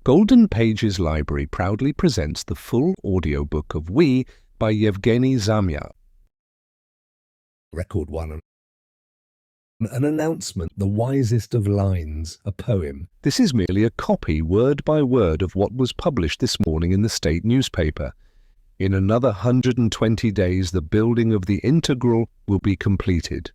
Golden Pages Library proudly presents the full audiobook of We by Yevgeny Zamyatin. Record 1. An announcement, the wisest of lines, a poem. This is merely a copy, word by word, of what was published this morning in the state newspaper. In another 120 days, the building of the integral will be completed.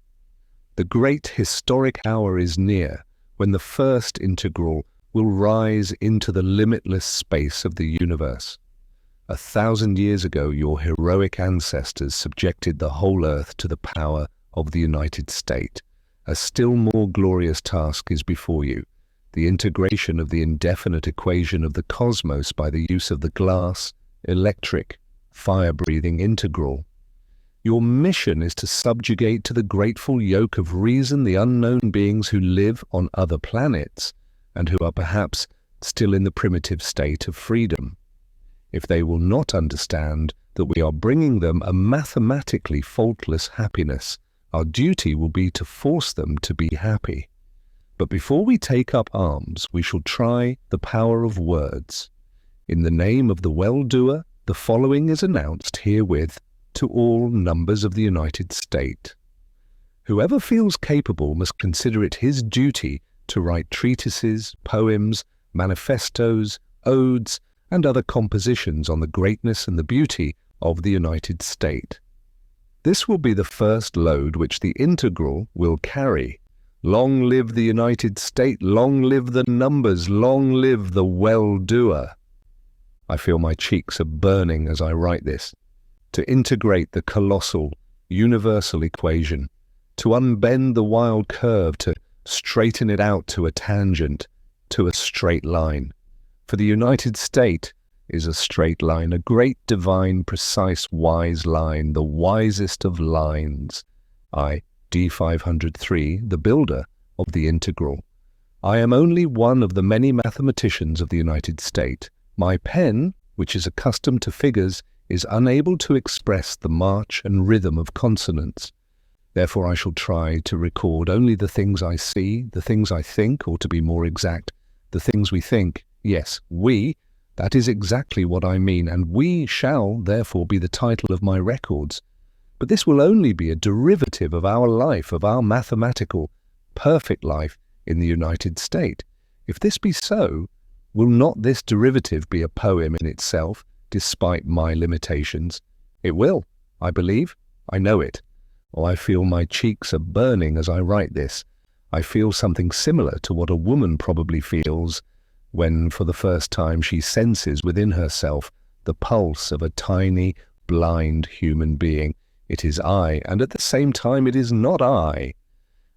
The great historic hour is near, when the first integral will rise into the limitless space of the universe. 1,000 years ago, your heroic ancestors subjected the whole earth to the power of the United States. A still more glorious task is before you, the integration of the indefinite equation of the cosmos by the use of the glass, electric, fire-breathing integral. Your mission is to subjugate to the grateful yoke of reason the unknown beings who live on other planets and who are perhaps still in the primitive state of freedom. If they will not understand that we are bringing them a mathematically faultless happiness, our duty will be to force them to be happy. But before we take up arms, we shall try the power of words. In the name of the well-doer, the following is announced herewith to all numbers of the United States. Whoever feels capable must consider it his duty to write treatises, poems, manifestos, odes, and other compositions on the greatness and the beauty of the United States. This will be the first load which the integral will carry. Long live the United States, long live the numbers, long live the well-doer. I feel my cheeks are burning as I write this. To integrate the colossal, universal equation, to unbend the wild curve, to straighten it out to a tangent, to a straight line. For the United States is a straight line, a great, divine, precise, wise line, the wisest of lines. I, D503, the builder of the integral. I am only one of the many mathematicians of the United States. My pen, which is accustomed to figures, is unable to express the march and rhythm of consonants. Therefore I shall try to record only the things I see, the things I think, or to be more exact, the things we think. Yes, we, that is exactly what I mean, and we shall therefore be the title of my records. But this will only be a derivative of our life, of our mathematical, perfect life in the United States. If this be so, will not this derivative be a poem in itself, despite my limitations? It will, I believe, I know it. Oh, I feel my cheeks are burning as I write this. I feel something similar to what a woman probably feels when for the first time she senses within herself the pulse of a tiny, blind human being. It is I, and at the same time it is not I.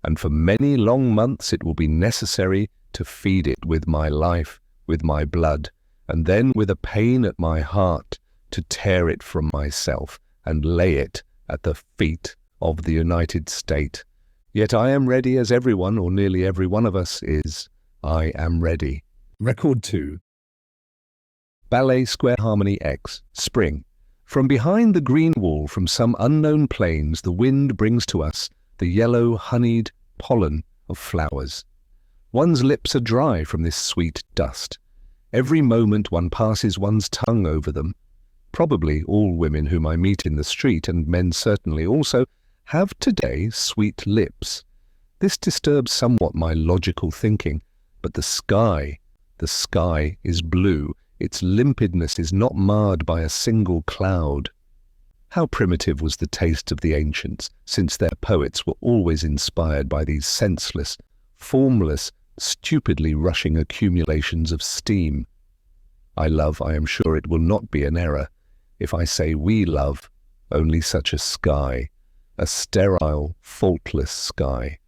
And for many long months it will be necessary to feed it with my life, with my blood, and then with a pain at my heart to tear it from myself and lay it at the feet of the United States. Yet I am ready, as everyone, or nearly every one of us is. I am ready. Record 2. Ballet Square Harmony X, Spring. From behind the green wall, from some unknown plains, the wind brings to us the yellow, honeyed pollen of flowers. One's lips are dry from this sweet dust. Every moment one passes one's tongue over them. Probably all women whom I meet in the street, and men certainly also, have today sweet lips. This disturbs somewhat my logical thinking, but the sky is blue. Its limpidness is not marred by a single cloud. How primitive was the taste of the ancients, since their poets were always inspired by these senseless, formless, stupidly rushing accumulations of steam. I love, I am sure it will not be an error, if I say we love only such a sky, a sterile, faultless sky.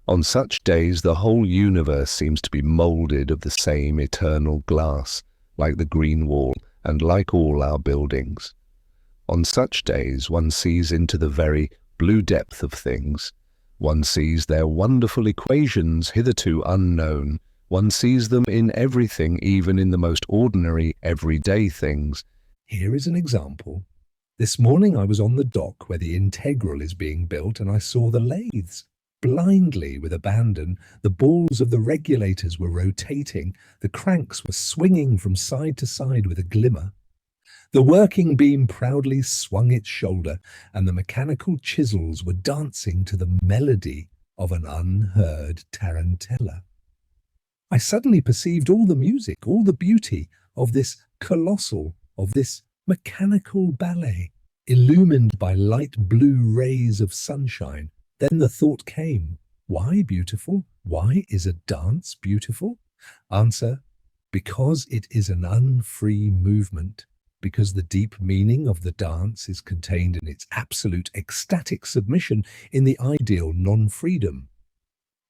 On such days the whole universe seems to be moulded of the same eternal glass, like the green wall, and like all our buildings. On such days one sees into the very blue depth of things. One sees their wonderful equations hitherto unknown. One sees them in everything, even in the most ordinary, everyday things. Here is an example. This morning I was on the dock where the integral is being built, and I saw the lathes. Blindly, with abandon, the balls of the regulators were rotating, the cranks were swinging from side to side with a glimmer. The working beam proudly swung its shoulder, and the mechanical chisels were dancing to the melody of an unheard tarantella. I suddenly perceived all the music, all the beauty of this of this mechanical ballet, illumined by light blue rays of sunshine. Then the thought came, why beautiful? Why is a dance beautiful? Answer, because it is an unfree movement, because the deep meaning of the dance is contained in its absolute ecstatic submission in the ideal non-freedom.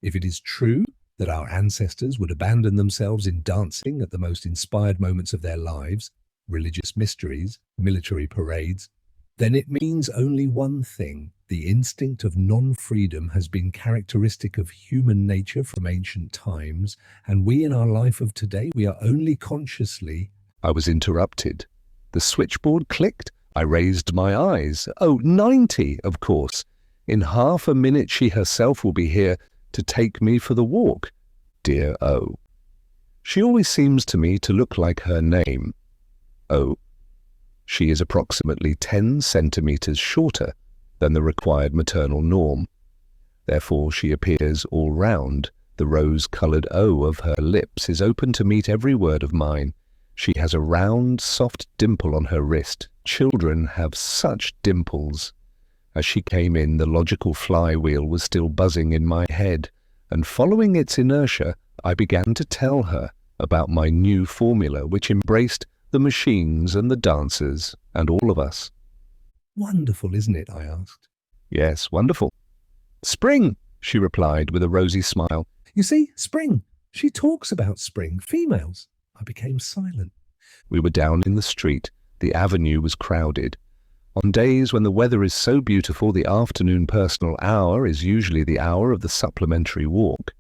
If it is true that our ancestors would abandon themselves in dancing at the most inspired moments of their lives, religious mysteries, military parades, then it means only one thing. The instinct of non-freedom has been characteristic of human nature from ancient times, and we in our life of today, we are only consciously... I was interrupted. The switchboard clicked. I raised my eyes. Oh, 90, of course. In half a minute she herself will be here to take me for the walk. Dear O. She always seems to me to look like her name. O. She is approximately 10 centimeters shorter than the required maternal norm. Therefore she appears all round. The rose-coloured O of her lips is open to meet every word of mine. She has a round, soft dimple on her wrist. Children have such dimples. As she came in, the logical flywheel was still buzzing in my head, and following its inertia, I began to tell her about my new formula, which embraced the machines and the dancers and all of us. Wonderful, isn't it? I asked. Yes, wonderful. Spring, she replied with a rosy smile. You see, spring. She talks about spring, females. I became silent. We were down in the street. The avenue was crowded. On days when the weather is so beautiful, the afternoon personal hour is usually the hour of the supplementary walk.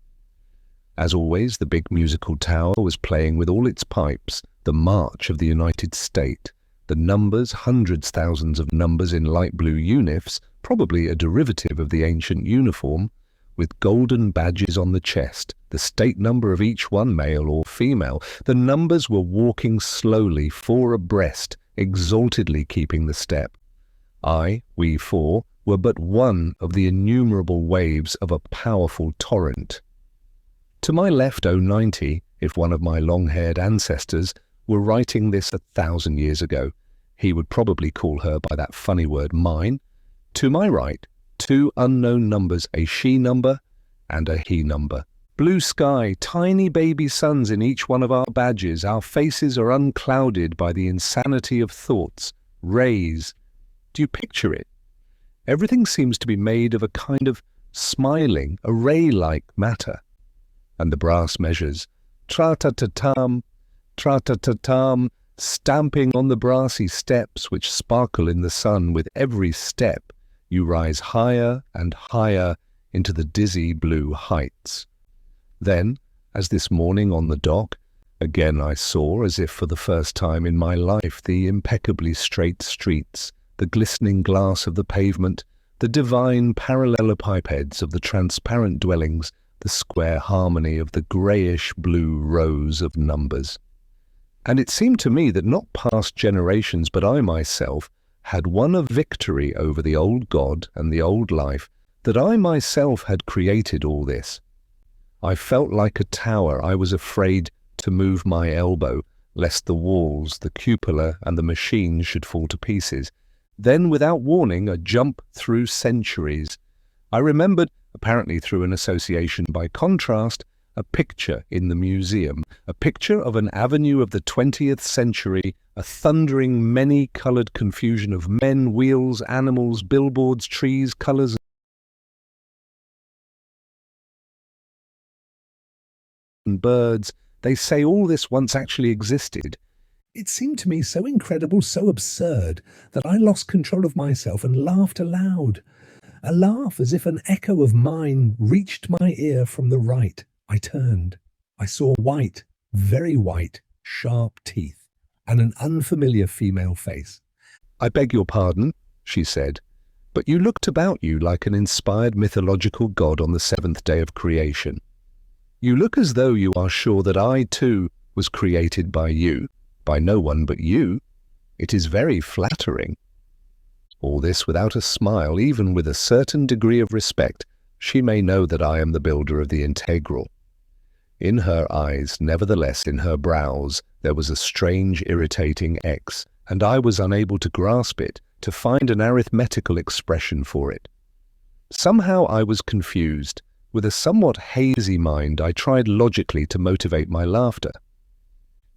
As always, the big musical tower was playing with all its pipes, the March of the United States, the numbers, hundreds, thousands of numbers in light blue unifs, probably a derivative of the ancient uniform, with golden badges on the chest, the state number of each one, male or female. The numbers were walking slowly, four abreast, exaltedly keeping the step. We four, were but one of the innumerable waves of a powerful torrent. To my left, O-90, if one of my long-haired ancestors were writing this 1,000 years ago, he would probably call her by that funny word mine. To my right, two unknown numbers, a she number and a he number. Blue sky, tiny baby suns in each one of our badges. Our faces are unclouded by the insanity of thoughts, rays. Do you picture it? Everything seems to be made of a kind of smiling, array-like matter. And the brass measures, tra-ta-ta-tam, tra-ta-ta-tam, stamping on the brassy steps which sparkle in the sun. With every step, you rise higher and higher into the dizzy blue heights. Then, as this morning on the dock, again I saw, as if for the first time in my life, the impeccably straight streets, the glistening glass of the pavement, the divine parallelepipeds of the transparent dwellings, the square harmony of the greyish-blue rows of numbers. And it seemed to me that not past generations, but I myself, had won a victory over the old God and the old life, that I myself had created all this. I felt like a tower. I was afraid to move my elbow, lest the walls, the cupola, and the machines should fall to pieces. Then, without warning, a jump through centuries. I remembered, apparently through an association by contrast, a picture in the museum, a picture of an avenue of the 20th century, a thundering, many-coloured confusion of men, wheels, animals, billboards, trees, colours, and birds. They say all this once actually existed. It seemed to me so incredible, so absurd, that I lost control of myself and laughed aloud. A laugh as if an echo of mine reached my ear from the right. I turned. I saw white, very white, sharp teeth, and an unfamiliar female face. "I beg your pardon," she said, But you looked about you like an inspired mythological god on the seventh day of creation. You look as though you are sure that I, too, was created by you, by no one but you. It is very flattering. All this without a smile, even with a certain degree of respect. She may know that I am the builder of the integral. In her eyes, nevertheless, in her brows, there was a strange, irritating X, and I was unable to grasp it, to find an arithmetical expression for it. Somehow I was confused. With a somewhat hazy mind, I tried logically to motivate my laughter.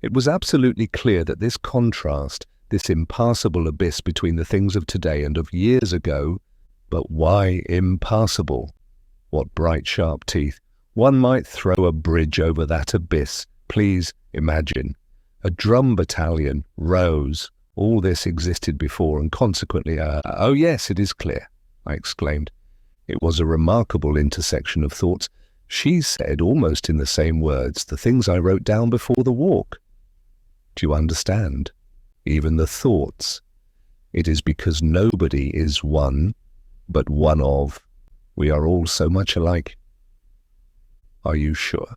It was absolutely clear that this contrast, this impassable abyss between the things of today and of years ago, but why impassable? What bright, sharp teeth! One might throw a bridge over that abyss. Please imagine. A drum battalion, rows, all this existed before, and consequently, oh yes, it is clear, I exclaimed. It was a remarkable intersection of thoughts. She said, almost in the same words, the things I wrote down before the walk. Do you understand? Even the thoughts. It is because nobody is one, but one of. We are all so much alike. Are you sure?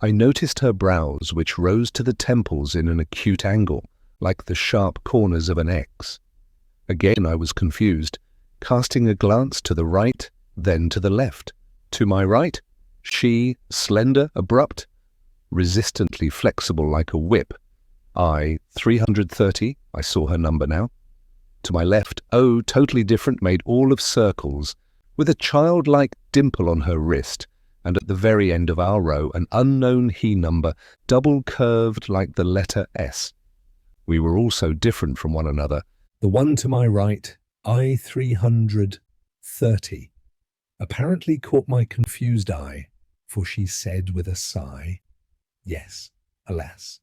I noticed her brows, which rose to the temples in an acute angle, like the sharp corners of an X. Again I was confused, casting a glance to the right, then to the left. To my right, she, slender, abrupt, resistantly flexible like a whip. I, 330, I saw her number now. To my left, O, totally different, made all of circles, with a childlike dimple on her wrist, and at the very end of our row, an unknown he number, double-curved like the letter S. We were all so different from one another. The one to my right, I 330, apparently caught my confused eye, for she said with a sigh, "Yes, alas."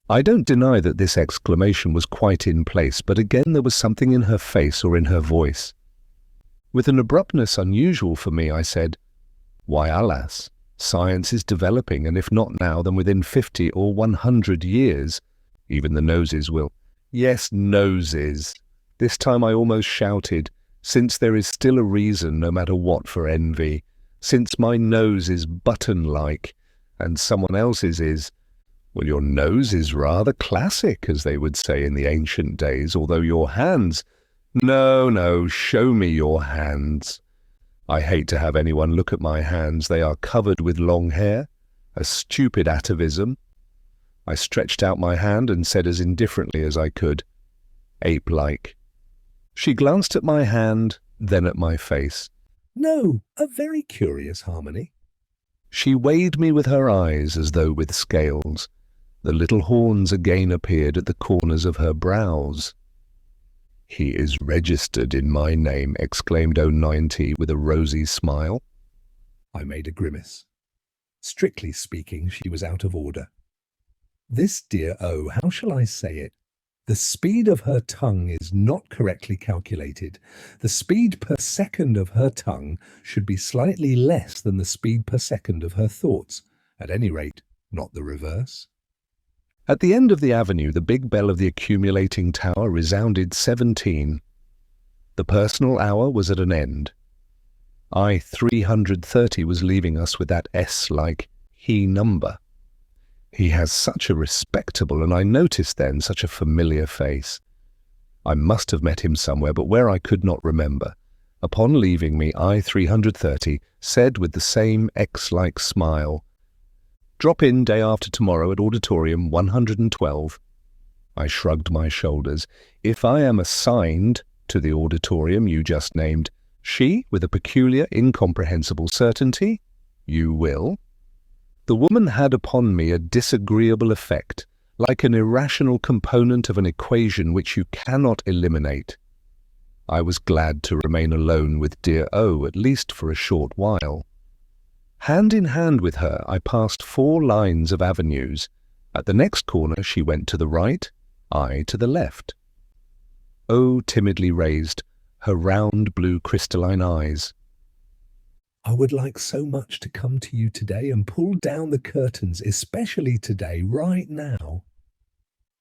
I don't deny that this exclamation was quite in place, but again there was something in her face or in her voice. With an abruptness unusual for me, I said, "Why, alas, science is developing, and if not now, then within 50 or 100 years, even the noses will." Yes, noses. This time I almost shouted, since there is still a reason, no matter what, for envy, since my nose is button-like, and someone else's is, well, your nose is rather classic, as they would say in the ancient days, although your hands, no, show me your hands. I hate to have anyone look at my hands. They are covered with long hair, a stupid atavism. I stretched out my hand and said as indifferently as I could, ape-like. She glanced at my hand, then at my face. "No, a very curious harmony." She weighed me with her eyes as though with scales. The little horns again appeared at the corners of her brows. "He is registered in my name," exclaimed O-90 with a rosy smile. I made a grimace. Strictly speaking, she was out of order. This dear O, how shall I say it? The speed of her tongue is not correctly calculated. The speed per second of her tongue should be slightly less than the speed per second of her thoughts. At any rate, not the reverse. At the end of the avenue, the big bell of the accumulating tower resounded 17. The personal hour was at an end. I 330 was leaving us with that S-like he number. He has such a respectable, and I noticed then such a familiar face. I must have met him somewhere, but where I could not remember. Upon leaving me, I 330 said with the same X-like smile, "Drop in day after tomorrow at auditorium 112. I shrugged my shoulders. If I am assigned to the auditorium you just named, she, with a peculiar, incomprehensible certainty, "You will." The woman had upon me a disagreeable effect, like an irrational component of an equation which you cannot eliminate. I was glad to remain alone with dear O, at least for a short while. Hand in hand with her, I passed 4 lines of avenues. At the next corner she went to the right, I to the left. O timidly raised her round blue crystalline eyes. "I would like so much to come to you today and pull down the curtains, especially today, right now."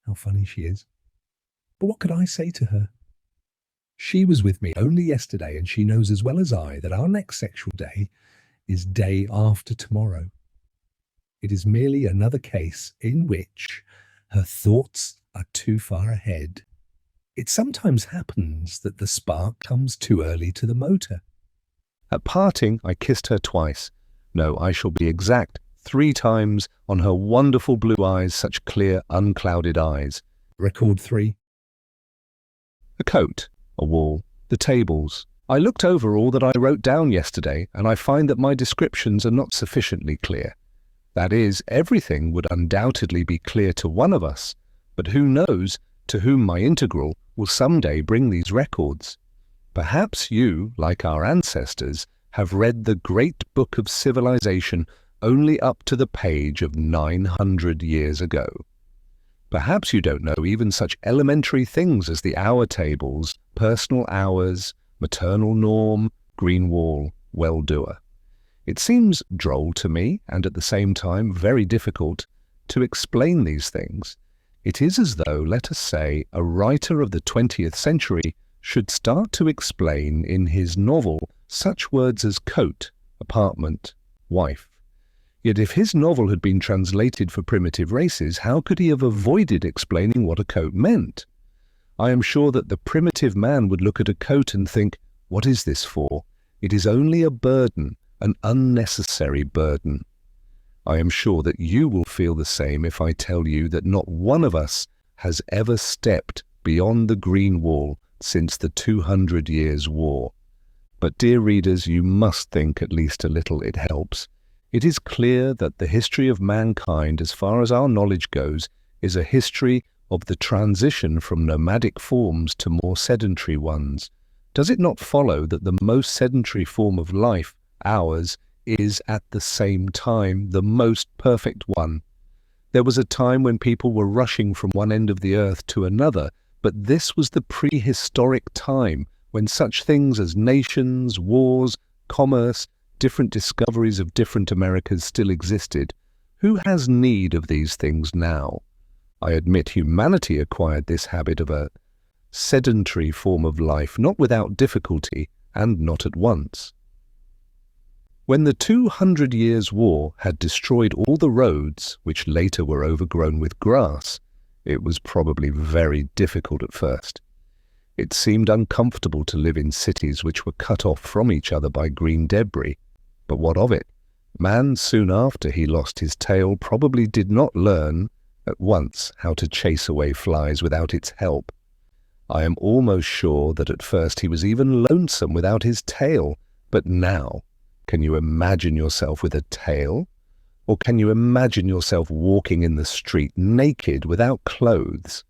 How funny she is. But what could I say to her? She was with me only yesterday, and she knows as well as I that our next sexual day is day after tomorrow. It is merely another case in which her thoughts are too far ahead. It sometimes happens that the spark comes too early to the motor. At parting, I kissed her twice. No, I shall be exact, 3 times on her wonderful blue eyes, such clear, unclouded eyes. Record 3. A coat, a wall, the tables. I looked over all that I wrote down yesterday, and I find that my descriptions are not sufficiently clear. That is, everything would undoubtedly be clear to one of us, but who knows to whom my integral will someday bring these records. Perhaps you, like our ancestors, have read the great book of civilization only up to the page of 900 years ago. Perhaps you don't know even such elementary things as the hour tables, personal hours, maternal norm, green wall, well-doer. It seems droll to me, and at the same time very difficult, to explain these things. It is as though, let us say, a writer of the 20th century should start to explain in his novel such words as coat, apartment, wife. Yet if his novel had been translated for primitive races, how could he have avoided explaining what a coat meant? I am sure that the primitive man would look at a coat and think, what is this for? It is only a burden, an unnecessary burden. I am sure that you will feel the same if I tell you that not one of us has ever stepped beyond the green wall since the 200 Years' War. But dear readers, you must think at least a little it helps. It is clear that the history of mankind, as far as our knowledge goes, is a history of the transition from nomadic forms to more sedentary ones. Does it not follow that the most sedentary form of life, ours, is at the same time the most perfect one? There was a time when people were rushing from one end of the earth to another, but this was the prehistoric time when such things as nations, wars, commerce, different discoveries of different Americas still existed. Who has need of these things now? I admit humanity acquired this habit of a sedentary form of life, not without difficulty and not at once. When the 200 Years' War had destroyed all the roads, which later were overgrown with grass, it was probably very difficult at first. It seemed uncomfortable to live in cities which were cut off from each other by green debris. But what of it? Man, soon after he lost his tail, probably did not learn at once how to chase away flies without its help. I am almost sure that at first he was even lonesome without his tail. But now, can you imagine yourself with a tail? Or can you imagine yourself walking in the street naked without clothes?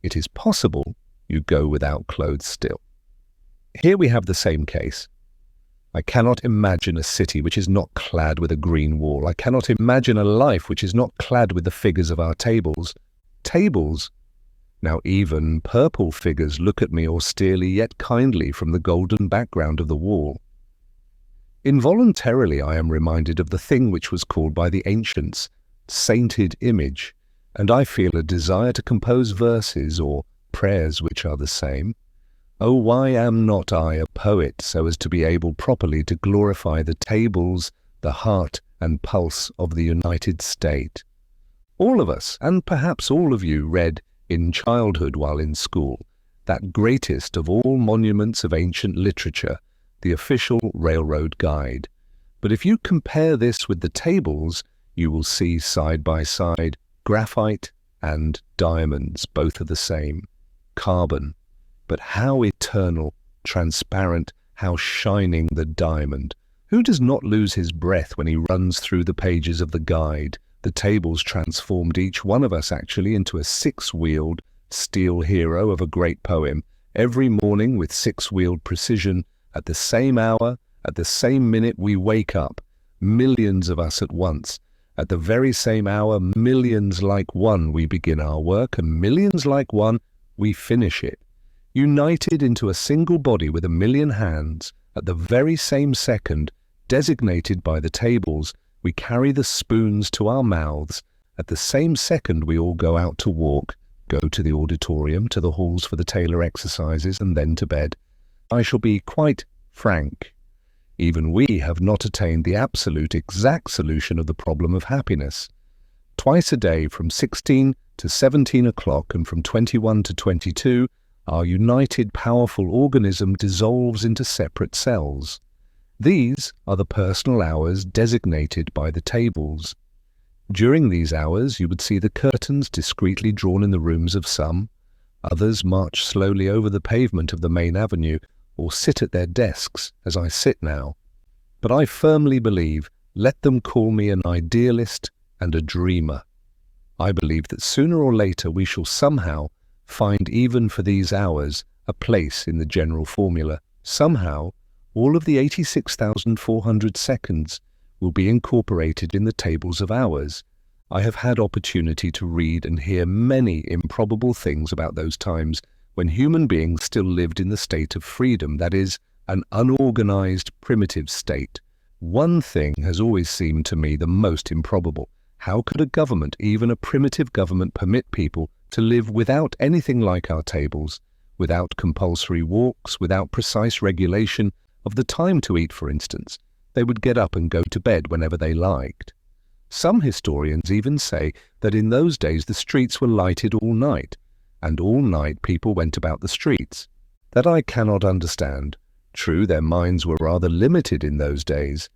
It is possible you go without clothes still. Here we have the same case. I cannot imagine a city which is not clad with a green wall. I cannot imagine a life which is not clad with the figures of our tables. Tables! Now even purple figures look at me austerely yet kindly from the golden background of the wall. Involuntarily I am reminded of the thing which was called by the ancients sainted image, and I feel a desire to compose verses or prayers which are the same. Oh, why am not I a poet so as to be able properly to glorify the tables, the heart and pulse of the United State? All of us, and perhaps all of you, read in childhood while in school that greatest of all monuments of ancient literature, the official railroad guide. But if you compare this with the tables, you will see side by side graphite and diamonds, both are the same, carbon. But how eternal, transparent, how shining the diamond. Who does not lose his breath when he runs through the pages of the guide? The tables transformed each one of us actually into a 6-wheeled steel hero of a great poem, every morning with 6-wheeled precision. At the same hour, at the same minute we wake up, millions of us at once. At the very same hour, millions like one we begin our work, and millions like one we finish it. United into a single body with 1,000,000 hands, at the very same second, designated by the tables, we carry the spoons to our mouths. At the same second we all go out to walk, go to the auditorium, to the halls for the tailor exercises, and then to bed. I shall be quite frank. Even we have not attained the absolute exact solution of the problem of happiness. Twice a day from 16 to 17 o'clock and from 21 to 22, our united powerful organism dissolves into separate cells. These are the personal hours designated by the tables. During these hours, you would see the curtains discreetly drawn in the rooms of some. Others march slowly over the pavement of the main avenue or sit at their desks, as I sit now. But I firmly believe, let them call me an idealist and a dreamer. I believe that sooner or later we shall somehow find, even for these hours, a place in the general formula. Somehow, all of the 86,400 seconds will be incorporated in the tables of hours. I have had opportunity to read and hear many improbable things about those times when human beings still lived in the state of freedom, that is, an unorganized, primitive state. One thing has always seemed to me the most improbable. How could a government, even a primitive government, permit people to live without anything like our tables, without compulsory walks, without precise regulation of the time to eat, for instance? They would get up and go to bed whenever they liked. Some historians even say that in those days the streets were lighted all night, and all night people went about the streets. That I cannot understand. True, their minds were rather limited in those days,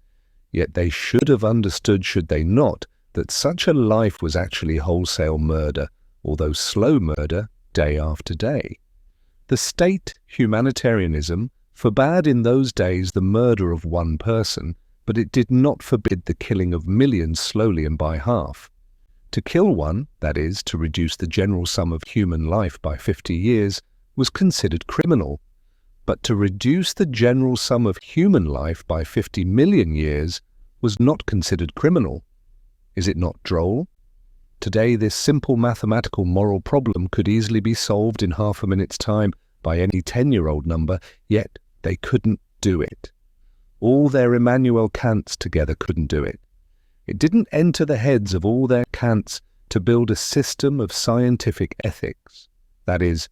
yet they should have understood, should they not, that such a life was actually wholesale murder, although slow murder, day after day. The state, humanitarianism, forbade in those days the murder of one person, but it did not forbid the killing of millions slowly and by half. To kill one, that is, to reduce the general sum of human life by 50 years, was considered criminal. But to reduce the general sum of human life by 50 million years was not considered criminal. Is it not droll? Today, this simple mathematical moral problem could easily be solved in half a minute's time by any 10-year-old number, yet they couldn't do it. All their Immanuel Kants together couldn't do it. It didn't enter the heads of all their Kants to build a system of scientific ethics, that is,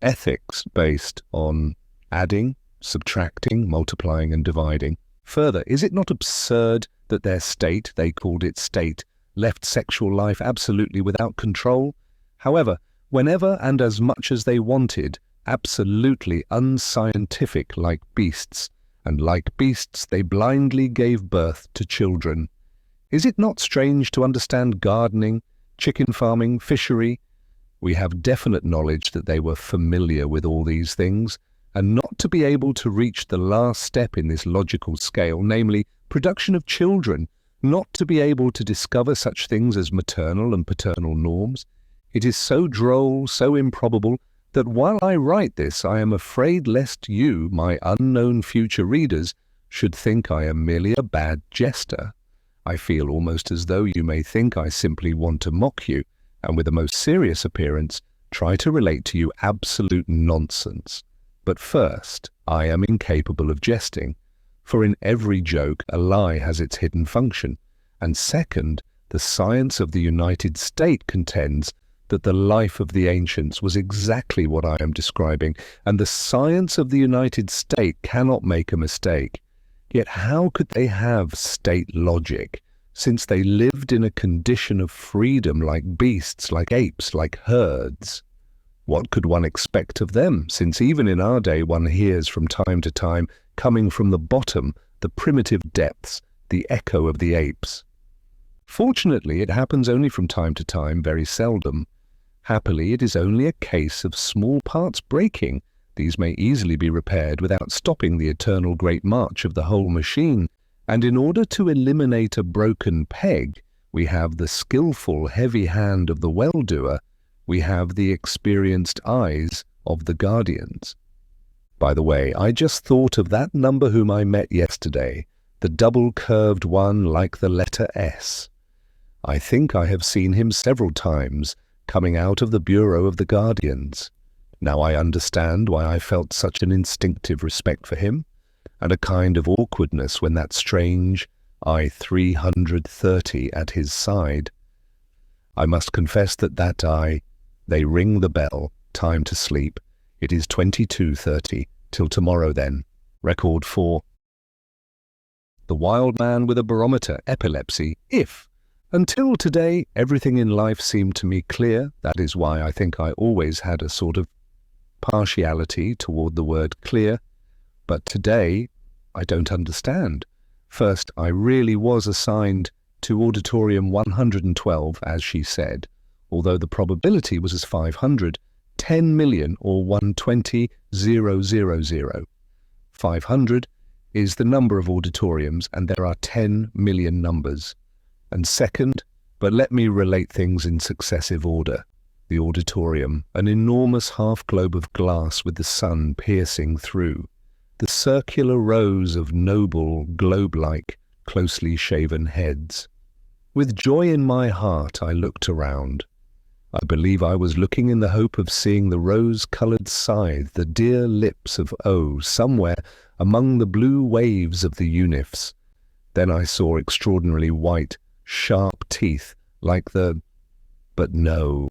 ethics based on adding, subtracting, multiplying and dividing. Further, is it not absurd that their state, they called it state, left sexual life absolutely without control? However, whenever and as much as they wanted, absolutely unscientific like beasts, and like beasts they blindly gave birth to children. Is it not strange to understand gardening, chicken farming, fishery? We have definite knowledge that they were familiar with all these things, and not to be able to reach the last step in this logical scale, namely production of children, not to be able to discover such things as maternal and paternal norms. It is so droll, so improbable, that while I write this, I am afraid lest you, my unknown future readers, should think I am merely a bad jester. I feel almost as though you may think I simply want to mock you, and with a most serious appearance, try to relate to you absolute nonsense. But first, I am incapable of jesting, for in every joke a lie has its hidden function, and second, the science of the United States contends that the life of the ancients was exactly what I am describing, and the science of the United States cannot make a mistake. Yet how could they have state logic, since they lived in a condition of freedom like beasts, like apes, like herds? What could one expect of them, since even in our day one hears from time to time, coming from the bottom, the primitive depths, the echo of the apes? Fortunately, it happens only from time to time, very seldom. Happily, it is only a case of small parts breaking. These may easily be repaired without stopping the eternal great march of the whole machine. And in order to eliminate a broken peg, we have the skillful, heavy hand of the well-doer. We have the experienced eyes of the guardians. By the way, I just thought of that number whom I met yesterday, the double-curved one like the letter S. I think I have seen him several times, coming out of the Bureau of the Guardians. Now I understand why I felt such an instinctive respect for him, and a kind of awkwardness when that strange I-330 at his side. I must confess that I They ring the bell. Time to sleep. It is 22:30. Till tomorrow then. Record 4. The wild man with a barometer, epilepsy, if. Until today, everything in life seemed to me clear. That is why I think I always had a sort of partiality toward the word clear. But today, I don't understand. First, I really was assigned to auditorium 112, as she said, although the probability was as 500, 10 million or 120,000. 500 is the number of auditoriums, and there are 10 million numbers. And second, but let me relate things in successive order. The auditorium, an enormous half-globe of glass with the sun piercing through. The circular rows of noble, globe-like, closely shaven heads. With joy in my heart, I looked around. I believe I was looking in the hope of seeing the rose-coloured scythe, the dear lips of O, somewhere among the blue waves of the unifs. Then I saw extraordinarily white, sharp teeth, like the... But no.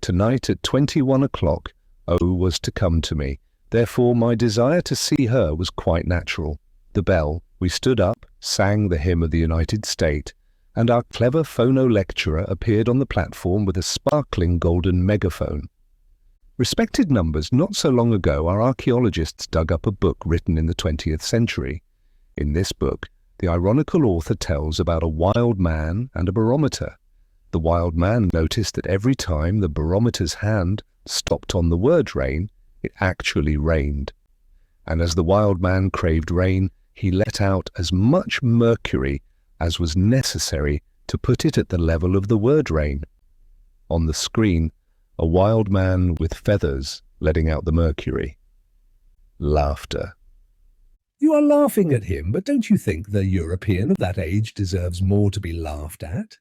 Tonight at 21 o'clock, O was to come to me. Therefore my desire to see her was quite natural. The bell, we stood up, sang the hymn of the United States, and our clever phono-lecturer appeared on the platform with a sparkling golden megaphone. Respected numbers, not so long ago our archaeologists dug up a book written in the 20th century. In this book, the ironical author tells about a wild man and a barometer. The wild man noticed that every time the barometer's hand stopped on the word rain, it actually rained. And as the wild man craved rain, he let out as much mercury as was necessary to put it at the level of the word rain. On the screen, a wild man with feathers letting out the mercury. Laughter. You are laughing at him, but don't you think the European of that age deserves more to be laughed at?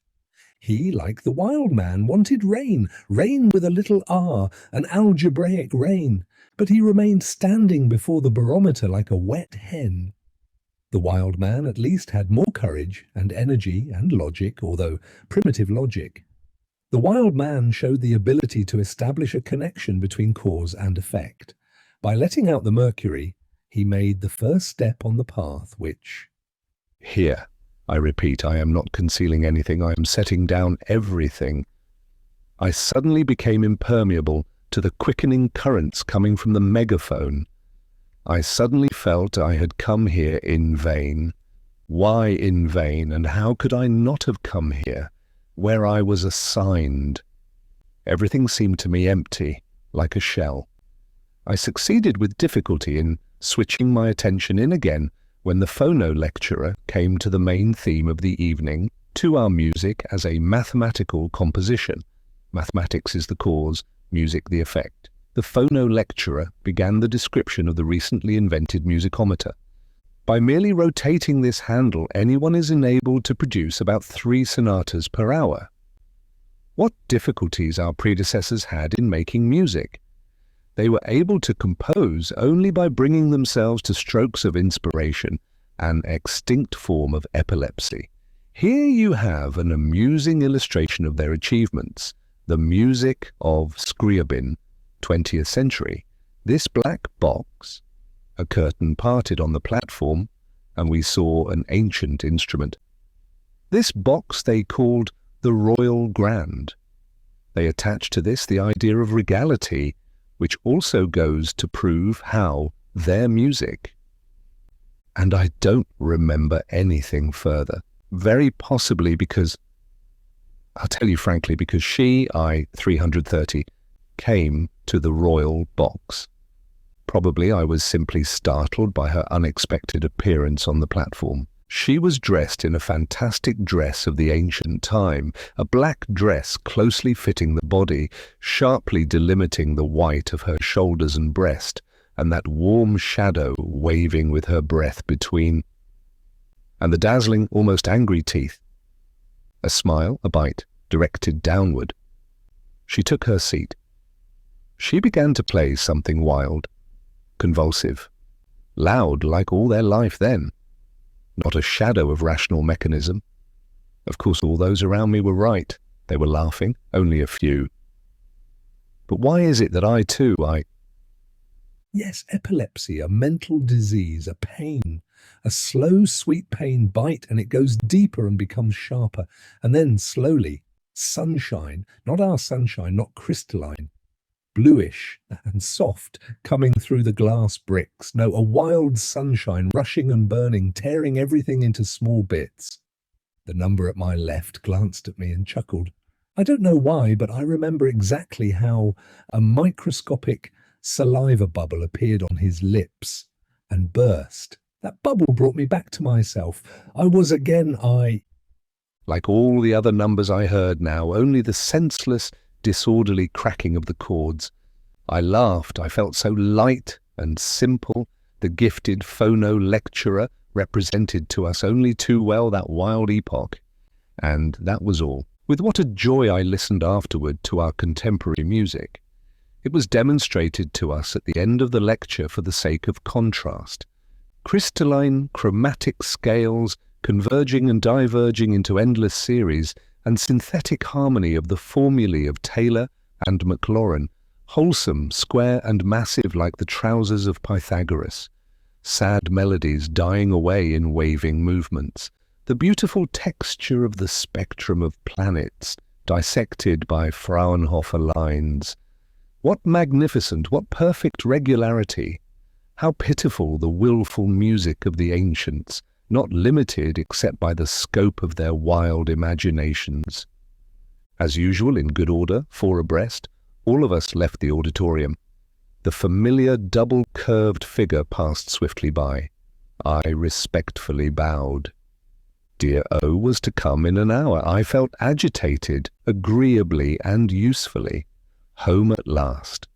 He, like the wild man, wanted rain, rain with a little r, an algebraic rain, but he remained standing before the barometer like a wet hen. The wild man at least had more courage and energy and logic, although primitive logic. The wild man showed the ability to establish a connection between cause and effect. By letting out the mercury, he made the first step on the path which... Here, I repeat, I am not concealing anything, I am setting down everything. I suddenly became impermeable to the quickening currents coming from the megaphone. I suddenly felt I had come here in vain. Why in vain, and how could I not have come here, where I was assigned? Everything seemed to me empty, like a shell. I succeeded with difficulty in switching my attention in again when the phono-lecturer came to the main theme of the evening, to our music as a mathematical composition. Mathematics is the cause, music the effect. The phono-lecturer began the description of the recently invented musicometer. By merely rotating this handle, anyone is enabled to produce about 3 sonatas per hour. What difficulties our predecessors had in making music! They were able to compose only by bringing themselves to strokes of inspiration, an extinct form of epilepsy. Here you have an amusing illustration of their achievements, the music of Scriabin, 20th century. This black box, a curtain parted on the platform, and we saw an ancient instrument. This box they called the Royal Grand. They attached to this the idea of regality, which also goes to prove how their music. And I don't remember anything further, very possibly because, I'll tell you frankly, because she, I, 330, came to the royal box. Probably I was simply startled by her unexpected appearance on the platform. She was dressed in a fantastic dress of the ancient time, a black dress closely fitting the body, sharply delimiting the white of her shoulders and breast, and that warm shadow waving with her breath between, and the dazzling, almost angry teeth. A smile, a bite, directed downward. She took her seat. She began to play something wild, convulsive, loud like all their life then. Not a shadow of rational mechanism. Of course, all those around me were right. They were laughing, only a few. But why is it that I too, Yes, epilepsy, a mental disease, a pain, a slow, sweet pain bite, and it goes deeper and becomes sharper. And then slowly, sunshine, not our sunshine, not crystalline, bluish and soft, coming through the glass bricks. No, a wild sunshine, rushing and burning, tearing everything into small bits. The number at my left glanced at me and chuckled. I don't know why, but I remember exactly how a microscopic saliva bubble appeared on his lips and burst. That bubble brought me back to myself. Like all the other numbers I heard now, only the senseless, disorderly cracking of the chords. I laughed. I felt so light and simple. The gifted phono lecturer represented to us only too well that wild epoch. And that was all. With what a joy I listened afterward to our contemporary music. It was demonstrated to us at the end of the lecture for the sake of contrast. Crystalline, chromatic scales converging and diverging into endless series, and synthetic harmony of the formulae of Taylor and Maclaurin, wholesome, square and massive like the trousers of Pythagoras. Sad melodies dying away in waving movements. The beautiful texture of the spectrum of planets, dissected by Fraunhofer lines. What magnificent, what perfect regularity! How pitiful the willful music of the ancients, not limited except by the scope of their wild imaginations. As usual, in good order, four abreast, all of us left the auditorium. The familiar double-curved figure passed swiftly by. I respectfully bowed. Dear O was to come in an hour. I felt agitated, agreeably and usefully. Home at last.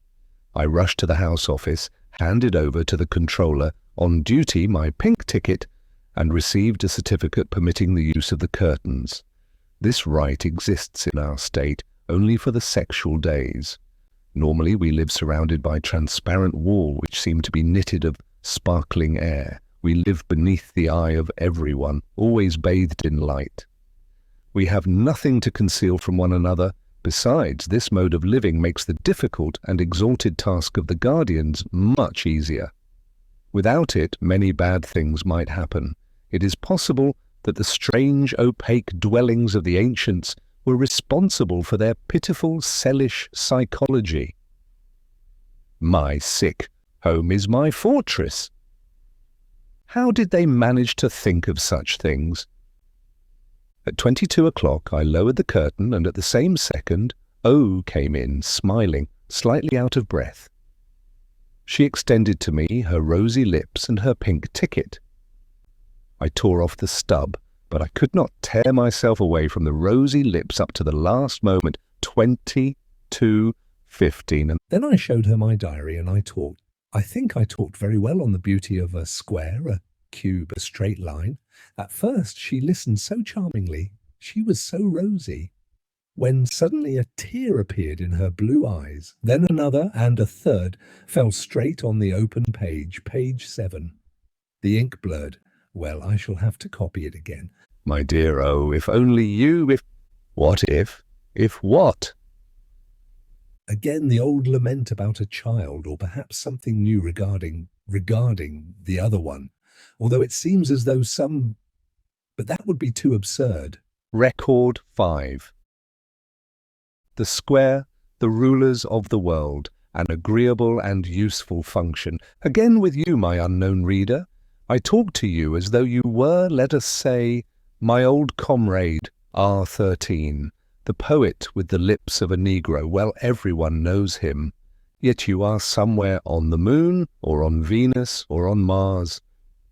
I rushed to the house office, handed over to the controller on duty my pink ticket, and received a certificate permitting the use of the curtains. This right exists in our state only for the sexual days. Normally we live surrounded by transparent wall which seem to be knitted of sparkling air. We live beneath the eye of everyone, always bathed in light. We have nothing to conceal from one another. Besides, this mode of living makes the difficult and exalted task of the guardians much easier. Without it, many bad things might happen. It is possible that the strange, opaque dwellings of the ancients were responsible for their pitiful, sellish psychology. My sick home is my fortress. How did they manage to think of such things? At 22 o'clock, I lowered the curtain, and at the same second, O came in, smiling, slightly out of breath. She extended to me her rosy lips and her pink ticket. I tore off the stub, but I could not tear myself away from the rosy lips up to the last moment, 22:15. And then I showed her my diary and I talked. I think I talked very well on the beauty of a square, a cube, a straight line. At first she listened so charmingly. She was so rosy. When suddenly a tear appeared in her blue eyes, then another and a third fell straight on the open page, page 7. The ink blurred. Well, I shall have to copy it again. My dear O, if only you, What if? If what? Again the old lament about a child, or perhaps something new regarding the other one, although it seems as though but that would be too absurd. Record 5. The square, the rulers of the world, an agreeable and useful function. Again with you, my unknown reader. I talk to you as though you were, let us say, my old comrade, R13, the poet with the lips of a Negro. Well, everyone knows him. Yet you are somewhere on the moon, or on Venus, or on Mars.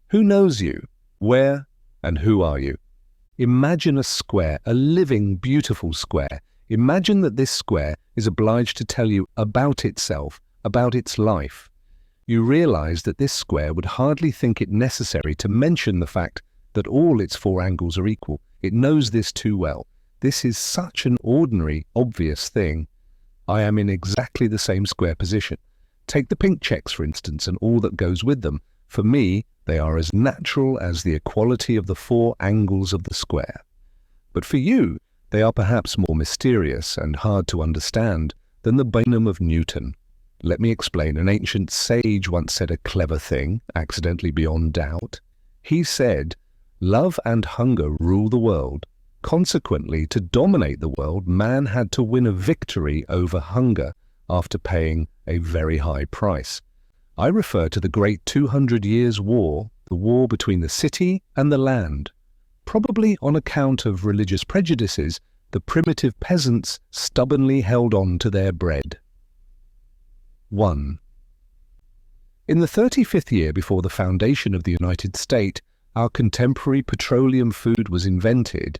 Who knows you? Where? And who are you? Imagine a square, a living, beautiful square. Imagine that this square is obliged to tell you about itself, about its life. You realize that this square would hardly think it necessary to mention the fact that all its four angles are equal. It knows this too well. This is such an ordinary, obvious thing. I am in exactly the same square position. Take the pink checks, for instance, and all that goes with them. For me, they are as natural as the equality of the four angles of the square. But for you, they are perhaps more mysterious and hard to understand than the binum of Newton. Let me explain. An ancient sage once said a clever thing, accidentally beyond doubt. He said, "Love and hunger rule the world. Consequently, to dominate the world, man had to win a victory over hunger after paying a very high price." I refer to the great 200 Years' War, the war between the city and the land. Probably on account of religious prejudices, the primitive peasants stubbornly held on to their bread. 1. In the 35th year before the foundation of the United States, our contemporary petroleum food was invented.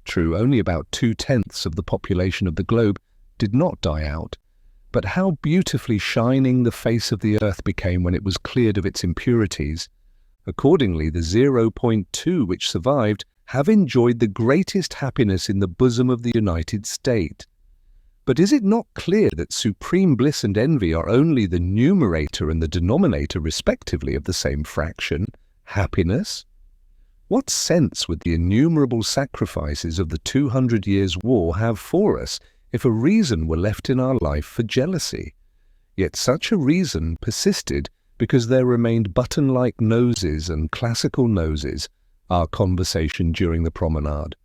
True, only about 2/10 of the population of the globe did not die out, but how beautifully shining the face of the earth became when it was cleared of its impurities. Accordingly, the 0.2 which survived have enjoyed the greatest happiness in the bosom of the United States. But is it not clear that supreme bliss and envy are only the numerator and the denominator respectively of the same fraction, happiness? What sense would the innumerable sacrifices of the 200 Years' War have for us if a reason were left in our life for jealousy? Yet such a reason persisted because there remained button-like noses and classical noses, our conversation during the promenade.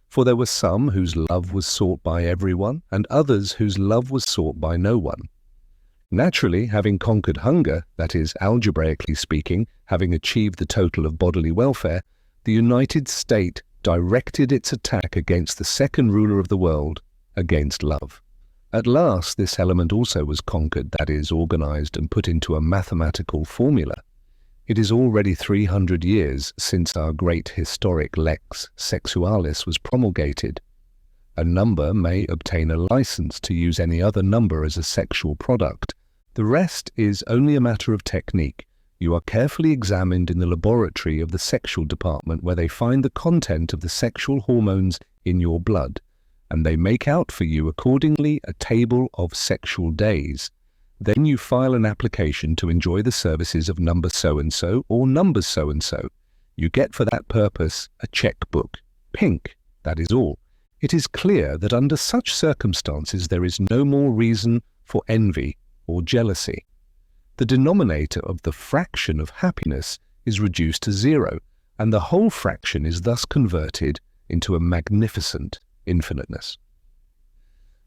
For there were some whose love was sought by everyone, and others whose love was sought by no one. Naturally, having conquered hunger, that is, algebraically speaking, having achieved the total of bodily welfare, the United States directed its attack against the second ruler of the world, against love. At last, this element also was conquered, that is, organized and put into a mathematical formula. It is already 300 years since our great historic lex sexualis was promulgated. A number may obtain a license to use any other number as a sexual product. The rest is only a matter of technique. You are carefully examined in the laboratory of the sexual department where they find the content of the sexual hormones in your blood, and they make out for you accordingly a table of sexual days. Then you file an application to enjoy the services of number so-and-so or number so-and-so. You get for that purpose a checkbook. Pink, that is all. It is clear that under such circumstances there is no more reason for envy or jealousy. The denominator of the fraction of happiness is reduced to 0, and the whole fraction is thus converted into a magnificent infiniteness.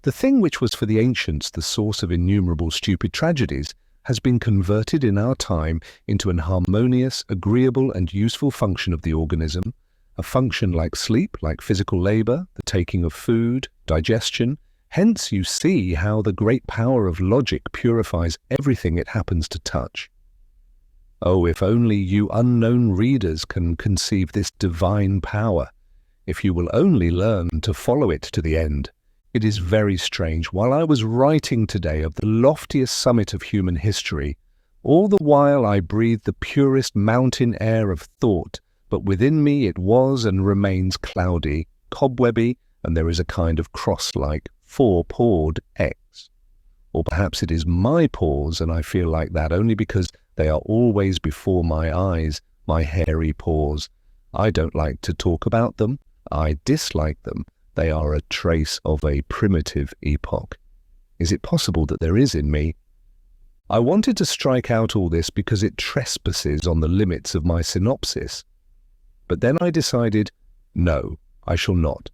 The thing which was for the ancients the source of innumerable stupid tragedies has been converted in our time into an harmonious, agreeable and useful function of the organism, a function like sleep, like physical labor, the taking of food, digestion. Hence you see how the great power of logic purifies everything it happens to touch. Oh, if only you unknown readers can conceive this divine power, if you will only learn to follow it to the end. It is very strange. While I was writing today of the loftiest summit of human history, all the while I breathed the purest mountain air of thought, but within me it was and remains cloudy, cobwebby, and there is a kind of cross-like, four-pawed X. Or perhaps it is my paws, and I feel like that only because they are always before my eyes, my hairy paws. I don't like to talk about them. I dislike them. They are a trace of a primitive epoch. Is it possible that there is in me? I wanted to strike out all this because it trespasses on the limits of my synopsis. But then I decided, no, I shall not.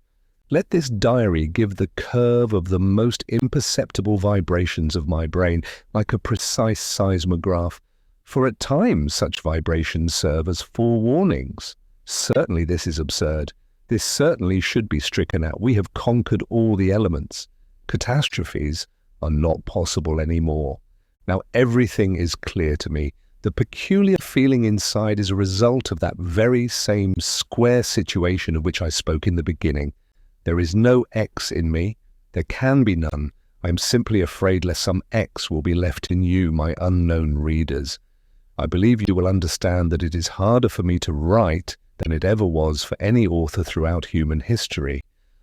Let this diary give the curve of the most imperceptible vibrations of my brain, like a precise seismograph, for at times such vibrations serve as forewarnings. Certainly this is absurd. This certainly should be stricken out. We have conquered all the elements. Catastrophes are not possible anymore. Now everything is clear to me. The peculiar feeling inside is a result of that very same square situation of which I spoke in the beginning. There is no X in me. There can be none. I am simply afraid lest some X will be left in you, my unknown readers. I believe you will understand that it is harder for me to write than it ever was for any author throughout human history.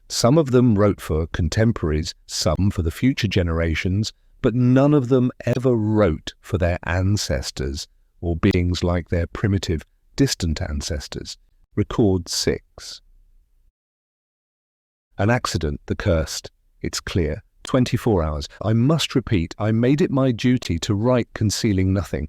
Some of them wrote for contemporaries, some for the future generations, but none of them ever wrote for their ancestors, or beings like their primitive, distant ancestors. Record 6. An accident, the cursed. It's clear. 24 hours. I must repeat, I made it my duty to write concealing nothing.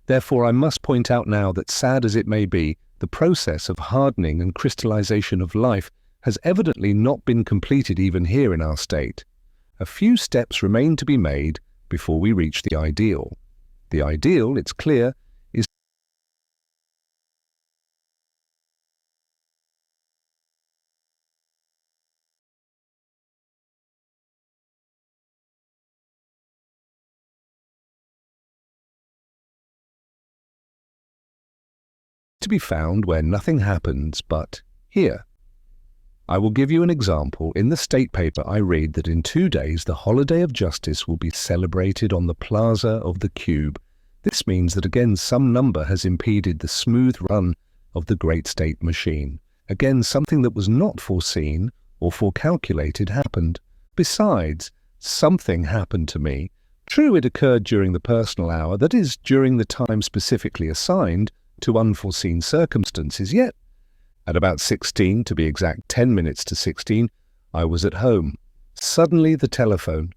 Therefore, I must point out now that, sad as it may be, the process of hardening and crystallization of life has evidently not been completed even here in our state. A few steps remain to be made before we reach the ideal. The ideal, it's clear, is to be found where nothing happens but here. I will give you an example. In the state paper I read that in 2 days the holiday of justice will be celebrated on the plaza of the cube. This means that again some number has impeded the smooth run of the great state machine. Again, something that was not foreseen or forecalculated happened. Besides, something happened to me. True, it occurred during the personal hour, that is, during the time specifically assigned to unforeseen circumstances, yet at about 16, to be exact 10 minutes to 16, I was at home. Suddenly the telephone.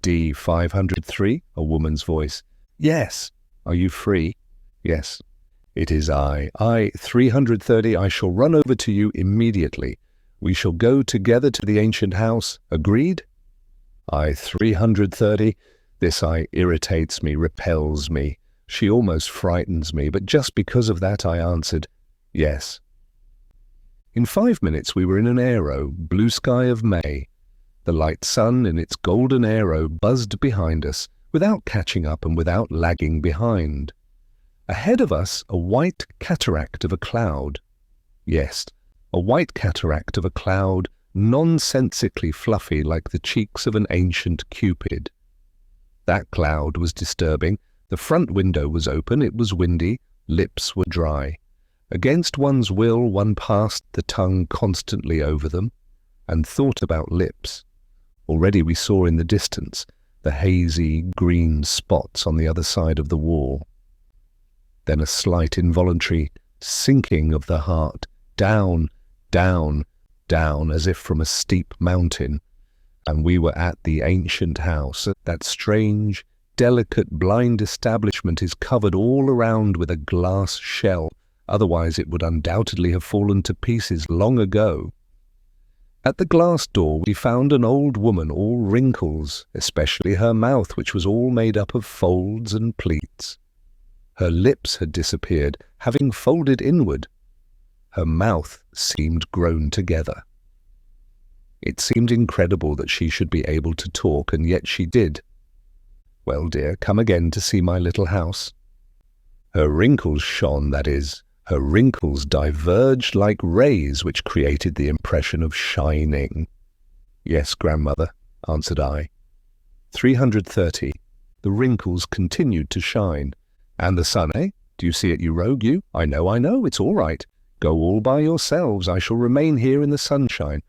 D503, a woman's voice. Yes. Are you free? Yes. It is I. I, 330, I shall run over to you immediately. We shall go together to the ancient house. Agreed? I, 330. This I irritates me, repels me. She almost frightens me, but just because of that I answered, yes. In 5 minutes we were in an aero, blue sky of May. The light sun in its golden aero buzzed behind us, without catching up and without lagging behind. Ahead of us, a white cataract of a cloud. Yes, a white cataract of a cloud, nonsensically fluffy like the cheeks of an ancient Cupid. That cloud was disturbing. The front window was open, it was windy, lips were dry. Against one's will, one passed the tongue constantly over them, and thought about lips. Already we saw in the distance the hazy green spots on the other side of the wall. Then a slight involuntary sinking of the heart, down, down, down, as if from a steep mountain, and we were at the ancient house. That strange, delicate, blind establishment is covered all around with a glass shell. Otherwise it would undoubtedly have fallen to pieces long ago. At the glass door we found an old woman, all wrinkles, especially her mouth, which was all made up of folds and pleats. Her lips had disappeared, having folded inward. Her mouth seemed grown together. It seemed incredible that she should be able to talk, and yet she did. Well, dear, come again to see my little house. Her wrinkles shone, that is, her wrinkles diverged like rays which created the impression of shining. Yes, grandmother, answered I. 330. The wrinkles continued to shine. And the sun, eh? Do you see it, you rogue, you? I know, it's all right. Go all by yourselves, I shall remain here in the sunshine.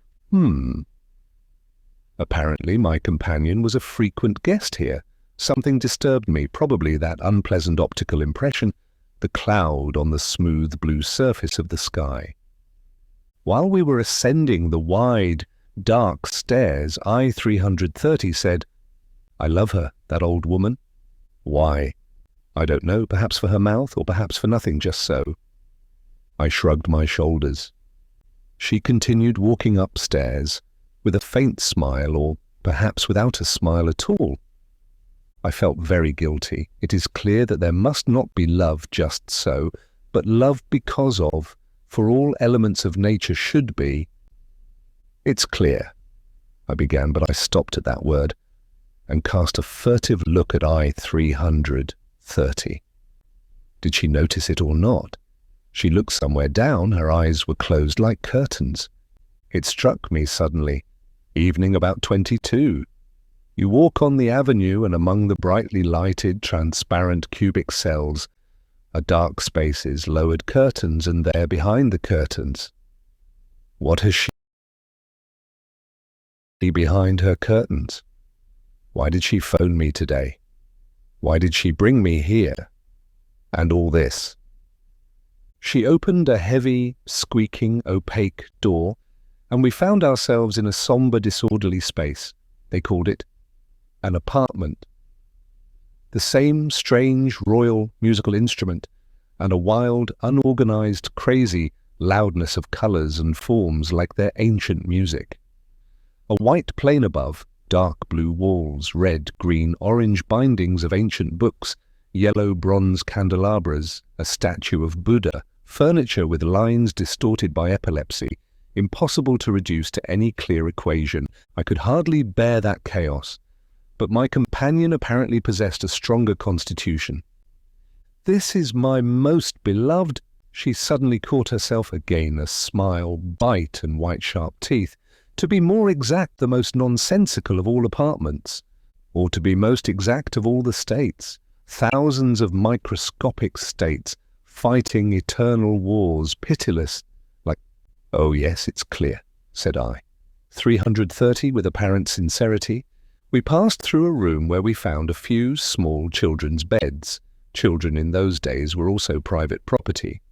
Apparently my companion was a frequent guest here. Something disturbed me, probably that unpleasant optical impression, the cloud on the smooth blue surface of the sky. While we were ascending the wide, dark stairs, I, 330, said, I love her, that old woman. Why? I don't know, perhaps for her mouth, or perhaps for nothing, just so. I shrugged my shoulders. She continued walking upstairs, with a faint smile, or perhaps without a smile at all. I felt very guilty. It is clear that there must not be love just so, but love because of, for all elements of nature should be. It's clear, I began, but I stopped at that word, and cast a furtive look at I 330. Did she notice it or not? She looked somewhere down, her eyes were closed like curtains. It struck me suddenly, evening about 22. You walk on the avenue, and among the brightly lighted, transparent cubic cells are dark spaces, lowered curtains, and there behind the curtains. What has she behind her curtains? Why did she phone me today? Why did she bring me here? And all this. She opened a heavy, squeaking, opaque door, and we found ourselves in a sombre, disorderly space. They called it an apartment. The same strange royal musical instrument, and a wild, unorganized, crazy loudness of colours and forms like their ancient music. A white plane above, dark blue walls, red, green, orange bindings of ancient books, yellow bronze candelabras, a statue of Buddha, furniture with lines distorted by epilepsy, impossible to reduce to any clear equation. I could hardly bear that chaos, but my companion apparently possessed a stronger constitution. "This is my most beloved," she suddenly caught herself again, a smile, bite and white sharp teeth. "To be more exact, the most nonsensical of all apartments, or to be most exact of all the states, thousands of microscopic states, fighting eternal wars, pitiless, like—" "Oh yes, it's clear," said I. 330 with apparent sincerity. We passed through a room where we found a few small children's beds. Children in those days were also private property.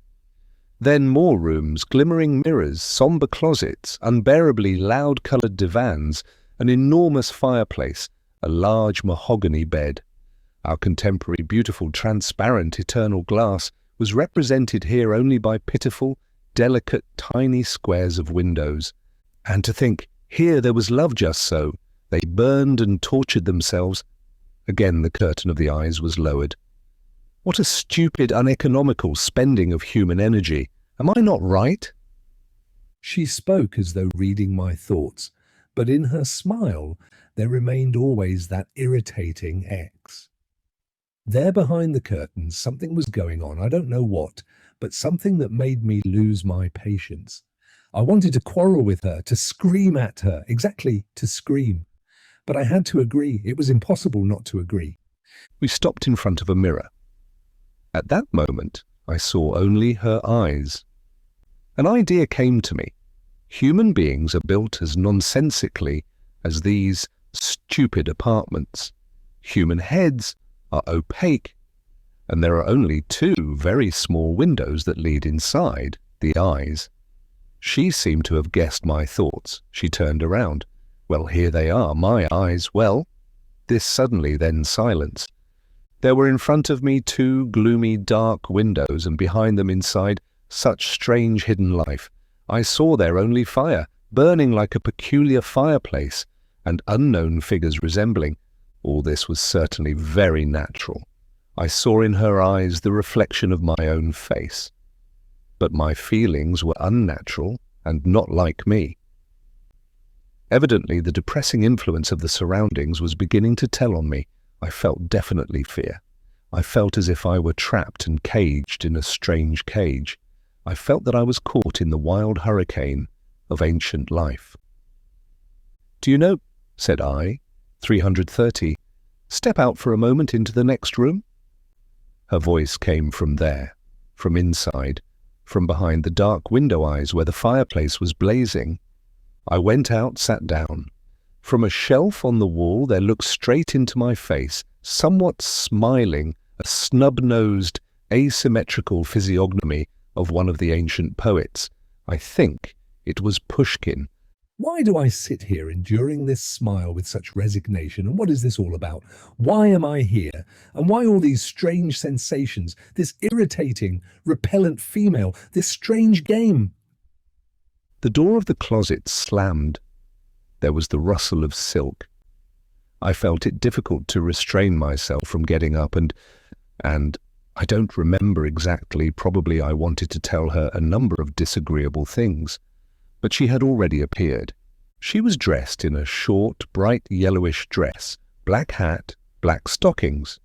Then more rooms, glimmering mirrors, sombre closets, unbearably loud-coloured divans, an enormous fireplace, a large mahogany bed. Our contemporary beautiful transparent eternal glass was represented here only by pitiful, delicate, tiny squares of windows. And to think, here there was love just so. They burned and tortured themselves. Again the curtain of the eyes was lowered. What a stupid, uneconomical spending of human energy. Am I not right? She spoke as though reading my thoughts, but in her smile there remained always that irritating X. There behind the curtains something was going on, I don't know what, but something that made me lose my patience. I wanted to quarrel with her, to scream at her, exactly to scream. But I had to agree. It was impossible not to agree. We stopped in front of a mirror. At that moment, I saw only her eyes. An idea came to me. Human beings are built as nonsensically as these stupid apartments. Human heads are opaque, and there are only two very small windows that lead inside, the eyes. She seemed to have guessed my thoughts. She turned around. Well, here they are, my eyes. Well, this suddenly, then silence. There were in front of me two gloomy, dark windows, and behind them inside, such strange hidden life. I saw there only fire, burning like a peculiar fireplace, and unknown figures resembling. All this was certainly very natural. I saw in her eyes the reflection of my own face. But my feelings were unnatural and not like me. Evidently, the depressing influence of the surroundings was beginning to tell on me. I felt definitely fear. I felt as if I were trapped and caged in a strange cage. I felt that I was caught in the wild hurricane of ancient life. "Do you know," said I, 330, "step out for a moment into the next room?" Her voice came from there, from inside, from behind the dark window eyes where the fireplace was blazing. I went out, sat down. From a shelf on the wall there looked straight into my face, somewhat smiling, a snub-nosed, asymmetrical physiognomy of one of the ancient poets. I think it was Pushkin. Why do I sit here enduring this smile with such resignation, and what is this all about? Why am I here? And why all these strange sensations, this irritating, repellent female, this strange game? The door of the closet slammed. There was the rustle of silk. I felt it difficult to restrain myself from getting up and I don't remember exactly, probably I wanted to tell her a number of disagreeable things. But she had already appeared. She was dressed in a short, bright yellowish dress, black hat, black stockings.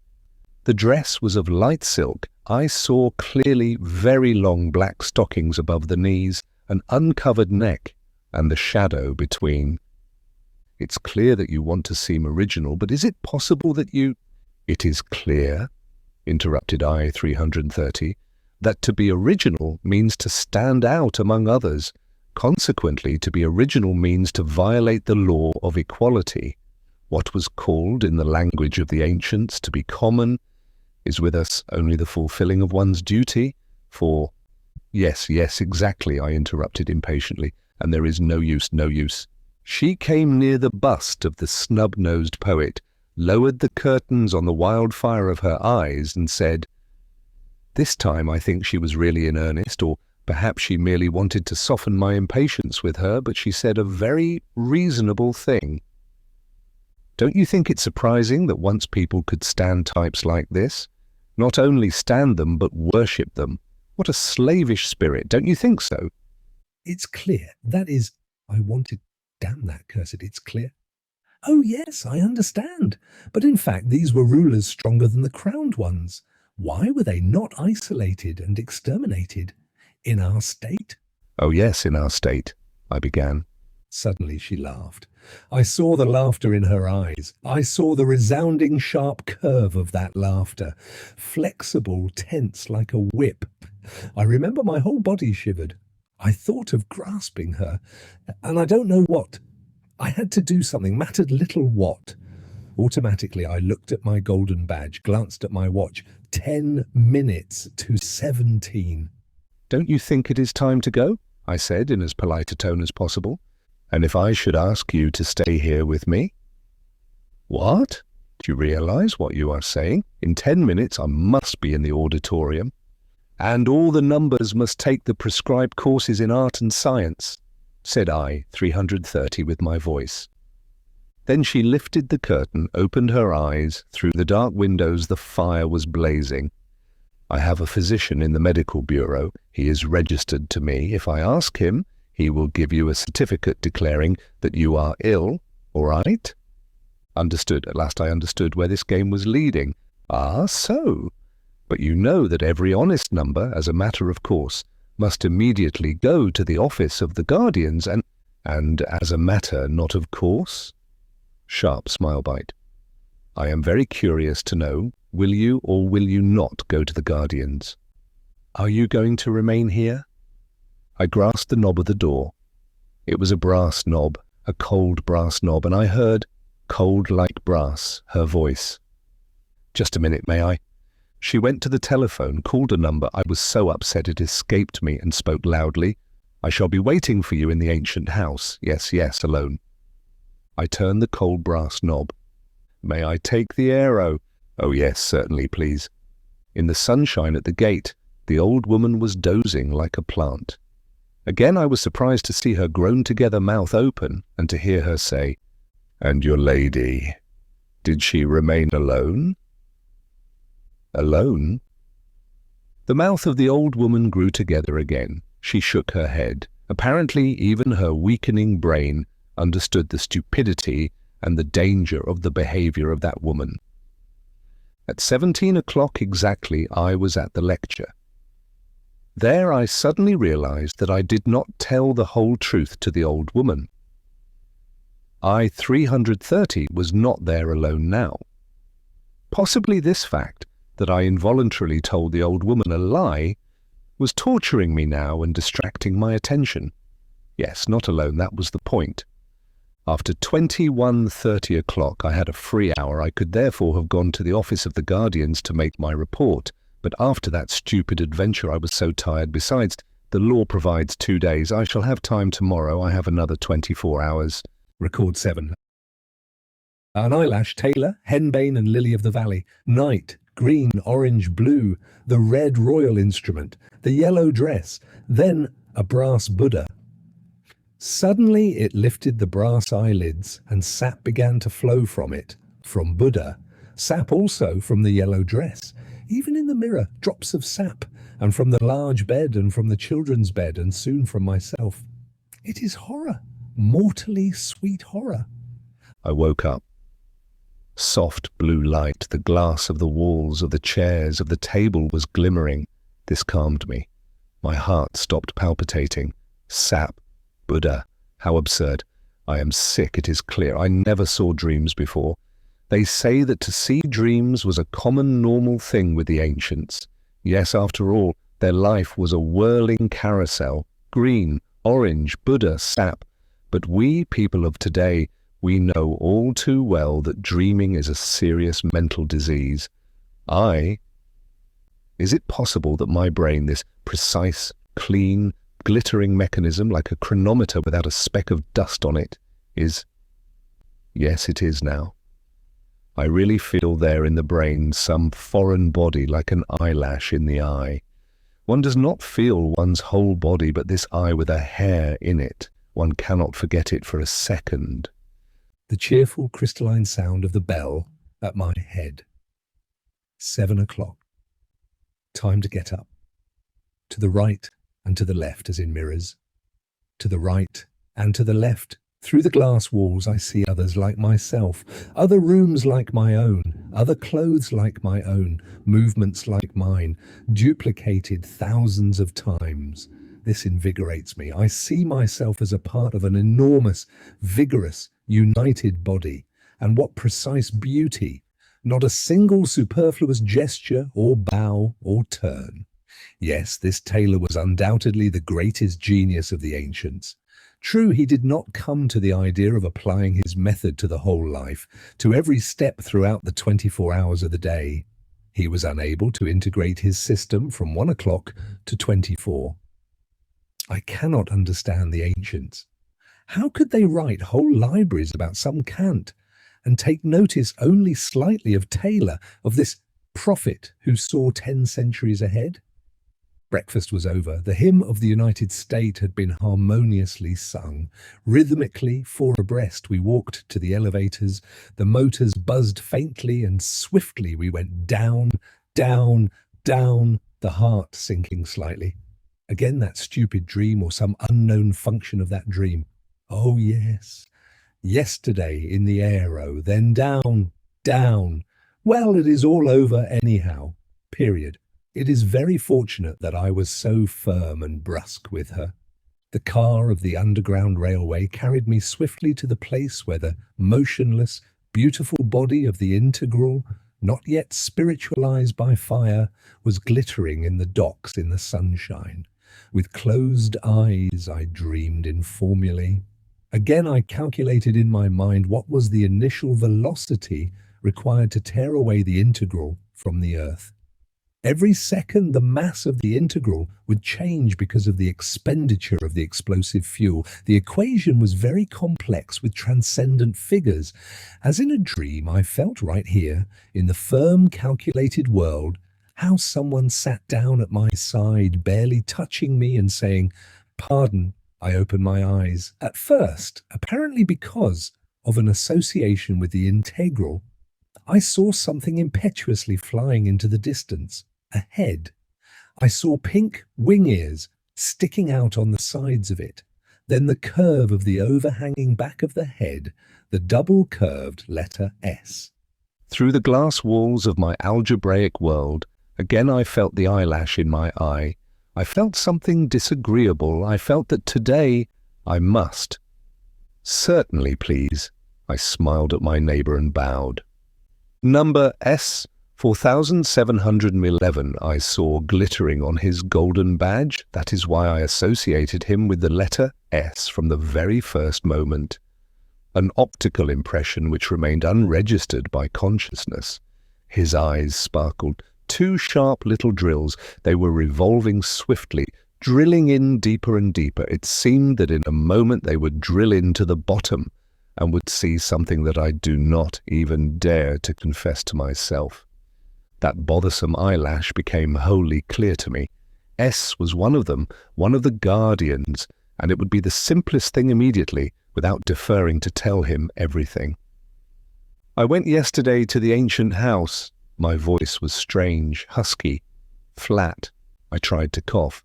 The dress was of light silk. I saw clearly very long black stockings above the knees, an uncovered neck, and the shadow between. "It's clear that you want to seem original, but is it possible that you—" "It is clear," interrupted I, 330, "that to be original means to stand out among others. Consequently, to be original means to violate the law of equality. What was called, in the language of the ancients, to be common, is with us only the fulfilling of one's duty, for—" "Yes, exactly," I interrupted impatiently, "and there is no use. She came near the bust of the snub-nosed poet, lowered the curtains on the wildfire of her eyes, and said, "This time I think she was really in earnest, or perhaps she merely wanted to soften my impatience with her, but she said a very reasonable thing. Don't you think it surprising that once people could stand types like this? Not only stand them, but worship them. What a slavish spirit, don't you think so?" It's clear. That is, I wanted, damn that cursed, it's clear. Oh yes, I understand. But in fact, these were rulers stronger than the crowned ones. Why were they not isolated and exterminated? In our state? "Oh yes, in our state," I began. Suddenly she laughed. I saw the laughter in her eyes. I saw the resounding sharp curve of that laughter, flexible, tense like a whip. I remember my whole body shivered. I thought of grasping her, and I don't know what. I had to do something, mattered little what. Automatically, I looked at my golden badge, glanced at my watch. 10 minutes to 17. "Don't you think it is time to go?" I said in as polite a tone as possible. "And if I should ask you to stay here with me?" "What? Do you realize what you are saying? In 10 minutes I must be in the auditorium. And all the numbers must take the prescribed courses in art and science," said I, 330 with my voice. Then she lifted the curtain, opened her eyes. Through the dark windows the fire was blazing. "I have a physician in the medical bureau. He is registered to me. If I ask him, he will give you a certificate declaring that you are ill, all right?" Understood. At last I understood where this game was leading. "Ah, so? But you know that every honest number, as a matter of course, must immediately go to the office of the guardians, and as a matter not of course?" Sharp smile bite. "I am very curious to know, will you or will you not go to the guardians? Are you going to remain here?" I grasped the knob of the door. It was a brass knob, a cold brass knob, and I heard, cold like brass, her voice. "Just a minute, may I?" She went to the telephone, called a number. I was so upset it escaped me, and spoke loudly. "I shall be waiting for you in the ancient house. Yes, yes, alone." I turned the cold brass knob. "May I take the aero?" "Oh yes, certainly, please." In the sunshine at the gate, the old woman was dozing like a plant. Again I was surprised to see her grown-together mouth open, and to hear her say, "And your lady, did she remain alone?" "Alone?" The mouth of the old woman grew together again. She shook her head. Apparently even her weakening brain understood the stupidity and the danger of the behavior of that woman. At 17 o'clock exactly I was at the lecture. There I suddenly realized that I did not tell the whole truth to the old woman. I, 330, was not there alone now. Possibly this fact, that I involuntarily told the old woman a lie, was torturing me now and distracting my attention. Yes, not alone, that was the point. After 21:30 o'clock I had a free hour. I could therefore have gone to the office of the guardians to make my report, but after that stupid adventure I was so tired. Besides, the law provides 2 days. I shall have time tomorrow. I have another 24 hours. Record 7. An eyelash, Taylor, henbane and lily of the valley, night, green, orange, blue, the red royal instrument, the yellow dress, then a brass Buddha. Suddenly it lifted the brass eyelids, and sap began to flow from it, from Buddha, sap also from the yellow dress, even in the mirror, drops of sap, and from the large bed, and from the children's bed, and soon from myself. It is horror, mortally sweet horror. I woke up. Soft blue light, the glass of the walls, of the chairs, of the table was glimmering. This calmed me. My heart stopped palpitating. Sap, Buddha, how absurd. I am sick, it is clear. I never saw dreams before. They say that to see dreams was a common normal thing with the ancients. Yes, after all, their life was a whirling carousel. Green, orange, Buddha, sap. But we, people of today, we know all too well that dreaming is a serious mental disease. Is it possible that my brain, this precise, clean, glittering mechanism like a chronometer without a speck of dust on it, Is. Yes, it is now. I really feel there in the brain some foreign body like an eyelash in the eye. One does not feel one's whole body, but this eye with a hair in it. One cannot forget it for a second. The cheerful crystalline sound of the bell at my head. 7 o'clock. Time to get up. To the right and to the left as in mirrors. To the right and to the left. Through the glass walls I see others like myself, other rooms like my own, other clothes like my own, movements like mine, duplicated thousands of times. This invigorates me. I see myself as a part of an enormous, vigorous, united body. And what precise beauty! Not a single superfluous gesture or bow or turn. Yes, this tailor was undoubtedly the greatest genius of the ancients. True, he did not come to the idea of applying his method to the whole life, to every step throughout the 24 hours of the day. He was unable to integrate his system from 1 o'clock to 24. I cannot understand the ancients. How could they write whole libraries about some cant and take notice only slightly of Taylor, of this prophet who saw 10 centuries ahead? Breakfast was over. The hymn of the United States had been harmoniously sung. Rhythmically, four abreast, we walked to the elevators. The motors buzzed faintly, and swiftly we went down, down, down, the heart sinking slightly. Again that stupid dream, or some unknown function of that dream. Oh yes, yesterday in the aero, then down, down. Well, it is all over anyhow. Period. It is very fortunate that I was so firm and brusque with her. The car of the Underground Railway carried me swiftly to the place where the motionless, beautiful body of the integral, not yet spiritualized by fire, was glittering in the docks in the sunshine. With closed eyes I dreamed in formulae. Again I calculated in my mind what was the initial velocity required to tear away the integral from the earth. Every second the mass of the integral would change because of the expenditure of the explosive fuel. The equation was very complex with transcendent figures. As in a dream, I felt right here, in the firm, calculated world, how someone sat down at my side, barely touching me and saying, "Pardon." I opened my eyes. At first, apparently because of an association with the integral, I saw something impetuously flying into the distance. A head. I saw pink wing ears sticking out on the sides of it. Then the curve of the overhanging back of the head, the double-curved letter S. Through the glass walls of my algebraic world, again I felt the eyelash in my eye. I felt something disagreeable. I felt that today I must. Certainly, please. I smiled at my neighbour and bowed. Number S 4711 I saw glittering on his golden badge. That is why I associated him with the letter S from the very first moment. An optical impression which remained unregistered by consciousness. His eyes sparkled. Two sharp little drills. They were revolving swiftly, drilling in deeper and deeper. It seemed that in a moment they would drill into the bottom and would see something that I do not even dare to confess to myself. That bothersome eyelash became wholly clear to me. S was one of them, one of the guardians, and it would be the simplest thing immediately, without deferring to tell him everything. I went yesterday to the ancient house. My voice was strange, husky, flat. I tried to cough.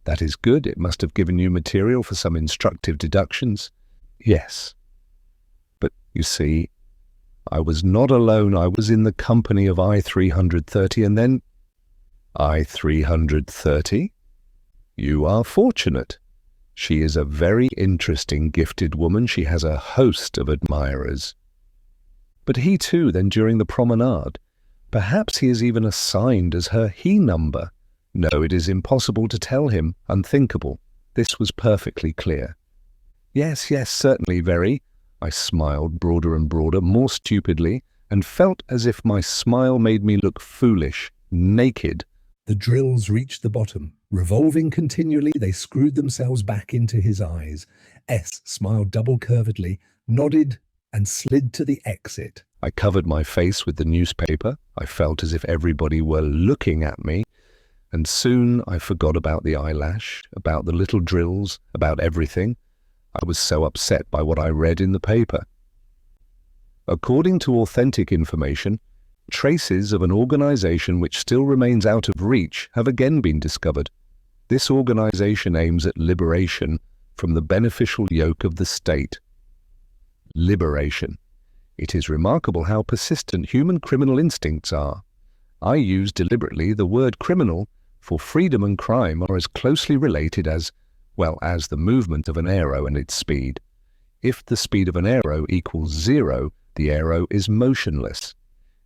That is good. It must have given you material for some instructive deductions. Yes. But, you see, I was not alone. I was in the company of I-330, and then... I-330? You are fortunate. She is a very interesting, gifted woman. She has a host of admirers. But he too, then during the promenade. Perhaps he is even assigned as her he number. No, it is impossible to tell him. Unthinkable. This was perfectly clear. Yes, certainly, very. I smiled broader and broader, more stupidly, and felt as if my smile made me look foolish, naked. The drills reached the bottom. Revolving continually, they screwed themselves back into his eyes. S smiled double-curvedly, nodded, and slid to the exit. I covered my face with the newspaper. I felt as if everybody were looking at me, and soon I forgot about the eyelash, about the little drills, about everything. I was so upset by what I read in the paper. According to authentic information, traces of an organization which still remains out of reach have again been discovered. This organization aims at liberation from the beneficial yoke of the state. Liberation. It is remarkable how persistent human criminal instincts are. I use deliberately the word criminal, for freedom and crime are as closely related as, well, as the movement of an arrow and its speed. If the speed of an arrow equals 0, the arrow is motionless.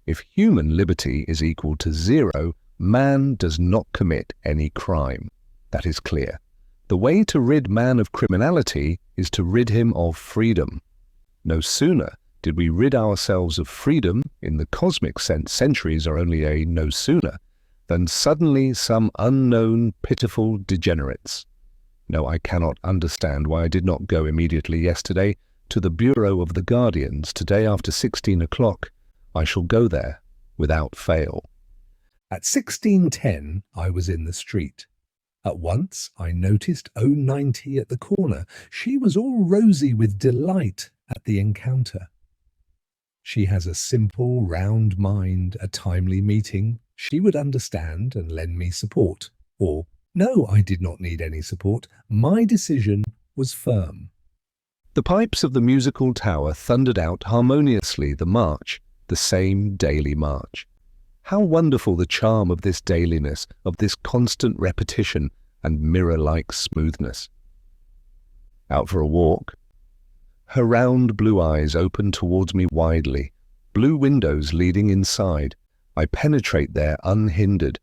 If human liberty is equal to 0, man does not commit any crime. That is clear. The way to rid man of criminality is to rid him of freedom. No sooner did we rid ourselves of freedom, in the cosmic sense centuries are only a no sooner, than suddenly some unknown pitiful degenerates. No, I cannot understand why I did not go immediately yesterday to the Bureau of the Guardians. Today after 16 o'clock, I shall go there without fail. At 16:10, I was in the street. At once, I noticed O-90 at the corner. She was all rosy with delight at the encounter. She has a simple, round mind, a timely meeting. She would understand and lend me support. Or, no, I did not need any support. My decision was firm. The pipes of the musical tower thundered out harmoniously the march, the same daily march. How wonderful the charm of this dailiness, of this constant repetition and mirror-like smoothness. Out for a walk. Her round blue eyes open towards me widely, blue windows leading inside. I penetrate there unhindered.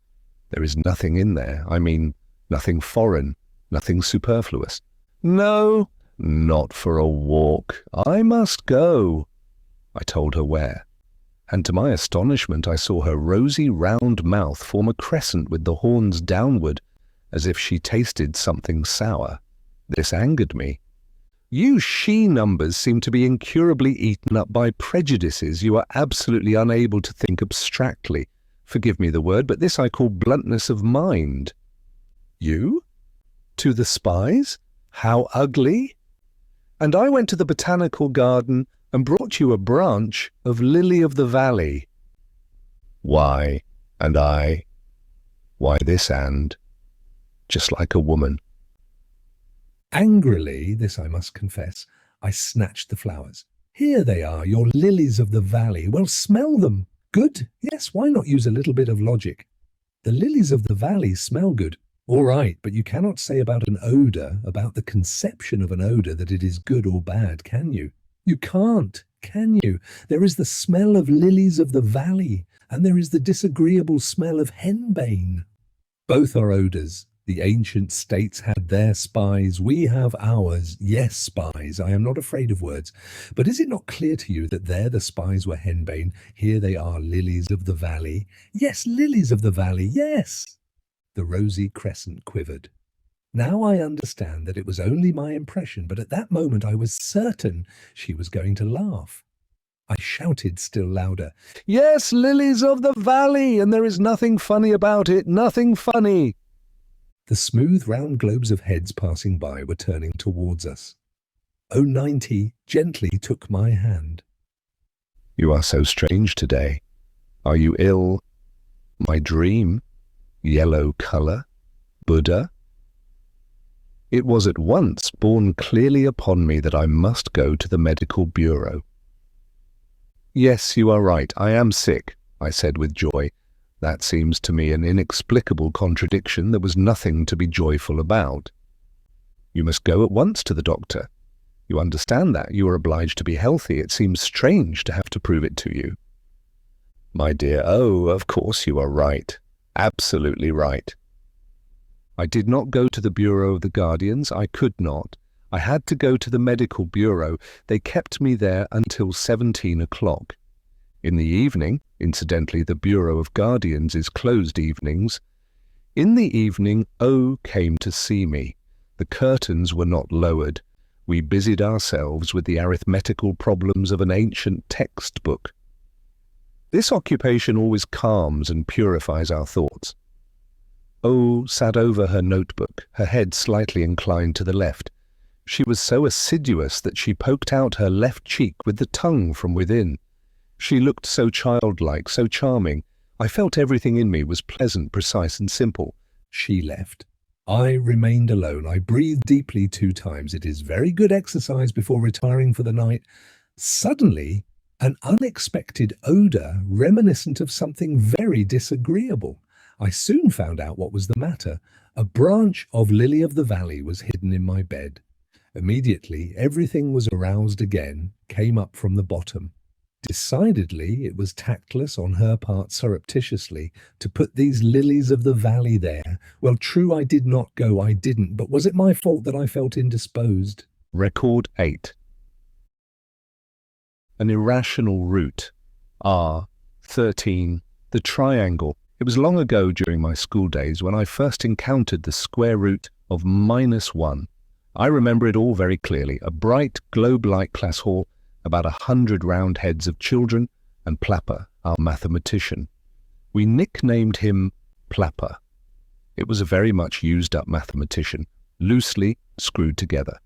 There is nothing in there, I mean, nothing foreign, nothing superfluous. No, not for a walk. I must go. I told her where. And to my astonishment I saw her rosy round mouth form a crescent with the horns downward, as if she tasted something sour. This angered me. You she-numbers seem to be incurably eaten up by prejudices. You are absolutely unable to think abstractly. Forgive me the word, but this I call bluntness of mind. You? To the spies? How ugly! And I went to the botanical garden and brought you a branch of lily of the valley. Why, and I? Why this and? Just like a woman. Angrily, this I must confess, I snatched the flowers. Here they are, your lilies of the valley. Well, smell them. Good? Yes, why not use a little bit of logic? The lilies of the valley smell good. All right, but you cannot say about an odour, about the conception of an odour, that it is good or bad, can you? You can't, can you? There is the smell of lilies of the valley, and there is the disagreeable smell of henbane. Both are odours. The ancient states had their spies, we have ours. Yes, spies, I am not afraid of words. But is it not clear to you that there the spies were henbane, here they are lilies of the valley? Yes, lilies of the valley, yes! The rosy crescent quivered. Now I understand that it was only my impression, but at that moment I was certain she was going to laugh. I shouted still louder, Yes, lilies of the valley, and there is nothing funny about it, nothing funny. The smooth round globes of heads passing by were turning towards us. O-90 gently took my hand. You are so strange today. Are you ill? My dream? Yellow colour? Buddha? It was at once borne clearly upon me that I must go to the medical bureau. Yes, you are right, I am sick, I said with joy. That seems to me an inexplicable contradiction. There was nothing to be joyful about. You must go at once to the doctor. You understand that. You are obliged to be healthy. It seems strange to have to prove it to you. My dear, oh, of course you are right. Absolutely right. I did not go to the Bureau of the Guardians. I could not. I had to go to the medical bureau. They kept me there until 17 o'clock. In the evening, incidentally, the Bureau of Guardians is closed evenings. In the evening, O came to see me. The curtains were not lowered. We busied ourselves with the arithmetical problems of an ancient textbook. This occupation always calms and purifies our thoughts. O sat over her notebook, her head slightly inclined to the left. She was so assiduous that she poked out her left cheek with the tongue from within. She looked so childlike, so charming. I felt everything in me was pleasant, precise, and simple. She left. I remained alone. I breathed deeply 2 times. It is very good exercise before retiring for the night. Suddenly, an unexpected odour reminiscent of something very disagreeable. I soon found out what was the matter. A branch of lily of the valley was hidden in my bed. Immediately, everything was aroused again, came up from the bottom. Decidedly, it was tactless on her part surreptitiously to put these lilies of the valley there. Well, true, I did not go, I didn't, but was it my fault that I felt indisposed? Record 8. An irrational root. R13. The triangle. It was long ago during my school days when I first encountered the square root of -1. I remember it all very clearly. A bright, globe-like class hall, about 100 round heads of children, and Plapper, our mathematician. We nicknamed him Plapper. It was a very much used-up mathematician, loosely screwed together.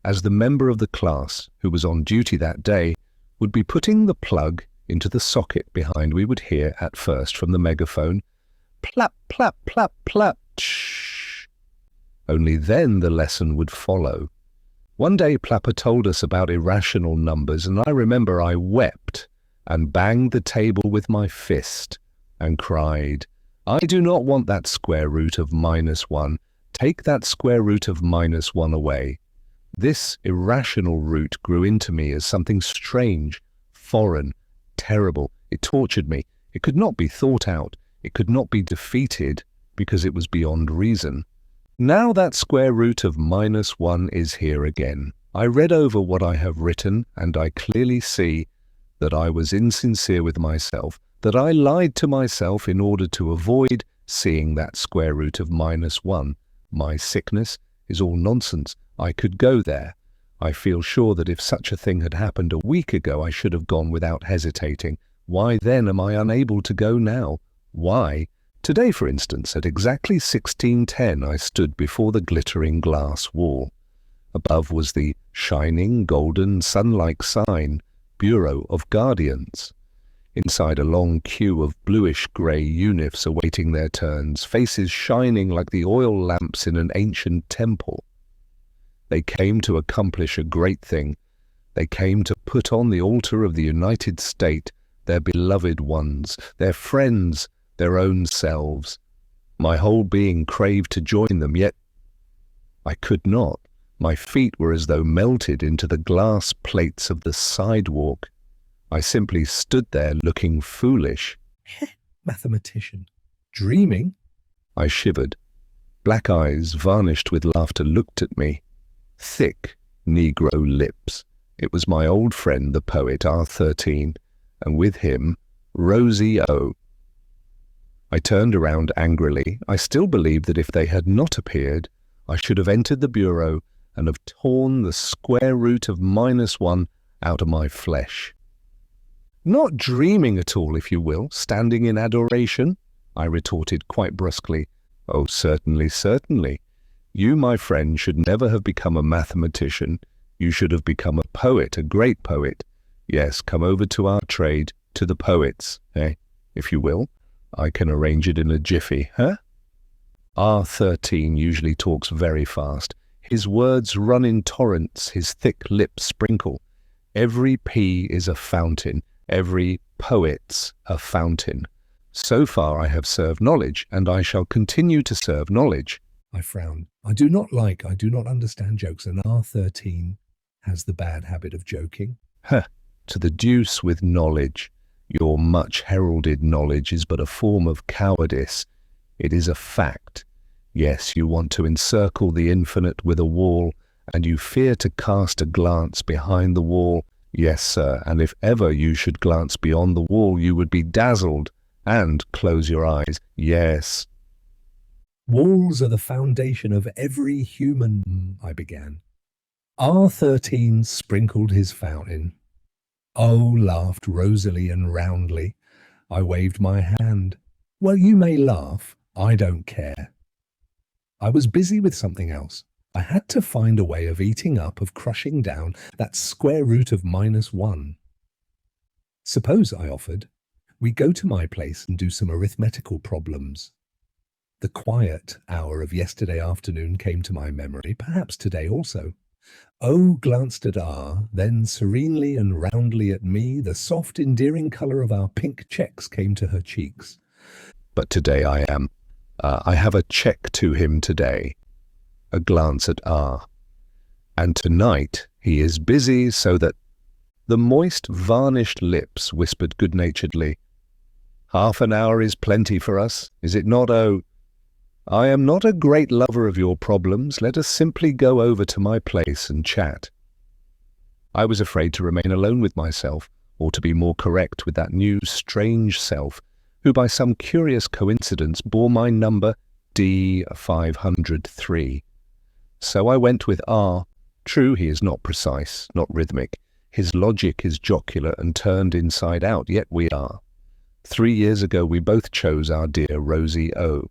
As the member of the class who was on duty that day would be putting the plug into the socket behind, we would hear at first from the megaphone, "Plap, plap, plap, plap, shh." Only then the lesson would follow. One day Plapper told us about irrational numbers, and I remember I wept and banged the table with my fist and cried, "I do not want that square root of -1. Take that square root of -1 away." This irrational root grew into me as something strange, foreign, terrible. It tortured me. It could not be thought out. It could not be defeated because it was beyond reason. Now that square root of -1 is here again. I read over what I have written, and I clearly see that I was insincere with myself, that I lied to myself in order to avoid seeing that square root of -1. My sickness is all nonsense. I could go there. I feel sure that if such a thing had happened a week ago, I should have gone without hesitating. Why then am I unable to go now? Why? Today, for instance, at exactly 16:10, I stood before the glittering glass wall. Above was the shining, golden, sun-like sign, Bureau of Guardians. Inside a long queue of bluish-grey unifs awaiting their turns, faces shining like the oil lamps in an ancient temple. They came to accomplish a great thing. They came to put on the altar of the United States their beloved ones, their friends, their own selves. My whole being craved to join them, yet I could not. My feet were as though melted into the glass plates of the sidewalk. I simply stood there looking foolish. Mathematician. Dreaming? I shivered. Black eyes, varnished with laughter, looked at me. Thick, Negro lips. It was my old friend, the poet, R13, and with him, Rosie O. I turned around angrily. I still believed that if they had not appeared, I should have entered the bureau and have torn the square root of -1 out of my flesh. Not dreaming at all, if you will, standing in adoration, I retorted quite brusquely. Oh, certainly, certainly. You, my friend, should never have become a mathematician. You should have become a poet, a great poet. Yes, come over to our trade, to the poets, if you will. I can arrange it in a jiffy, huh? R13 usually talks very fast. His words run in torrents, his thick lips sprinkle. Every P is a fountain, every poet's a fountain. So far I have served knowledge, and I shall continue to serve knowledge. I frowned. I do not understand jokes, and R13 has the bad habit of joking. To the deuce with knowledge. Your much heralded knowledge is but a form of cowardice. It is a fact. Yes, you want to encircle the infinite with a wall, and you fear to cast a glance behind the wall. Yes, sir, and if ever you should glance beyond the wall, you would be dazzled and close your eyes. Yes. Walls are the foundation of every human, I began. R13 sprinkled his fountain. O laughed rosily and roundly. I waved my hand. Well, you may laugh. I don't care. I was busy with something else. I had to find a way of eating up, of crushing down that square root of -1. Suppose, I offered, we go to my place and do some arithmetical problems. The quiet hour of yesterday afternoon came to my memory, perhaps today also. O glanced at R, then serenely and roundly at me. The soft, endearing colour of our pink checks came to her cheeks. But today I have a check to him today. A glance at R. And tonight he is busy so that the moist, varnished lips whispered good-naturedly, "Half an hour is plenty for us, is it not, O? I am not a great lover of your problems. Let us simply go over to my place and chat." I was afraid to remain alone with myself, or to be more correct, with that new, strange self, who by some curious coincidence bore my number D503. So I went with R. True, he is not precise, not rhythmic. His logic is jocular and turned inside out, yet we are. 3 years ago we both chose our dear Rosie O.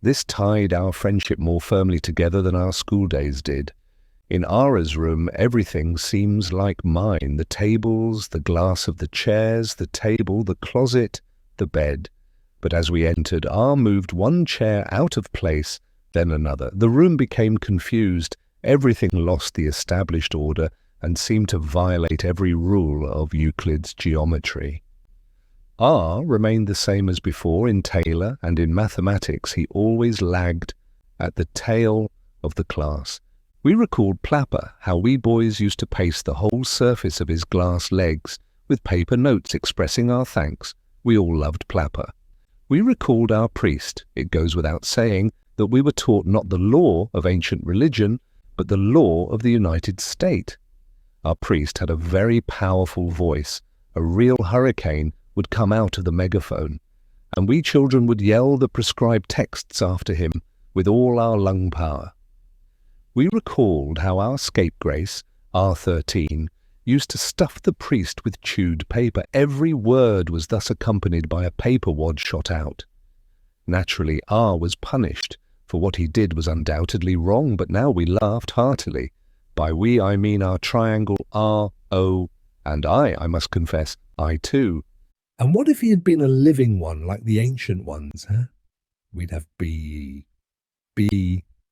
This tied our friendship more firmly together than our school days did. In Ara's room, everything seems like mine. The tables, the glass of the chairs, the table, the closet, the bed. But as we entered, Ara moved one chair out of place, then another. The room became confused. Everything lost the established order and seemed to violate every rule of Euclid's geometry. R remained the same as before in Taylor, and in mathematics he always lagged at the tail of the class. We recalled Plapper, how we boys used to paste the whole surface of his glass legs with paper notes expressing our thanks. We all loved Plapper. We recalled our priest. It goes without saying that we were taught not the law of ancient religion, but the law of the United State. Our priest had a very powerful voice. A real hurricane would come out of the megaphone, and we children would yell the prescribed texts after him with all our lung power. We recalled how our scapegrace, R13, used to stuff the priest with chewed paper. Every word was thus accompanied by a paper wad shot out. Naturally, R was punished, for what he did was undoubtedly wrong, but now we laughed heartily. By we, I mean our triangle R, O, and I must confess, I too. And what if he had been a living one like the ancient ones, huh? We'd have B,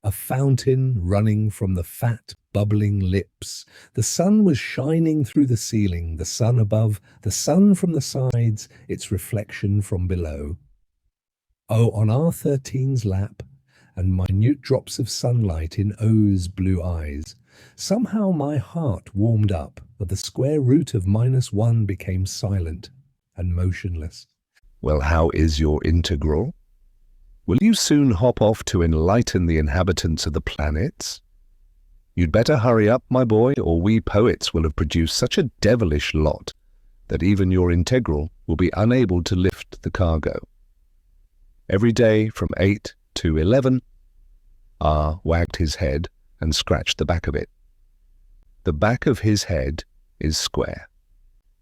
a fountain running from the fat, bubbling lips. The sun was shining through the ceiling, the sun above, the sun from the sides, its reflection from below. Oh, on R13's lap, and minute drops of sunlight in O's blue eyes. Somehow my heart warmed up, but the square root of -1 became silent and motionless. Well, how is your integral? Will you soon hop off to enlighten the inhabitants of the planets? You'd better hurry up, my boy, or we poets will have produced such a devilish lot that even your integral will be unable to lift the cargo. Every day from 8 to 11, R wagged his head and scratched the back of it. The back of his head is square.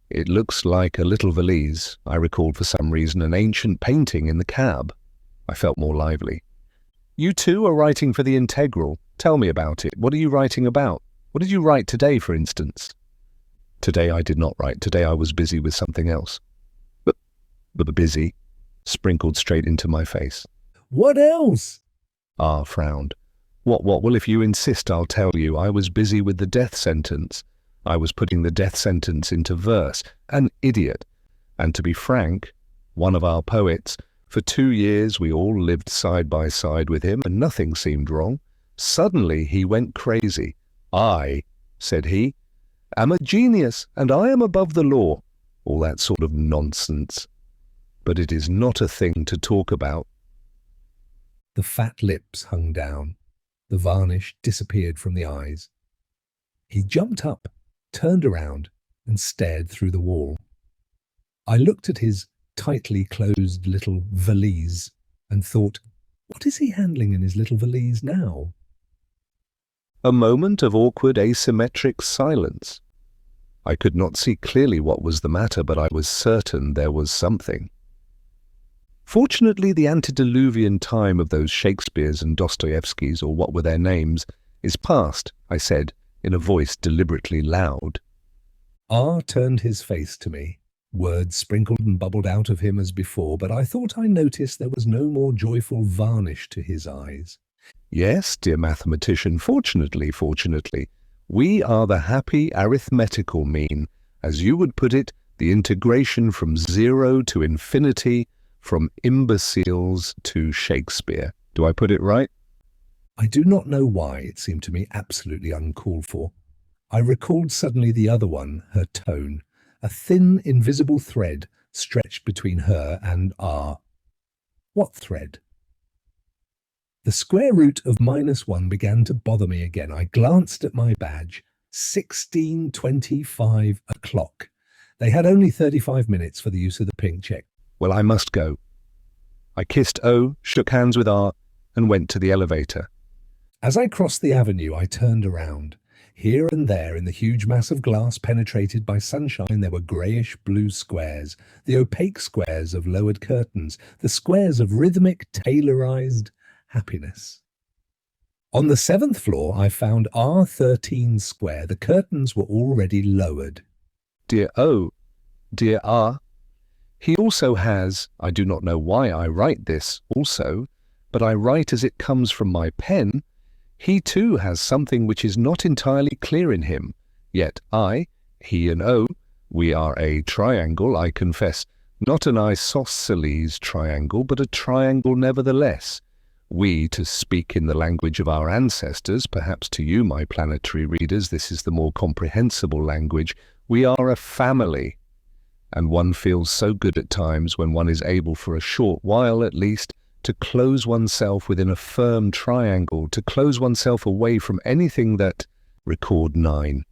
It looks like a little valise. I recalled for some reason an ancient painting in the cab. I felt more lively. You too are writing for the integral. Tell me about it. What are you writing about? What did you write today, for instance? Today I did not write. Today I was busy with something else. But busy sprinkled straight into my face. What else? R frowned. What? Well, if you insist, I'll tell you. I was busy with the death sentence. I was putting the death sentence into verse. An idiot. And to be frank, one of our poets. For 2 years we all lived side by side with him, and nothing seemed wrong. Suddenly he went crazy. I, said he, am a genius, and I am above the law. All that sort of nonsense. But it is not a thing to talk about. The fat lips hung down. The varnish disappeared from the eyes. He jumped up, turned around, and stared through the wall. I looked at his tightly closed little valise and thought, what is he handling in his little valise now? A moment of awkward asymmetric silence. I could not see clearly what was the matter, but I was certain there was something. Fortunately, the antediluvian time of those Shakespeares and Dostoevskys, or what were their names, is past, I said, in a voice deliberately loud. R turned his face to me. Words sprinkled and bubbled out of him as before, but I thought I noticed there was no more joyful varnish to his eyes. Yes, dear mathematician, fortunately, we are the happy arithmetical mean, as you would put it, the integration from 0 to infinity, from imbeciles to Shakespeare. Do I put it right? I do not know why it seemed to me absolutely uncalled for. I recalled suddenly the other one, her tone, a thin, invisible thread stretched between her and R. What thread? The square root of -1 began to bother me again. I glanced at my badge. 16:25 o'clock. They had only 35 minutes for the use of the pink check. Well, I must go. I kissed O, shook hands with R, and went to the elevator. As I crossed the avenue, I turned around. Here and there in the huge mass of glass penetrated by sunshine there were greyish-blue squares, the opaque squares of lowered curtains, the squares of rhythmic, taylorized happiness. On the 7th floor I found R13 square. The curtains were already lowered. Dear O, dear R, he also has, I do not know why I write this also, but I write as it comes from my pen. He too has something which is not entirely clear in him. Yet I, he and O, we are a triangle, I confess, not an isosceles triangle, but a triangle nevertheless. We, to speak in the language of our ancestors, perhaps to you, my planetary readers, this is the more comprehensible language, we are a family. And one feels so good at times when one is able for a short while at least to close oneself within a firm triangle, to close oneself away from anything that... Record 9.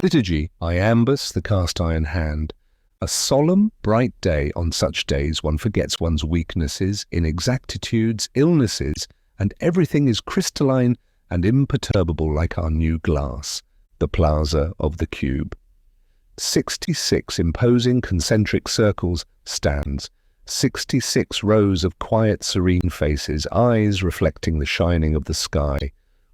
Liturgy, iambus, the cast-iron hand. A solemn, bright day. On such days one forgets one's weaknesses, inexactitudes, illnesses, and everything is crystalline and imperturbable like our new glass, the plaza of the cube. 66 imposing concentric circles stands, 66 rows of quiet, serene faces, eyes reflecting the shining of the sky,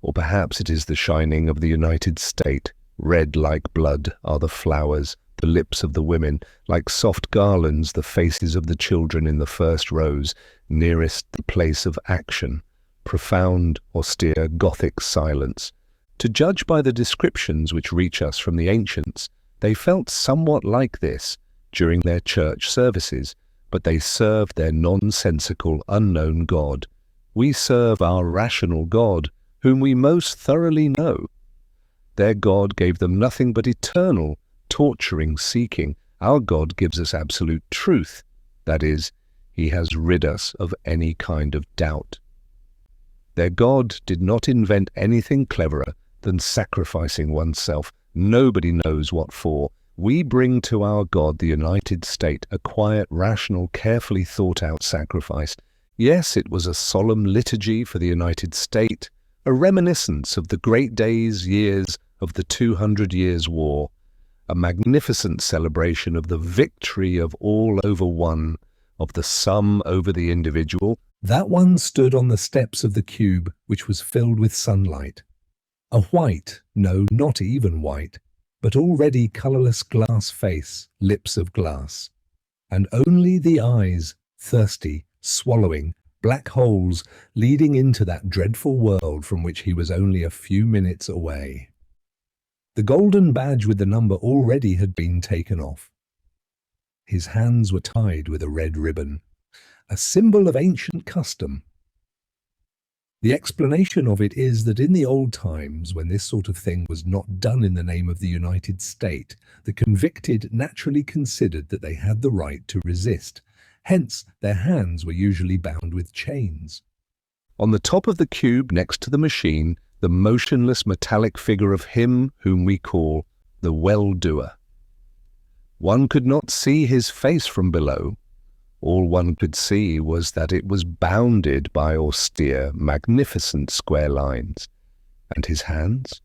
or perhaps it is the shining of the United States. Red like blood are the flowers, the lips of the women, like soft garlands, the faces of the children in the first rows, nearest the place of action. Profound, austere, Gothic silence. To judge by the descriptions which reach us from the ancients, they felt somewhat like this during their church services, but they served their nonsensical, unknown God. We serve our rational God, whom we most thoroughly know. Their God gave them nothing but eternal, torturing seeking. Our God gives us absolute truth. That is, he has rid us of any kind of doubt. Their God did not invent anything cleverer than sacrificing oneself. Nobody knows what for. We bring to our God, the United States, a quiet, rational, carefully thought-out sacrifice. Yes, it was a solemn liturgy for the United States, a reminiscence of the great days, years of the 200 Years' War, a magnificent celebration of the victory of all over one, of the sum over the individual. That one stood on the steps of the cube, which was filled with sunlight. A white, no, not even white, but already colourless glass face, lips of glass. And only the eyes, thirsty, swallowing, black holes leading into that dreadful world from which he was only a few minutes away. The golden badge with the number already had been taken off. His hands were tied with a red ribbon, a symbol of ancient custom. The explanation of it is that in the old times, when this sort of thing was not done in the name of the United States, the convicted naturally considered that they had the right to resist. Hence, their hands were usually bound with chains. On the top of the cube, next to the machine, the motionless metallic figure of him whom we call the well-doer. One could not see his face from below. All one could see was that it was bounded by austere, magnificent square lines. And his hands?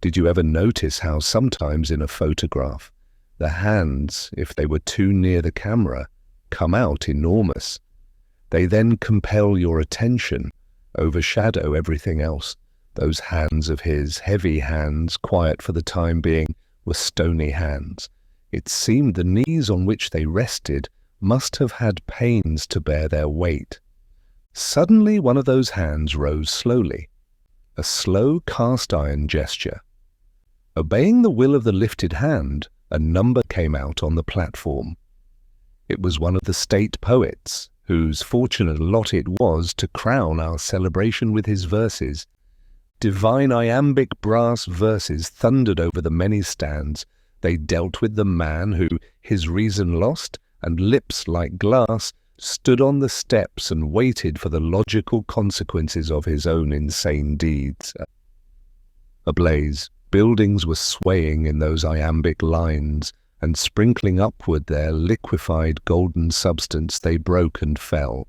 Did you ever notice how sometimes in a photograph, the hands, if they were too near the camera, come out enormous? They then compel your attention, overshadow everything else. Those hands of his, heavy hands, quiet for the time being, were stony hands. It seemed the knees on which they rested must have had pains to bear their weight. Suddenly one of those hands rose slowly, a slow cast-iron gesture. Obeying the will of the lifted hand, a number came out on the platform. It was one of the state poets, whose fortunate lot it was to crown our celebration with his verses. Divine iambic brass verses thundered over the many stands. They dealt with the man who, his reason lost, and lips like glass, stood on the steps and waited for the logical consequences of his own insane deeds. Ablaze, buildings were swaying in those iambic lines, and sprinkling upward their liquefied golden substance, they broke and fell.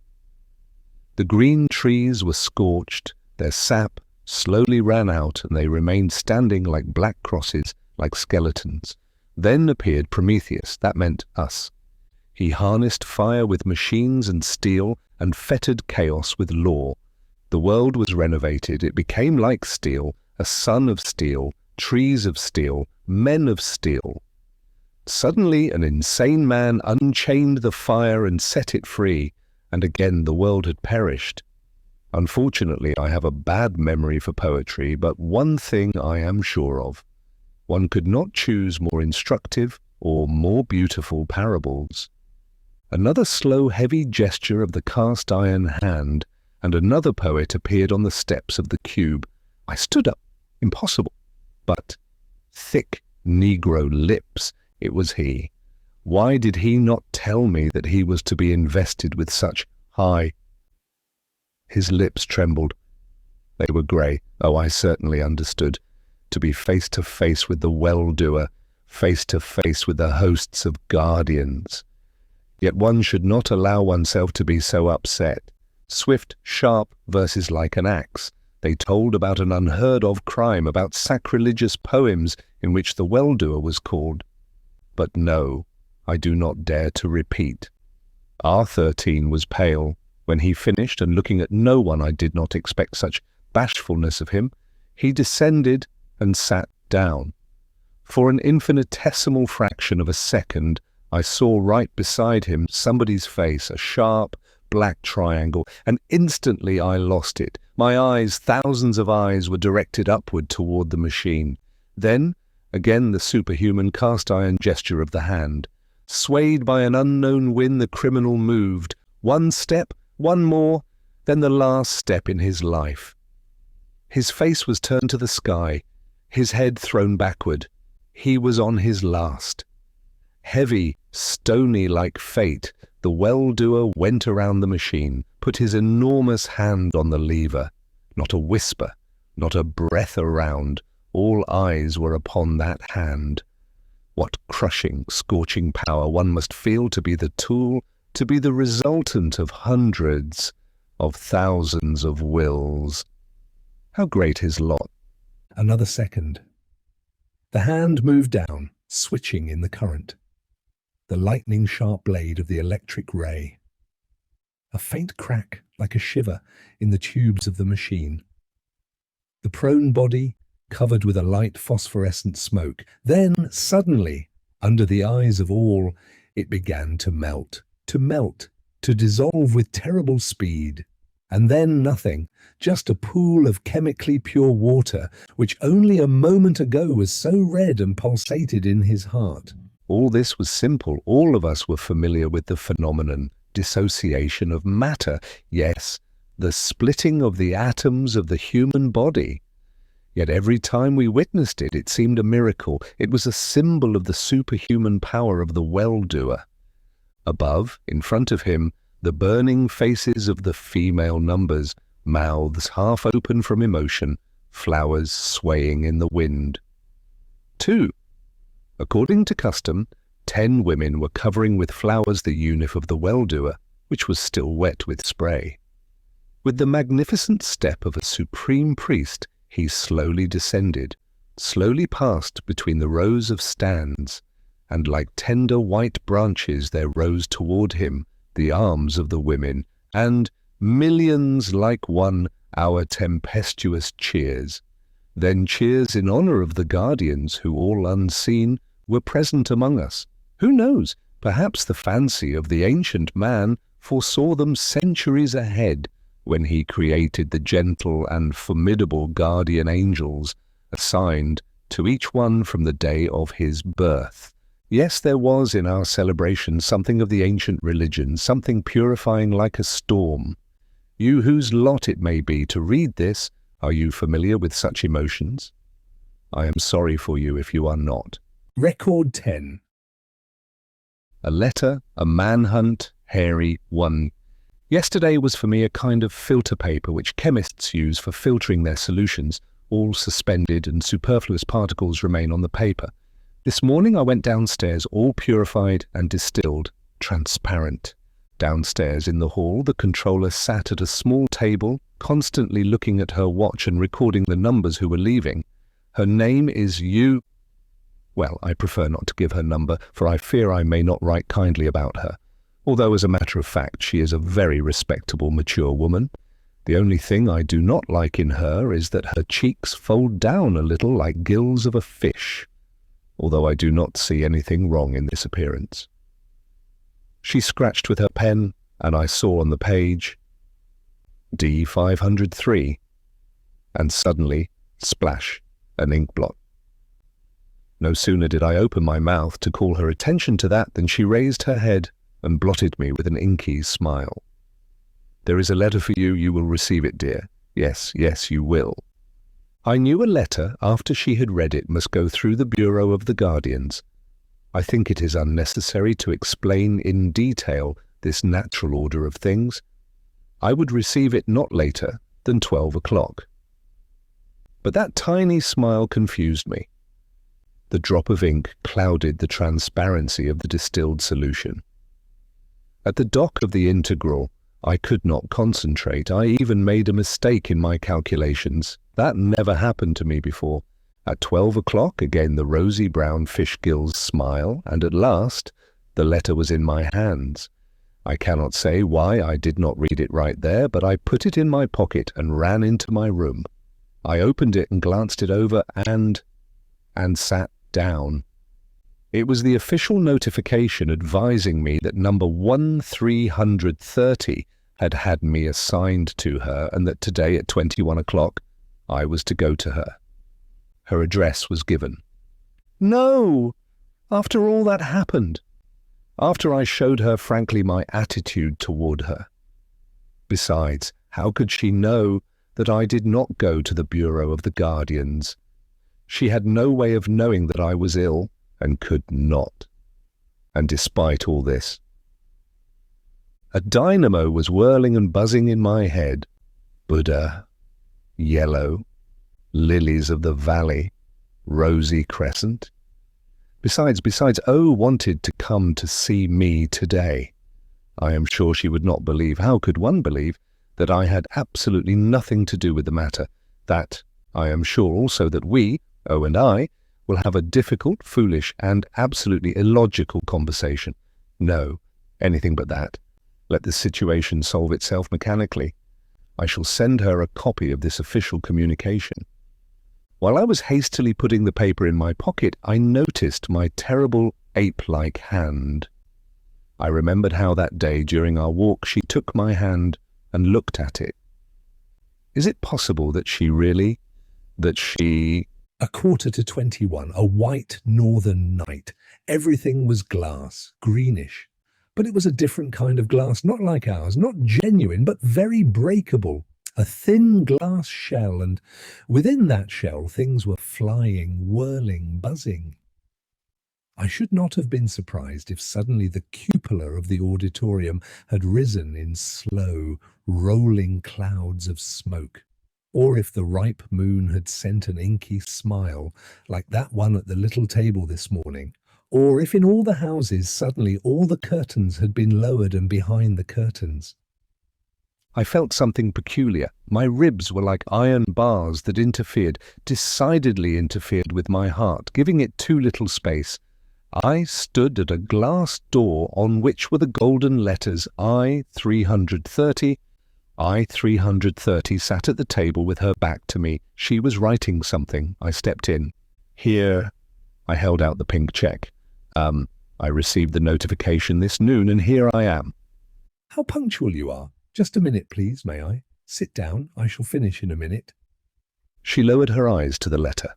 The green trees were scorched, their sap slowly ran out, and they remained standing like black crosses, like skeletons. Then appeared Prometheus, that meant us. He harnessed fire with machines and steel, and fettered chaos with law. The world was renovated, it became like steel, a sun of steel, trees of steel, men of steel. Suddenly an insane man unchained the fire and set it free, and again the world had perished. Unfortunately, I have a bad memory for poetry, but one thing I am sure of. One could not choose more instructive or more beautiful parables. Another slow, heavy gesture of the cast-iron hand, and another poet appeared on the steps of the cube. I stood up. Impossible. But thick Negro lips, it was he. Why did he not tell me that he was to be invested with such high? His lips trembled. They were grey. Oh, I certainly understood. To be face to face with the well-doer, face to face with the hosts of guardians. Yet one should not allow oneself to be so upset. Swift, sharp verses like an axe. They told about an unheard-of crime, about sacrilegious poems in which the well-doer was called. But no, I do not dare to repeat. R13 was pale. When he finished, and looking at no one, I did not expect such bashfulness of him, he descended and sat down. For an infinitesimal fraction of a second, I saw right beside him somebody's face, a sharp, black triangle, and instantly I lost it. My eyes, thousands of eyes, were directed upward toward the machine. Then, again the superhuman cast-iron gesture of the hand. Swayed by an unknown wind, the criminal moved. One step, one more, then the last step in his life. His face was turned to the sky, his head thrown backward. He was on his last. Heavy, stony like fate, the well-doer went around the machine, put his enormous hand on the lever. Not a whisper, not a breath around. All eyes were upon that hand. What crushing, scorching power one must feel to be the tool, to be the resultant of hundreds, of thousands of wills. How great his lot. Another second. The hand moved down, switching in the current. The lightning-sharp blade of the electric ray. A faint crack, like a shiver, in the tubes of the machine. The prone body, covered with a light phosphorescent smoke. Then, suddenly, under the eyes of all, it began to melt, to dissolve with terrible speed. And then nothing, just a pool of chemically pure water, which only a moment ago was so red and pulsated in his heart. All this was simple. All of us were familiar with the phenomenon, dissociation of matter. Yes, the splitting of the atoms of the human body. Yet every time we witnessed it, it seemed a miracle. It was a symbol of the superhuman power of the well-doer. Above, in front of him, the burning faces of the female numbers, mouths half open from emotion, flowers swaying in the wind. 2. According to custom, 10 women were covering with flowers the unif of the well-doer, which was still wet with spray. With the magnificent step of a supreme priest, he slowly descended, slowly passed between the rows of stands, and like tender white branches there rose toward him the arms of the women, and millions like one our tempestuous cheers. Then cheers in honor of the guardians who, all unseen, were present among us. Who knows, perhaps the fancy of the ancient man foresaw them centuries ahead when he created the gentle and formidable guardian angels assigned to each one from the day of his birth. Yes, there was in our celebration something of the ancient religion, something purifying like a storm. You whose lot it may be to read this, are you familiar with such emotions? I am sorry for you if you are not. Record 10. A letter, a manhunt, hairy one. Yesterday was for me a kind of filter paper which chemists use for filtering their solutions. All suspended and superfluous particles remain on the paper. This morning I went downstairs, all purified and distilled, transparent. Downstairs in the hall, the controller sat at a small table, constantly looking at her watch and recording the numbers who were leaving. Her name is Well, I prefer not to give her number, for I fear I may not write kindly about her. Although, as a matter of fact, she is a very respectable, mature woman. The only thing I do not like in her is that her cheeks fold down a little like gills of a fish, although I do not see anything wrong in this appearance. She scratched with her pen, and I saw on the page D503, and suddenly, splash, an ink blot. No sooner did I open my mouth to call her attention to that than she raised her head and blotted me with an inky smile. There is a letter for you. You will receive it, dear. Yes, yes, you will. I knew a letter, after she had read it, must go through the Bureau of the Guardians. I think it is unnecessary to explain in detail this natural order of things. I would receive it not later than 12 o'clock. But that tiny smile confused me. The drop of ink clouded the transparency of the distilled solution. At the dock of the integral, I could not concentrate. I even made a mistake in my calculations. That never happened to me before. At 12 o'clock, again the rosy brown fish gills smile, and at last the letter was in my hands. I cannot say why I did not read it right there, but I put it in my pocket and ran into my room. I opened it and glanced it over and sat down. It was the official notification advising me that number 1330 had had me assigned to her, and that today at 21 o'clock I was to go to her. Her address was given. No! After all that happened. After I showed her frankly my attitude toward her. Besides, how could she know that I did not go to the Bureau of the Guardians? She had no way of knowing that I was ill, and could not. And despite all this, a dynamo was whirling and buzzing in my head. Buddha, yellow, lilies of the valley, rosy crescent. Besides, O wanted to come to see me today. I am sure she would not believe, how could one believe, that I had absolutely nothing to do with the matter. That I am sure also that we, O and I, will have a difficult, foolish, and absolutely illogical conversation. No, anything but that. Let the situation solve itself mechanically. I shall send her a copy of this official communication. While I was hastily putting the paper in my pocket, I noticed my terrible ape-like hand. I remembered how that day during our walk she took my hand and looked at it. Is it possible that she... 21:15, a white northern night. Everything was glass, greenish. But it was a different kind of glass, not like ours, not genuine, but very breakable. A thin glass shell, and within that shell things were flying, whirling, buzzing. I should not have been surprised if suddenly the cupola of the auditorium had risen in slow, rolling clouds of smoke. Or if the ripe moon had sent an inky smile, like that one at the little table this morning. Or if in all the houses suddenly all the curtains had been lowered and behind the curtains. I felt something peculiar. My ribs were like iron bars that decidedly interfered with my heart, giving it too little space. I stood at a glass door on which were the golden letters I 330. I 330 sat at the table with her back to me. She was writing something. I stepped in. Here, I held out the pink check. I received the notification this noon, and here I am. How punctual you are. Just a minute, please, may I? Sit down. I shall finish in a minute. She lowered her eyes to the letter.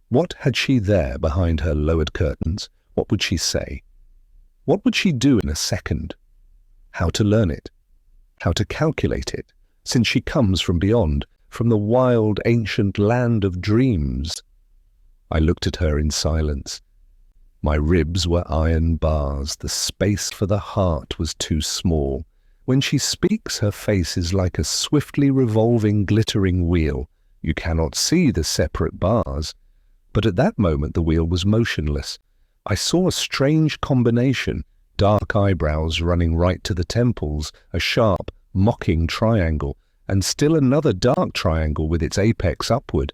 What had she there behind her lowered curtains? What would she say? What would she do in a second? How to learn it? How to calculate it, since she comes from beyond, from the wild, ancient land of dreams? I looked at her in silence. My ribs were iron bars. The space for the heart was too small. When she speaks, her face is like a swiftly revolving, glittering wheel. You cannot see the separate bars. But at that moment the wheel was motionless. I saw a strange combination, dark eyebrows running right to the temples, a sharp, mocking triangle, and still another dark triangle with its apex upward,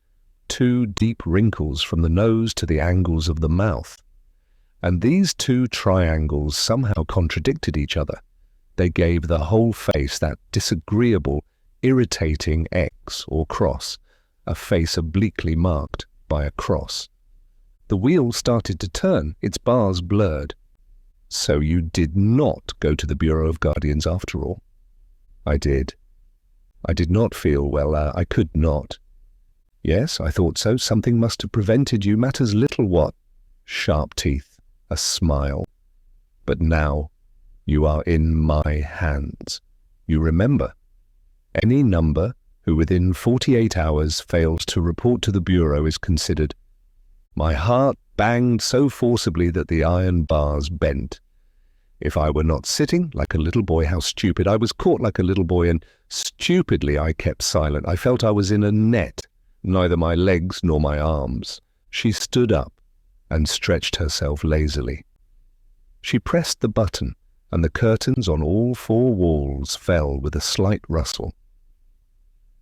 2 deep wrinkles from the nose to the angles of the mouth. And these 2 triangles somehow contradicted each other. They gave the whole face that disagreeable, irritating X or cross, a face obliquely marked by a cross. The wheel started to turn, its bars blurred. So you did not go to the Bureau of Guardians after all? I did. I did not feel well. I could not. Yes, I thought so. Something must have prevented you. Matters little what. Sharp teeth, a smile. But now you are in my hands. You remember. Any number who within 48 hours fails to report to the Bureau is considered. My heart banged so forcibly that the iron bars bent. If I were not sitting like a little boy, how stupid. I was caught like a little boy, and stupidly I kept silent. I felt I was in a net, neither my legs nor my arms. She stood up and stretched herself lazily. She pressed the button, and the curtains on all 4 walls fell with a slight rustle.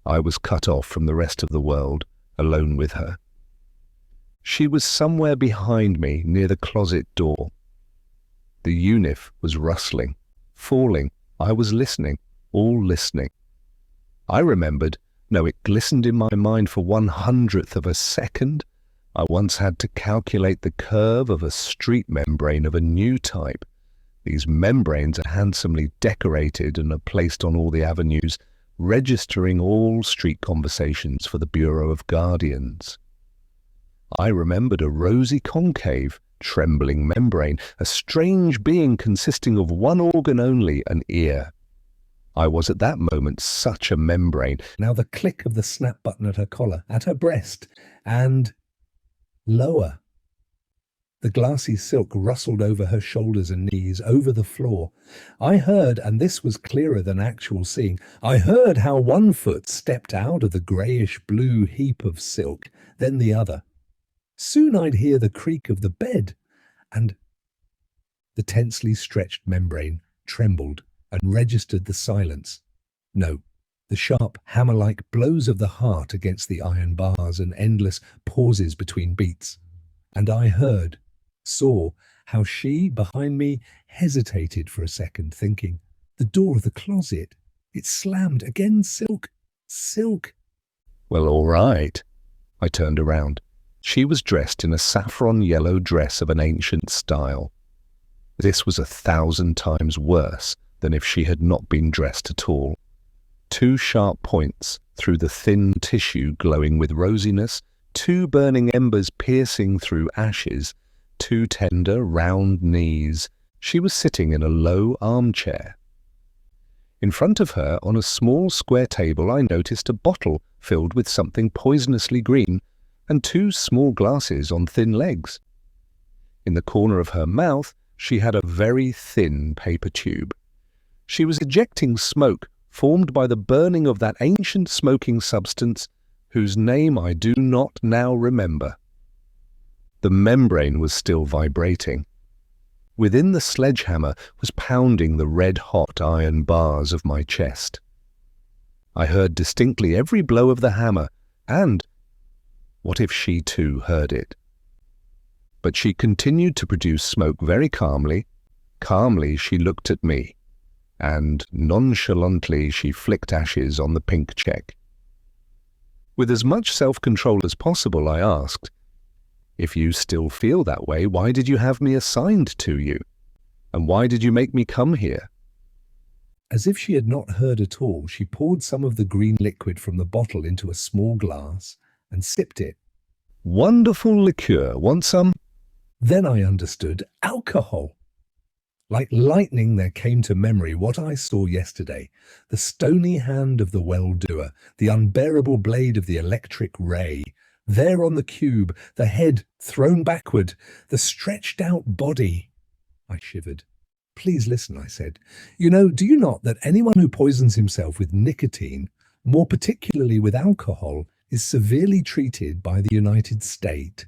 I was cut off from the rest of the world, alone with her. She was somewhere behind me, near the closet door. The unif was rustling, falling. I was listening, all listening. I remembered, it glistened in my mind for 1/100th of a second. I once had to calculate the curve of a street membrane of a new type. These membranes are handsomely decorated and are placed on all the avenues, registering all street conversations for the Bureau of Guardians. I remembered a rosy concave, trembling membrane, a strange being consisting of 1 organ only, an ear. I was at that moment such a membrane. Now the click of the snap button at her collar, at her breast, and lower. The glassy silk rustled over her shoulders and knees, over the floor. I heard, and this was clearer than actual seeing, I heard how 1 foot stepped out of the greyish-blue heap of silk, then the other. Soon I'd hear the creak of the bed, and the tensely stretched membrane trembled and registered the silence. No, the sharp, hammer-like blows of the heart against the iron bars and endless pauses between beats. And I heard, saw, how she, behind me, hesitated for a second, thinking, the door of the closet, it slammed again, silk, silk. Well, all right. I turned around. She was dressed in a saffron yellow dress of an ancient style. This was 1,000 times worse than if she had not been dressed at all. 2 sharp points through the thin tissue glowing with rosiness, 2 burning embers piercing through ashes, 2 tender, round knees. She was sitting in a low armchair. In front of her, on a small square table, I noticed a bottle filled with something poisonously green, and 2 small glasses on thin legs. In the corner of her mouth, she had a very thin paper tube. She was ejecting smoke formed by the burning of that ancient smoking substance whose name I do not now remember. The membrane was still vibrating. within the sledgehammer was pounding the red-hot iron bars of my chest. I heard distinctly every blow of the hammer, and what if she too heard it? But she continued to produce smoke very calmly. Calmly she looked at me, and nonchalantly she flicked ashes on the pink check. With as much self-control as possible, I asked, "If you still feel that way, why did you have me assigned to you? And why did you make me come here?" As if she had not heard at all, she poured some of the green liquid from the bottle into a small glass and sipped it. "Wonderful liqueur. Want some?" Then I understood. Alcohol! Like lightning there came to memory what I saw yesterday, the stony hand of the well-doer, the unbearable blade of the electric ray, there on the cube, the head thrown backward, the stretched-out body. I shivered. "Please listen," I said. Do you not that anyone who poisons himself with nicotine, more particularly with alcohol, is severely treated by the United States?"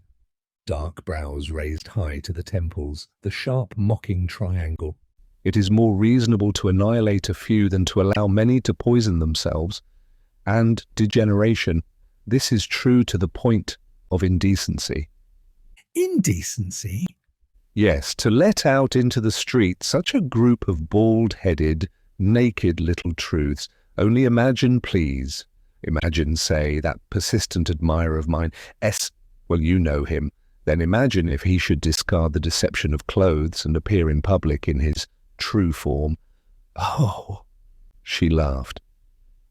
Dark brows raised high to the temples, the sharp mocking triangle. "It is more reasonable to annihilate a few than to allow many to poison themselves. And degeneration. This is true to the point of indecency." Indecency? Yes, to let out into the street such a group of bald-headed, naked little truths. Only imagine, please. Imagine, say, that persistent admirer of mine, well, you know him. Then imagine if he should discard the deception of clothes and appear in public in his true form. "Oh!" she laughed.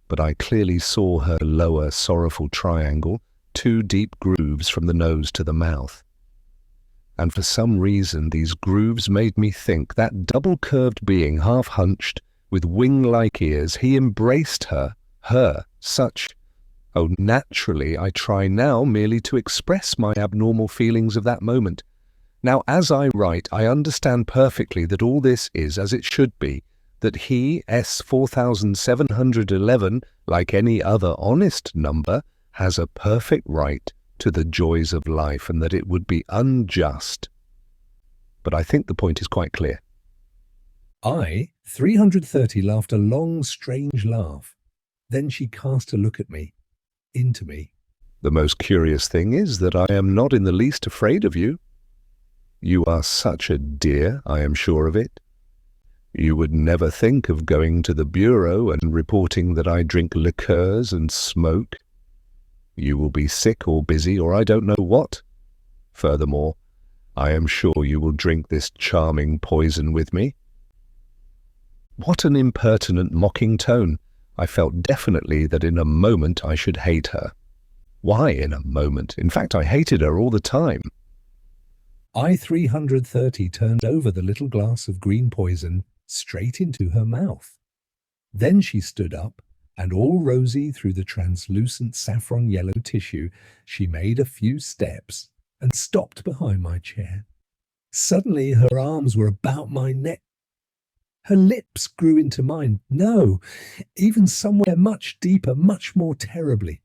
But I clearly saw her lower, sorrowful triangle, 2 deep grooves from the nose to the mouth. And for some reason these grooves made me think that double-curved being, half-hunched, with wing-like ears, he embraced her, such. Oh, naturally, I try now merely to express my abnormal feelings of that moment. Now, as I write, I understand perfectly that all this is as it should be, that he, S4711, like any other honest number, has a perfect right to the joys of life, and that it would be unjust. But I think the point is quite clear. I, 330, laughed a long, strange laugh. Then she cast a look at me. Into me. "The most curious thing is that I am not in the least afraid of you. You are such a dear, I am sure of it. You would never think of going to the bureau and reporting that I drink liqueurs and smoke. You will be sick or busy or I don't know what. Furthermore, I am sure you will drink this charming poison with me." What an impertinent, mocking tone! I felt definitely that in a moment I should hate her. Why in a moment? In fact, I hated her all the time. I, 330, turned over the little glass of green poison straight into her mouth. Then she stood up, and all rosy through the translucent saffron yellow tissue, she made a few steps and stopped behind my chair. Suddenly her arms were about my neck. Her lips grew into mine. No, even somewhere much deeper, much more terribly.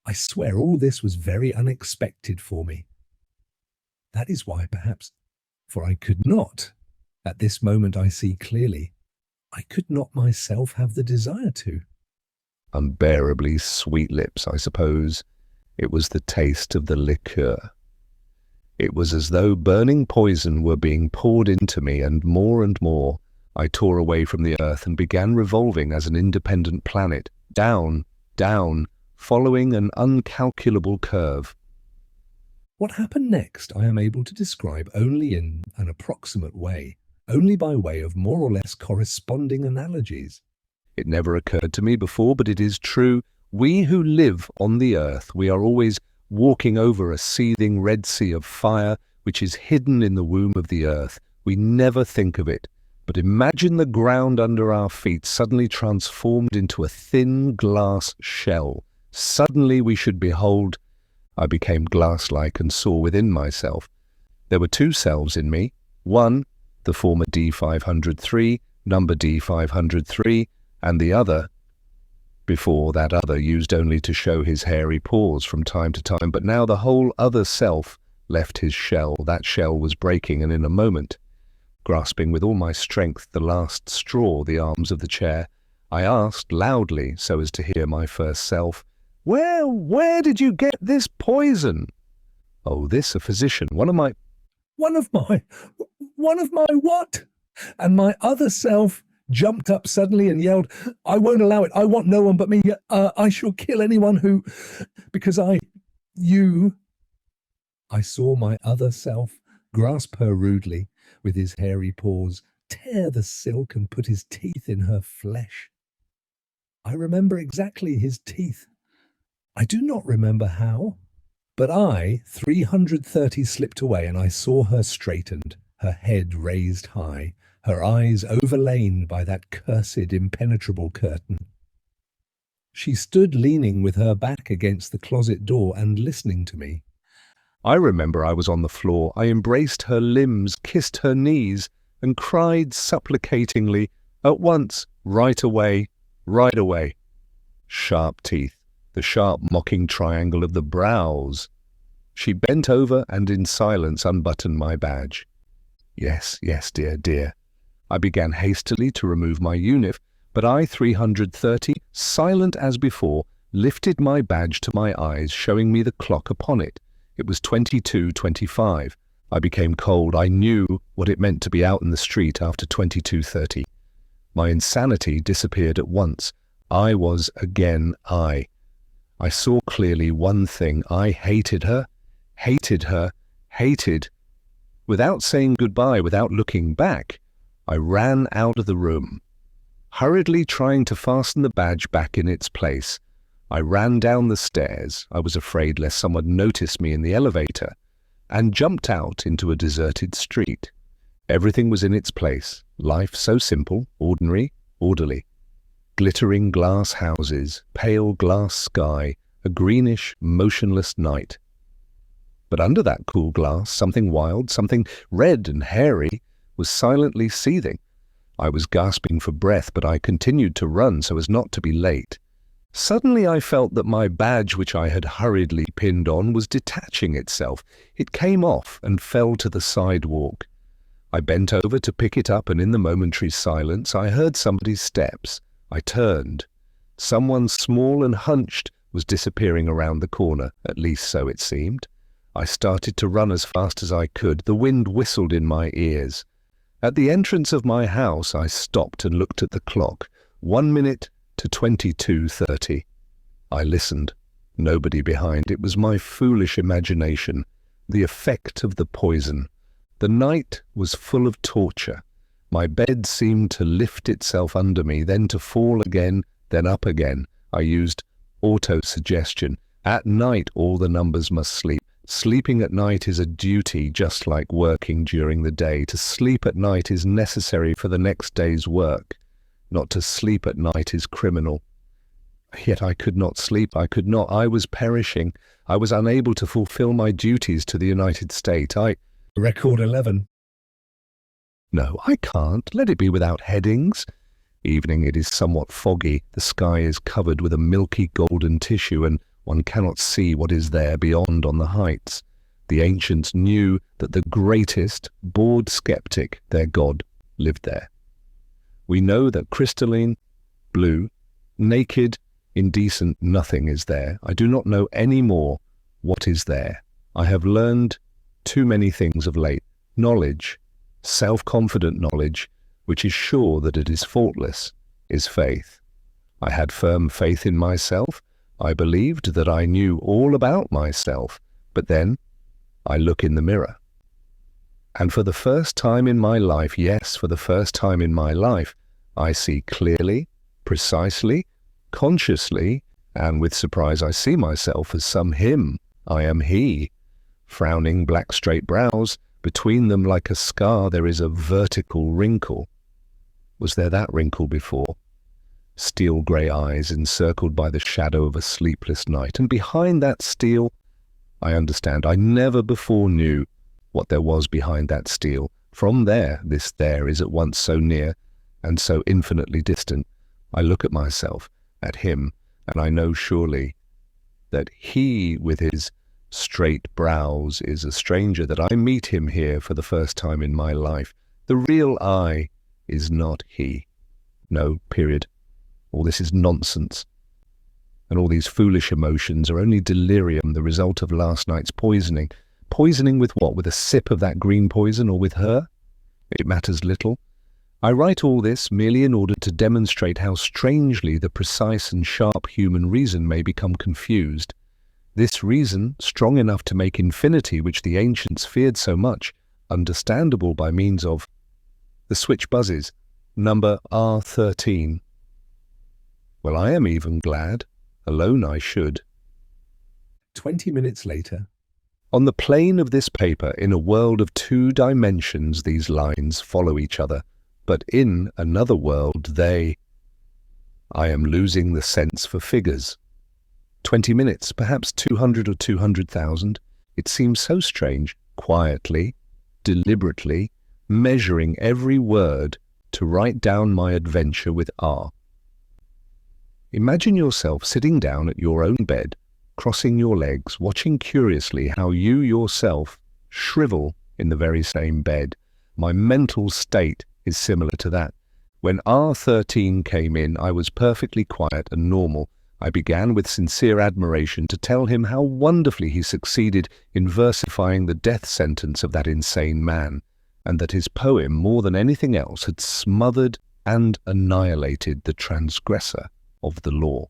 I swear all this was very unexpected for me. That is why, perhaps, for I could not, at this moment I see clearly, I could not myself have the desire to. Unbearably sweet lips, I suppose. It was the taste of the liqueur. It was as though burning poison were being poured into me, and more I tore away from the earth and began revolving as an independent planet, down, following an uncalculable curve. What happened next I am able to describe only in an approximate way, only by way of more or less corresponding analogies. It never occurred to me before, but it is true. We who live on the earth, we are always walking over a seething red sea of fire which is hidden in the womb of the earth. We never think of it. But imagine the ground under our feet suddenly transformed into a thin glass shell. Suddenly we should behold. I became glass-like and saw within myself. There were 2 selves in me. One, the former D503, number D503, and the other, before that other used only to show his hairy paws from time to time, but now the whole other self left his shell. That shell was breaking, and in a moment Grasping with all my strength the last straw, the arms of the chair, I asked loudly so as to hear my first self, Where did you get this poison? Oh, this a physician, one of my what? And my other self jumped up suddenly and yelled, I won't allow it. I want no one but me. I shall kill anyone who, because I saw my other self grasp her rudely with his hairy paws, tear the silk and put his teeth in her flesh. I remember exactly his teeth. I do not remember how, but 330 slipped away, and I saw her straightened, her head raised high, her eyes overlain by that cursed impenetrable curtain. She stood leaning with her back against the closet door and listening to me. I remember I was on the floor. I embraced her limbs, kissed her knees, and cried supplicatingly, at once, right away, right away. Sharp teeth, the sharp mocking triangle of the brows. She bent over and in silence unbuttoned my badge. Yes, dear, dear. I began hastily to remove my unif, but 330, silent as before, lifted my badge to my eyes, showing me the clock upon it. It was 22:25. I became cold. I knew what it meant to be out in the street after 22:30. My insanity disappeared at once. I was again I. I saw clearly one thing. I hated her, hated. Without saying goodbye, without looking back, I ran out of the room, hurriedly trying to fasten the badge back in its place. I ran down the stairs, I was afraid lest someone notice me in the elevator, and jumped out into a deserted street. Everything was in its place, life so simple, ordinary, orderly. Glittering glass houses, pale glass sky, a greenish, motionless night. But under that cool glass, something wild, something red and hairy, was silently seething. I was gasping for breath, but I continued to run so as not to be late. Suddenly I felt that my badge, which I had hurriedly pinned on, was detaching itself. It came off and fell to the sidewalk. I bent over to pick it up, and in the momentary silence I heard somebody's steps. I turned. Someone small and hunched was disappearing around the corner, at least so it seemed. I started to run as fast as I could. The wind whistled in my ears. At the entrance of my house I stopped and looked at the clock. 1 minute to 22:30. I listened. Nobody behind. It was my foolish imagination. The effect of the poison. The night was full of torture. My bed seemed to lift itself under me, then to fall again, then up again. I used auto-suggestion. At night all the numbers must sleep. Sleeping at night is a duty, just like working during the day. To sleep at night is necessary for the next day's work. Not to sleep at night is criminal. Yet I could not sleep. I was perishing. I was unable to fulfill my duties to the United States. Record 11. No, I can't. Let it be without headings. Evening, it is somewhat foggy. The sky is covered with a milky golden tissue, and one cannot see what is there beyond on the heights. The ancients knew that the greatest, bored skeptic, their god, lived there. We know that crystalline, blue, naked, indecent nothing is there. I do not know any more what is there. I have learned too many things of late. Knowledge, self-confident knowledge, which is sure that it is faultless, is faith. I had firm faith in myself. I believed that I knew all about myself. But then I look in the mirror. And for the first time in my life, yes, for the first time in my life, I see clearly, precisely, consciously, and with surprise I see myself as some him. I am he. Frowning black straight brows, between them like a scar there is a vertical wrinkle. Was there that wrinkle before? Steel grey eyes encircled by the shadow of a sleepless night, and behind that steel, I understand, I never before knew what there was behind that steel. From there, this there is at once so near and so infinitely distant. I look at myself, at him, and I know surely that he with his straight brows is a stranger, that I meet him here for the first time in my life. The real I is not he. No, period. All this is nonsense. And all these foolish emotions are only delirium, the result of last night's poisoning. Poisoning with what? With a sip of that green poison, or with her? It matters little. I write all this merely in order to demonstrate how strangely the precise and sharp human reason may become confused. This reason, strong enough to make infinity, which the ancients feared so much, understandable by means of... The switch buzzes. Number R13. Well, I am even glad. Alone I should. 20 minutes later. On the plane of this paper, in a world of 2 dimensions, these lines follow each other. But in another world, I am losing the sense for figures. 20 minutes, perhaps 200 or 200,000. It seems so strange, quietly, deliberately, measuring every word to write down my adventure with R. Imagine yourself sitting down at your own bed, crossing your legs, watching curiously how you yourself shrivel in the very same bed. My mental state is similar to that. When R13 came in, I was perfectly quiet and normal. I began with sincere admiration to tell him how wonderfully he succeeded in versifying the death sentence of that insane man, and that his poem, more than anything else, had smothered and annihilated the transgressor of the law.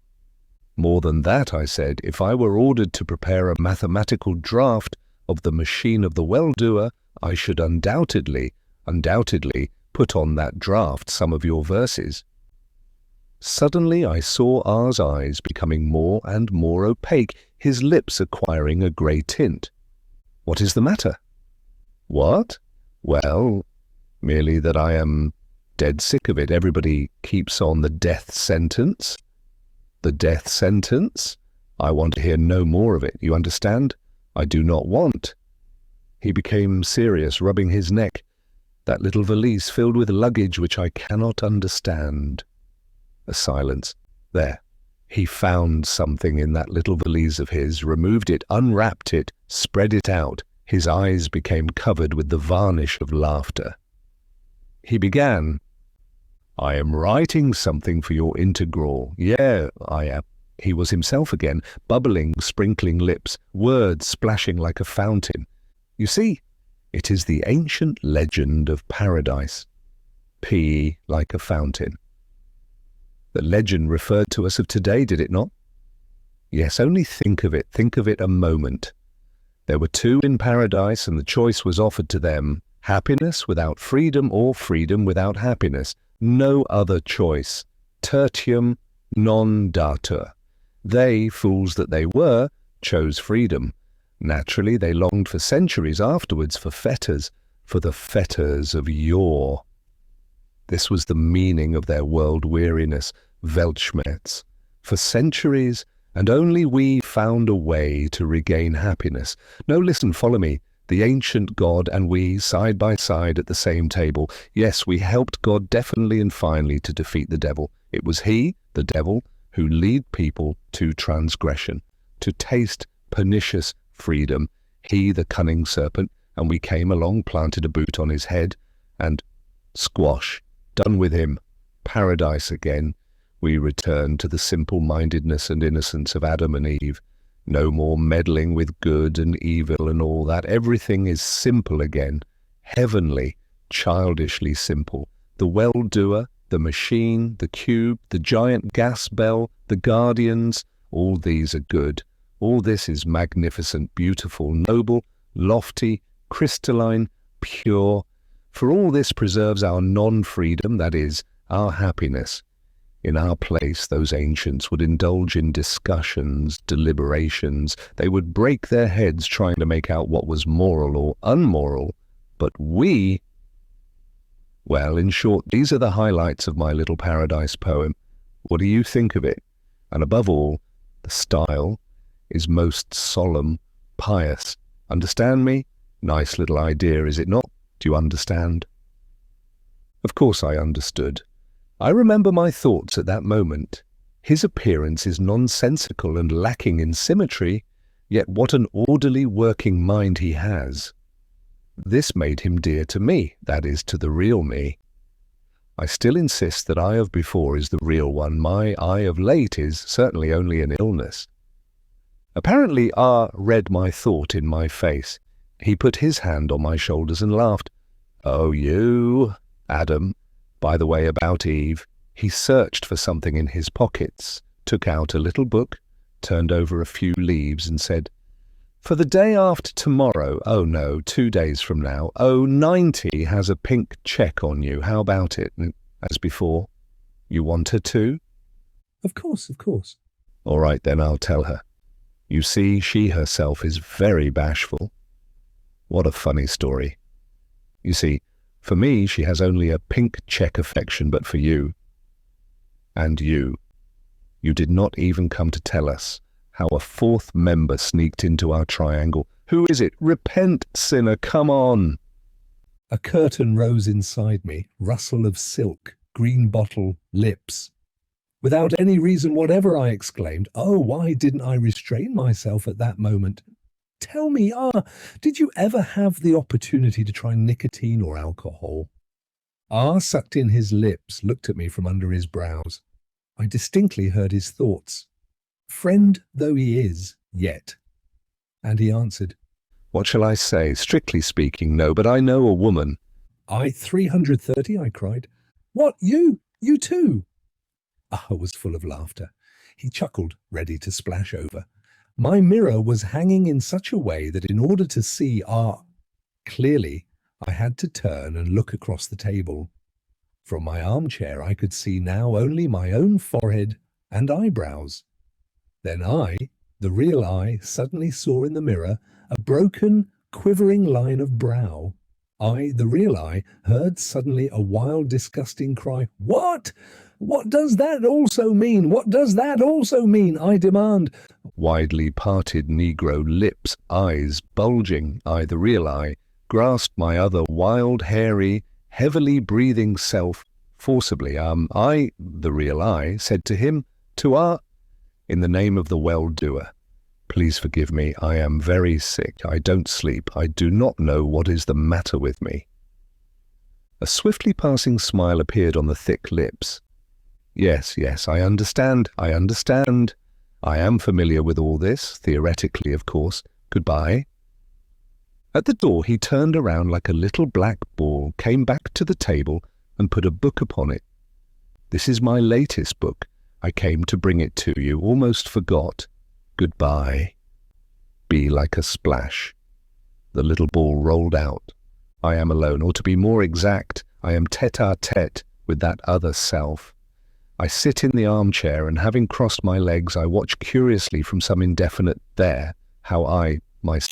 More than that, I said, if I were ordered to prepare a mathematical draft of the machine of the well-doer, I should undoubtedly put on that draft some of your verses. Suddenly I saw R's eyes becoming more and more opaque, his lips acquiring a grey tint. What is the matter? What? Well, merely that I am dead sick of it. Everybody keeps on the death sentence. The death sentence? I want to hear no more of it. You understand? I do not want. He became serious, rubbing his neck. That little valise filled with luggage which I cannot understand. A silence. There. He found something in that little valise of his, removed it, unwrapped it, spread it out. His eyes became covered with the varnish of laughter. He began, I am writing something for your integral. Yeah, I am. He was himself again, bubbling, sprinkling lips, words splashing like a fountain. You see, it is the ancient legend of paradise. P like a fountain. The legend referred to us of today, did it not? Yes, only think of it a moment. There were 2 in paradise, and the choice was offered to them, happiness without freedom or freedom without happiness. No other choice. Tertium non datur. They, fools that they were, chose freedom. Naturally, they longed for centuries afterwards for fetters, for the fetters of yore. This was the meaning of their world-weariness, Weltschmerz. For centuries, and only we found a way to regain happiness. No, listen, follow me. The ancient God and we, side by side at the same table. Yes, we helped God definitely and finally to defeat the devil. It was he, the devil, who lead people to transgression, to taste pernicious freedom. He, the cunning serpent, and we came along, planted a boot on his head, and squash, done with him, paradise again. We return to the simple-mindedness and innocence of Adam and Eve. No more meddling with good and evil and all that. Everything is simple again, heavenly, childishly simple. The well-doer, the machine, the cube, the giant gas bell, the guardians, all these are good. All this is magnificent, beautiful, noble, lofty, crystalline, pure. For all this preserves our non-freedom, that is, our happiness. In our place, those ancients would indulge in discussions, deliberations. They would break their heads trying to make out what was moral or unmoral. But we... Well, in short, these are the highlights of my little paradise poem. What do you think of it? And above all, the style is most solemn, pious. Understand me? Nice little idea, is it not? Do you understand? Of course I understood. I remember my thoughts at that moment. His appearance is nonsensical and lacking in symmetry, yet what an orderly working mind he has. This made him dear to me, that is, to the real me. I still insist that I of before is the real one. My I of late is certainly only an illness. Apparently R read my thought in my face. He put his hand on my shoulders and laughed. "Oh, you, Adam. By the way, about Eve." He searched for something in his pockets, took out a little book, turned over a few leaves and said, "For the day after tomorrow, oh no, 2 days from now, O-90 has a pink check on you. How about it?" As before. "You want her to?" Of course, of course. "All right, then I'll tell her. You see, she herself is very bashful." What a funny story. You see, for me she has only a pink check affection, but for you, and you did not even come to tell us how a fourth member sneaked into our triangle. Who is it? Repent, sinner, come on. A curtain rose inside me, rustle of silk, green bottle, lips. Without any reason whatever, I exclaimed, "Oh, why didn't I restrain myself at that moment? Tell me, did you ever have the opportunity to try nicotine or alcohol?" R sucked in his lips, looked at me from under his brows. I distinctly heard his thoughts. Friend though he is, yet. And he answered, "What shall I say? Strictly speaking, no, but I know a woman." "I 330, I cried. "What, you? You too?" I was full of laughter. He chuckled, ready to splash over. My mirror was hanging in such a way that in order to see R clearly, I had to turn and look across the table. From my armchair I could see now only my own forehead and eyebrows. Then I, the real I, suddenly saw in the mirror a broken, quivering line of brow. I, the real I, heard suddenly a wild, disgusting cry. "What? What does that also mean? What does that also mean?" I demand. Widely parted Negro lips, eyes bulging, I, the real I, grasped my other wild, hairy, heavily breathing self forcibly. I, the real I, said to him, to R, "In the name of the well-doer, please forgive me. I am very sick. I don't sleep. I do not know what is the matter with me." A swiftly passing smile appeared on the thick lips. Yes, I understand. I am familiar with all this, theoretically, of course. Goodbye." At the door he turned around like a little black ball, came back to the table and put a book upon it. "This is my latest book. I came to bring it to you. Almost forgot. Goodbye." Be like a splash. The little ball rolled out. I am alone, or to be more exact, I am tete-a-tete with that other self. I sit in the armchair and, having crossed my legs, I watch curiously from some indefinite there how I, myself,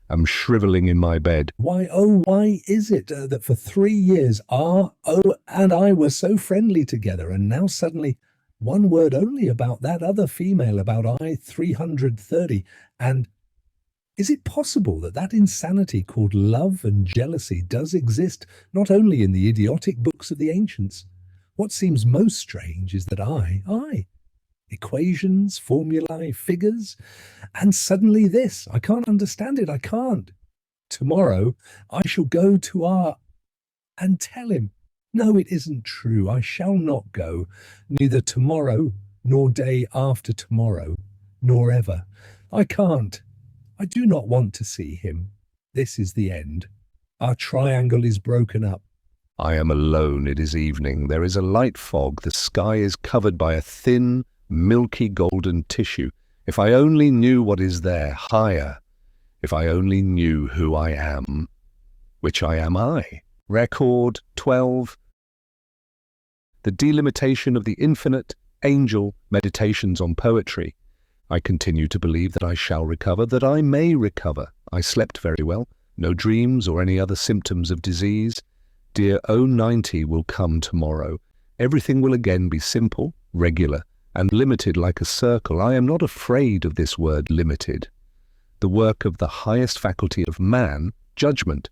am shriveling in my bed. Why is it that for 3 years and I were so friendly together, and now suddenly one word only about that other female, about I 330, and is it possible that that insanity called love and jealousy does exist not only in the idiotic books of the ancients? What seems most strange is that equations, formulae, figures, and suddenly this. I can't understand it. I can't. Tomorrow I shall go to R and tell him. No, it isn't true. I shall not go, neither tomorrow, nor day after tomorrow, nor ever. I can't. I do not want to see him. This is the end. Our triangle is broken up. I am alone. It is evening. There is a light fog. The sky is covered by a thin, milky golden tissue. If I only knew what is there, higher. If I only knew who I am. Which I am I. Record 12. The delimitation of the infinite, angel, meditations on poetry. I continue to believe that I shall recover, that I may recover. I slept very well, no dreams or any other symptoms of disease. Dear O-90 will come tomorrow. Everything will again be simple, regular, and limited like a circle. I am not afraid of this word limited. The work of the highest faculty of man, judgment,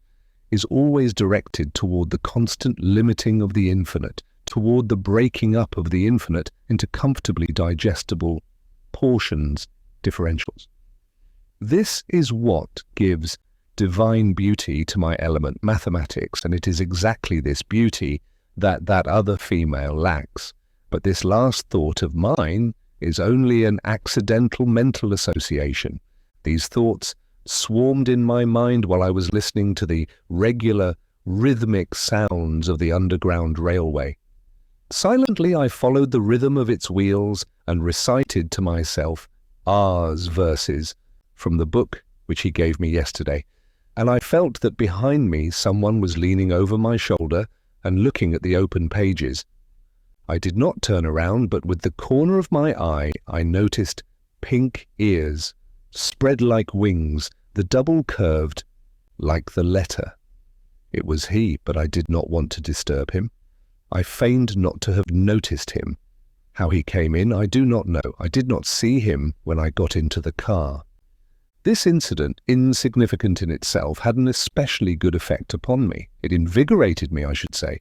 is always directed toward the constant limiting of the infinite, toward the breaking up of the infinite into comfortably digestible portions, differentials. This is what gives divine beauty to my element, mathematics, and it is exactly this beauty that other female lacks. But this last thought of mine is only an accidental mental association. These thoughts swarmed in my mind while I was listening to the regular, rhythmic sounds of the underground railway. Silently I followed the rhythm of its wheels and recited to myself R's verses from the book which he gave me yesterday, and I felt that behind me someone was leaning over my shoulder and looking at the open pages. I did not turn around, but with the corner of my eye I noticed pink ears, spread like wings, the double curved like the letter. It was he, but I did not want to disturb him. I feigned not to have noticed him. How he came in, I do not know. I did not see him when I got into the car. This incident, insignificant in itself, had an especially good effect upon me. It invigorated me, I should say.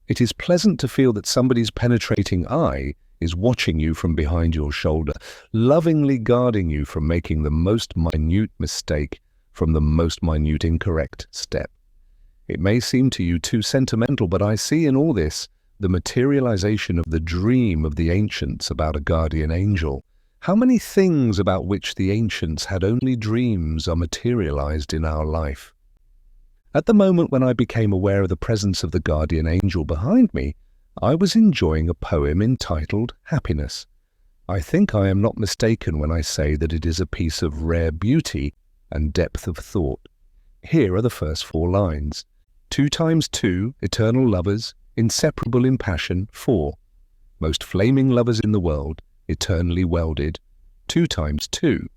It is pleasant to feel that somebody's penetrating eye is watching you from behind your shoulder, lovingly guarding you from making the most minute mistake, from the most minute incorrect step. It may seem to you too sentimental, but I see in all this the materialization of the dream of the ancients about a guardian angel. How many things about which the ancients had only dreams are materialized in our life? At the moment when I became aware of the presence of the guardian angel behind me, I was enjoying a poem entitled Happiness. I think I am not mistaken when I say that it is a piece of rare beauty and depth of thought. Here are the first 4 lines. 2 times 2, eternal lovers, inseparable in passion, 4. Most flaming lovers in the world, eternally welded, 2 times 2.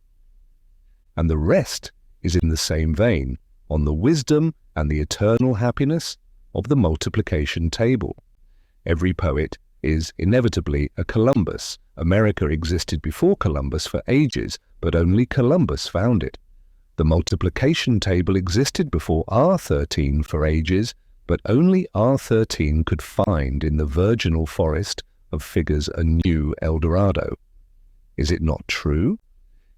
And the rest is in the same vein, on the wisdom and the eternal happiness of the multiplication table. Every poet is inevitably a Columbus. America existed before Columbus for ages, but only Columbus found it. The multiplication table existed before R13 for ages, but only R13 could find in the virginal forest of figures a new El Dorado. Is it not true?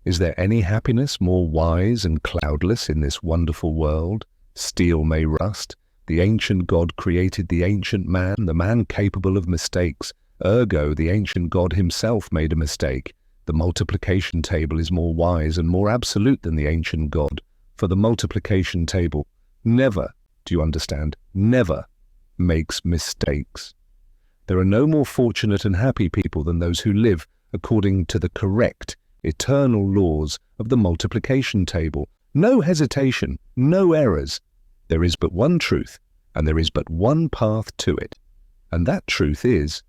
Is there any happiness more wise and cloudless in this wonderful world? Steel may rust. The ancient God created the ancient man, the man capable of mistakes. Ergo, the ancient God himself made a mistake. The multiplication table is more wise and more absolute than the ancient God, for the multiplication table never, do you understand, never makes mistakes. There are no more fortunate and happy people than those who live according to the correct, eternal laws of the multiplication table. No hesitation, no errors. There is but one truth, and there is but one path to it. And that truth is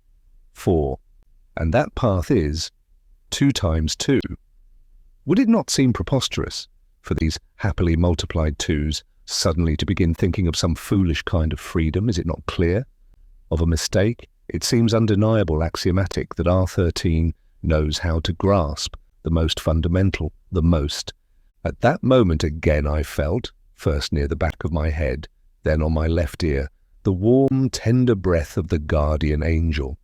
4. And that path is 2 times 2. Would it not seem preposterous for these happily multiplied 2s suddenly to begin thinking of some foolish kind of freedom? Is it not clear? Of a mistake? It seems undeniable, axiomatic, that R13 knows how to grasp the most fundamental, the most. At that moment again I felt, first near the back of my head, then on my left ear, the warm, tender breath of the guardian angel.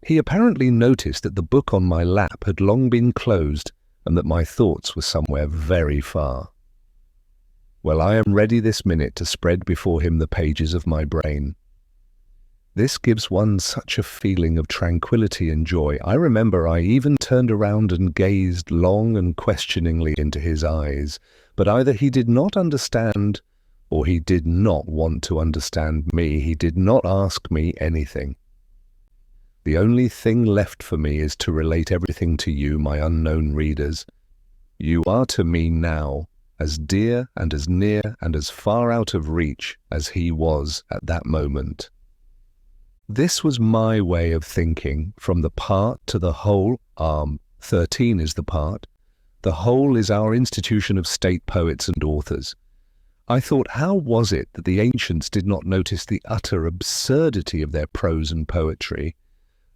He apparently noticed that the book on my lap had long been closed and that my thoughts were somewhere very far. Well, I am ready this minute to spread before him the pages of my brain. This gives one such a feeling of tranquility and joy. I remember I even turned around and gazed long and questioningly into his eyes, but either he did not understand or he did not want to understand me. He did not ask me anything. The only thing left for me is to relate everything to you, my unknown readers. You are to me now as dear and as near and as far out of reach as he was at that moment. This was my way of thinking, from the part to the whole. 13 is the part. The whole is our institution of state poets and authors. I thought, how was it that the ancients did not notice the utter absurdity of their prose and poetry?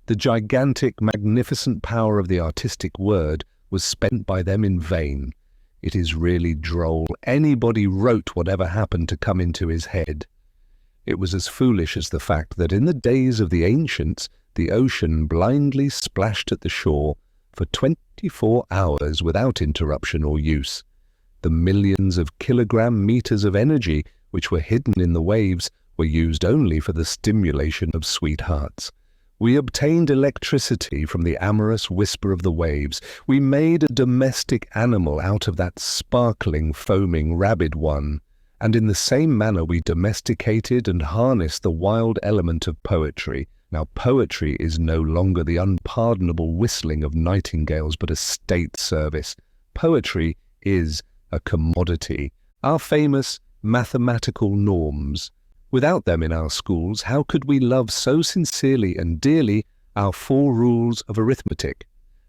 The gigantic, magnificent power of the artistic word was spent by them in vain. It is really droll. Anybody wrote whatever happened to come into his head. It was as foolish as the fact that in the days of the ancients, the ocean blindly splashed at the shore for 24 hours without interruption or use. The millions of kilogram meters of energy which were hidden in the waves were used only for the stimulation of sweethearts. We obtained electricity from the amorous whisper of the waves. We made a domestic animal out of that sparkling, foaming, rabid one. And in the same manner we domesticated and harnessed the wild element of poetry. Now poetry is no longer the unpardonable whistling of nightingales, but a state service. Poetry is a commodity. Our famous mathematical norms. Without them in our schools, how could we love so sincerely and dearly our 4 rules of arithmetic?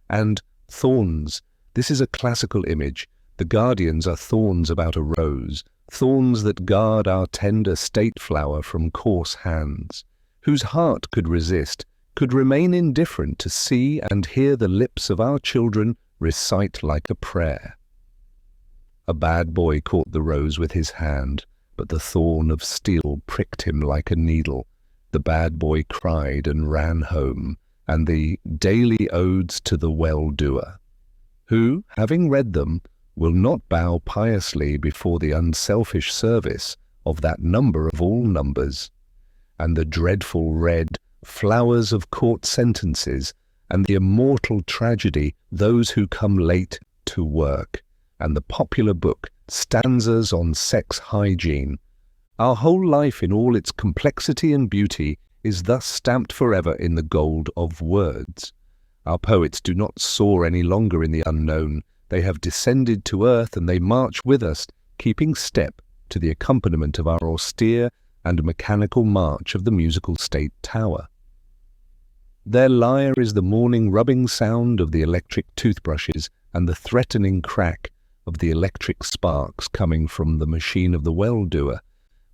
And thorns. This is a classical image. The guardians are thorns about a rose, thorns that guard our tender state flower from coarse hands. Whose heart could resist, could remain indifferent to see and hear the lips of our children recite like a prayer. A bad boy caught the rose with his hand, but the thorn of steel pricked him like a needle. The bad boy cried and ran home, and the daily odes to the well-doer, who, having read them, will not bow piously before the unselfish service of that number of all numbers, and the dreadful red flowers of court sentences, and the immortal tragedy, those who come late to work, and the popular book, stanzas on sex hygiene. Our whole life in all its complexity and beauty is thus stamped forever in the gold of words. Our poets do not soar any longer in the unknown. They have descended to earth, and they march with us, keeping step to the accompaniment of our austere and mechanical march of the musical state tower. Their lyre is the morning rubbing sound of the electric toothbrushes and the threatening crack of the electric sparks coming from the machine of the well-doer,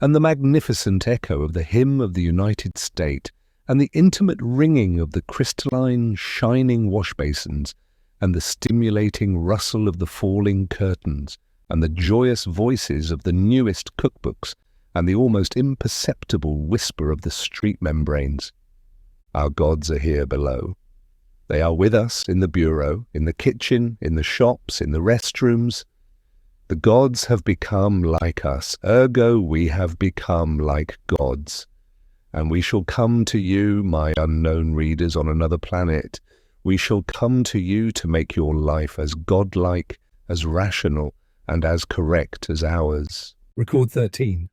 and the magnificent echo of the hymn of the United State, and the intimate ringing of the crystalline, shining wash-basins, and the stimulating rustle of the falling curtains, and the joyous voices of the newest cookbooks, and the almost imperceptible whisper of the street membranes. Our gods are here below. They are with us in the bureau, in the kitchen, in the shops, in the restrooms. The gods have become like us, ergo we have become like gods. And we shall come to you, my unknown readers on another planet. We shall come to you to make your life as godlike, as rational, and as correct as ours. Record 13.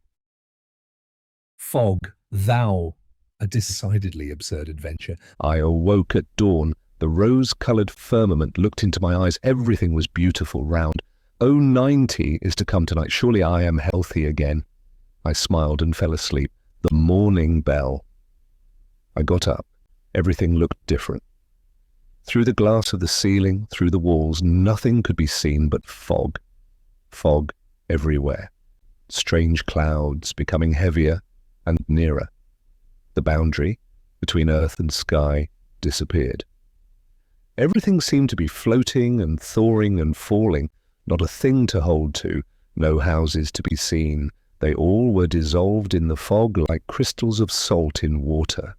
Fog, thou. A decidedly absurd adventure. I awoke at dawn. The rose-coloured firmament looked into my eyes. Everything was beautiful round. O-90 is to come tonight. Surely I am healthy again. I smiled and fell asleep. The morning bell. I got up. Everything looked different. Through the glass of the ceiling, through the walls, nothing could be seen but fog. Fog everywhere. Strange clouds becoming heavier and nearer. The boundary between earth and sky disappeared. Everything seemed to be floating and thawing and falling, not a thing to hold to, no houses to be seen. They all were dissolved in the fog like crystals of salt in water.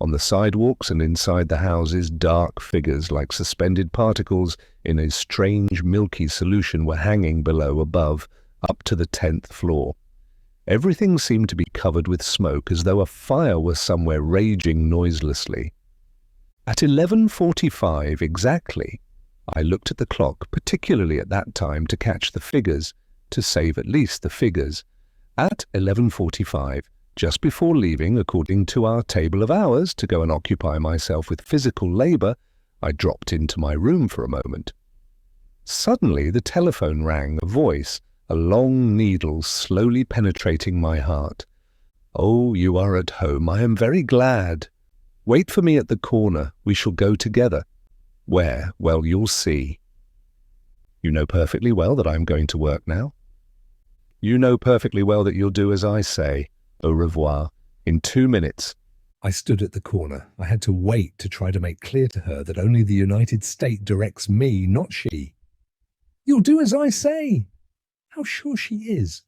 On the sidewalks and inside the houses, dark figures like suspended particles in a strange milky solution were hanging below, above, up to the 10th floor. Everything seemed to be covered with smoke, as though a fire were somewhere raging noiselessly. At 11:45 exactly, I looked at the clock, particularly at that time, to catch the figures, to save at least the figures. At 11:45, just before leaving, according to our table of hours, to go and occupy myself with physical labour, I dropped into my room for a moment. Suddenly the telephone rang, a voice, a long needle slowly penetrating my heart. Oh, you are at home. I am very glad. Wait for me at the corner. We shall go together. Where? Well, you'll see. You know perfectly well that I am going to work now. You know perfectly well that you'll do as I say. Au revoir. In 2 minutes. I stood at the corner. I had to wait to try to make clear to her that only the United States directs me, not she. You'll do as I say. How sure she is.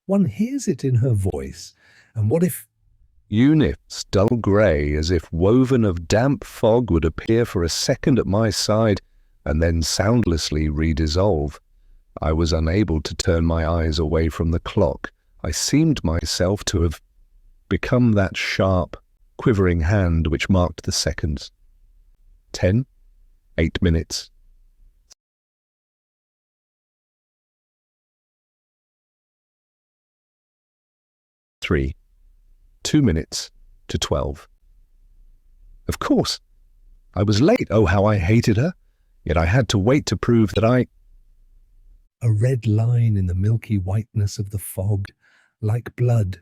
One hears it in her voice. And what if... Units, dull grey, as if woven of damp fog, would appear for a second at my side and then soundlessly redissolve. I was unable to turn my eyes away from the clock. I seemed myself to have become that sharp, quivering hand which marked the seconds. 10, 8 minutes. 3, 2 minutes to 12. Of course, I was late. Oh, how I hated her. Yet I had to wait to prove that I... A red line in the milky whiteness of the fog, like blood,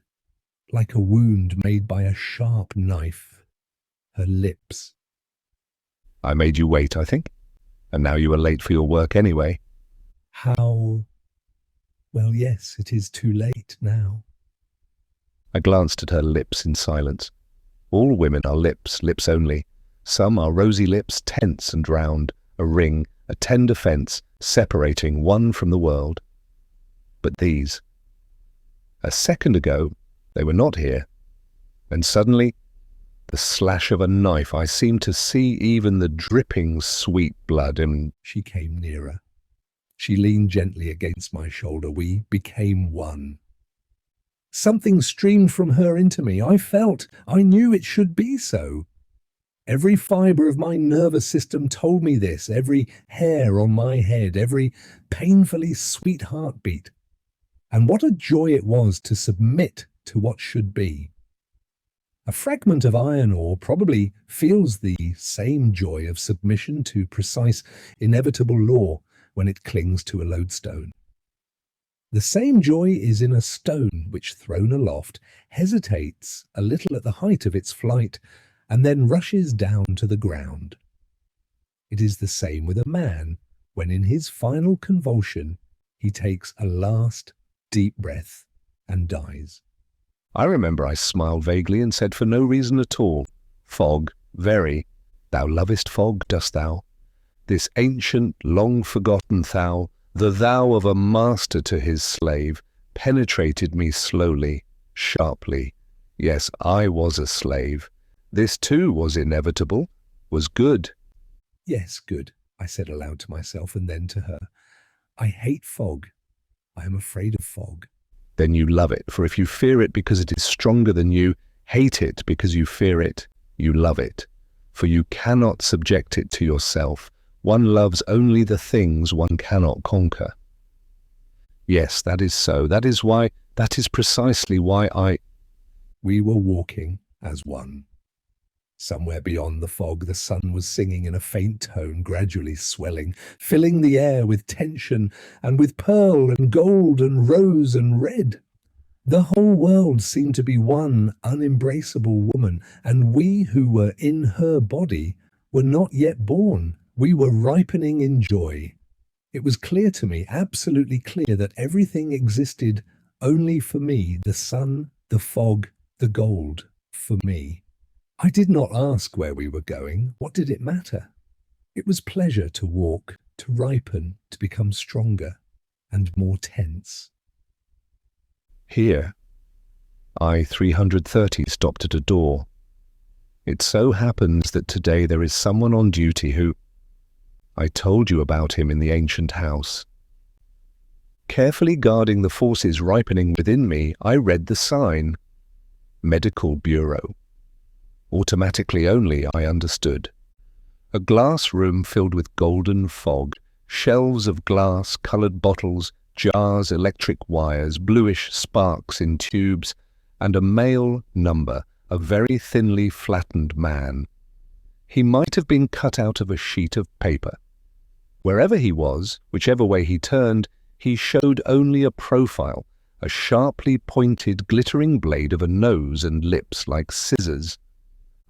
like a wound made by a sharp knife. Her lips. I made you wait, I think. And now you are late for your work anyway. How? Well, yes, it is too late now. I glanced at her lips in silence. All women are lips, lips only. Some are rosy lips, tense and round, a ring, a tender fence, separating one from the world. But these. A second ago, they were not here. And suddenly, the slash of a knife, I seemed to see even the dripping sweet blood in... She came nearer. She leaned gently against my shoulder. We became one. Something streamed from her into me. I knew it should be so. Every fibre of my nervous system told me this, every hair on my head, every painfully sweet heartbeat. And what a joy it was to submit to what should be. A fragment of iron ore probably feels the same joy of submission to precise, inevitable law when it clings to a lodestone. The same joy is in a stone which, thrown aloft, hesitates a little at the height of its flight and then rushes down to the ground. It is the same with a man when in his final convulsion he takes a last deep breath and dies. I remember I smiled vaguely and said for no reason at all, "Fog, very. Thou lovest fog, dost thou? This ancient, long-forgotten thou, the thou of a master to his slave, penetrated me slowly, sharply. Yes, I was a slave. This too was inevitable, was good." Yes, good, I said aloud to myself and then to her. I hate fog. I am afraid of fog. Then you love it, for if you fear it because it is stronger than you, hate it because you fear it, you love it. For you cannot subject it to yourself. One loves only the things one cannot conquer. Yes, that is so. That is precisely why We were walking as one. Somewhere beyond the fog, the sun was singing in a faint tone, gradually swelling, filling the air with tension and with pearl and gold and rose and red. The whole world seemed to be one unembraceable woman, and we who were in her body were not yet born. We were ripening in joy. It was clear to me, absolutely clear, that everything existed only for me, the sun, the fog, the gold, for me. I did not ask where we were going. What did it matter? It was pleasure to walk, to ripen, to become stronger and more tense. Here, I-330 stopped at a door. It so happens that today there is someone on duty who... I told you about him in the ancient house. Carefully guarding the forces ripening within me, I read the sign. Medical Bureau. Automatically only, I understood. A glass room filled with golden fog, shelves of glass, coloured bottles, jars, electric wires, bluish sparks in tubes, and a male number, a very thinly flattened man. He might have been cut out of a sheet of paper. Wherever he was, whichever way he turned, he showed only a profile, a sharply pointed, glittering blade of a nose and lips like scissors.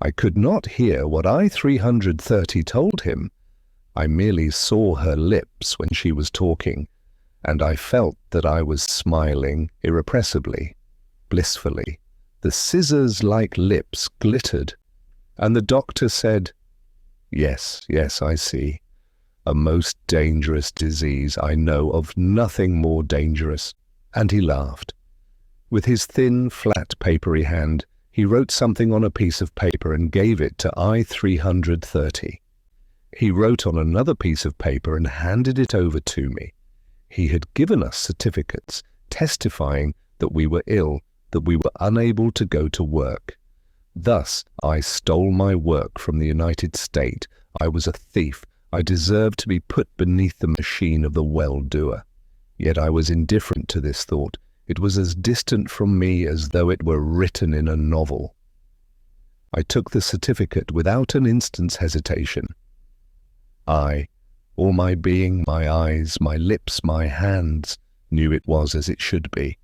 I could not hear what I-330 told him. I merely saw her lips when she was talking, and I felt that I was smiling irrepressibly, blissfully. The scissors-like lips glittered, and the doctor said, "Yes, yes, I see. A most dangerous disease. I know of nothing more dangerous." And he laughed. With his thin, flat, papery hand, he wrote something on a piece of paper and gave it to I-330. He wrote on another piece of paper and handed it over to me. He had given us certificates testifying that we were ill, that we were unable to go to work. Thus, I stole my work from the United States. I was a thief. I deserved to be put beneath the machine of the well-doer. Yet I was indifferent to this thought. It was as distant from me as though it were written in a novel. I took the certificate without an instant's hesitation. I, all my being, my eyes, my lips, my hands, knew it was as it should be.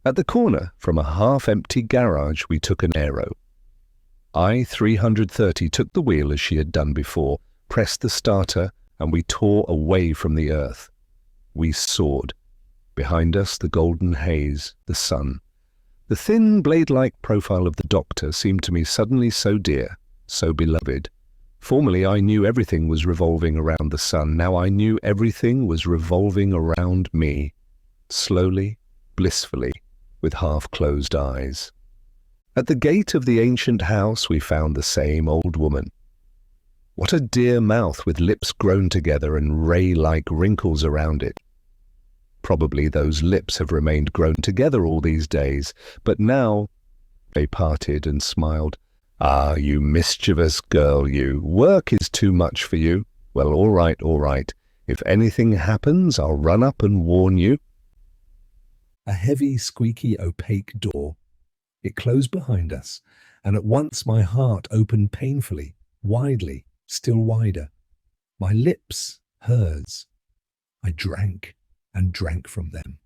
At the corner, from a half-empty garage, we took an aero. I-330 took the wheel as she had done before, pressed the starter, and we tore away from the earth. We soared. Behind us, the golden haze, the sun. The thin, blade-like profile of the doctor seemed to me suddenly so dear, so beloved. Formerly I knew everything was revolving around the sun. Now I knew everything was revolving around me, slowly, blissfully, with half-closed eyes. At the gate of the ancient house we found the same old woman. What a dear mouth with lips grown together and ray-like wrinkles around it. Probably those lips have remained grown together all these days, but now they parted and smiled. "Ah, you mischievous girl, you. Work is too much for you. Well, all right, all right. If anything happens, I'll run up and warn you." A heavy, squeaky, opaque door. It closed behind us, and at once my heart opened painfully, widely, still wider. My lips, hers. I drank and drank from them.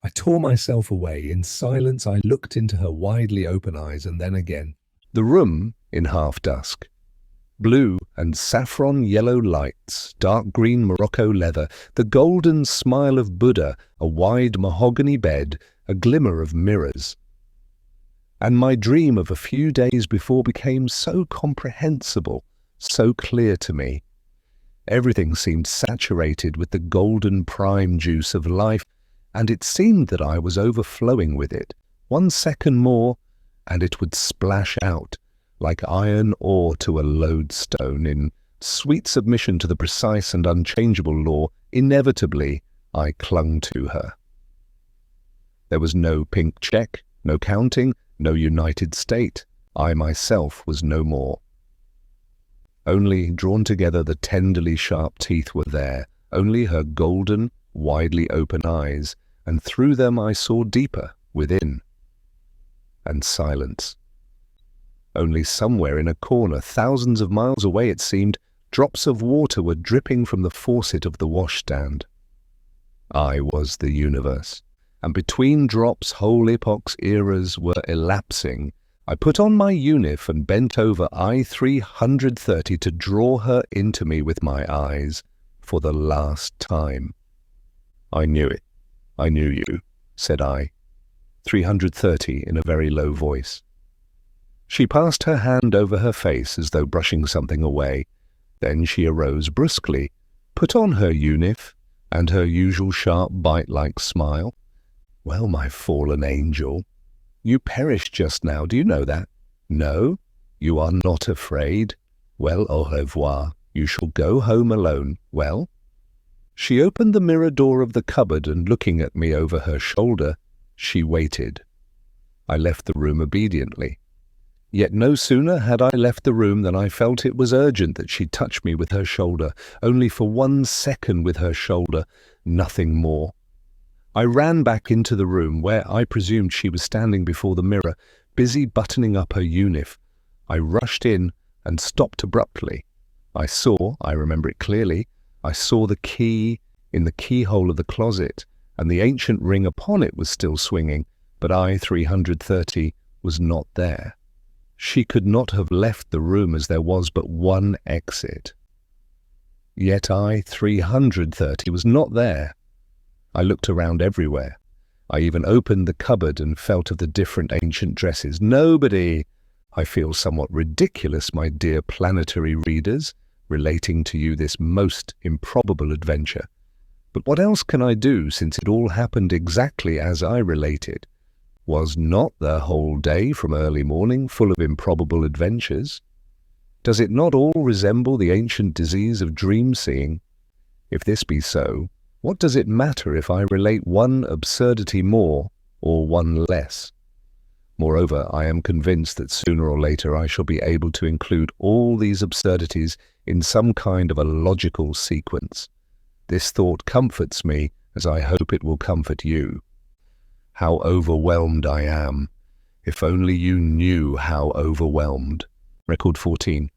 I tore myself away. In silence, I looked into her widely open eyes, and then again. The room, in half-dusk. Blue and saffron-yellow lights, dark green Morocco leather, the golden smile of Buddha, a wide mahogany bed, a glimmer of mirrors. And my dream of a few days before became so comprehensible, so clear to me. Everything seemed saturated with the golden prime juice of life, and it seemed that I was overflowing with it. 1 second more, and it would splash out, like iron ore to a lodestone. In sweet submission to the precise and unchangeable law, inevitably I clung to her. There was no pink check, no counting, no United States. I myself was no more. Only, drawn together, the tenderly sharp teeth were there, only her golden, widely open eyes, and through them I saw deeper, within. And silence. Only somewhere in a corner, thousands of miles away it seemed, drops of water were dripping from the faucet of the washstand. I was the universe, and between drops whole epochs, eras were elapsing. I put on my unif and bent over I-330 to draw her into me with my eyes for the last time. "I knew it. I knew you," said I. 330 in a very low voice. She passed her hand over her face as though brushing something away. Then she arose brusquely, put on her unif and her usual sharp bite-like smile. "Well, my fallen angel, you perished just now, do you know that? No? You are not afraid? Well, au revoir. You shall go home alone. Well?" She opened the mirror door of the cupboard and, looking at me over her shoulder, she waited. I left the room obediently. Yet no sooner had I left the room than I felt it was urgent that she touch me with her shoulder, only for 1 second with her shoulder, nothing more. I ran back into the room where I presumed she was standing before the mirror, busy buttoning up her unif. I rushed in and stopped abruptly. I saw, I remember it clearly, I saw the key in the keyhole of the closet, and the ancient ring upon it was still swinging, but I, 330, was not there. She could not have left the room as there was but one exit. Yet I, 330, was not there. I looked around everywhere. I even opened the cupboard and felt of the different ancient dresses. Nobody! I feel somewhat ridiculous, my dear planetary readers, relating to you this most improbable adventure. But what else can I do, since it all happened exactly as I related? Was not the whole day from early morning full of improbable adventures? Does it not all resemble the ancient disease of dream-seeing? If this be so, what does it matter if I relate one absurdity more or one less? Moreover, I am convinced that sooner or later I shall be able to include all these absurdities in some kind of a logical sequence. This thought comforts me, as I hope it will comfort you. How overwhelmed I am. If only you knew how overwhelmed. Record 14.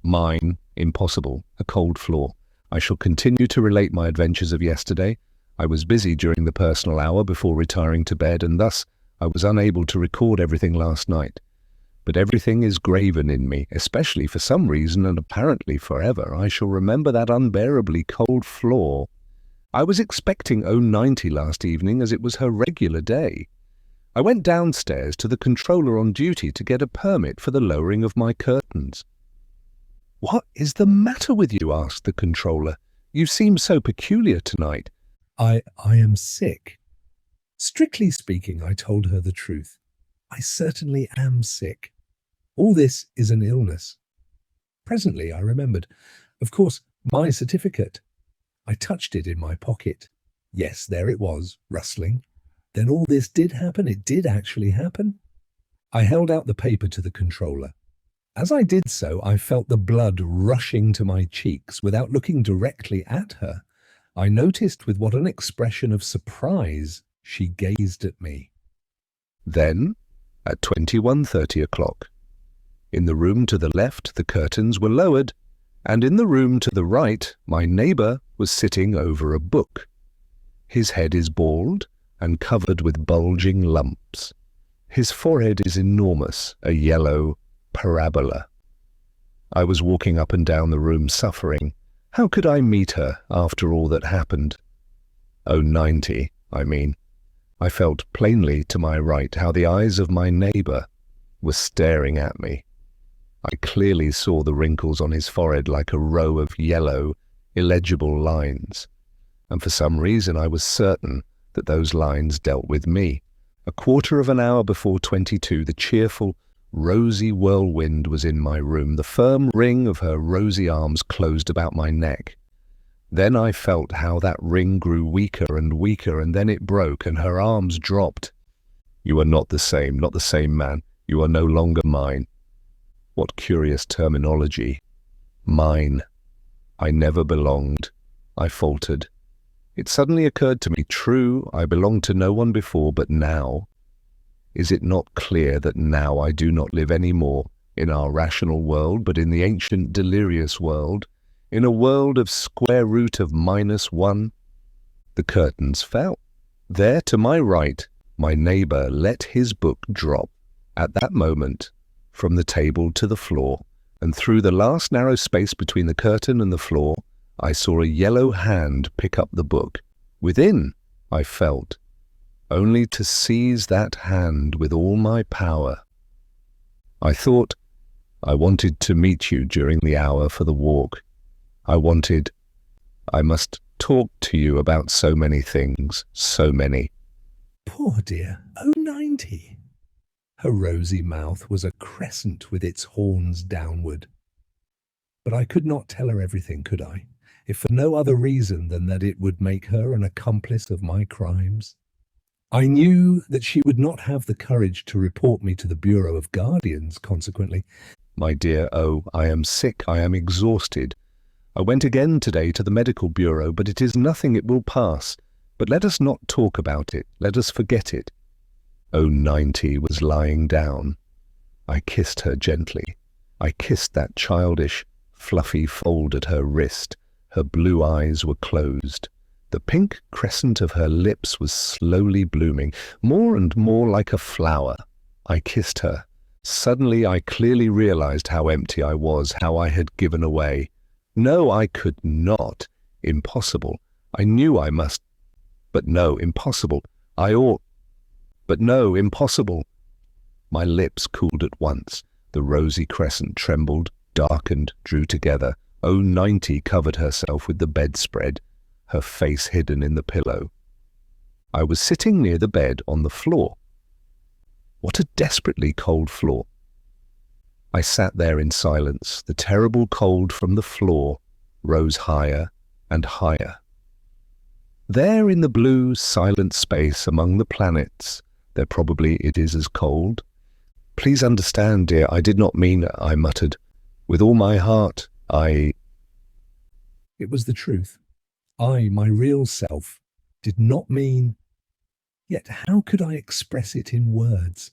Mine, impossible, a cold floor. I shall continue to relate my adventures of yesterday. I was busy during the personal hour before retiring to bed, and thus I was unable to record everything last night. But everything is graven in me, especially for some reason and apparently forever. I shall remember that unbearably cold floor. I was expecting O-90 last evening, as it was her regular day. I went downstairs to the controller on duty to get a permit for the lowering of my curtains. "What is the matter with you?" asked the controller. "You seem so peculiar tonight." I am sick. Strictly speaking, I told her the truth. I certainly am sick. All this is an illness. Presently I remembered. Of course, my certificate. I touched it in my pocket. Yes, there it was, rustling. Then all this did happen. It did actually happen. I held out the paper to the controller. As I did so, I felt the blood rushing to my cheeks without looking directly at her. I noticed with what an expression of surprise she gazed at me. Then, at 21:30 o'clock, in the room to the left the curtains were lowered, and in the room to the right my neighbour was sitting over a book. His head is bald and covered with bulging lumps. His forehead is enormous, a yellow parabola. I was walking up and down the room suffering. How could I meet her after all that happened? O-90, I mean. I felt plainly to my right how the eyes of my neighbour were staring at me. I clearly saw the wrinkles on his forehead like a row of yellow, illegible lines. And for some reason I was certain that those lines dealt with me. A quarter of an hour before 22, the cheerful, rosy whirlwind was in my room. The firm ring of her rosy arms closed about my neck. Then I felt how that ring grew weaker and weaker, and then it broke, and her arms dropped. "You are not the same man. You are no longer mine." What curious terminology. Mine. I never belonged. I faltered. It suddenly occurred to me, true, I belonged to no one before, but now? Is it not clear that now I do not live any more in our rational world, but in the ancient delirious world, in a world of square root of -1? The curtains fell. There to my right, my neighbour let his book drop, at that moment, from the table to the floor, and through the last narrow space between the curtain and the floor, I saw a yellow hand pick up the book. Within, I felt, only to seize that hand with all my power. I thought, I wanted to meet you during the hour for the walk. I must talk to you about so many things, so many. Poor dear O-90. Her rosy mouth was a crescent with its horns downward. But I could not tell her everything, could I? If for no other reason than that it would make her an accomplice of my crimes. I knew that she would not have the courage to report me to the Bureau of Guardians, consequently. My dear O, I am sick, I am exhausted. I went again today to the medical bureau, but it is nothing, it will pass. But let us not talk about it, let us forget it. O-90 was lying down. I kissed her gently. I kissed that childish, fluffy fold at her wrist. Her blue eyes were closed. The pink crescent of her lips was slowly blooming, more and more like a flower. I kissed her. Suddenly I clearly realized how empty I was, how I had given away. No, I could not. Impossible. I knew I must. But no, impossible. I ought. But no, impossible. My lips cooled at once. The rosy crescent trembled, darkened, drew together. O-90 covered herself with the bedspread, her face hidden in the pillow. I was sitting near the bed on the floor. What a desperately cold floor. I sat there in silence. The terrible cold from the floor rose higher and higher. There in the blue, silent space among the planets, there probably it is as cold. Please understand, dear, I did not mean, I muttered. With all my heart, It was the truth. I, my real self, did not mean. Yet how could I express it in words?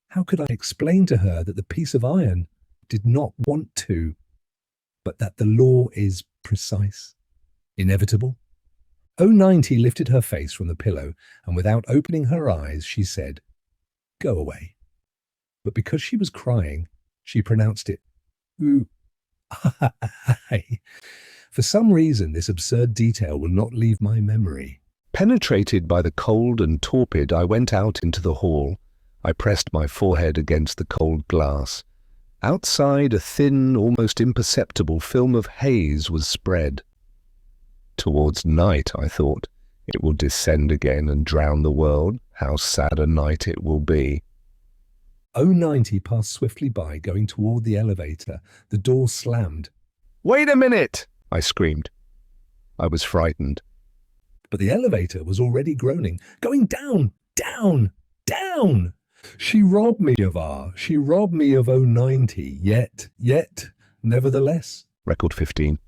How could I explain to her that the piece of iron did not want to, but that the law is precise, inevitable? O-90 lifted her face from the pillow, and without opening her eyes, she said, "Go away." But because she was crying, she pronounced it, "Ooh." For some reason, this absurd detail will not leave my memory. Penetrated by the cold and torpid, I went out into the hall. I pressed my forehead against the cold glass. Outside, a thin, almost imperceptible film of haze was spread. Towards night, I thought, it will descend again and drown the world. How sad a night it will be. O-90 passed swiftly by, going toward the elevator. The door slammed. "Wait a minute!" I screamed. I was frightened. But the elevator was already groaning, going down, down, down. She robbed me of R. She robbed me of O-90. Yet, nevertheless. Record 15.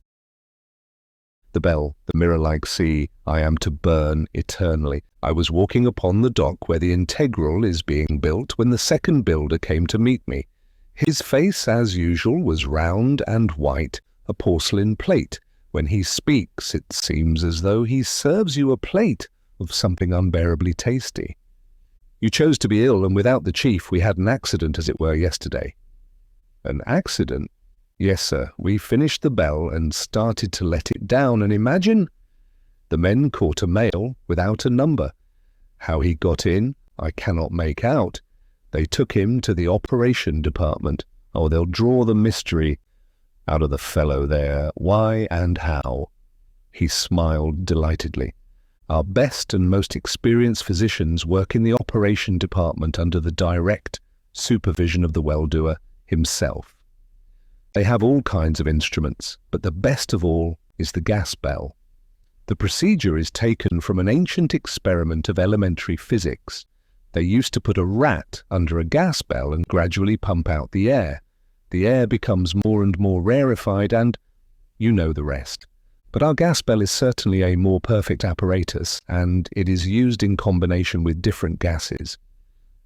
The bell, the mirror-like sea, I am to burn eternally. I was walking upon the dock where the integral is being built when the second builder came to meet me. His face, as usual, was round and white, a porcelain plate. When he speaks, it seems as though he serves you a plate of something unbearably tasty. You chose to be ill, and without the chief we had an accident, as it were, yesterday. An accident? Yes, sir. We finished the bell and started to let it down, and imagine, the men caught a mail without a number. How he got in, I cannot make out. They took him to the operation department. Oh, they'll draw the mystery out of the fellow there. Why and how? He smiled delightedly. Our best and most experienced physicians work in the operation department under the direct supervision of the well-doer himself. They have all kinds of instruments, but the best of all is the gas bell. The procedure is taken from an ancient experiment of elementary physics. They used to put a rat under a gas bell and gradually pump out the air. The air becomes more and more rarefied and you know the rest. But our gas bell is certainly a more perfect apparatus, and it is used in combination with different gases.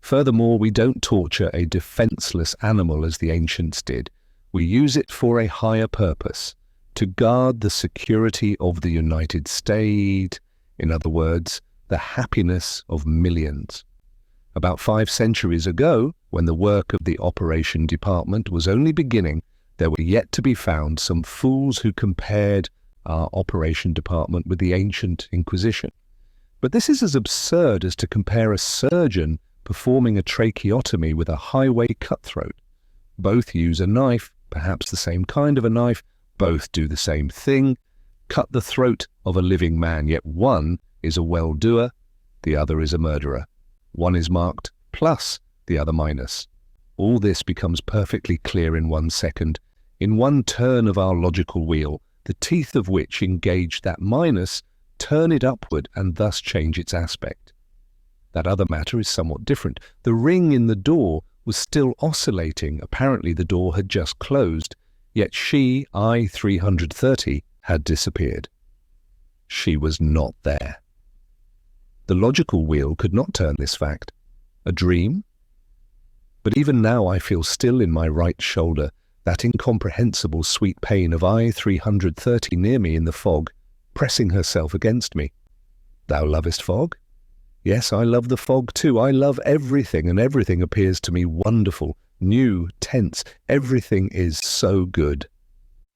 Furthermore, we don't torture a defenseless animal as the ancients did. We use it for a higher purpose, to guard the security of the United States, in other words, the happiness of millions. About 5 centuries ago, when the work of the operation department was only beginning, there were yet to be found some fools who compared our operation department with the ancient Inquisition. But this is as absurd as to compare a surgeon performing a tracheotomy with a highway cutthroat. Both use a knife, perhaps the same kind of a knife, both do the same thing, cut the throat of a living man, yet one is a well-doer, the other is a murderer. One is marked plus, the other minus. All this becomes perfectly clear in 1 second. In one turn of our logical wheel, the teeth of which engage that minus turn it upward and thus change its aspect. That other matter is somewhat different. The ring in the door was still oscillating. Apparently the door had just closed, yet she, I 330, had disappeared. She was not there. The logical wheel could not turn this fact. A dream? But even now I feel still in my right shoulder that incomprehensible sweet pain of I 330 near me in the fog, pressing herself against me. Thou lovest fog? Yes, I love the fog too. I love everything, and everything appears to me wonderful, new, tense. Everything is so good.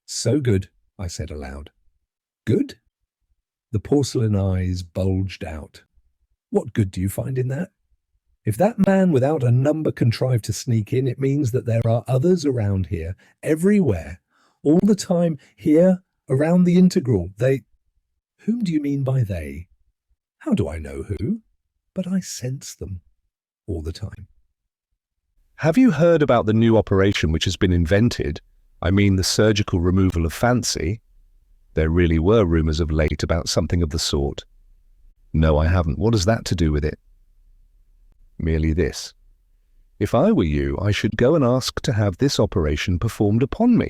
So good, I said aloud. Good? The porcelain eyes bulged out. What good do you find in that? If that man without a number contrived to sneak in, it means that there are others around here, everywhere, all the time, here, around the integral. Whom do you mean by they? How do I know who? But I sense them all the time. Have you heard about the new operation which has been invented? I mean the surgical removal of fancy. There really were rumours of late about something of the sort. No, I haven't. What has that to do with it? Merely this. If I were you, I should go and ask to have this operation performed upon me.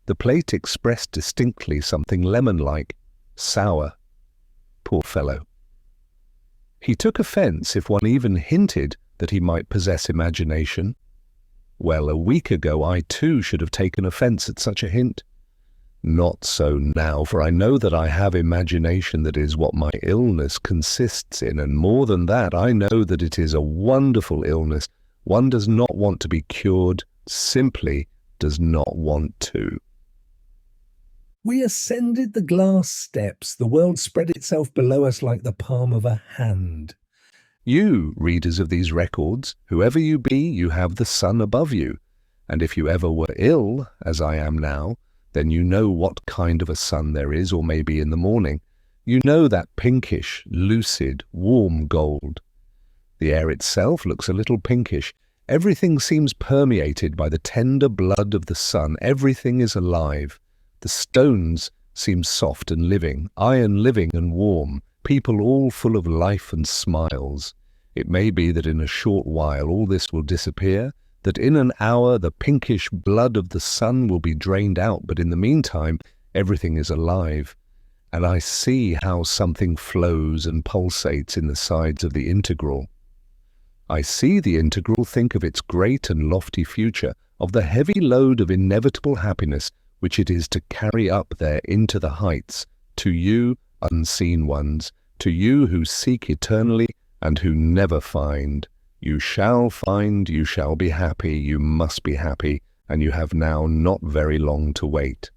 The plate expressed distinctly something lemon-like, sour. Poor fellow. He took offence if one even hinted that he might possess imagination. Well, a week ago I too should have taken offence at such a hint. Not so now, for I know that I have imagination that is what my illness consists in, and more than that, I know that it is a wonderful illness. One does not want to be cured, simply does not want to. We ascended the glass steps. The world spread itself below us like the palm of a hand. You, readers of these records, whoever you be, you have the sun above you, and if you ever were ill, as I am now, then you know what kind of a sun there is, or may be in the morning. You know that pinkish, lucid, warm gold. The air itself looks a little pinkish. Everything seems permeated by the tender blood of the sun. Everything is alive. The stones seem soft and living, iron living and warm, people all full of life and smiles. It may be that in a short while all this will disappear, that in an hour the pinkish blood of the sun will be drained out, but in the meantime everything is alive, and I see how something flows and pulsates in the sides of the integral. I see the integral think of its great and lofty future, of the heavy load of inevitable happiness which it is to carry up there into the heights, to you unseen ones, to you who seek eternally and who never find. You shall find, you shall be happy, you must be happy, and you have now not very long to wait.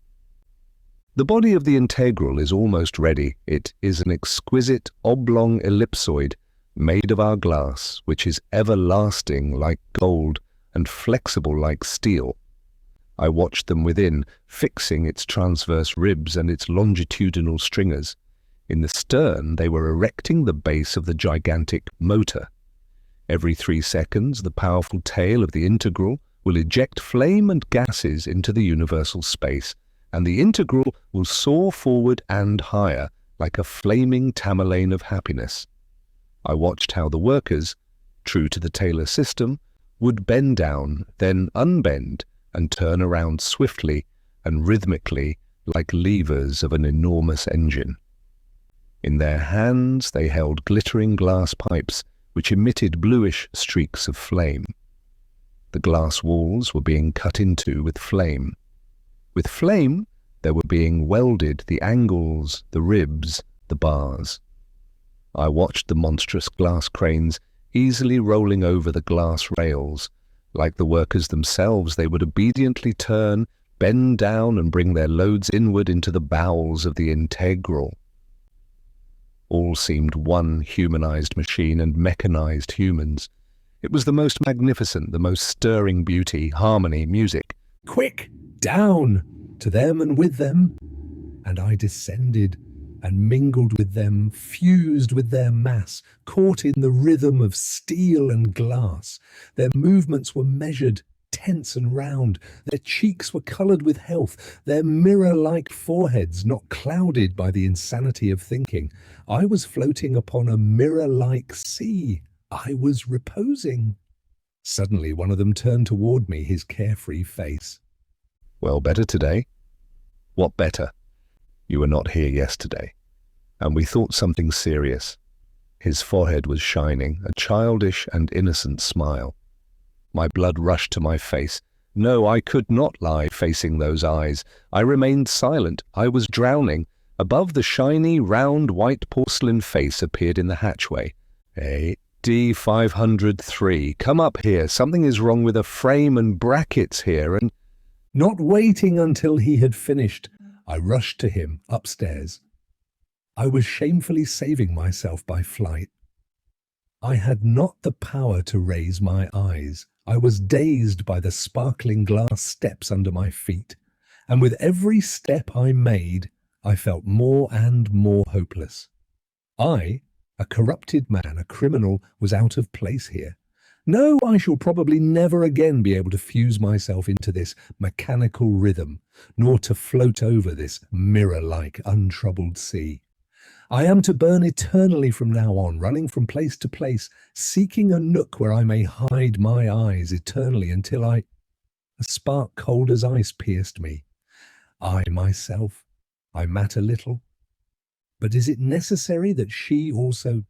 The body of the integral is almost ready. It is an exquisite oblong ellipsoid made of our glass, which is everlasting like gold and flexible like steel. I watched them within, fixing its transverse ribs and its longitudinal stringers. In the stern they were erecting the base of the gigantic motor. Every 3 seconds the powerful tail of the integral will eject flame and gases into the universal space, and the integral will soar forward and higher like a flaming tamerlane of happiness. I watched how the workers, true to the Taylor system, would bend down, then unbend, and turn around swiftly and rhythmically like levers of an enormous engine. In their hands they held glittering glass pipes which emitted bluish streaks of flame. The glass walls were being cut into with flame. With flame there were being welded the angles, the ribs, the bars. I watched the monstrous glass cranes easily rolling over the glass rails. Like the workers themselves, they would obediently turn, bend down, and bring their loads inward into the bowels of the integral. All seemed one humanized machine and mechanized humans. It was the most magnificent, the most stirring beauty, harmony, music. Quick, down, to them and with them. And I descended and mingled with them, fused with their mass, caught in the rhythm of steel and glass. Their movements were measured, tense and round. Their cheeks were coloured with health, their mirror-like foreheads not clouded by the insanity of thinking. I was floating upon a mirror-like sea. I was reposing. Suddenly one of them turned toward me, his carefree face. Well, better today? What better? You were not here yesterday, and we thought something serious. His forehead was shining, a childish and innocent smile. My blood rushed to my face. No, I could not lie facing those eyes. I remained silent. I was drowning, Above, the shiny, round, white porcelain face appeared in the hatchway. Hey, D503, come up here. Something is wrong with a frame and brackets here, and... Not waiting until he had finished, I rushed to him upstairs. I was shamefully saving myself by flight. I had not the power to raise my eyes. I was dazed by the sparkling glass steps under my feet, and with every step I made, I felt more and more hopeless. I, a corrupted man, a criminal, was out of place here. No, I shall probably never again be able to fuse myself into this mechanical rhythm, nor to float over this mirror-like untroubled sea. I am to burn eternally from now on, running from place to place, seeking a nook where I may hide my eyes eternally until A spark cold as ice pierced me. I myself, I matter little. But is it necessary that she also...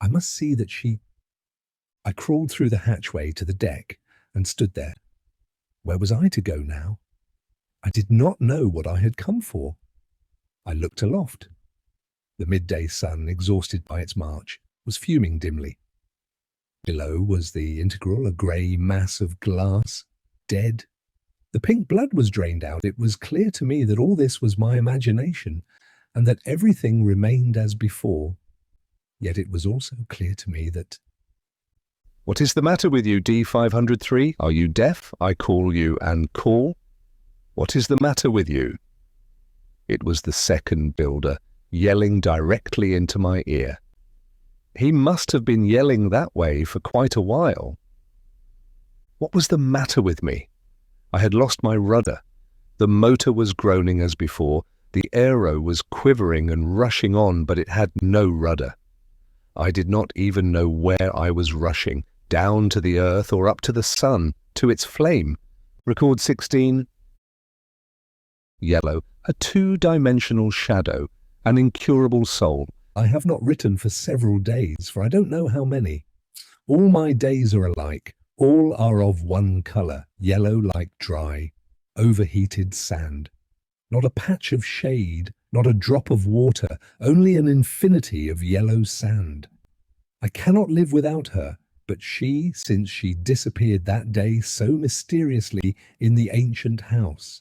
I must see that she... I crawled through the hatchway to the deck and stood there. Where was I to go now? I did not know what I had come for. I looked aloft. The midday sun, exhausted by its march, was fuming dimly. Below was the integral, a grey mass of glass, dead. The pink blood was drained out. It was clear to me that all this was my imagination, and that everything remained as before. Yet it was also clear to me that... What is the matter with you, D503? Are you deaf? I call you and call. What is the matter with you? It was the second builder, yelling directly into my ear. He must have been yelling that way for quite a while. What was the matter with me? I had lost my rudder. The motor was groaning as before. The aero was quivering and rushing on, but it had no rudder. I did not even know where I was rushing, down to the earth or up to the sun, to its flame. Record 16. Yellow, a two-dimensional shadow, an incurable soul. I have not written for several days, for I don't know how many. All my days are alike. All are of one colour, yellow like dry, overheated sand. Not a patch of shade, not a drop of water, only an infinity of yellow sand. I cannot live without her, but she, since she disappeared that day so mysteriously in the ancient house.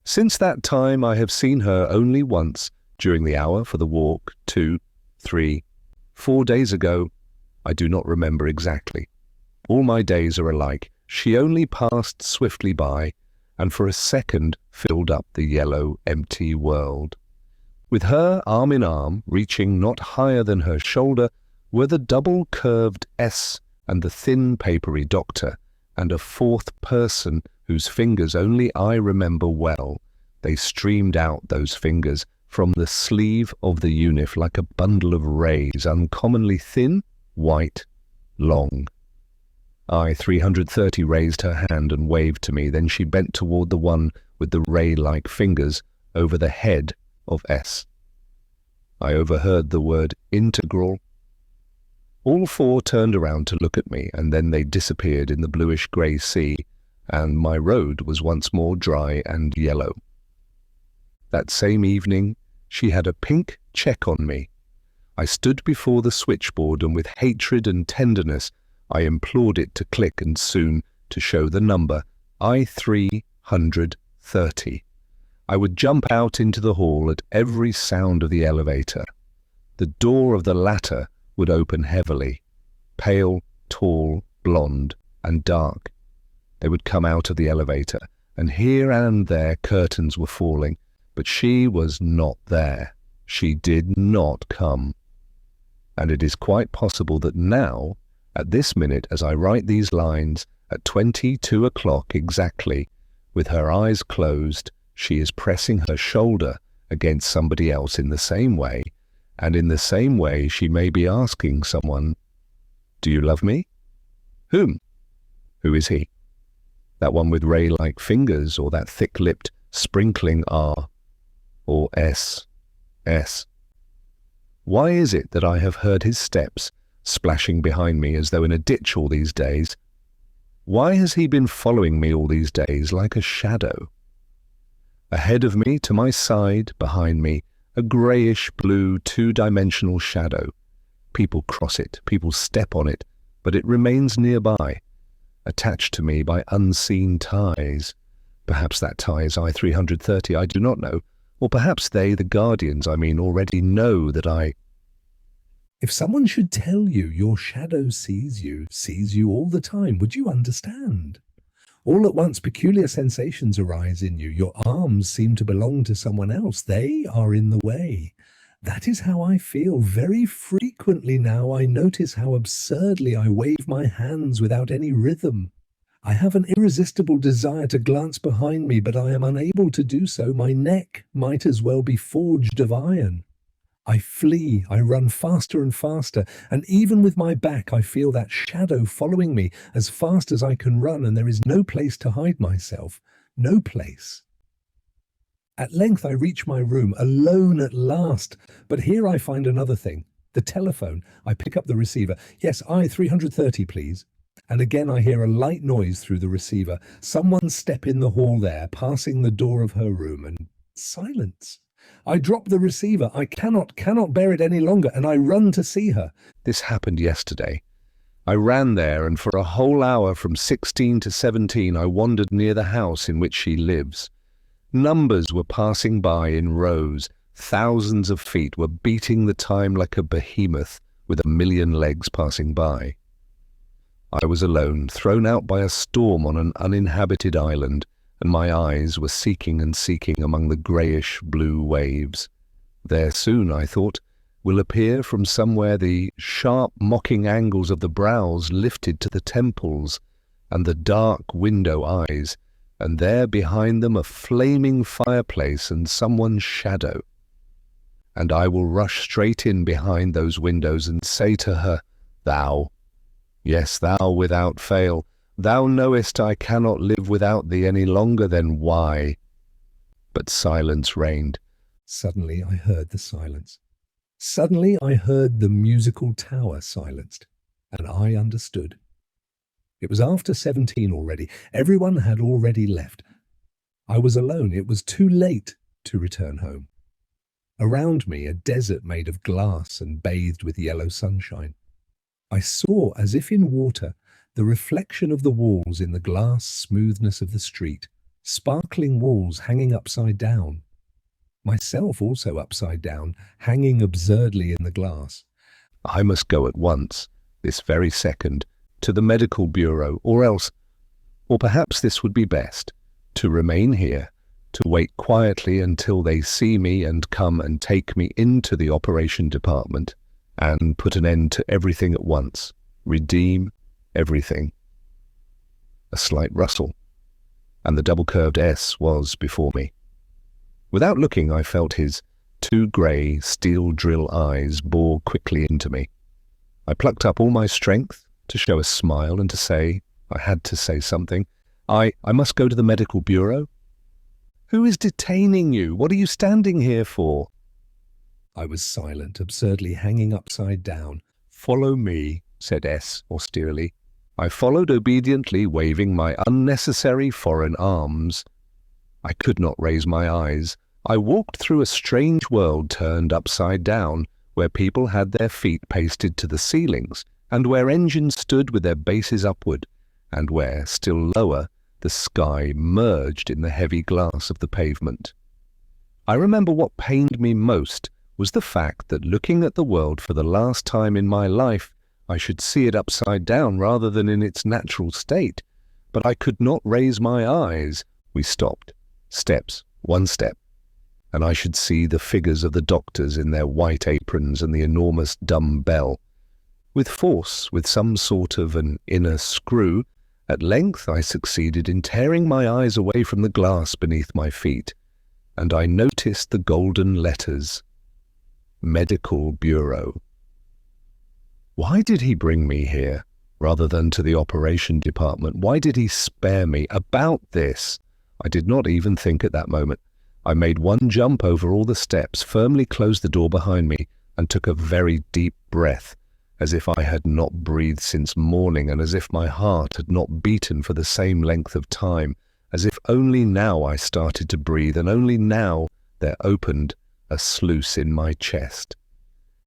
Since that time I have seen her only once, during the hour for the walk, 2, 3, 4 days ago. I do not remember exactly. All my days are alike. She only passed swiftly by, and for a second filled up the yellow, empty world. With her arm in arm, reaching not higher than her shoulder, were the double-curved S and the thin, papery doctor, and a fourth person whose fingers only I remember well. They streamed out, those fingers, from the sleeve of the unif like a bundle of rays, uncommonly thin, white, long. I-330 raised her hand and waved to me, then she bent toward the one with the ray-like fingers over the head of S. I overheard the word integral. All four turned around to look at me, and then they disappeared in the bluish-grey sea, and my road was once more dry and yellow. That same evening, she had a pink check on me. I stood before the switchboard, and with hatred and tenderness, I implored it to click and soon to show the number, I-330. I would jump out into the hall at every sound of the elevator. The door of the latter would open heavily. Pale, tall, blonde, and dark. They would come out of the elevator, and here and there curtains were falling, but she was not there. She did not come. And it is quite possible that now, at this minute as I write these lines, at 22 o'clock exactly, with her eyes closed, she is pressing her shoulder against somebody else in the same way, and in the same way she may be asking someone, "Do you love me?" Whom? Who is he? That one with ray-like fingers, or that thick-lipped, sprinkling R, or S? Why is it that I have heard his steps splashing behind me as though in a ditch all these days? Why has he been following me all these days like a shadow? Ahead of me, to my side, behind me, a greyish-blue two-dimensional shadow. People cross it, people step on it, but it remains nearby, attached to me by unseen ties. Perhaps that tie is I-330, I do not know. Or perhaps they, the guardians, already know that I... If someone should tell you your shadow sees you all the time, would you understand? All at once, peculiar sensations arise in you. Your arms seem to belong to someone else. They are in the way. That is how I feel very frequently now. I notice how absurdly I wave my hands without any rhythm. I have an irresistible desire to glance behind me, but I am unable to do so. My neck might as well be forged of iron. I flee, I run faster and faster, and even with my back I feel that shadow following me as fast as I can run, and there is no place to hide myself. No place. At length I reach my room, alone at last, but here I find another thing. The telephone. I pick up the receiver. Yes, I-330, please. And again I hear a light noise through the receiver. Someone step in the hall there, passing the door of her room, and silence. I drop the receiver. I cannot bear it any longer, and I run to see her. This happened yesterday. I ran there, and for a whole hour from 16 to 17 I wandered near the house in which she lives. Numbers were passing by in rows. Thousands of feet were beating the time like a behemoth with a million legs passing by. I was alone, thrown out by a storm on an uninhabited island, and my eyes were seeking and seeking among the greyish-blue waves. There soon, I thought, will appear from somewhere the sharp, mocking angles of the brows lifted to the temples, and the dark window eyes, and there behind them a flaming fireplace and someone's shadow. And I will rush straight in behind those windows and say to her, "Thou, yes, thou without fail, thou knowest I cannot live without thee any longer, then why?" But silence reigned. Suddenly I heard the silence. Suddenly I heard the musical tower silenced, and I understood. It was after 17 already. Everyone had already left. I was alone. It was too late to return home. Around me, a desert made of glass and bathed with yellow sunshine. I saw, as if in water, the reflection of the walls in the glass smoothness of the street, sparkling walls hanging upside down. Myself also upside down, hanging absurdly in the glass. I must go at once, this very second, to the medical bureau, or perhaps this would be best, to remain here, to wait quietly until they see me and come and take me into the operation department, and put an end to everything at once, redeem everything. A slight rustle, and the double-curved S was before me. Without looking, I felt his two grey, steel drill eyes bore quickly into me. I plucked up all my strength to show a smile and to say, I had to say something, I must go to the medical bureau. "Who is detaining you? What are you standing here for?" I was silent, absurdly hanging upside down. "Follow me," said S austerely. I followed obediently, waving my unnecessary foreign arms. I could not raise my eyes. I walked through a strange world turned upside down, where people had their feet pasted to the ceilings, and where engines stood with their bases upward, and where, still lower, the sky merged in the heavy glass of the pavement. I remember what pained me most was the fact that looking at the world for the last time in my life, I should see it upside down rather than in its natural state. But I could not raise my eyes. We stopped. Steps, one step, and I should see the figures of the doctors in their white aprons and the enormous dumb bell. With force, with some sort of an inner screw, at length I succeeded in tearing my eyes away from the glass beneath my feet, and I noticed the golden letters. Medical Bureau. Why did he bring me here, rather than to the operation department? Why did he spare me? About this, I did not even think at that moment. I made one jump over all the steps, firmly closed the door behind me, and took a very deep breath, as if I had not breathed since morning, and as if my heart had not beaten for the same length of time, as if only now I started to breathe, and only now there opened a sluice in my chest.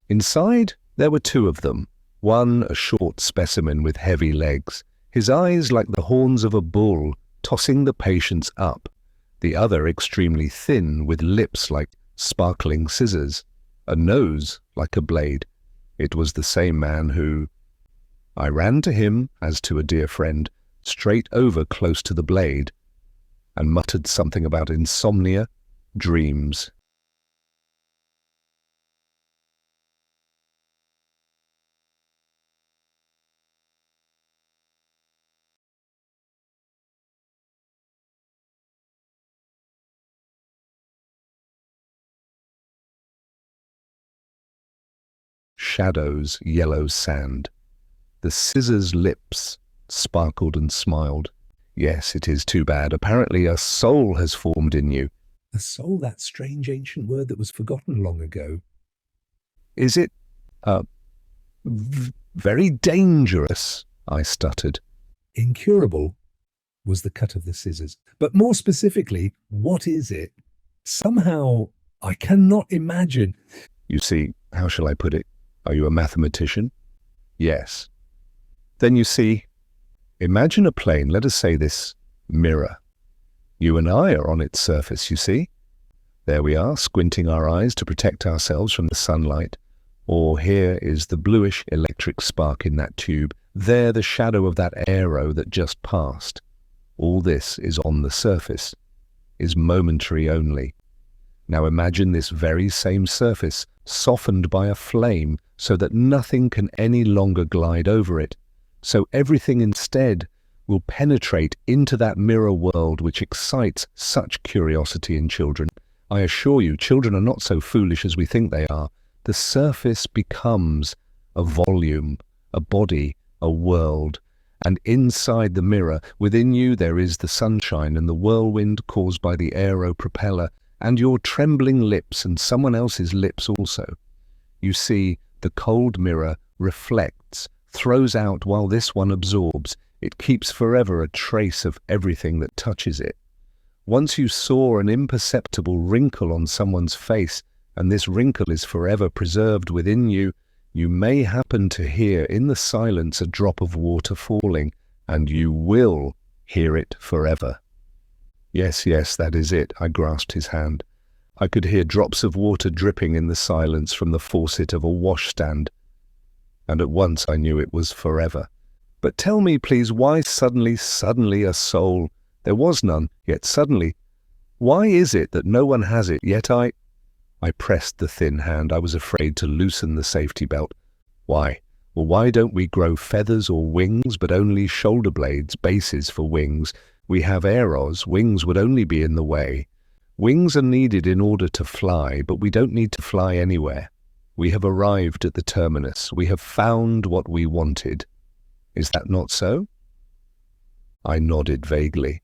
Inside, there were two of them, one a short specimen with heavy legs, his eyes like the horns of a bull, tossing the patients up, the other extremely thin, with lips like sparkling scissors, a nose like a blade. It was the same man who... I ran to him, as to a dear friend, straight over close to the blade, and muttered something about insomnia, dreams. Shadows, yellow sand. The scissor's lips sparkled and smiled. Yes, it is too bad. Apparently a soul has formed in you. A soul, that strange ancient word that was forgotten long ago. Is it, very dangerous? I stuttered. Incurable was the cut of the scissors. But more specifically, what is it? Somehow, I cannot imagine. You see, how shall I put it? Are you a mathematician? Yes. Then you see, imagine a plane, let us say this mirror. You and I are on its surface, you see. There we are, squinting our eyes to protect ourselves from the sunlight. Or here is the bluish electric spark in that tube. There the shadow of that aero that just passed. All this is on the surface, is momentary only. Now imagine this very same surface softened by a flame so that nothing can any longer glide over it. So everything instead will penetrate into that mirror world which excites such curiosity in children. I assure you, children are not so foolish as we think they are. The surface becomes a volume, a body, a world. And inside the mirror, within you, there is the sunshine and the whirlwind caused by the aero propeller, and your trembling lips and someone else's lips also. You see, the cold mirror reflects, throws out while this one absorbs. It keeps forever a trace of everything that touches it. Once you saw an imperceptible wrinkle on someone's face, and this wrinkle is forever preserved within you, you may happen to hear in the silence a drop of water falling, and you will hear it forever. Yes, yes, that is it. I grasped his hand. I could hear drops of water dripping in the silence from the faucet of a washstand, and at once I knew it was forever. But tell me, please, why suddenly a soul? There was none, yet suddenly. Why is it that no one has it, yet I pressed the thin hand. I was afraid to loosen the safety belt. Why? Well, why don't we grow feathers or wings, but only shoulder blades, bases for wings? We have aeros, wings would only be in the way. Wings are needed in order to fly, but we don't need to fly anywhere. We have arrived at the terminus. We have found what we wanted. Is that not so? I nodded vaguely.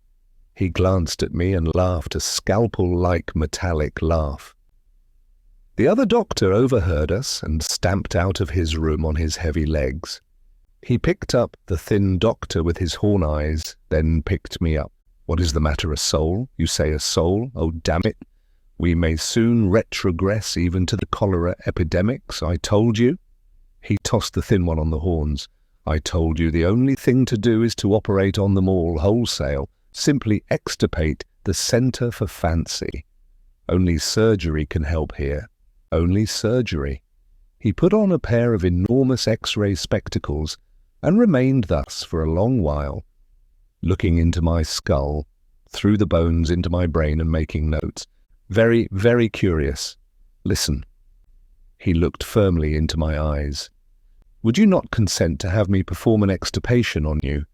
He glanced at me and laughed a scalpel-like metallic laugh. The other doctor overheard us and stamped out of his room on his heavy legs. He picked up the thin doctor with his horn eyes, then picked me up. What is the matter, a soul? You say a soul? Oh, damn it. We may soon retrogress even to the cholera epidemics, I told you. He tossed the thin one on the horns. I told you the only thing to do is to operate on them all wholesale, simply extirpate the centre for fancy. Only surgery can help here. Only surgery. He put on a pair of enormous X-ray spectacles and remained thus for a long while, looking into my skull, through the bones into my brain and making notes. Very, very curious. Listen. He looked firmly into my eyes. Would you not consent to have me perform an extirpation on you?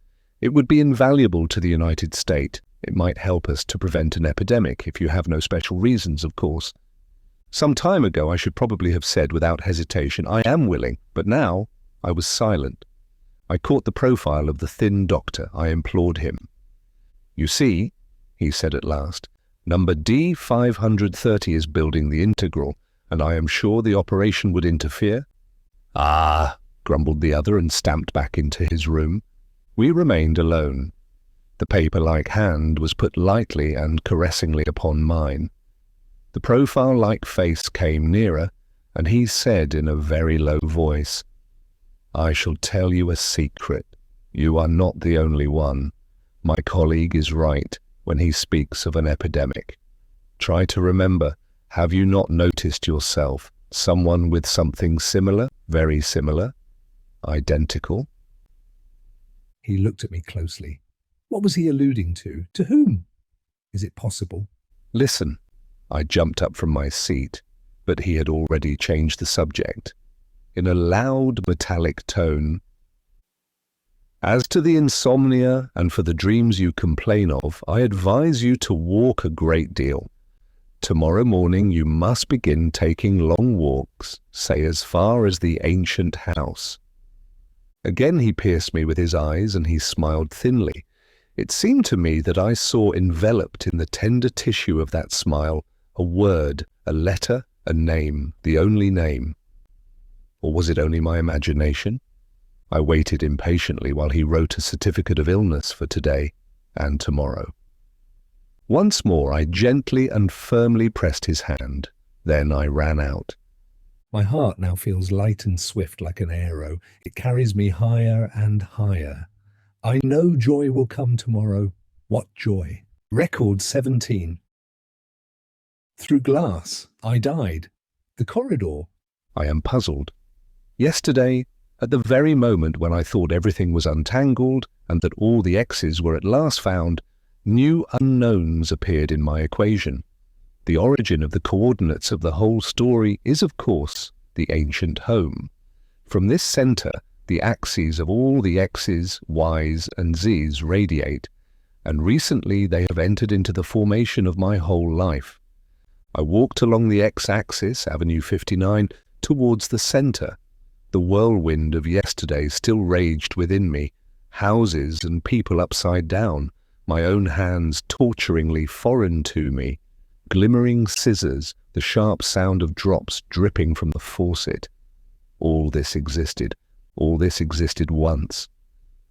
It would be invaluable to the United States. It might help us to prevent an epidemic, if you have no special reasons, of course. Some time ago I should probably have said without hesitation, I am willing, but now I was silent. I caught the profile of the thin doctor. I implored him. You see, he said at last, number D530 is building the integral, and I am sure the operation would interfere. Ah, grumbled the other and stamped back into his room. We remained alone. The paper-like hand was put lightly and caressingly upon mine. The profile-like face came nearer, and he said in a very low voice, "I shall tell you a secret. You are not the only one. My colleague is right when he speaks of an epidemic. Try to remember, have you not noticed yourself someone with something similar, very similar, identical?" He looked at me closely. What was he alluding to? To whom? Is it possible? Listen. I jumped up from my seat, but he had already changed the subject. In a loud, metallic tone, "As to the insomnia and for the dreams you complain of, I advise you to walk a great deal. Tomorrow morning you must begin taking long walks, say as far as the ancient house." Again he pierced me with his eyes, and he smiled thinly. It seemed to me that I saw enveloped in the tender tissue of that smile a word, a letter, a name, the only name. Or was it only my imagination? I waited impatiently while he wrote a certificate of illness for today and tomorrow. Once more I gently and firmly pressed his hand. Then I ran out. My heart now feels light and swift like an arrow. It carries me higher and higher. I know joy will come tomorrow. What joy? Record 17. Through glass, I died. The corridor. I am puzzled. Yesterday, at the very moment when I thought everything was untangled and that all the X's were at last found, new unknowns appeared in my equation. The origin of the coordinates of the whole story is, of course, the ancient home. From this center, the axes of all the X's, Y's, and Z's radiate, and recently they have entered into the formation of my whole life. I walked along the X-axis, Avenue 59, towards the center. The whirlwind of yesterday still raged within me, houses and people upside down, my own hands torturingly foreign to me, glimmering scissors, the sharp sound of drops dripping from the faucet. All this existed once.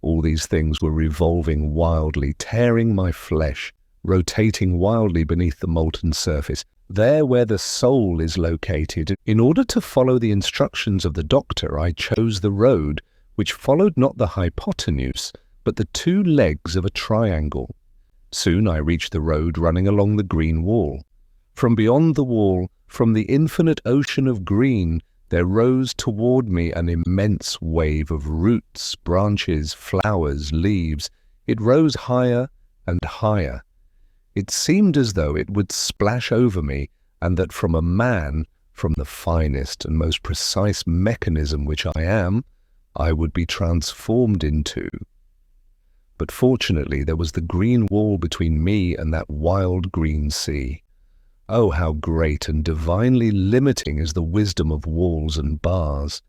All these things were revolving wildly, tearing my flesh, rotating wildly beneath the molten surface, there where the soul is located. In order to follow the instructions of the doctor, I chose the road, which followed not the hypotenuse, but the two legs of a triangle. Soon I reached the road running along the green wall. From beyond the wall, from the infinite ocean of green, there rose toward me an immense wave of roots, branches, flowers, leaves. It rose higher and higher. It seemed as though it would splash over me, and that from a man, from the finest and most precise mechanism which I am, I would be transformed into. But fortunately there was the green wall between me and that wild green sea. Oh, how great and divinely limiting is the wisdom of walls and bars.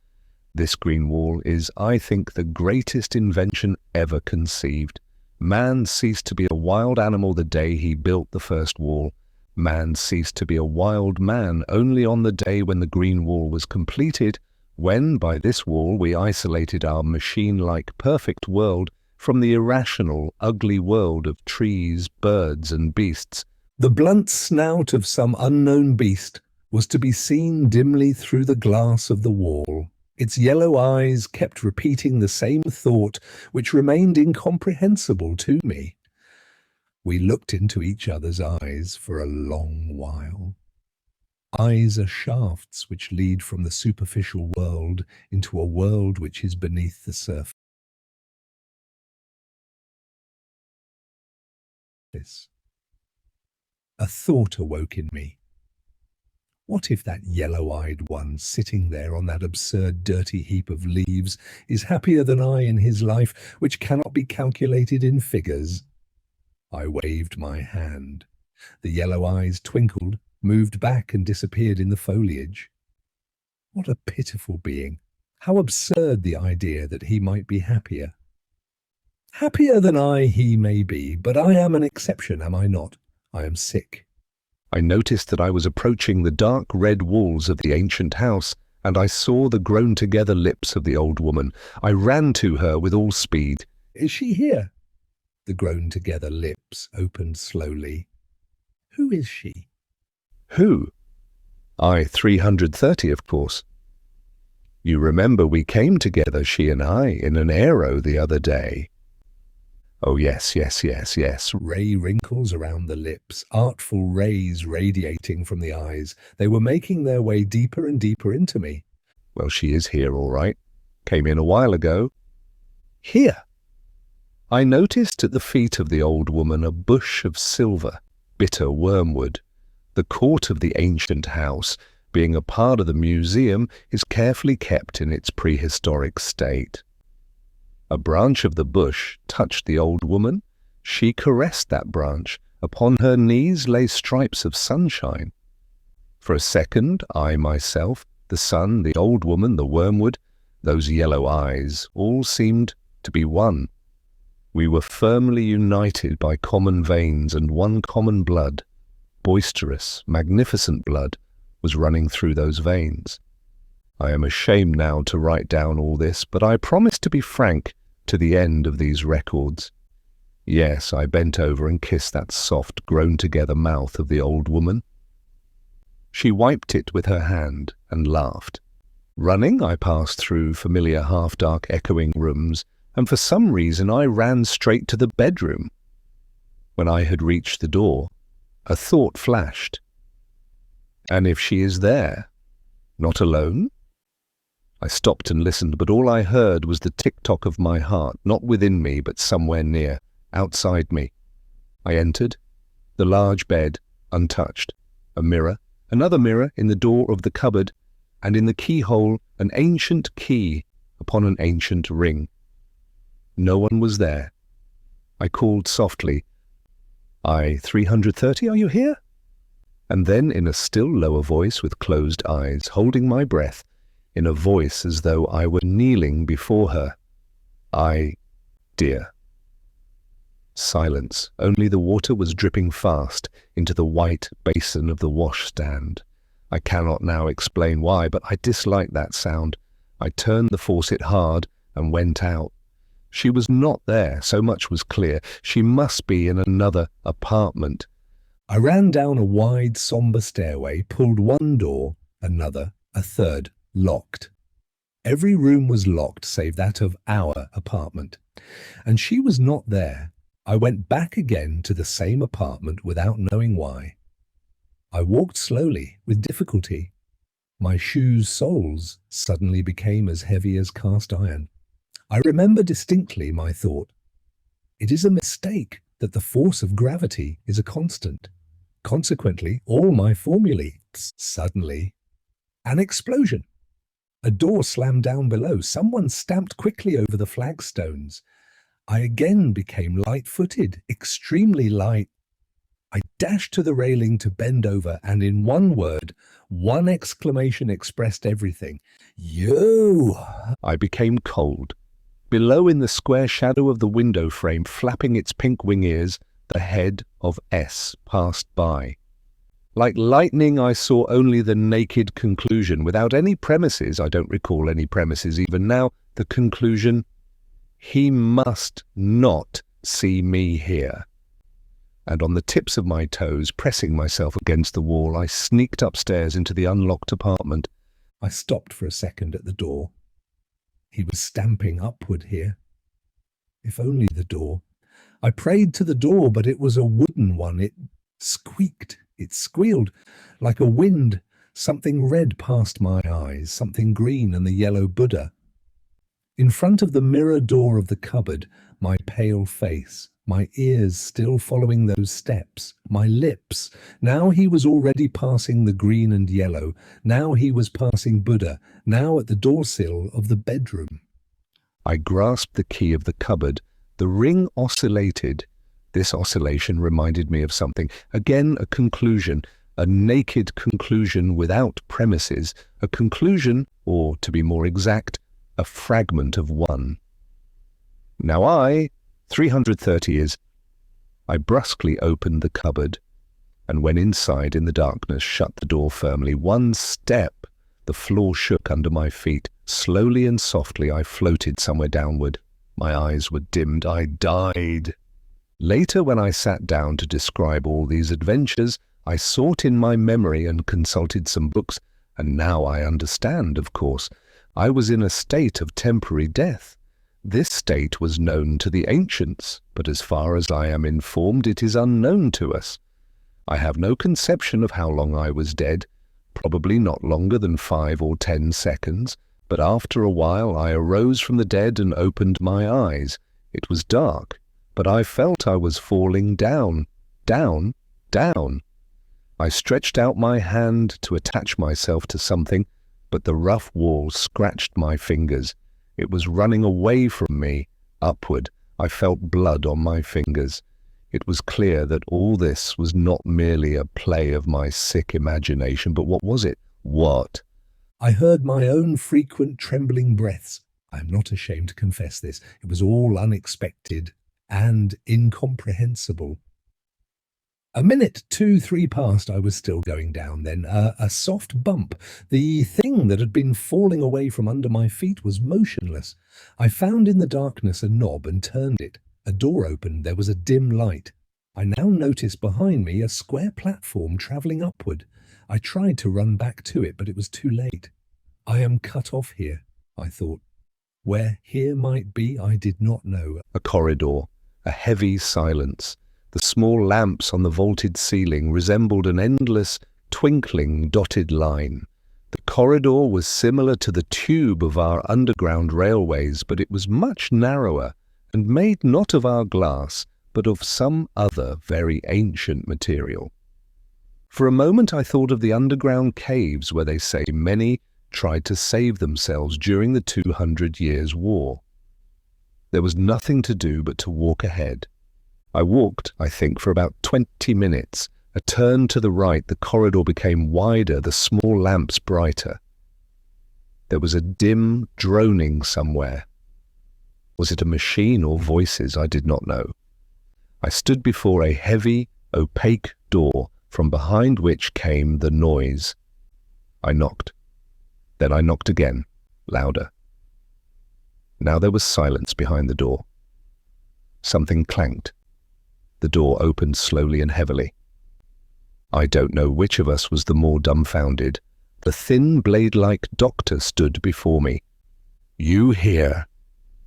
This green wall is, I think, the greatest invention ever conceived. Man ceased to be a wild animal the day he built the first wall. Man ceased to be a wild man only on the day when the green wall was completed, when by this wall we isolated our machine-like perfect world from the irrational, ugly world of trees, birds, and beasts. The blunt snout of some unknown beast was to be seen dimly through the glass of the wall. Its yellow eyes kept repeating the same thought, which remained incomprehensible to me. We looked into each other's eyes for a long while. Eyes are shafts which lead from the superficial world into a world which is beneath the surface. A thought awoke in me. What if that yellow-eyed one sitting there on that absurd dirty heap of leaves is happier than I in his life, which cannot be calculated in figures? I waved my hand. The yellow eyes twinkled, moved back and disappeared in the foliage. What a pitiful being! How absurd the idea that he might be happier. Happier than I he may be, but I am an exception, am I not? I am sick. I noticed that I was approaching the dark red walls of the ancient house, and I saw the grown-together lips of the old woman. I ran to her with all speed. Is she here? The grown-together lips opened slowly. Who is she? Who? I, 330, of course. You remember we came together, she and I, in an aero the other day. Oh, yes. Ray wrinkles around the lips, artful rays radiating from the eyes. They were making their way deeper and deeper into me. Well, she is here, all right. Came in a while ago. Here. I noticed at the feet of the old woman a bush of silver, bitter wormwood. The court of the ancient house, being a part of the museum, is carefully kept in its prehistoric state. A branch of the bush touched the old woman. She caressed that branch. Upon her knees lay stripes of sunshine. For a second, I myself, the sun, the old woman, the wormwood, those yellow eyes, all seemed to be one. We were firmly united by common veins, and one common blood, boisterous, magnificent blood, was running through those veins. I am ashamed now to write down all this, but I promise to be frank to the end of these records. Yes, I bent over and kissed that soft, grown-together mouth of the old woman. She wiped it with her hand and laughed. Running, I passed through familiar half-dark echoing rooms, and for some reason I ran straight to the bedroom. When I had reached the door, a thought flashed. And if she is there, not alone? I stopped and listened, but all I heard was the tick-tock of my heart, not within me, but somewhere near, outside me. I entered. The large bed, untouched. A mirror, another mirror in the door of the cupboard, and in the keyhole an ancient key upon an ancient ring. No one was there. I called softly, I, 330, are you here? And then in a still lower voice with closed eyes, holding my breath, in a voice as though I were kneeling before her, I, dear. Silence. Only the water was dripping fast into the white basin of the washstand. I cannot now explain why, but I disliked that sound. I turned the faucet hard and went out. She was not there, so much was clear. She must be in another apartment. I ran down a wide, sombre stairway, pulled one door, another, a third, locked. Every room was locked save that of our apartment, and she was not there. I went back again to the same apartment without knowing why. I walked slowly, with difficulty. My shoes' soles suddenly became as heavy as cast iron. I remember distinctly my thought. It is a mistake that the force of gravity is a constant. Consequently, all my formulae. Suddenly, an explosion. A door slammed down below. Someone stamped quickly over the flagstones. I again became light-footed, extremely light. I dashed to the railing to bend over, and in one word, one exclamation expressed everything. You! I became cold. Below, in the square shadow of the window frame, flapping its pink wing ears, the head of S passed by. Like lightning, I saw only the naked conclusion, without any premises. I don't recall any premises even now. The conclusion, he must not see me here. And on the tips of my toes, pressing myself against the wall, I sneaked upstairs into the unlocked apartment. I stopped for a second at the door. He was stamping upward here. If only the door. I prayed to the door, but it was a wooden one. It squeaked. It squealed like a wind. Something red passed my eyes, something green, and the yellow Buddha. In front of the mirror door of the cupboard, my pale face, my ears still following those steps, my lips. Now he was already passing the green and yellow. Now he was passing Buddha. Now at the doorsill of the bedroom. I grasped the key of the cupboard. The ring oscillated. This oscillation reminded me of something. Again, a conclusion, a naked conclusion without premises, a conclusion, or to be more exact, a fragment of one. Now I, 330 is. I brusquely opened the cupboard, and when inside in the darkness, shut the door firmly. One step, the floor shook under my feet. Slowly and softly I floated somewhere downward. My eyes were dimmed. I died. Later, when I sat down to describe all these adventures, I sought in my memory and consulted some books, and now I understand, of course. I was in a state of temporary death. This state was known to the ancients, but as far as I am informed, it is unknown to us. I have no conception of how long I was dead, probably not longer than 5 or 10 seconds, but after a while I arose from the dead and opened my eyes. It was dark, but I felt I was falling down, down, down. I stretched out my hand to attach myself to something, but the rough wall scratched my fingers. It was running away from me, upward. I felt blood on my fingers. It was clear that all this was not merely a play of my sick imagination, but what was it? What? I heard my own frequent trembling breaths. I am not ashamed to confess this. It was all unexpected and incomprehensible. A minute, 2, 3 passed. I was still going down then. A soft bump. The thing that had been falling away from under my feet was motionless. I found in the darkness a knob and turned it. A door opened. There was a dim light. I now noticed behind me a square platform travelling upward. I tried to run back to it, but it was too late. I am cut off here, I thought. Where here might be, I did not know. A corridor, a heavy silence. The small lamps on the vaulted ceiling resembled an endless, twinkling, dotted line. The corridor was similar to the tube of our underground railways, but it was much narrower and made not of our glass, but of some other very ancient material. For a moment I thought of the underground caves where they say many tried to save themselves during the 200 Years' War. There was nothing to do but to walk ahead. I walked, I think, for about 20 minutes. A turn to the right, the corridor became wider, the small lamps brighter. There was a dim droning somewhere. Was it a machine or voices? I did not know. I stood before a heavy, opaque door, from behind which came the noise. I knocked. Then I knocked again, louder. Now there was silence behind the door. Something clanked. The door opened slowly and heavily. I don't know which of us was the more dumbfounded. The thin, blade-like doctor stood before me. "You here?"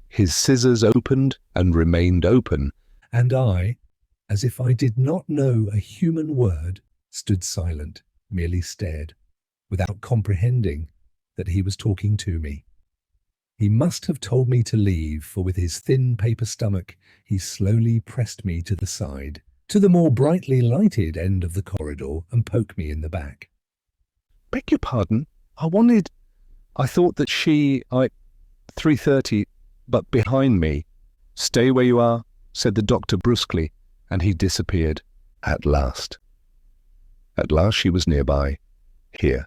His scissors opened and remained open, And I, as if I did not know a human word, stood silent, merely stared, without comprehending that he was talking to me. He must have told me to leave, for with his thin paper stomach he slowly pressed me to the side, to the more brightly lighted end of the corridor, and poked me in the back. "Beg your pardon, I thought that 3:30, but behind me." "Stay where you are," said the doctor brusquely, and he disappeared. At last. At last she was nearby, here,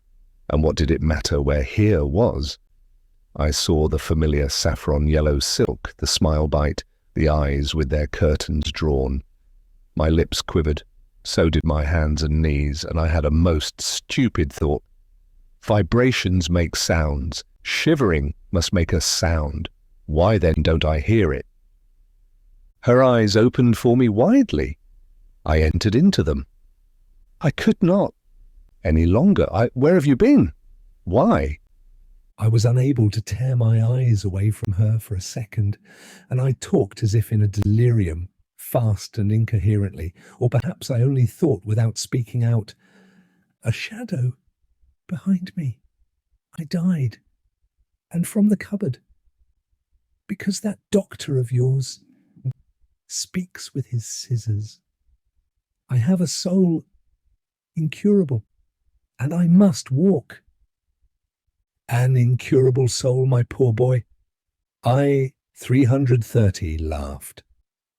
and what did it matter where here was? I saw the familiar saffron yellow silk, the smile bite, the eyes with their curtains drawn. My lips quivered, so did my hands and knees, and I had a most stupid thought. Vibrations make sounds. Shivering must make a sound. Why then don't I hear it? Her eyes opened for me widely. I entered into them. I could not any longer. Where have you been? Why? I was unable to tear my eyes away from her for a second, and I talked as if in a delirium, fast and incoherently, or perhaps I only thought without speaking out. A shadow behind me. I died. And from the cupboard. Because that doctor of yours speaks with his scissors. I have a soul incurable, and I must walk. An incurable soul, my poor boy. I, 330, laughed.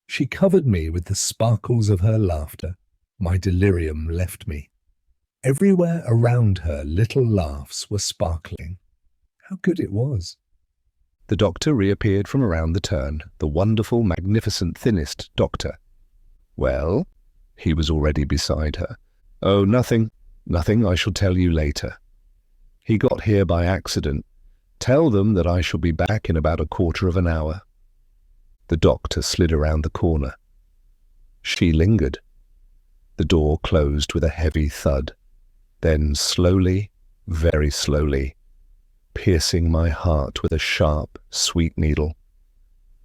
She covered me with the sparkles of her laughter. My delirium left me. Everywhere around her little laughs were sparkling. How good it was. The doctor reappeared from around the turn, the wonderful, magnificent, thinnest doctor. "Well?" He was already beside her. "Oh, nothing, I shall tell you later. He got here by accident. Tell them that I shall be back in about a quarter of an hour." The doctor slid around the corner. She lingered. The door closed with a heavy thud. Then slowly, very slowly, piercing my heart with a sharp, sweet needle.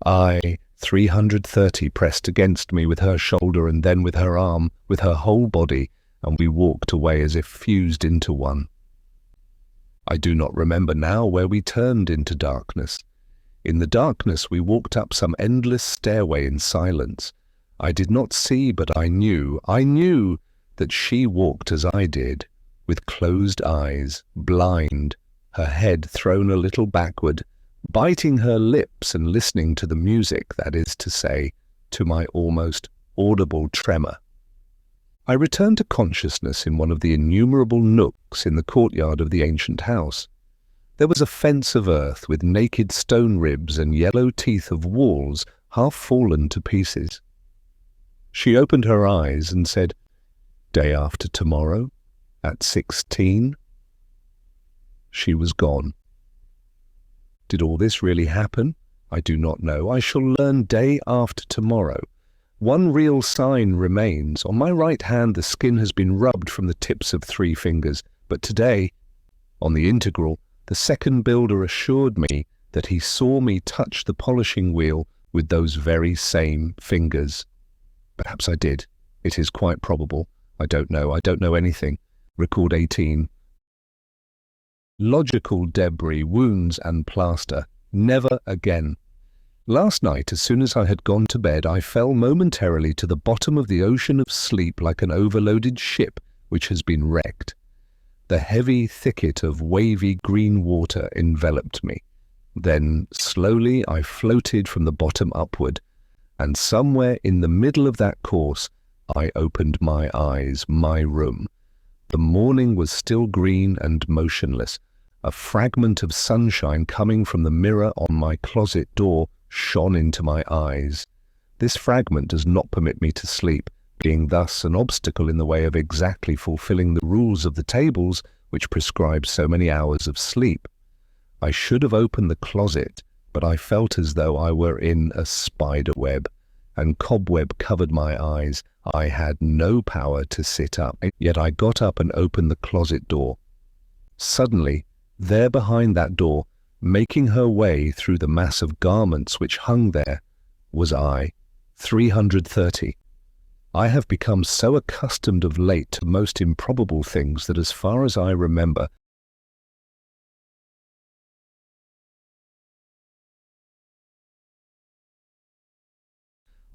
330 pressed against me with her shoulder and then with her arm, with her whole body, and we walked away as if fused into one. I do not remember now where we turned into darkness. In the darkness we walked up some endless stairway in silence. I did not see, but I knew that she walked as I did, with closed eyes, blind, her head thrown a little backward, biting her lips and listening to the music, that is to say, to my almost audible tremor. I returned to consciousness in one of the innumerable nooks in the courtyard of the ancient house. There was a fence of earth with naked stone ribs and yellow teeth of walls half fallen to pieces. She opened her eyes and said, "Day after tomorrow, at 16. She was gone. Did all this really happen? I do not know. I shall learn day after tomorrow. One real sign remains. On my right hand the skin has been rubbed from the tips of 3 fingers, but today, on the integral, the second builder assured me that he saw me touch the polishing wheel with those very same fingers. Perhaps I did. It is quite probable. I don't know anything. Record 18. Logical debris, wounds and plaster. Never again. Last night, as soon as I had gone to bed, I fell momentarily to the bottom of the ocean of sleep like an overloaded ship which has been wrecked. The heavy thicket of wavy green water enveloped me. Then, slowly, I floated from the bottom upward, and somewhere in the middle of that course, I opened my eyes, my room. The morning was still green and motionless. A fragment of sunshine coming from the mirror on my closet door shone into my eyes. This fragment does not permit me to sleep, being thus an obstacle in the way of exactly fulfilling the rules of the tables which prescribe so many hours of sleep. I should have opened the closet, but I felt as though I were in a spider web, and cobweb covered my eyes. I had no power to sit up, yet I got up and opened the closet door. Suddenly, there behind that door, making her way through the mass of garments which hung there, was I, 330. I have become so accustomed of late to most improbable things that as far as I remember,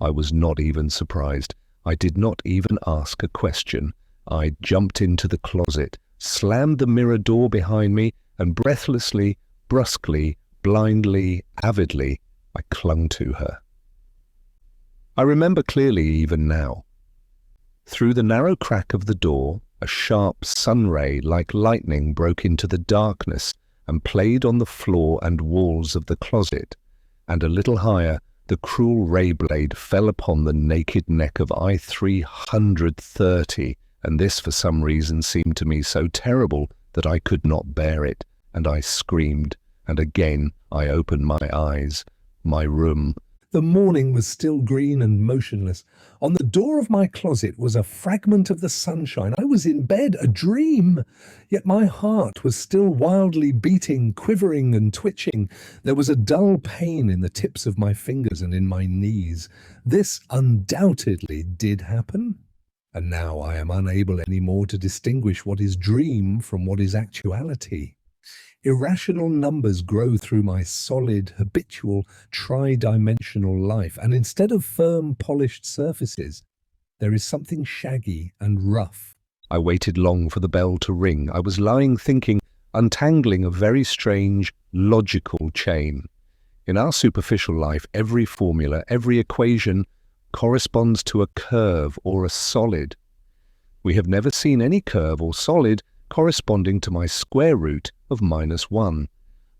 I was not even surprised. I did not even ask a question. I jumped into the closet, slammed the mirror door behind me, and breathlessly, brusquely, blindly, avidly, I clung to her. I remember clearly even now. Through the narrow crack of the door, a sharp sun ray like lightning broke into the darkness and played on the floor and walls of the closet, and a little higher, the cruel ray blade fell upon the naked neck of I 330, and this for some reason seemed to me so terrible that I could not bear it, and I screamed, and again I opened my eyes. My room. The morning was still green and motionless. On the door of my closet was a fragment of the sunshine. I was in bed, a dream. Yet my heart was still wildly beating, quivering and twitching. There was a dull pain in the tips of my fingers and in my knees. This undoubtedly did happen. And now I am unable any more to distinguish what is dream from what is actuality. Irrational numbers grow through my solid, habitual, tri-dimensional life, and instead of firm, polished surfaces, there is something shaggy and rough. I waited long for the bell to ring. I was lying thinking, untangling a very strange, logical chain. In our superficial life, every formula, every equation corresponds to a curve or a solid. We have never seen any curve or solid corresponding to my square root of -1.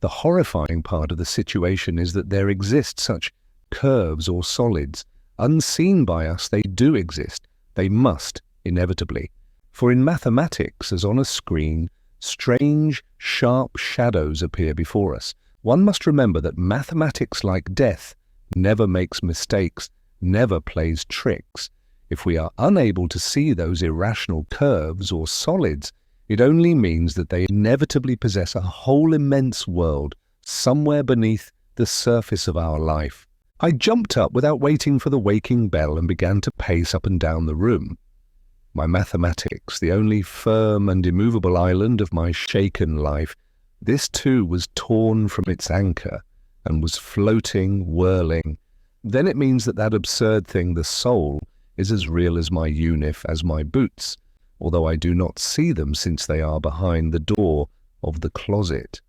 The horrifying part of the situation is that there exist such curves or solids. Unseen by us, they do exist. They must, inevitably. For in mathematics, as on a screen, strange, sharp shadows appear before us. One must remember that mathematics, like death, never makes mistakes, never plays tricks. If we are unable to see those irrational curves or solids, it only means that they inevitably possess a whole immense world somewhere beneath the surface of our life. I jumped up without waiting for the waking bell and began to pace up and down the room. My mathematics, the only firm and immovable island of my shaken life, this too was torn from its anchor and was floating, whirling. Then it means that that absurd thing, the soul, is as real as my unif, as my boots, although I do not see them since they are behind the door of the closet.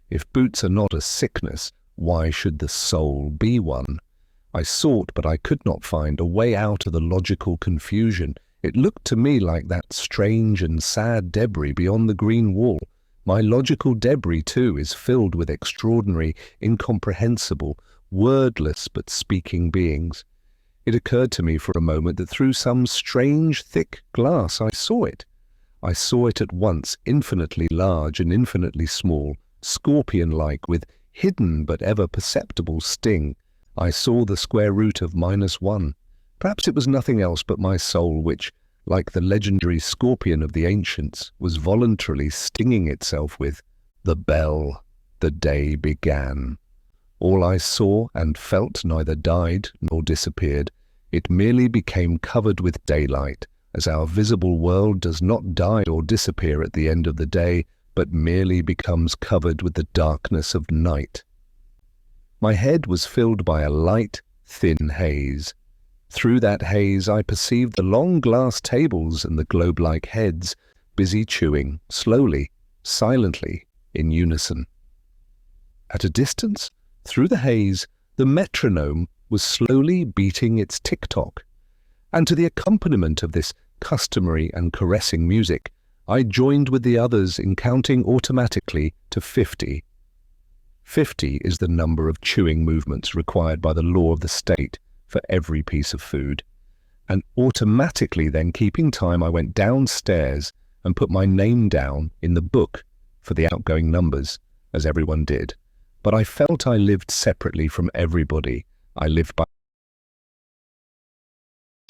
If boots are not a sickness, why should the soul be one? I sought, but I could not find a way out of the logical confusion. It looked to me like that strange and sad debris beyond the green wall. My logical debris, too, is filled with extraordinary, incomprehensible, wordless but speaking beings. It occurred to me for a moment that through some strange, thick glass I saw it. I saw it at once infinitely large and infinitely small, scorpion-like, with hidden but ever perceptible sting. I saw the square root of -1. Perhaps it was nothing else but my soul which, like the legendary scorpion of the ancients, was voluntarily stinging itself with the bell. The day began. All I saw and felt neither died nor disappeared. It merely became covered with daylight, as our visible world does not die or disappear at the end of the day, but merely becomes covered with the darkness of night. My head was filled by a light, thin haze. Through that haze I perceived the long glass tables and the globe-like heads, busy chewing, slowly, silently, in unison. At a distance, through the haze, the metronome was slowly beating its tick-tock, and to the accompaniment of this customary and caressing music, I joined with the others in counting automatically to 50. 50 is the number of chewing movements required by the law of the state for every piece of food. And automatically then, keeping time, I went downstairs and put my name down in the book for the outgoing numbers, as everyone did. But I felt I lived separately from everybody. I lived by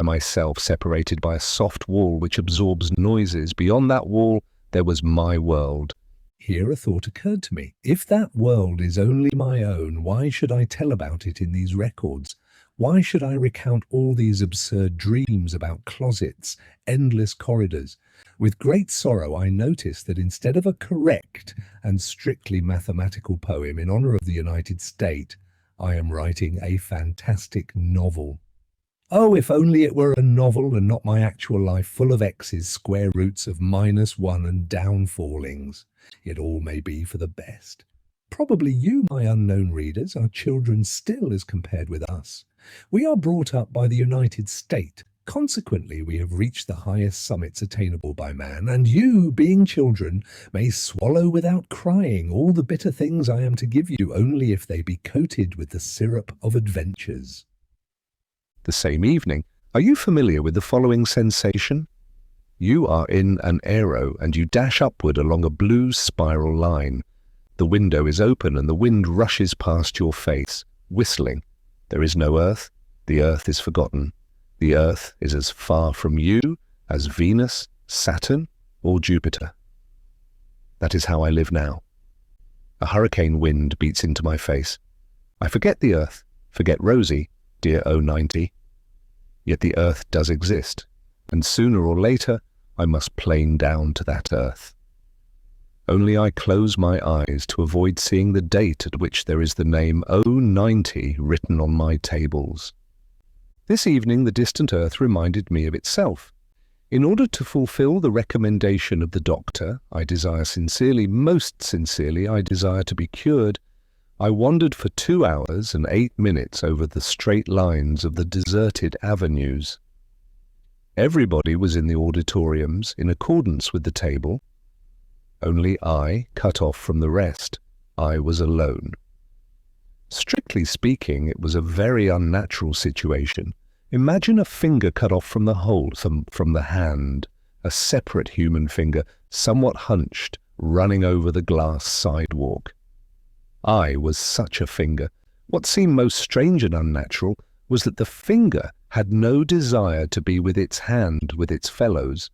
myself, separated by a soft wall which absorbs noises. Beyond that wall, there was my world. Here a thought occurred to me. If that world is only my own, why should I tell about it in these records? Why should I recount all these absurd dreams about closets, endless corridors? With great sorrow, I noticed that instead of a correct and strictly mathematical poem in honor of the United States, I am writing a fantastic novel. Oh, if only it were a novel and not my actual life full of x's, square roots of -1 and downfallings. It all may be for the best. Probably you, my unknown readers, are children still as compared with us. We are brought up by the United States. Consequently, we have reached the highest summits attainable by man, and you, being children, may swallow without crying all the bitter things I am to give you, only if they be coated with the syrup of adventures. The same evening, are you familiar with the following sensation? You are in an aero and you dash upward along a blue spiral line. The window is open and the wind rushes past your face, whistling. There is no earth. The earth is forgotten. The earth is as far from you as Venus, Saturn, or Jupiter. That is how I live now. A hurricane wind beats into my face. I forget the earth, forget Rosie, dear O-90. Yet the earth does exist, and sooner or later I must plane down to that earth. Only I close my eyes to avoid seeing the date at which there is the name O-90 written on my tables. This evening the distant earth reminded me of itself. In order to fulfill the recommendation of the doctor, I desire sincerely, most sincerely, I desire to be cured, I wandered for 2 hours and 8 minutes over the straight lines of the deserted avenues. Everybody was in the auditoriums in accordance with the table. Only I, cut off from the rest, I was alone. Strictly speaking, it was a very unnatural situation. Imagine a finger cut off from the whole, from the hand, a separate human finger, somewhat hunched, running over the glass sidewalk. I was such a finger. What seemed most strange and unnatural was that the finger had no desire to be with its hand with its fellows.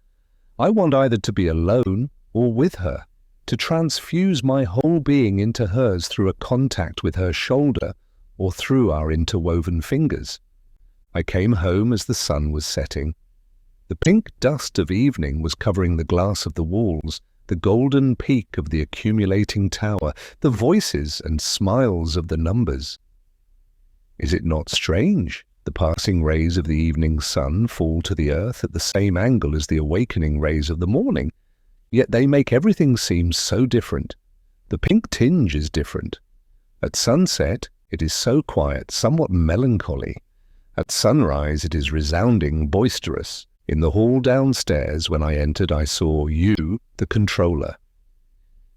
I want either to be alone or with her, to transfuse my whole being into hers through a contact with her shoulder or through our interwoven fingers. I came home as the sun was setting. The pink dust of evening was covering the glass of the walls, the golden peak of the accumulating tower, the voices and smiles of the numbers. Is it not strange? The passing rays of the evening sun fall to the earth at the same angle as the awakening rays of the morning, yet they make everything seem so different. The pink tinge is different. At sunset, it is so quiet, somewhat melancholy. At sunrise, it is resounding, boisterous. In the hall downstairs, when I entered, I saw you, the controller.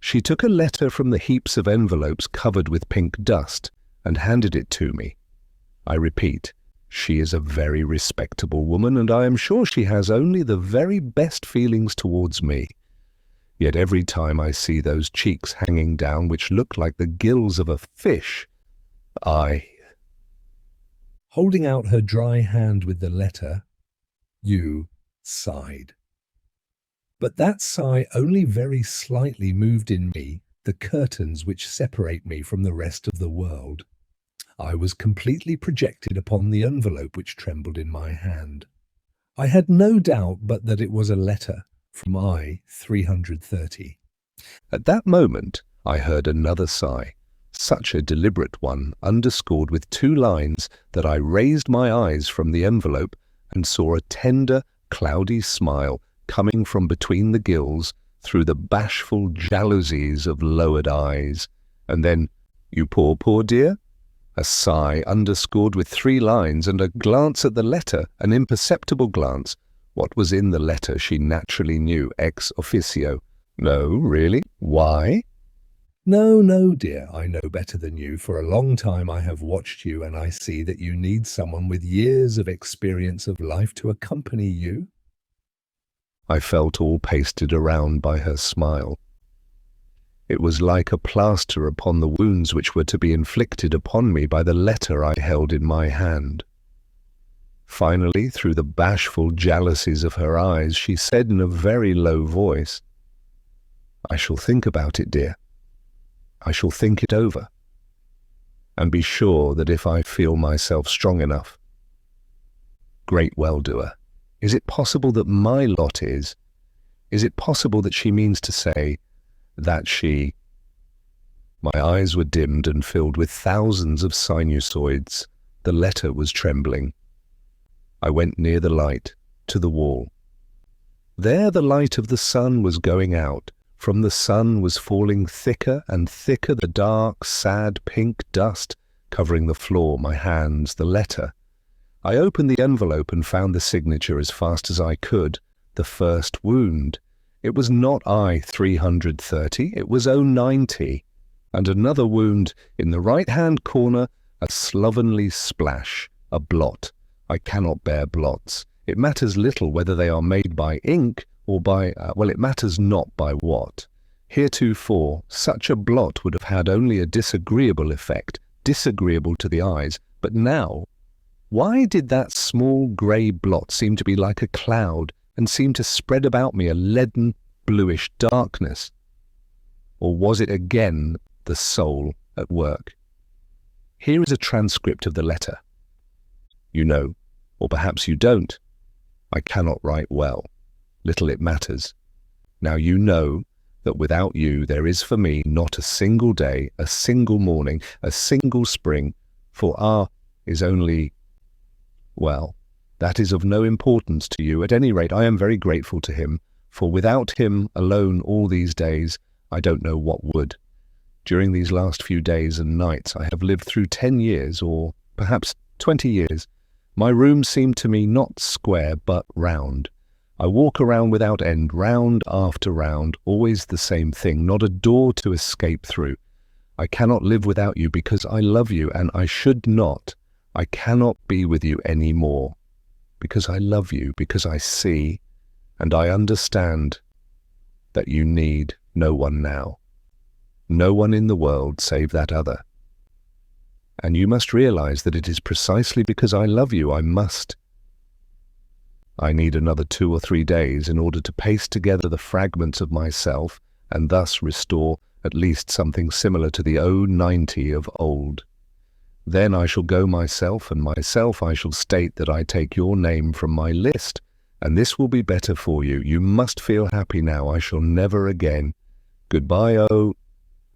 She took a letter from the heaps of envelopes covered with pink dust and handed it to me. I repeat, she is a very respectable woman, and I am sure she has only the very best feelings towards me. Yet every time I see those cheeks hanging down which look like the gills of a fish, Holding out her dry hand with the letter, you sighed. But that sigh only very slightly moved in me the curtains which separate me from the rest of the world. I was completely projected upon the envelope which trembled in my hand. I had no doubt but that it was a letter from I-330. At that moment, I heard another sigh, such a deliberate one, underscored with 2 lines, that I raised my eyes from the envelope and saw a tender, cloudy smile coming from between the gills through the bashful jalousies of lowered eyes. And then, "You poor, poor dear?" A sigh underscored with 3 lines and a glance at the letter, an imperceptible glance. What was in the letter she naturally knew ex officio. No, really? Why? No, dear, I know better than you. For a long time I have watched you, and I see that you need someone with years of experience of life to accompany you. I felt all pasted around by her smile. It was like a plaster upon the wounds which were to be inflicted upon me by the letter I held in my hand. Finally, through the bashful jealousies of her eyes, she said in a very low voice, "I shall think about it, dear. I shall think it over, and be sure that if I feel myself strong enough." Great well-doer, is it possible that my lot is it possible that she means to say that she... My eyes were dimmed and filled with thousands of sinusoids. The letter was trembling. I went near the light, to the wall. There the light of the sun was going out. From the sun was falling thicker and thicker the dark, sad pink dust covering the floor, my hands, the letter. I opened the envelope and found the signature as fast as I could. The first wound. It was not I-330, it was O-90. And another wound in the right-hand corner, a slovenly splash, a blot. I cannot bear blots. It matters little whether they are made by ink or by, it matters not by what. Heretofore, such a blot would have had only a disagreeable effect, disagreeable to the eyes. But now, why did that small grey blot seem to be like a cloud and seem to spread about me a leaden, bluish darkness? Or was it again the soul at work? Here is a transcript of the letter. You know, or perhaps you don't, I cannot write well. Little it matters. Now you know that without you there is for me not a single day, a single morning, a single spring, for R is only, that is of no importance to you. At any rate, I am very grateful to him, for without him alone all these days, I don't know what would. During these last few days and nights, I have lived through 10 years, or perhaps 20 years. My room seemed to me not square, but round. I walk around without end, round after round, always the same thing, not a door to escape through. I cannot live without you because I love you, and I should not. I cannot be with you any more, because I love you, because I see, and I understand that you need no one now. No one in the world save that other. And you must realize that it is precisely because I love you I must I need another 2 or 3 days in order to paste together the fragments of myself and thus restore at least something similar to the O-90 of old. Then I shall go myself, and myself I shall state that I take your name from my list, and this will be better for you. You must feel happy now. I shall never again. Goodbye, O.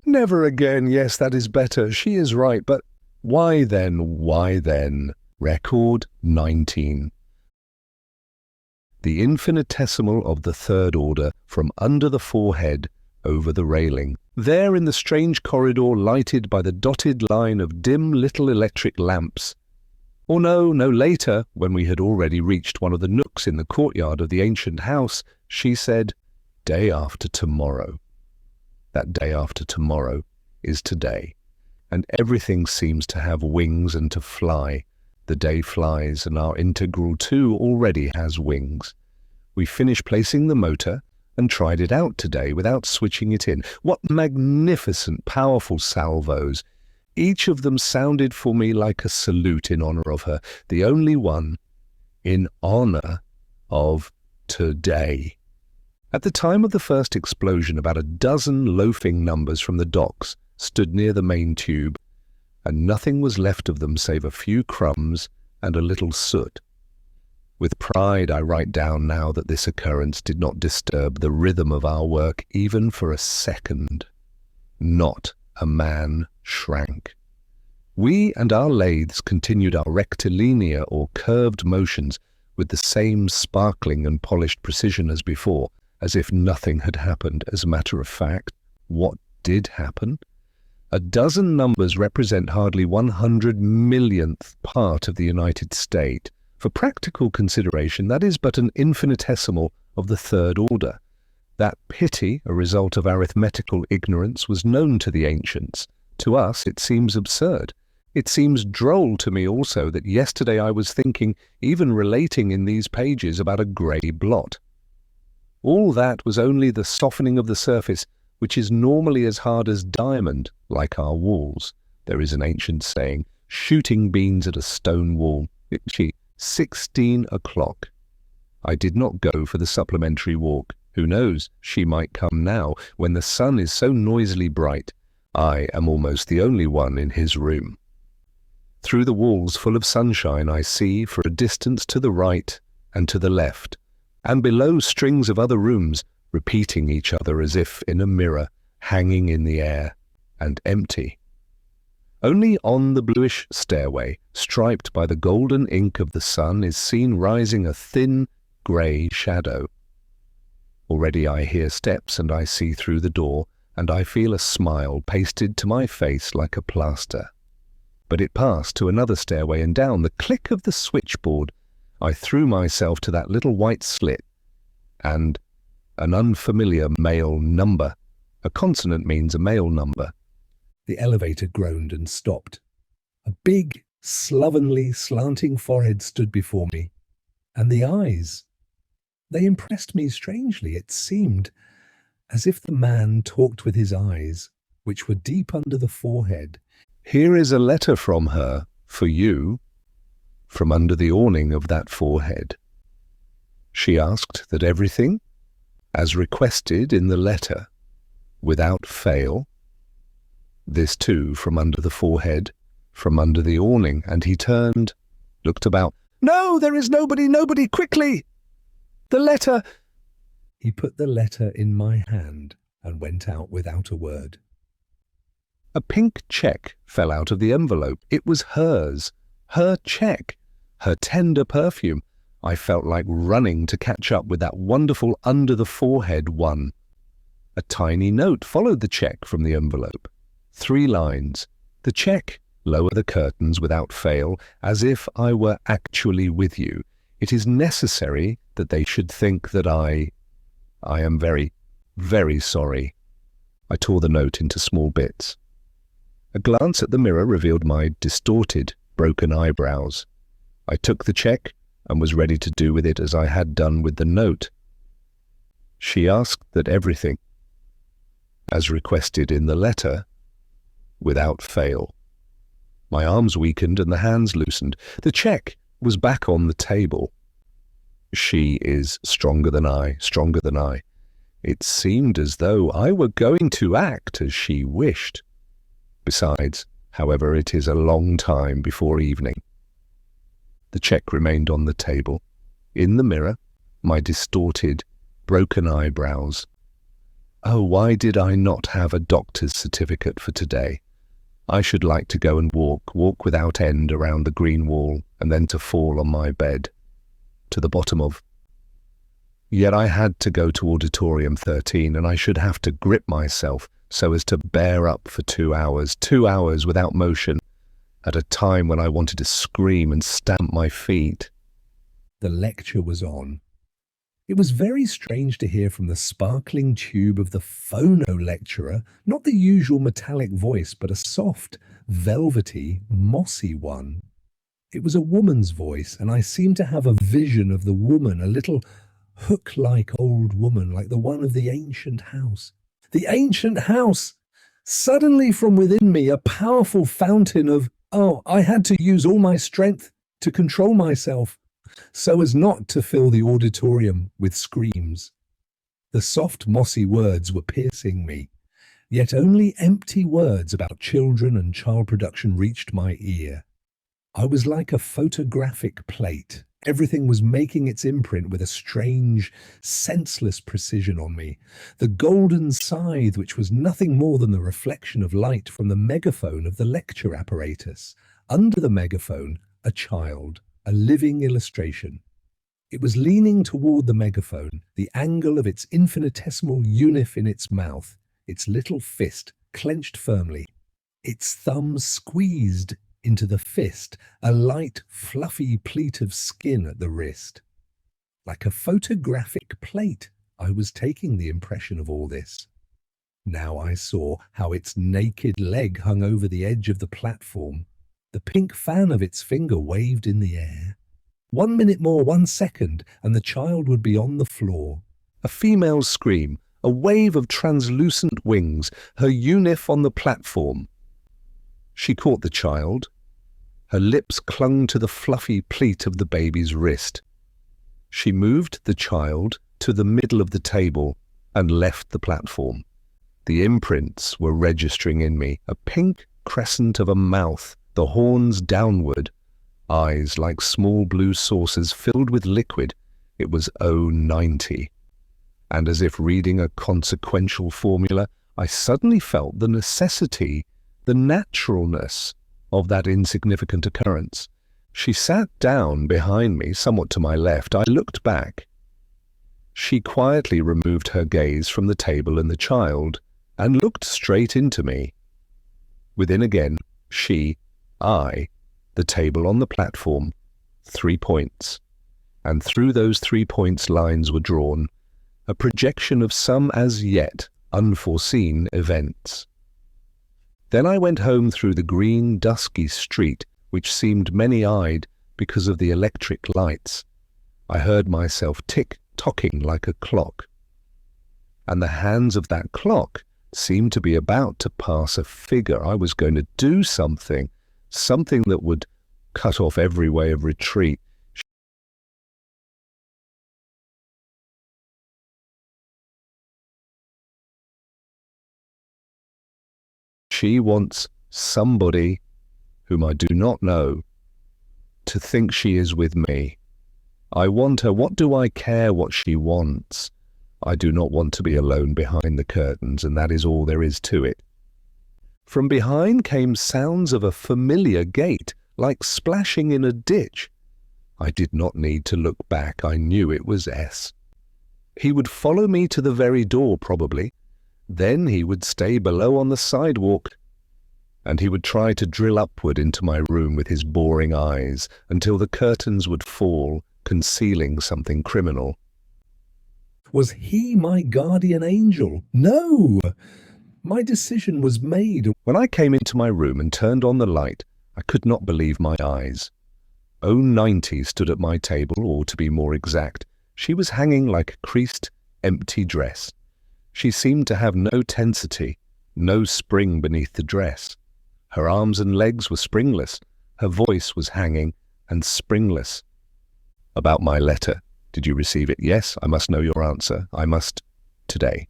Never again. Yes, that is better. She is right, but why then? Why then? Record 19. The infinitesimal of the third order, from under the forehead, over the railing. There in the strange corridor lighted by the dotted line of dim little electric lamps. Or no, later, when we had already reached one of the nooks in the courtyard of the ancient house, she said, "Day after tomorrow." That day after tomorrow is today, and everything seems to have wings and to fly. The day flies, and our integral too already has wings. We finished placing the motor and tried it out today without switching it in. What magnificent, powerful salvos! Each of them sounded for me like a salute in honor of her, the only one in honor of today. At the time of the first explosion, about a dozen loafing numbers from the docks stood near the main tube, and nothing was left of them save a few crumbs and a little soot. With pride I write down now that this occurrence did not disturb the rhythm of our work even for a second. Not a man shrank. We and our lathes continued our rectilinear or curved motions with the same sparkling and polished precision as before, as if nothing had happened. As a matter of fact, what did happen? A dozen numbers represent hardly 100 millionth part of the United States. For practical consideration, that is but an infinitesimal of the third order. That pity, a result of arithmetical ignorance, was known to the ancients. To us it seems absurd. It seems droll to me also that yesterday I was thinking, even relating in these pages, about a grey blot. All that was only the softening of the surface, which is normally as hard as diamond, like our walls. There is an ancient saying, shooting beans at a stone wall. 16 o'clock. I did not go for the supplementary walk. Who knows, she might come now, when the sun is so noisily bright. I am almost the only one in his room. Through the walls full of sunshine I see, for a distance to the right and to the left, and below strings of other rooms, repeating each other as if in a mirror, hanging in the air, and empty. Only on the bluish stairway, striped by the golden ink of the sun, is seen rising a thin, grey shadow. Already I hear steps, and I see through the door, and I feel a smile pasted to my face like a plaster. But it passed to another stairway, and down the click of the switchboard, I threw myself to that little white slit, and an unfamiliar male number. A consonant means a male number. The elevator groaned and stopped. A big, slovenly, slanting forehead stood before me. And the eyes. They impressed me strangely. It seemed as if the man talked with his eyes, which were deep under the forehead. Here is a letter from her, for you, from under the awning of that forehead. She asked that everything, as requested in the letter, without fail. This too from under the forehead, from under the awning, and he turned, looked about. "No, there is nobody, quickly! The letter!" He put the letter in my hand and went out without a word. A pink check fell out of the envelope. It was hers, her check, her tender perfume. I felt like running to catch up with that wonderful under-the-forehead one. A tiny note followed the check from the envelope. 3 lines. The check, lower the curtains without fail, as if I were actually with you. It is necessary that they should think that I am very, very sorry. I tore the note into small bits. A glance at the mirror revealed my distorted, broken eyebrows. I took the check and was ready to do with it as I had done with the note. She asked that everything, as requested in the letter, without fail. My arms weakened and the hands loosened. The check was back on the table. She is stronger than I, stronger than I. It seemed as though I were going to act as she wished. Besides, however, it is a long time before evening. The check remained on the table. In the mirror, my distorted, broken eyebrows. Oh, why did I not have a doctor's certificate for today? I should like to go and walk without end around the green wall, and then to fall on my bed, to the bottom of. Yet I had to go to Auditorium 13, and I should have to grip myself so as to bear up for 2 hours without motion, at a time when I wanted to scream and stamp my feet. The lecture was on. It was very strange to hear from the sparkling tube of the phono lecturer, not the usual metallic voice, but a soft, velvety, mossy one. It was a woman's voice, and I seemed to have a vision of the woman, a little hook-like old woman, like the one of the ancient house. The ancient house! Suddenly from within me, a powerful fountain of, I had to use all my strength to control myself, so as not to fill the auditorium with screams. The soft, mossy words were piercing me, yet only empty words about children and child production reached my ear. I was like a photographic plate. Everything was making its imprint with a strange, senseless precision on me. The golden scythe, which was nothing more than the reflection of light from the megaphone of the lecture apparatus. Under the megaphone, a child, a living illustration. It was leaning toward the megaphone, the angle of its infinitesimal unif in its mouth, its little fist clenched firmly, its thumb squeezed into the fist, a light, fluffy pleat of skin at the wrist. Like a photographic plate, I was taking the impression of all this. Now I saw how its naked leg hung over the edge of the platform. The pink fan of its finger waved in the air. 1 minute more, 1 second, and the child would be on the floor. A female's scream, a wave of translucent wings, her unif on the platform. She caught the child. Her lips clung to the fluffy pleat of the baby's wrist. She moved the child to the middle of the table and left the platform. The imprints were registering in me, a pink crescent of a mouth, the horns downward, eyes like small blue saucers filled with liquid. It was O-90. And as if reading a consequential formula, I suddenly felt the necessity, the naturalness of that insignificant occurrence. She sat down behind me, somewhat to my left. I looked back. She quietly removed her gaze from the table and the child, and looked straight into me. Within again, she, I, the table on the platform, 3 points. And through those 3 points lines were drawn, a projection of some as yet unforeseen events. Then I went home through the green, dusky street, which seemed many-eyed because of the electric lights. I heard myself tick-tocking like a clock. And the hands of that clock seemed to be about to pass a figure. I was going to do something that would cut off every way of retreat. She wants somebody whom I do not know to think she is with me. I want her. What do I care what she wants? I do not want to be alone behind the curtains, and that is all there is to it. From behind came sounds of a familiar gait, like splashing in a ditch. I did not need to look back. I knew it was S. He would follow me to the very door, probably. Then he would stay below on the sidewalk, and he would try to drill upward into my room with his boring eyes until the curtains would fall, concealing something criminal. Was he my guardian angel? No! My decision was made. When I came into my room and turned on the light, I could not believe my eyes. O-90 stood at my table, or to be more exact, she was hanging like a creased, empty dress. She seemed to have no tensity, no spring beneath the dress. Her arms and legs were springless. Her voice was hanging and springless. About my letter, Did you receive it? Yes, I must know your answer. I must today.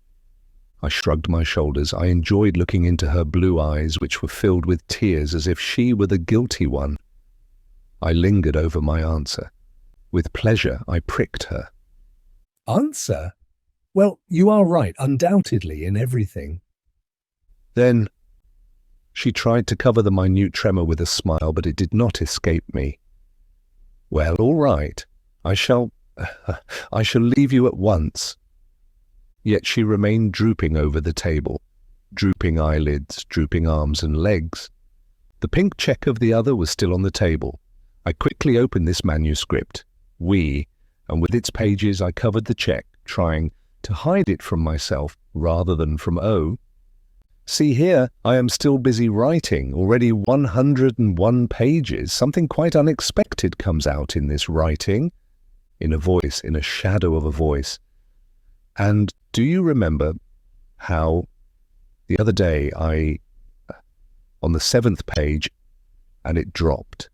I shrugged my shoulders. I enjoyed looking into her blue eyes, which were filled with tears as if she were the guilty one. I lingered over my answer. With pleasure, I pricked her. Answer? Well, you are right, undoubtedly, in everything. Then she tried to cover the minute tremor with a smile, but it did not escape me. Well, all right. I shall leave you at once. Yet she remained drooping over the table, drooping eyelids, drooping arms and legs. The pink check of the other was still on the table. I quickly opened this manuscript, and with its pages I covered the check, trying to hide it from myself rather than from O. See here, I am still busy writing, already 101 pages. Something quite unexpected comes out in this writing, in a voice, in a shadow of a voice. And do you remember how the other day on the 7th page, and it dropped?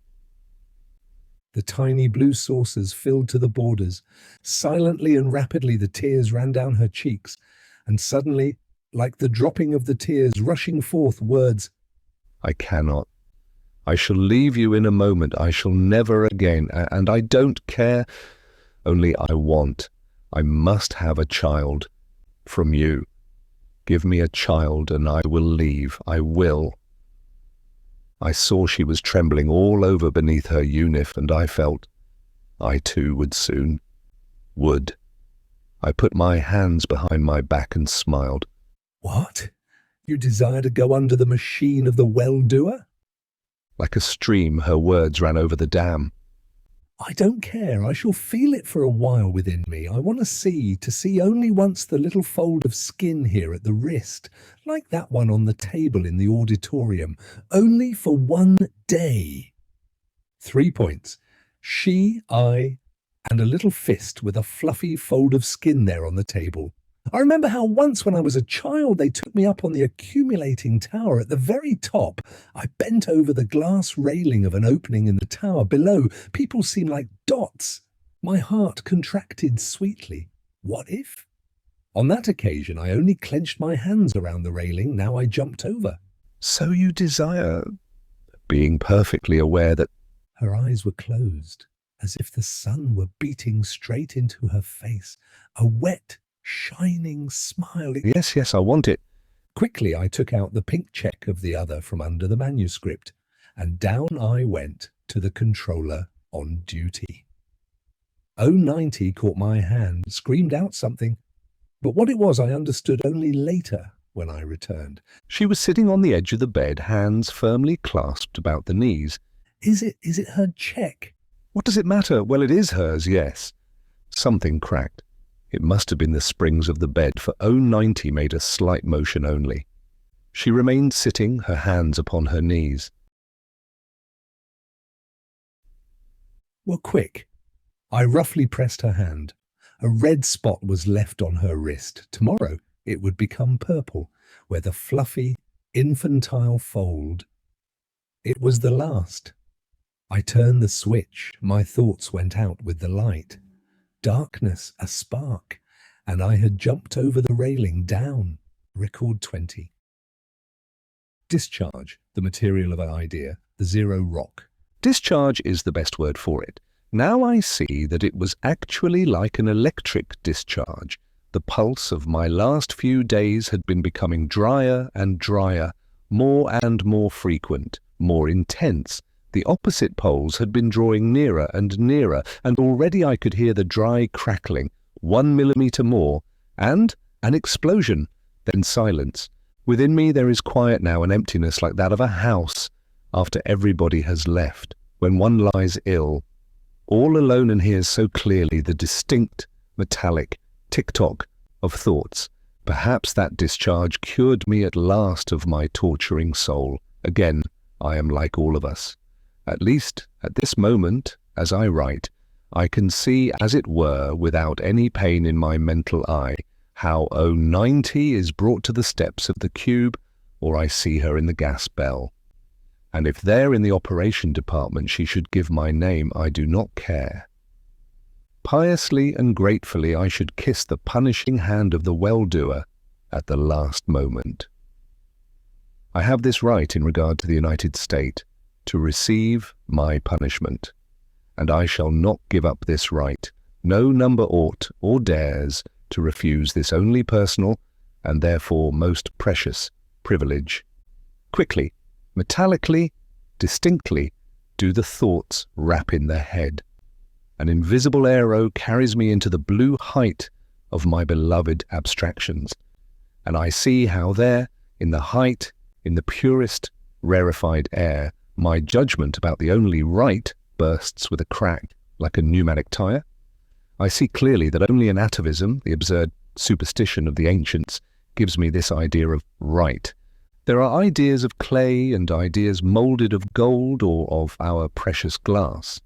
The tiny blue saucers filled to the borders. Silently and rapidly the tears ran down her cheeks, and suddenly, like the dropping of the tears rushing forth, words, I cannot. I shall leave you in a moment. I shall never again, and I don't care. Only I must have a child from you. Give me a child and I will leave. I will. I saw she was trembling all over beneath her unif, and I felt I too would. I put my hands behind my back and smiled. What? You desire to go under the machine of the well-doer? Like a stream, her words ran over the dam. I don't care. I shall feel it for a while within me. I want to see only once the little fold of skin here at the wrist, like that one on the table in the auditorium, only for one day. 3 points. She, I, and a little fist with a fluffy fold of skin there on the table. I remember how once when I was a child they took me up on the accumulating tower at the very top. I bent over the glass railing of an opening in the tower. Below, people seemed like dots. My heart contracted sweetly. What if? On that occasion, I only clenched my hands around the railing. Now I jumped over. So you desire, being perfectly aware that... Her eyes were closed, as if the sun were beating straight into her face. A wet, shining smile. Yes, I want it. Quickly I took out the pink check of the other from under the manuscript, and down I went to the controller on duty. O-90 caught my hand, screamed out something, but what it was I understood only later when I returned. She was sitting on the edge of the bed, hands firmly clasped about the knees. Is it her check? What does it matter? Well, it is hers, yes. Something cracked. It must have been the springs of the bed, for O-90 made a slight motion only. She remained sitting, her hands upon her knees. Well, quick. I roughly pressed her hand. A red spot was left on her wrist. Tomorrow it would become purple, where the fluffy, infantile fold. It was the last. I turned the switch. My thoughts went out with the light. Darkness, a spark, and I had jumped over the railing down. Record 20. Discharge, the material of an idea, the zero rock. Discharge is the best word for it. Now I see that it was actually like an electric discharge. The pulse of my last few days had been becoming drier and drier, more and more frequent, more intense. The opposite poles had been drawing nearer and nearer, and already I could hear the dry crackling, 1 millimeter more, and an explosion, then silence. Within me there is quiet now, an emptiness like that of a house after everybody has left, when one lies ill, all alone and hears so clearly the distinct, metallic tick-tock of thoughts. Perhaps that discharge cured me at last of my torturing soul. Again, I am like all of us. At least, at this moment, as I write, I can see, as it were, without any pain in my mental eye, how O-90 is brought to the steps of the cube, or I see her in the gas bell. And if there in the operation department she should give my name, I do not care. Piously and gratefully I should kiss the punishing hand of the well-doer at the last moment. I have this right in regard to the United States to receive my punishment, and I shall not give up this right. No number ought or dares to refuse this only personal and therefore most precious privilege. Quickly, metallically, distinctly, do the thoughts rap in the head. An invisible arrow carries me into the blue height of my beloved abstractions, and I see how there, in the height, in the purest, rarefied air, my judgment about the only right bursts with a crack like a pneumatic tire. I see clearly that only an atavism, the absurd superstition of the ancients, gives me this idea of right. There are ideas of clay and ideas moulded of gold or of our precious glass.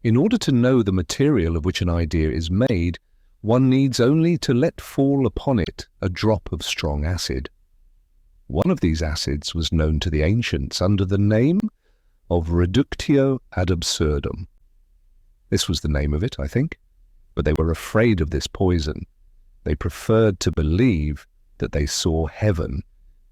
In order to know the material of which an idea is made, one needs only to let fall upon it a drop of strong acid. One of these acids was known to the ancients under the name of reductio ad absurdum. This was the name of it, I think, but they were afraid of this poison. They preferred to believe that they saw heaven,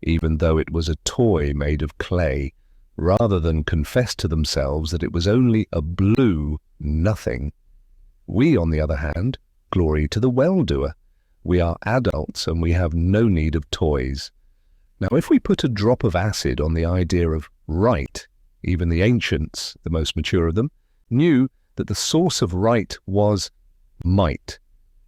even though it was a toy made of clay, rather than confess to themselves that it was only a blue nothing. We, on the other hand, glory to the well-doer. We are adults and we have no need of toys. Now, if we put a drop of acid on the idea of right, even the ancients, the most mature of them, knew that the source of right was might.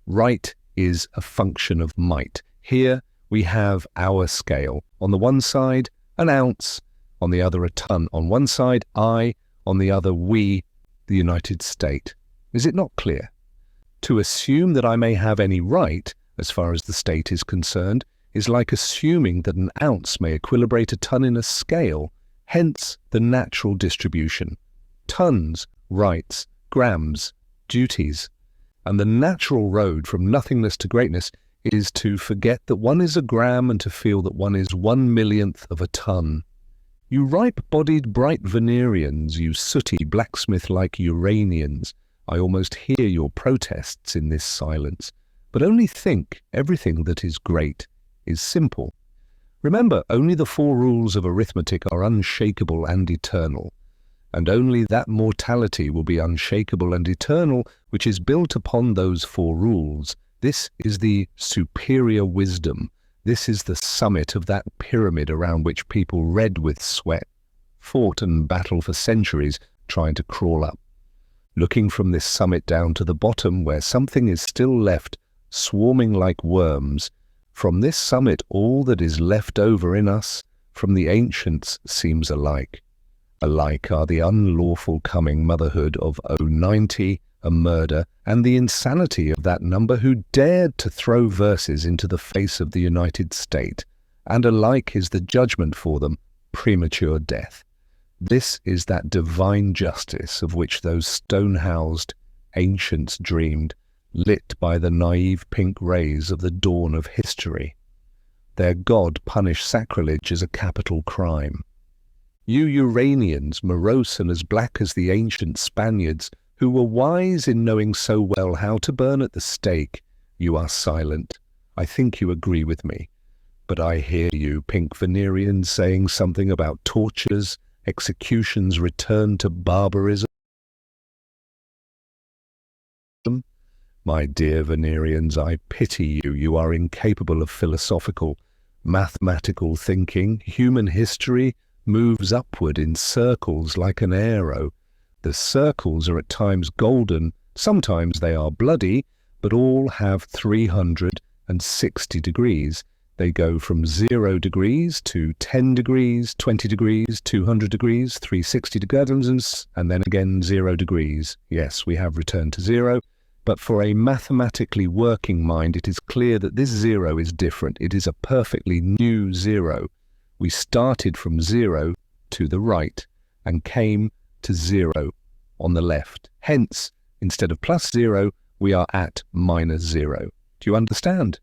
Right is a function of might. Here we have our scale. On the one side, an ounce, on the other a ton. On one side, I, on the other we, the United States. Is it not clear? To assume that I may have any right, as far as the state is concerned, is like assuming that an ounce may equilibrate a ton in a scale, hence the natural distribution. Tons, rights, grams, duties. And the natural road from nothingness to greatness is to forget that one is a gram and to feel that one is 1/1,000,000th of a ton. You ripe-bodied bright Venerians, you sooty blacksmith-like Uranians, I almost hear your protests in this silence. But only think, everything that is great is simple. Remember, only the 4 rules of arithmetic are unshakable and eternal, and only that mortality will be unshakable and eternal which is built upon those 4 rules. This is the superior wisdom. This is the summit of that pyramid around which people red with sweat, fought and battled for centuries trying to crawl up. Looking from this summit down to the bottom where something is still left, swarming like worms, from this summit all that is left over in us from the ancients seems alike. Alike are the unlawful coming motherhood of O-90, a murder, and the insanity of that number who dared to throw verses into the face of the United States, and alike is the judgment for them, premature death. This is that divine justice of which those stone-housed ancients dreamed, lit by the naive pink rays of the dawn of history. Their God punished sacrilege as a capital crime. You Uranians, morose and as black as the ancient Spaniards, who were wise in knowing so well how to burn at the stake, you are silent. I think you agree with me. But I hear you, pink Venerians, saying something about tortures, executions, return to barbarism. My dear Venerians, I pity you. You are incapable of philosophical, mathematical thinking. Human history moves upward in circles like an arrow. The circles are at times golden, sometimes they are bloody, but all have 360 degrees. They go from 0 degrees to 10 degrees, 20 degrees, 200 degrees, 360 degrees, and then again 0 degrees. Yes, we have returned to 0, but for a mathematically working mind, it is clear that this 0 is different. It is a perfectly new 0. We started from 0 to the right and came to 0 on the left. Hence, instead of +0, we are at -0. Do you understand?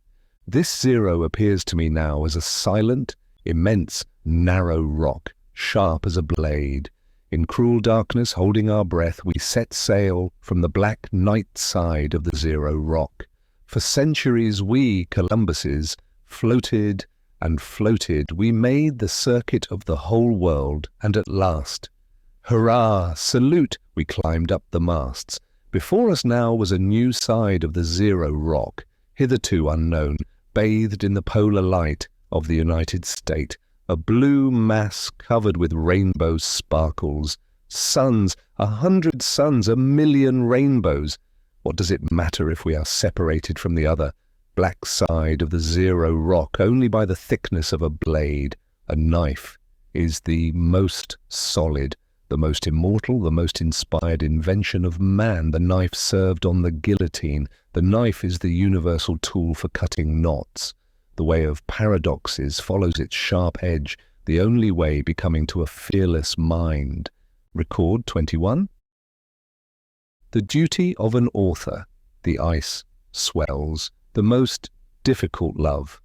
This 0 appears to me now as a silent, immense, narrow rock, sharp as a blade. In cruel darkness, holding our breath, we set sail from the black night side of the zero rock. For centuries we, Columbuses, floated and floated. We made the circuit of the whole world, and at last, hurrah, salute, we climbed up the masts. Before us now was a new side of the zero rock, hitherto unknown, bathed in the polar light of the United States, a blue mass covered with rainbow sparkles. Suns, 100 suns, 1,000,000 rainbows. What does it matter if we are separated from the other black side of the zero rock only by the thickness of a blade? A knife is the most solid, the most immortal, the most inspired invention of man. The knife served on the guillotine. The knife is the universal tool for cutting knots. The way of paradoxes follows its sharp edge, the only way becoming to a fearless mind. Record 21. The duty of an author. The ice swells. The most difficult love.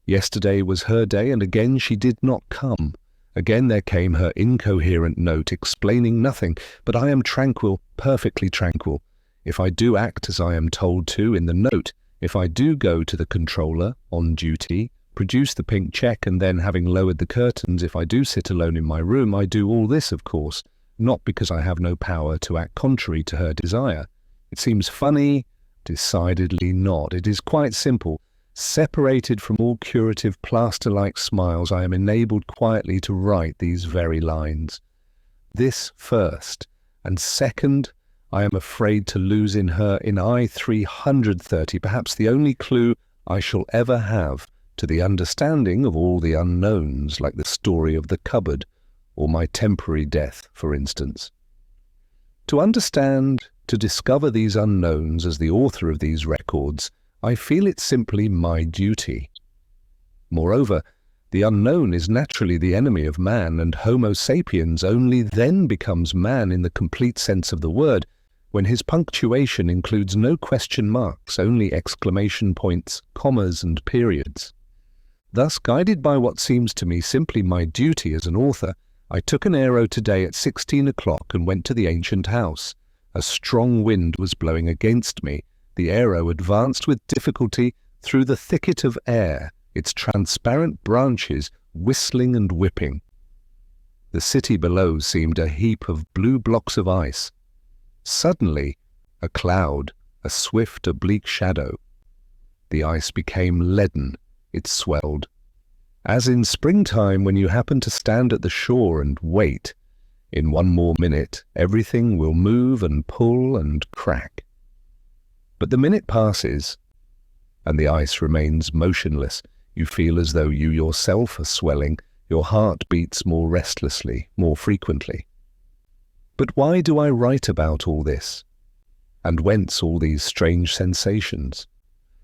Yesterday was her day, and again she did not come. Again there came her incoherent note explaining nothing, but I am tranquil, perfectly tranquil. If I do act as I am told to in the note, if I do go to the controller on duty, produce the pink check, and then, having lowered the curtains, if I do sit alone in my room, I do all this, of course, not because I have no power to act contrary to her desire. It seems funny? Decidedly not. It is quite simple. Separated from all curative plaster-like smiles, I am enabled quietly to write these very lines. This first, and second, I am afraid to lose in her, in I 330, perhaps the only clue I shall ever have to the understanding of all the unknowns, like the story of the cupboard, or my temporary death, for instance. To understand, to discover these unknowns as the author of these records, I feel it simply my duty. Moreover, the unknown is naturally the enemy of man, and Homo sapiens only then becomes man in the complete sense of the word, when his punctuation includes no question marks, only exclamation points, commas, and periods. Thus, guided by what seems to me simply my duty as an author, I took an aero today at 16 o'clock and went to the ancient house. A strong wind was blowing against me. The aero advanced with difficulty through the thicket of air, its transparent branches whistling and whipping. The city below seemed a heap of blue blocks of ice. Suddenly, a cloud, a swift oblique shadow. The ice became leaden, it swelled. As in springtime when you happen to stand at the shore and wait, in one more minute everything will move and pull and crack. But the minute passes, and the ice remains motionless. You feel as though you yourself are swelling. Your heart beats more restlessly, more frequently. But why do I write about all this? And whence all these strange sensations?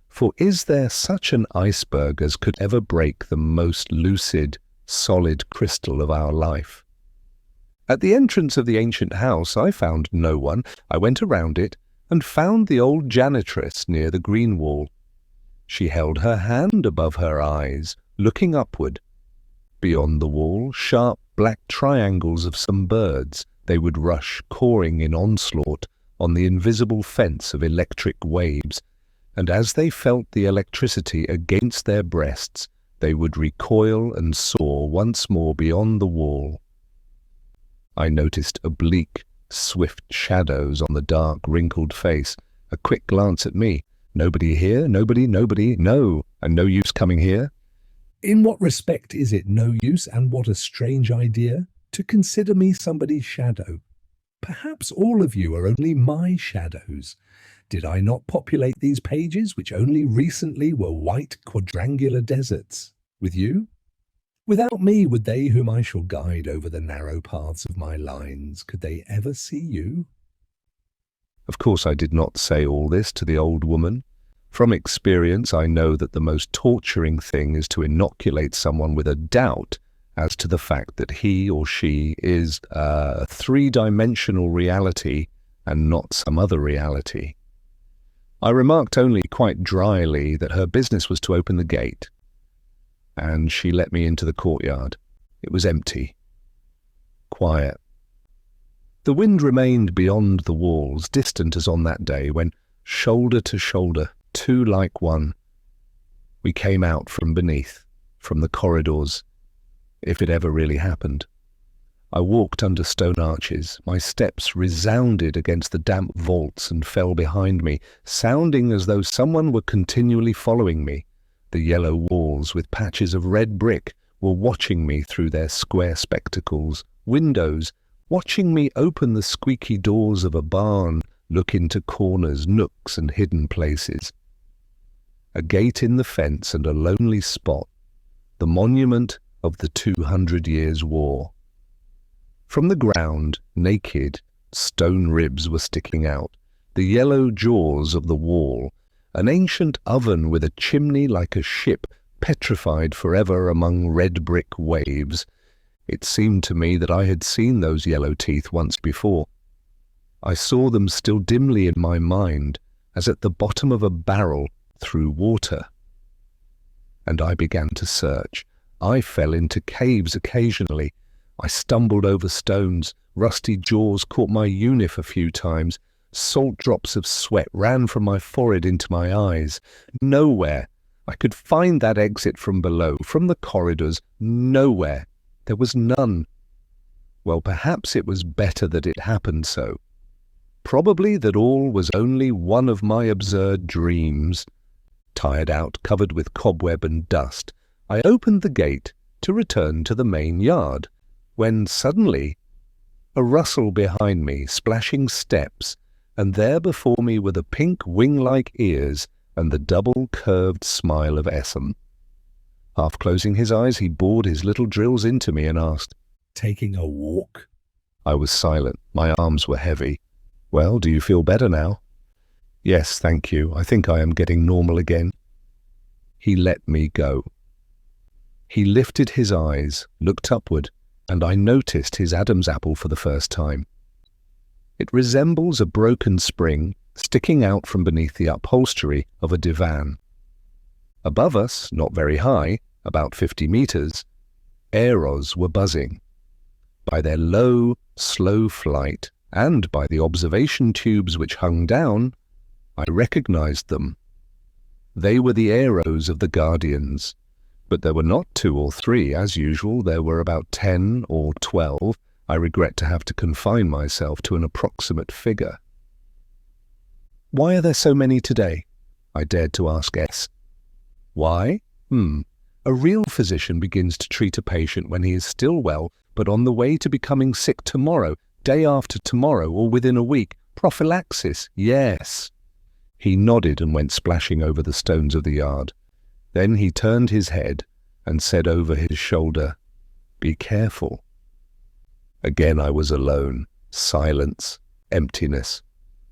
For is there such an iceberg as could ever break the most lucid, solid crystal of our life? At the entrance of the ancient house I found no one. I went around it and found the old janitress near the green wall. She held her hand above her eyes, looking upward. Beyond the wall, sharp black triangles of some birds. They would rush, cawing in onslaught, on the invisible fence of electric waves, and as they felt the electricity against their breasts, they would recoil and soar once more beyond the wall. I noticed oblique, swift shadows on the dark, wrinkled face. A quick glance at me. Nobody here? Nobody? No. And no use coming here? In what respect is it no use, and what a strange idea? To consider me somebody's shadow. Perhaps all of you are only my shadows. Did I not populate these pages, which only recently were white quadrangular deserts, with you? Without me, would they whom I shall guide over the narrow paths of my lines, could they ever see you? Of course I did not say all this to the old woman. From experience I know that the most torturing thing is to inoculate someone with a doubt as to the fact that he or she is a three-dimensional reality and not some other reality. I remarked only quite dryly that her business was to open the gate, and she let me into the courtyard. It was empty, quiet, The wind remained beyond the walls, distant as on that day when, shoulder to shoulder, two like one, we came out from beneath, from the corridors, if it ever really happened. I walked under stone arches. My steps resounded against the damp vaults and fell behind me, sounding as though someone were continually following me. The yellow walls with patches of red brick were watching me through their square spectacles. Windows, watching me open the squeaky doors of a barn, look into corners, nooks and hidden places. A gate in the fence and a lonely spot, the monument of the 200 Years' War. From the ground, naked, stone ribs were sticking out, the yellow jaws of the wall, an ancient oven with a chimney like a ship petrified forever among red brick waves. It seemed to me that I had seen those yellow teeth once before. I saw them still dimly in my mind, as at the bottom of a barrel through water. And I began to search. I fell into caves occasionally. I stumbled over stones. Rusty jaws caught my unif a few times. Salt drops of sweat ran from my forehead into my eyes. Nowhere I could find that exit from below, from the corridors. Nowhere. There was none. Well, perhaps it was better that it happened so. Probably that all was only one of my absurd dreams. Tired out, covered with cobweb and dust, I opened the gate to return to the main yard, when suddenly a rustle behind me, splashing steps, and there before me were the pink wing-like ears and the double-curved smile of Essam. Half closing his eyes, he bored his little drills into me and asked, "Taking a walk?" I was silent. My arms were heavy. "Well, do you feel better now?" "Yes, thank you. I think I am getting normal again." He let me go. He lifted his eyes, looked upward, and I noticed his Adam's apple for the first time. It resembles a broken spring sticking out from beneath the upholstery of a divan. Above us, not very high, about 50 meters, arrows were buzzing. By their low, slow flight, and by the observation tubes which hung down, I recognized them. They were the arrows of the Guardians, but there were not 2 or 3, as usual. There were about 10 or 12. I regret to have to confine myself to an approximate figure. "Why are there so many today?" I dared to ask S. Why? A real physician begins to treat a patient when he is still well, but on the way to becoming sick tomorrow, day after tomorrow, or within a week. Prophylaxis, yes. He nodded and went splashing over the stones of the yard. Then he turned his head and said over his shoulder, "Be careful." Again I was alone. Silence, emptiness.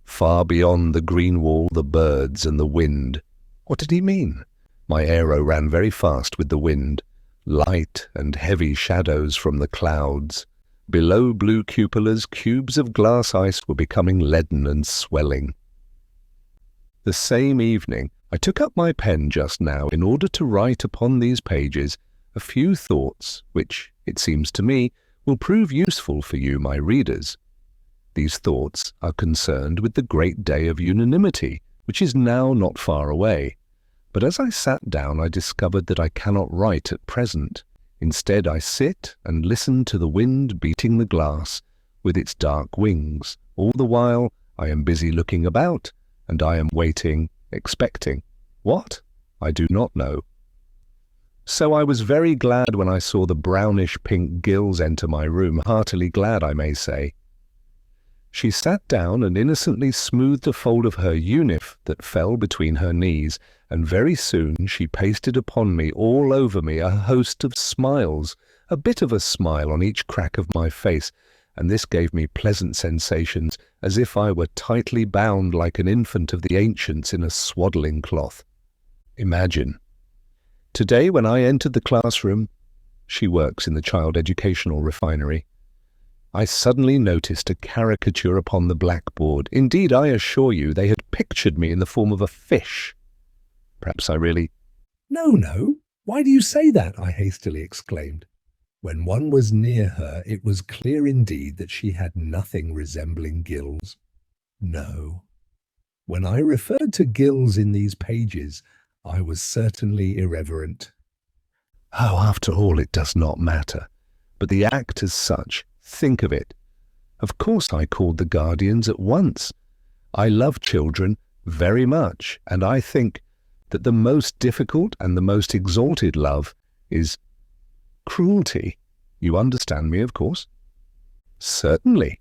Far beyond the green wall, the birds and the wind. What did he mean? My arrow ran very fast with the wind. Light and heavy shadows from the clouds. Below blue cupolas, cubes of glass ice were becoming leaden and swelling. The same evening, I took up my pen just now in order to write upon these pages a few thoughts which, it seems to me, will prove useful for you, my readers. These thoughts are concerned with the great day of unanimity, which is now not far away. But as I sat down, I discovered that I cannot write at present. Instead, I sit and listen to the wind beating the glass with its dark wings. All the while, I am busy looking about, and I am waiting, expecting. What? I do not know. So I was very glad when I saw the brownish-pink gills enter my room, heartily glad, I may say. She sat down and innocently smoothed a fold of her unif that fell between her knees, and very soon she pasted upon me, all over me, a host of smiles, a bit of a smile on each crack of my face, and this gave me pleasant sensations, as if I were tightly bound like an infant of the ancients in a swaddling cloth. Imagine. Today, when I entered the classroom, she works in the child educational refinery, I suddenly noticed a caricature upon the blackboard. Indeed, I assure you, they had pictured me in the form of a fish. Perhaps I really... No, why do you say that?" I hastily exclaimed. When one was near her, it was clear indeed that she had nothing resembling gills. No. When I referred to gills in these pages, I was certainly irreverent. Oh, after all, it does not matter. But the act as such, think of it. Of course I called the guardians at once. I love children very much, and I think that the most difficult and the most exalted love is cruelty. You understand me, of course? Certainly.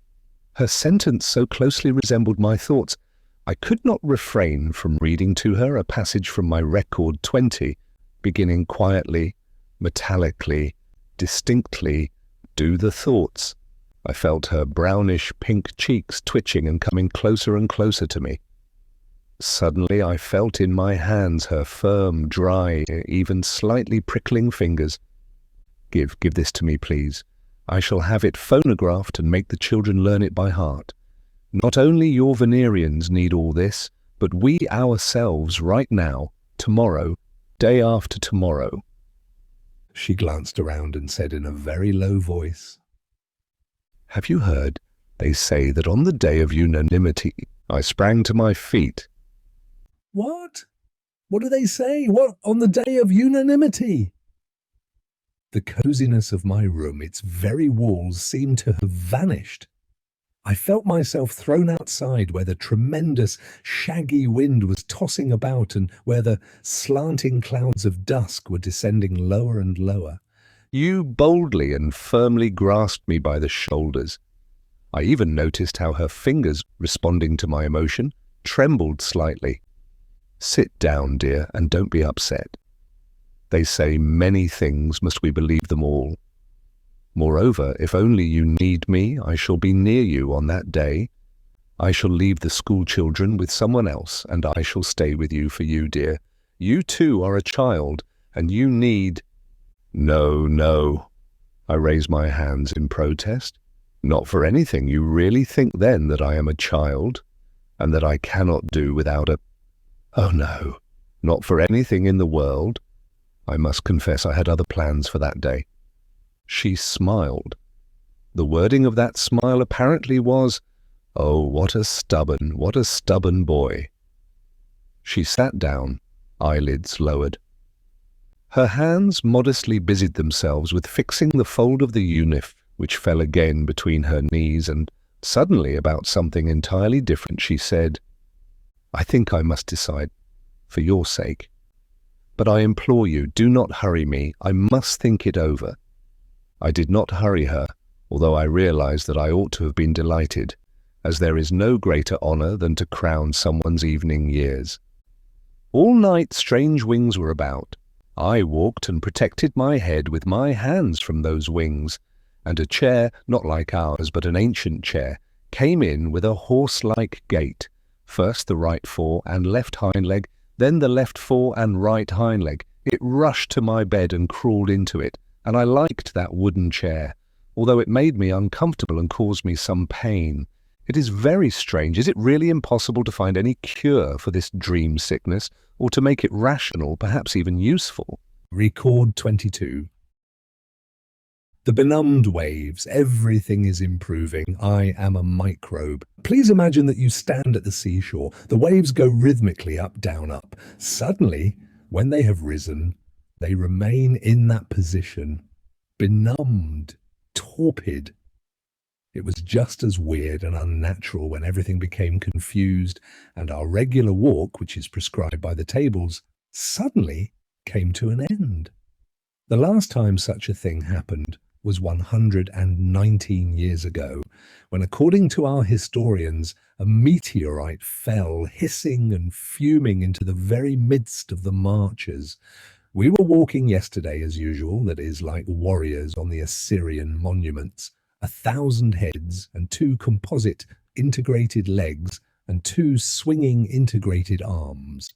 Her sentence so closely resembled my thoughts. I could not refrain from reading to her a passage from my record 20, beginning quietly, metallically, distinctly, do the thoughts. I felt her brownish pink cheeks twitching and coming closer and closer to me. Suddenly I felt in my hands her firm, dry, even slightly prickling fingers. Give this to me, please. I shall have it phonographed and make the children learn it by heart. Not only your Venerians need all this, but we ourselves right now, tomorrow, day after tomorrow. She glanced around and said in a very low voice, Have you heard? They say that on the day of unanimity, I sprang to my feet. What? What do they say? What, on the day of unanimity? The coziness of my room, its very walls, seemed to have vanished. I felt myself thrown outside where the tremendous, shaggy wind was tossing about and where the slanting clouds of dusk were descending lower and lower. You boldly and firmly grasped me by the shoulders. I even noticed how her fingers, responding to my emotion, trembled slightly. Sit down, dear, and don't be upset. They say many things, must we believe them all? Moreover, if only you need me, I shall be near you on that day. I shall leave the school children with someone else, and I shall stay with you for you, dear. You too are a child, and you need— No, no. I raise my hands in protest. Not for anything. You really think then that I am a child, and that I cannot do without a— Oh no, not for anything in the world. I must confess I had other plans for that day. She smiled. The wording of that smile apparently was, "Oh, what a stubborn boy." She sat down, eyelids lowered. Her hands modestly busied themselves with fixing the fold of the uniform, which fell again between her knees, and suddenly, about something entirely different, she said, "I think I must decide, for your sake. But I implore you, do not hurry me. I must think it over." I did not hurry her, although I realized that I ought to have been delighted, as there is no greater honor than to crown someone's evening years. All night strange wings were about. I walked and protected my head with my hands from those wings, and a chair, not like ours, but an ancient chair, came in with a horse-like gait, first the right fore and left hind leg, then the left fore and right hind leg. It rushed to my bed and crawled into it, and I liked that wooden chair, although it made me uncomfortable and caused me some pain. It is very strange. Is it really impossible to find any cure for this dream sickness, or to make it rational, perhaps even useful? Record 22. The benumbed waves, everything is improving. I am a microbe. Please imagine that you stand at the seashore. The waves go rhythmically up, down, up. Suddenly, when they have risen, they remain in that position, benumbed, torpid. It was just as weird and unnatural when everything became confused and our regular walk, which is prescribed by the tables, suddenly came to an end. The last time such a thing happened was 119 years ago, when, according to our historians, a meteorite fell hissing and fuming into the very midst of the marchers. We were walking yesterday as usual, that is, like warriors on the Assyrian monuments, 1,000 heads and 2 composite integrated legs and 2 swinging integrated arms.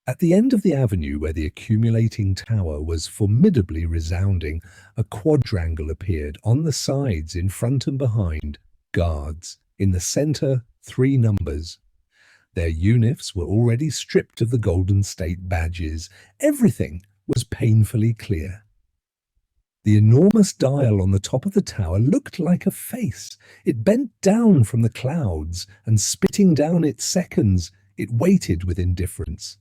At the end of the avenue where the accumulating tower was formidably resounding, a quadrangle appeared, on the sides, in front and behind, guards, in the centre 3 numbers. Their uniforms were already stripped of the Golden State badges. Everything was painfully clear. The enormous dial on the top of the tower looked like a face. It bent down from the clouds, and spitting down its seconds, it waited with indifference.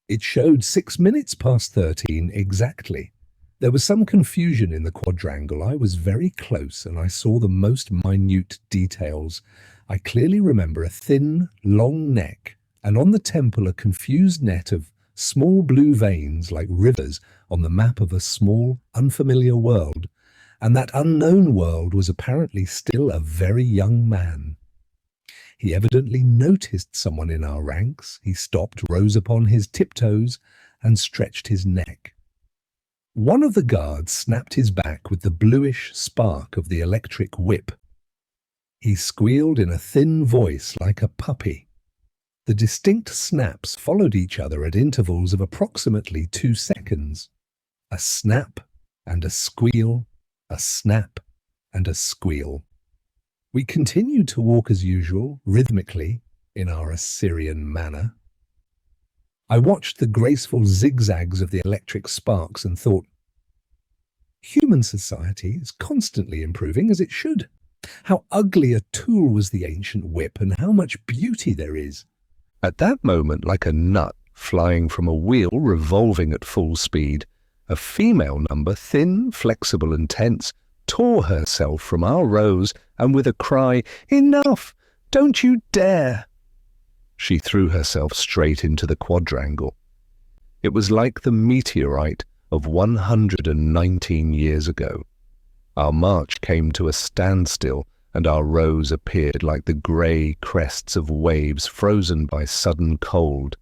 It showed 6 minutes past 13 exactly. There was some confusion in the quadrangle. I was very close, and I saw the most minute details. I clearly remember a thin, long neck, and on the temple a confused net of small blue veins like rivers on the map of a small, unfamiliar world, and that unknown world was apparently still a very young man. He evidently noticed someone in our ranks. He stopped, rose upon his tiptoes, and stretched his neck. One of the guards snapped his back with the bluish spark of the electric whip. He squealed in a thin voice like a puppy. The distinct snaps followed each other at intervals of approximately 2 seconds. A snap and a squeal, a snap and a squeal. We continued to walk as usual, rhythmically, in our Assyrian manner. I watched the graceful zigzags of the electric sparks and thought, human society is constantly improving, as it should. How ugly a tool was the ancient whip, and how much beauty there is. At that moment, like a nut flying from a wheel revolving at full speed, a female number, thin, flexible and tense, tore herself from our rows, and with a cry, "Enough! Don't you dare!" she threw herself straight into the quadrangle. It was like the meteorite of 119 years ago. Our march came to a standstill, and our rows appeared like the grey crests of waves frozen by sudden cold.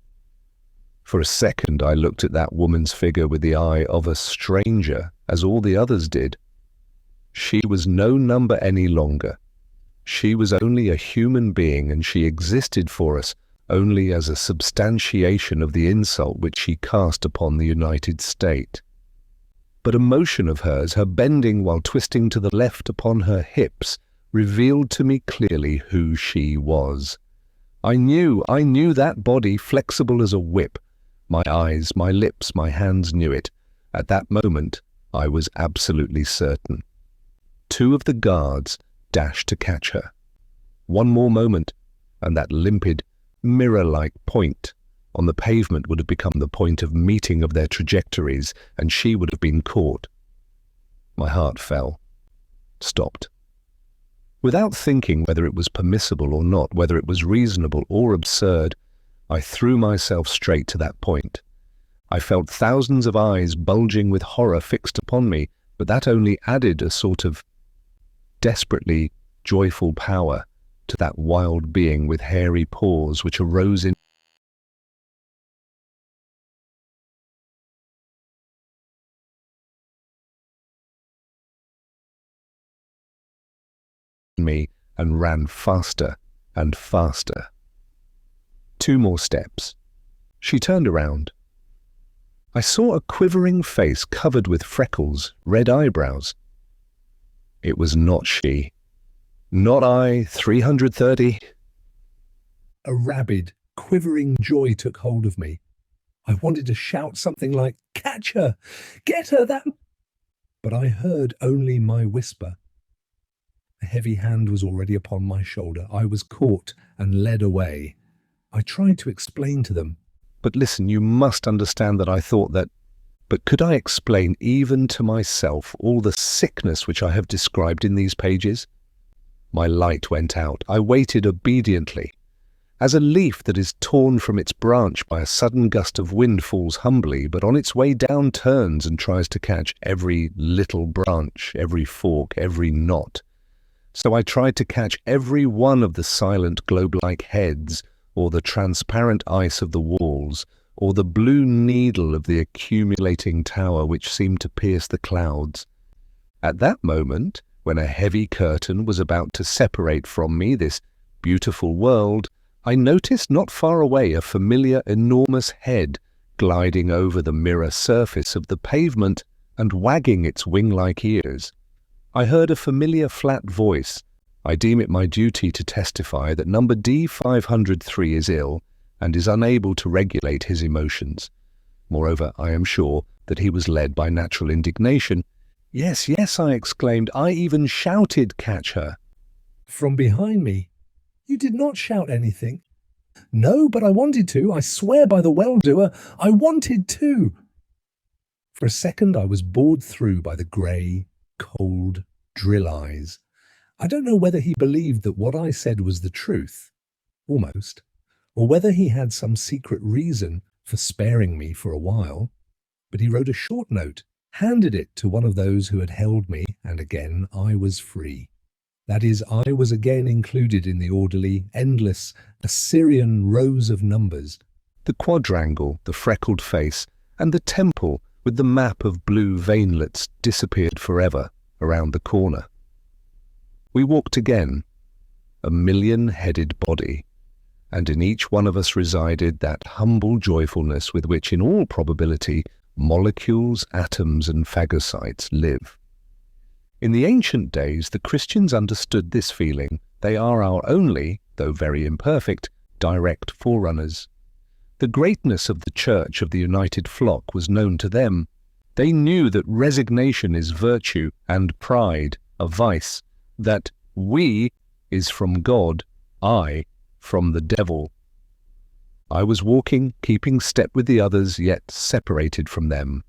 For a second I looked at that woman's figure with the eye of a stranger, as all the others did. She was no number any longer. She was only a human being, and she existed for us only as a substantiation of the insult which she cast upon the United States. But a motion of hers, her bending while twisting to the left upon her hips, revealed to me clearly who she was. I knew that body, flexible as a whip. My eyes, my lips, my hands knew it. At that moment, I was absolutely certain. 2 of the guards dashed to catch her. One more moment, and that limpid, mirror-like point on the pavement would have become the point of meeting of their trajectories, and she would have been caught. My heart fell, stopped. Without thinking whether it was permissible or not, whether it was reasonable or absurd, I threw myself straight to that point. I felt thousands of eyes bulging with horror fixed upon me, but that only added a sort of desperately joyful power to that wild being with hairy paws which arose in me and ran faster and faster. 2 more steps. She turned around. I saw a quivering face covered with freckles, red eyebrows. It was not she. Not I, 330. A rabid, quivering joy took hold of me. I wanted to shout something like, "Catch her! Get her, that—" But I heard only my whisper. A heavy hand was already upon my shoulder. I was caught and led away. I tried to explain to them. But listen, you must understand that I thought that... But could I explain even to myself all the sickness which I have described in these pages? My light went out. I waited obediently. As a leaf that is torn from its branch by a sudden gust of wind falls humbly, but on its way down turns and tries to catch every little branch, every fork, every knot. So I tried to catch every one of the silent globe-like heads, or the transparent ice of the walls, or the blue needle of the accumulating tower which seemed to pierce the clouds. At that moment, when a heavy curtain was about to separate from me this beautiful world, I noticed not far away a familiar enormous head gliding over the mirror surface of the pavement and wagging its wing-like ears. I heard a familiar flat voice. I deem it my duty to testify that number D503 is ill and is unable to regulate his emotions. Moreover, I am sure that he was led by natural indignation. Yes, yes, I exclaimed. I even shouted, catch her. From behind me. You did not shout anything. No, but I wanted to. I swear by the well-doer, I wanted to. For a second I was bored through by the grey, cold, drill eyes. I don't know whether he believed that what I said was the truth, almost, or whether he had some secret reason for sparing me for a while, but he wrote a short note, handed it to one of those who had held me, and again I was free. That is, I was again included in the orderly, endless, Assyrian rows of numbers. The quadrangle, the freckled face, and the temple with the map of blue veinlets disappeared forever around the corner. We walked again, a million-headed body, and in each one of us resided that humble joyfulness with which, in all probability, molecules, atoms, and phagocytes live. In the ancient days, the Christians understood this feeling. They are our only, though very imperfect, direct forerunners. The greatness of the Church of the United Flock was known to them. They knew that resignation is virtue and pride a vice, that we is from God, I from the devil. I was walking, keeping step with the others, yet separated from them.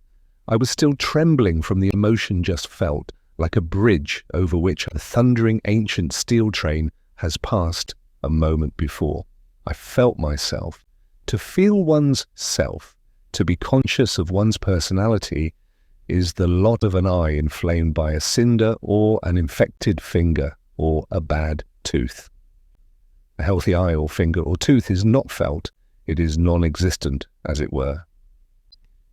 I was still trembling from the emotion just felt, like a bridge over which a thundering ancient steel train has passed a moment before. I felt myself. To feel one's self, to be conscious of one's personality, is the lot of an eye inflamed by a cinder or an infected finger or a bad tooth. A healthy eye or finger or tooth is not felt, it is non-existent, as it were.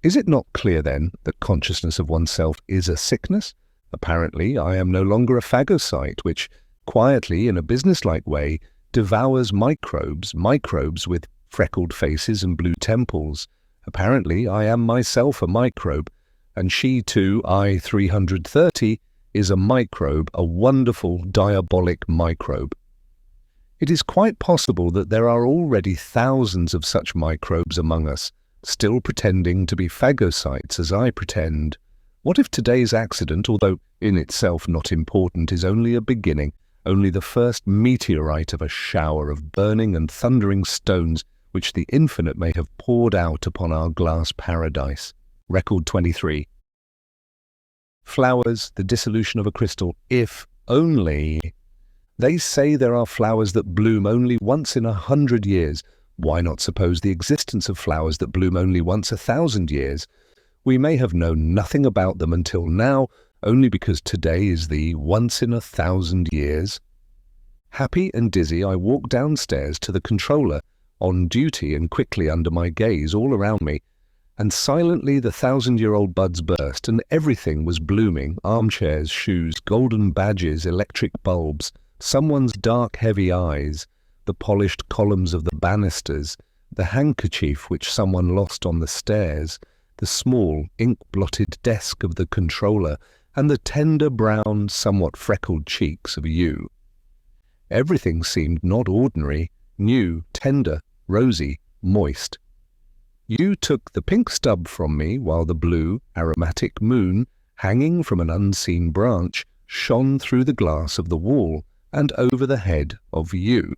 Is it not clear, then, that consciousness of oneself is a sickness? Apparently, I am no longer a phagocyte which, quietly, in a businesslike way, devours microbes with freckled faces and blue temples. Apparently, I am myself a microbe, and she too, I 330, is a microbe, a wonderful, diabolic microbe. It is quite possible that there are already thousands of such microbes among us, still pretending to be phagocytes as I pretend. What if today's accident, although in itself not important, is only a beginning, only the first meteorite of a shower of burning and thundering stones which the infinite may have poured out upon our glass paradise? Record 23. Flowers, the dissolution of a crystal, if only. They say there are flowers that bloom only once in 100 years. Why not suppose the existence of flowers that bloom only once 1,000 years? We may have known nothing about them until now, only because today is the once in 1,000 years. Happy and dizzy, I walked downstairs to the controller, on duty and quickly under my gaze all around me, and silently the 1,000-year-old buds burst, and everything was blooming: armchairs, shoes, golden badges, electric bulbs, someone's dark, heavy eyes, the polished columns of the banisters, the handkerchief which someone lost on the stairs, the small, ink-blotted desk of the controller, and the tender brown, somewhat freckled cheeks of you. Everything seemed not ordinary, new, tender, rosy, moist. You took the pink stub from me, while the blue, aromatic moon, hanging from an unseen branch, shone through the glass of the wall and over the head of you.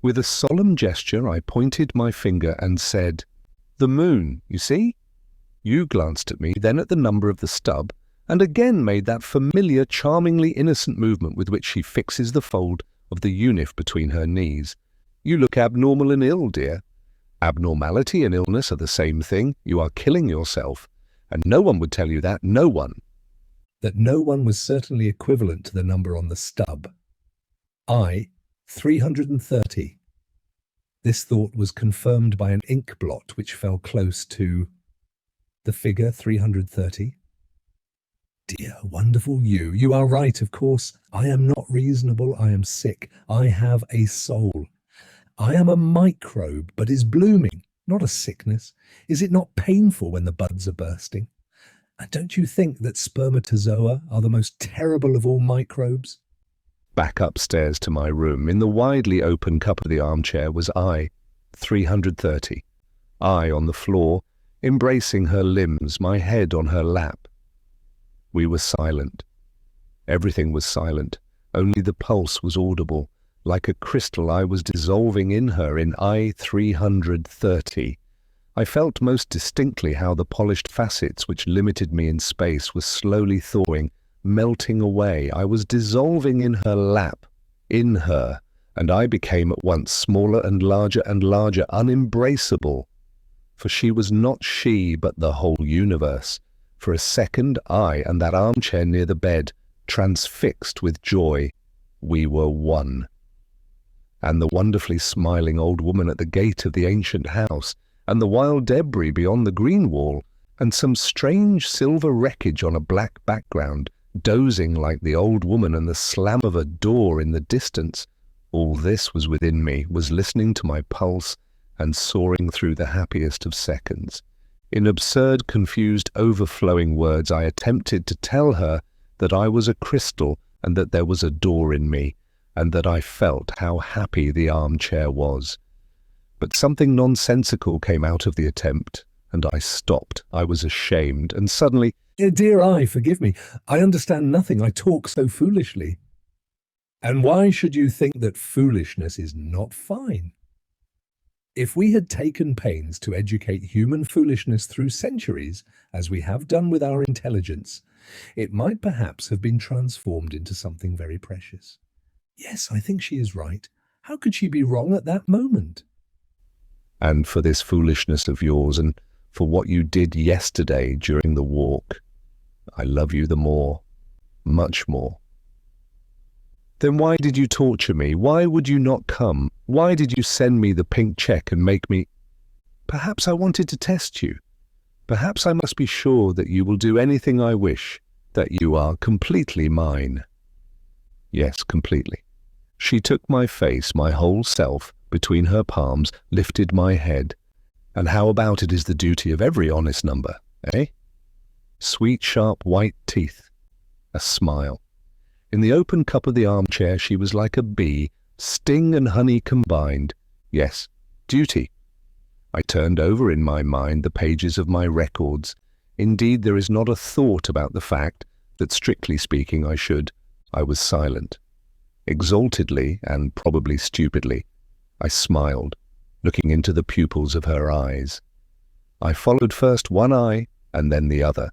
With a solemn gesture I pointed my finger and said, "The moon, you see?" You glanced at me, then at the number of the stub, and again made that familiar, charmingly innocent movement with which she fixes the fold of the unif between her knees. "You look abnormal and ill, dear." Abnormality and illness are the same thing. You are killing yourself. And no one would tell you that, no one. That no one was certainly equivalent to the number on the stub. I, 330. This thought was confirmed by an ink blot which fell close to the figure 330. Dear, wonderful you. You are right, of course. I am not reasonable. I am sick. I have a soul. I am a microbe, but is blooming, not a sickness. Is it not painful when the buds are bursting? And don't you think that spermatozoa are the most terrible of all microbes? Back upstairs to my room, in the widely open cup of the armchair, was I, 330. I on the floor, embracing her limbs, my head on her lap. We were silent. Everything was silent. Only the pulse was audible. Like a crystal, I was dissolving in her in I-330. I felt most distinctly how the polished facets which limited me in space were slowly thawing, melting away. I was dissolving in her lap, in her, and I became at once smaller and larger, unembraceable. For she was not she, but the whole universe. For a second, I and that armchair near the bed, transfixed with joy, we were one. And the wonderfully smiling old woman at the gate of the ancient house, and the wild debris beyond the green wall, and some strange silver wreckage on a black background, dozing like the old woman, and the slam of a door in the distance. All this was within me, was listening to my pulse and soaring through the happiest of seconds. In absurd, confused, overflowing words, I attempted to tell her that I was a crystal and that there was a door in me, and that I felt how happy the armchair was. But something nonsensical came out of the attempt, and I stopped. I was ashamed, and suddenly, Dear I, forgive me. I understand nothing. I talk so foolishly. And why should you think that foolishness is not fine? If we had taken pains to educate human foolishness through centuries, as we have done with our intelligence, it might perhaps have been transformed into something very precious. Yes, I think she is right. How could she be wrong at that moment? and for this foolishness of yours, and for what you did yesterday during the walk, I love you the more, much more. Then why did you torture me? Why would you not come? Why did you send me the pink check and make me... Perhaps I wanted to test you. Perhaps I must be sure that you will do anything I wish, that you are completely mine. Yes, completely. She took my face, my whole self, between her palms, lifted my head. And how about it is the duty of every honest number, eh? Sweet, sharp, white teeth. A smile. In the open cup of the armchair she was like a bee, sting and honey combined. Yes, duty. I turned over in my mind the pages of my records. Indeed, there is not a thought about the fact that, strictly speaking, I was silent. Exaltedly, and probably stupidly, I smiled, looking into the pupils of her eyes. I followed first one eye and then the other,